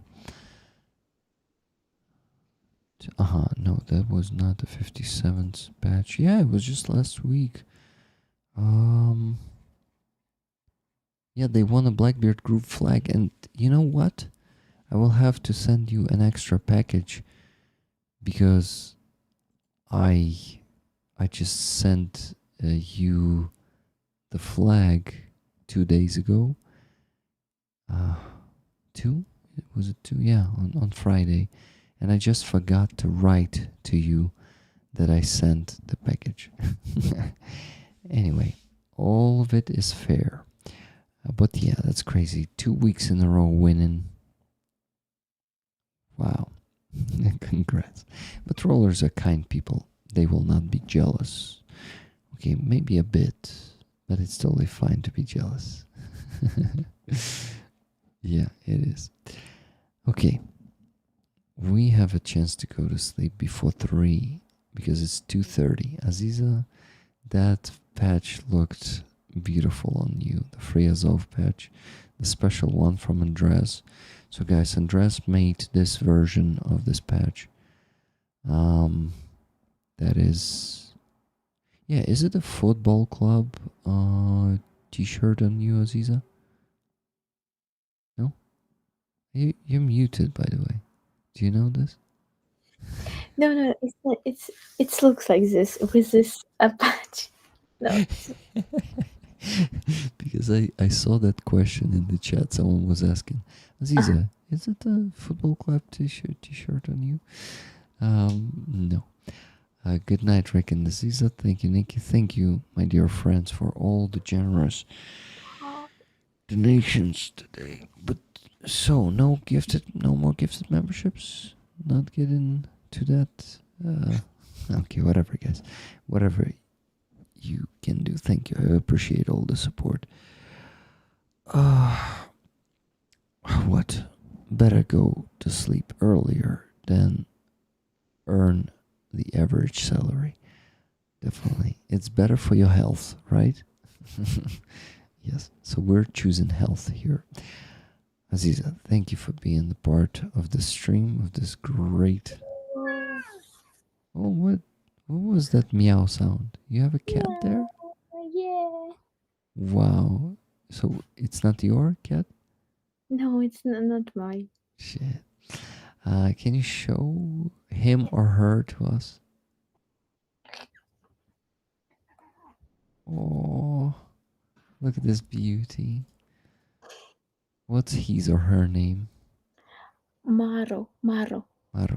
No, that was not the 57th batch. Yeah, it was just last week. Yeah, they won a Blackbeard group flag, and you know what? I will have to send you an extra package because I just sent you the flag 2 days ago. 2? Was it 2? Yeah, on Friday. And I just forgot to write to you that I sent the package. Anyway, all of it is fair. But yeah, that's crazy. 2 weeks in a row winning. Wow. Congrats. But rollers are kind people. They will not be jealous. Okay, maybe a bit, but it's totally fine to be jealous. Yeah, it is. Okay. We have a chance to go to sleep before 3 because it's 2:30. Aziza, that patch looked beautiful on you. The Free Azov patch, the special one from Andres. So guys, Andres made this version of this patch. That is, yeah, is it a football club t-shirt on you, Aziza? No? You're muted, by the way. Do you know this?
No, it's not, it looks like this with this patch. No,
Because I saw that question in the chat. Someone was asking, Aziza, is it a football club t-shirt on you? No. Good night, Rick and Aziza. Thank you, Nikki. Thank you, my dear friends, for all the generous donations today. But so no more gifted memberships. Not getting to that. Okay, whatever, guys. Whatever you can do. Thank you. I appreciate all the support. What? Better go to sleep earlier than earn the average salary. Definitely. It's better for your health, right? Yes. So we're choosing health here. Aziza, thank you for being the part of the stream of this great. Oh, what was that meow sound? You have a cat there?
yeah.
Wow. So it's not your cat?
No, it's not mine.
Shit. Can you show him or her to us? Oh, look at this beauty. What's his or her name?
Maro.
Maru. A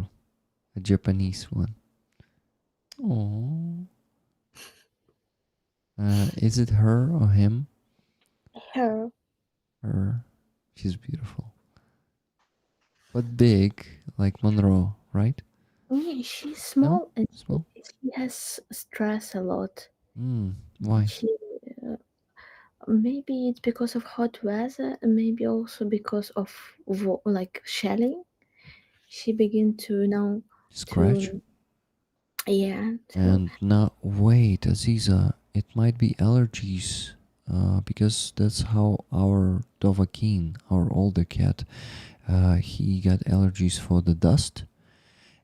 Japanese one. Oh. Is it her or him?
Her.
Her. She's beautiful. But big, like Monroe, right?
Yeah, she's small and
Small?
she has stress a lot.
Why?
She maybe it's because of hot weather, and maybe also because of like shelling. She begin to now
Scratch?
yeah. So
And now, wait, Aziza, it might be allergies. Because that's how our Dovahkiin, our older cat, he got allergies for the dust,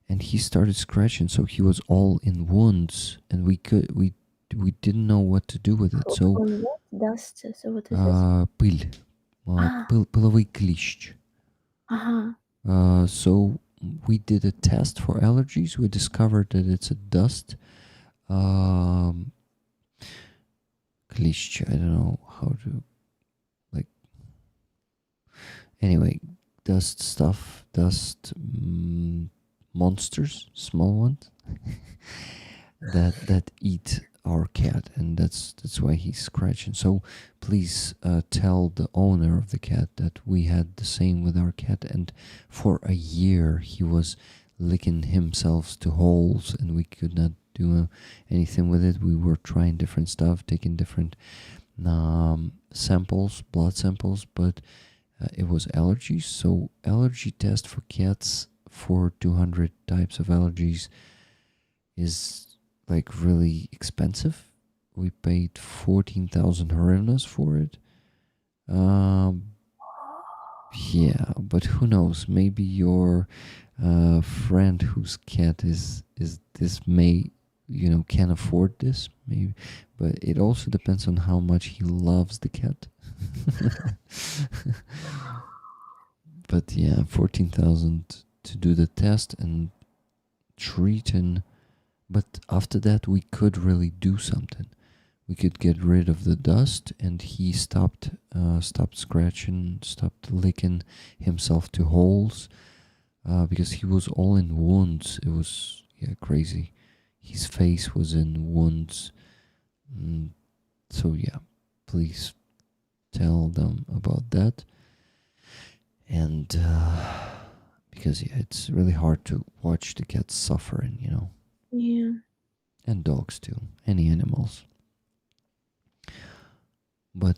and he started scratching. So he was all in wounds, and we didn't know what to do with it. So
on what dust? So what is this?
пыль, пыловый клещ. So we did a test for allergies. We discovered that it's a dust. Клещ, I don't know how to, like, anyway, dust stuff, monsters, small ones, that eat our cat, and that's why he's scratching. So please tell the owner of the cat that we had the same with our cat, and for a year he was licking himself to holes, and we could not do anything with it. We were trying different stuff, taking different samples, blood samples, but it was allergies. So allergy test for cats for 200 types of allergies is like really expensive. We paid 14,000 hryvnias for it. Yeah, but who knows? Maybe your friend whose cat is this may, can afford this, maybe, but it also depends on how much he loves the cat. But yeah, 14,000 to do the test and treat, but after that we could really do something. We could get rid of the dust, and he stopped scratching, stopped licking himself to holes, because he was all in wounds. It was crazy. His face was in wounds. So yeah, please tell them about that. And because yeah, it's really hard to watch the cats suffering, you know,
Yeah.
and dogs too, any animals. But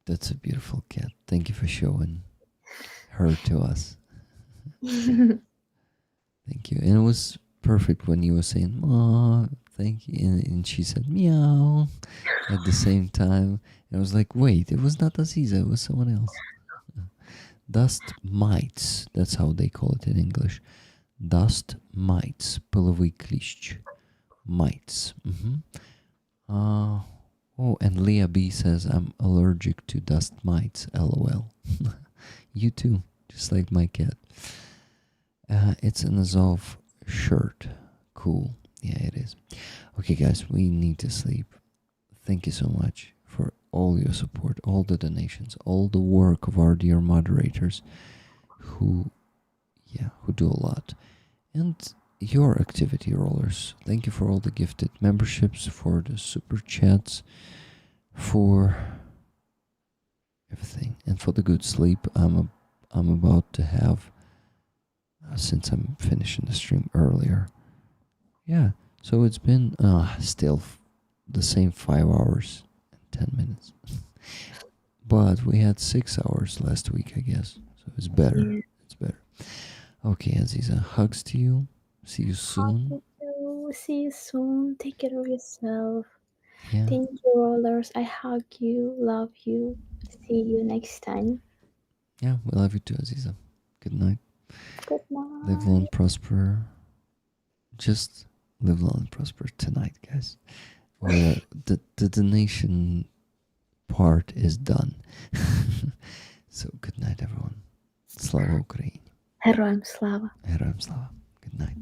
that's a beautiful cat. Thank you for showing her to us. Thank you. And it was perfect when you were saying, "Aw, thank you," and she said, "Meow," at the same time. And I was like, wait, it was not Aziza, it was someone else. Dust mites, that's how they call it in English. Dust mites, пылевой клещ. Mites. Oh, and Leah B says, I'm allergic to dust mites, lol. You too, just like my cat. It's an Azov shirt. Cool. Yeah, it is. Okay, guys, we need to sleep. Thank you so much for all your support, all the donations, all the work of our dear moderators who do a lot. And your activity rollers. Thank you for all the gifted memberships, for the super chats, for everything, and for the good sleep I'm about to have since I'm finishing the stream earlier. Yeah, so it's been still the same 5 hours and 10 minutes. But we had 6 hours last week, I guess. So it's better.
Yeah.
It's better. Okay, Aziza, hugs to you. See you soon.
See you soon. Take care of yourself.
Yeah.
Thank you, rollers. I hug you, love you. See you next time.
Yeah, we love you too, Aziza. Good night.
Good night.
Live long, prosper. Just live long and prosper tonight, guys. The donation part is done. So good night, everyone. Slava Ukraini.
Героям слава.
Героям слава. Good night.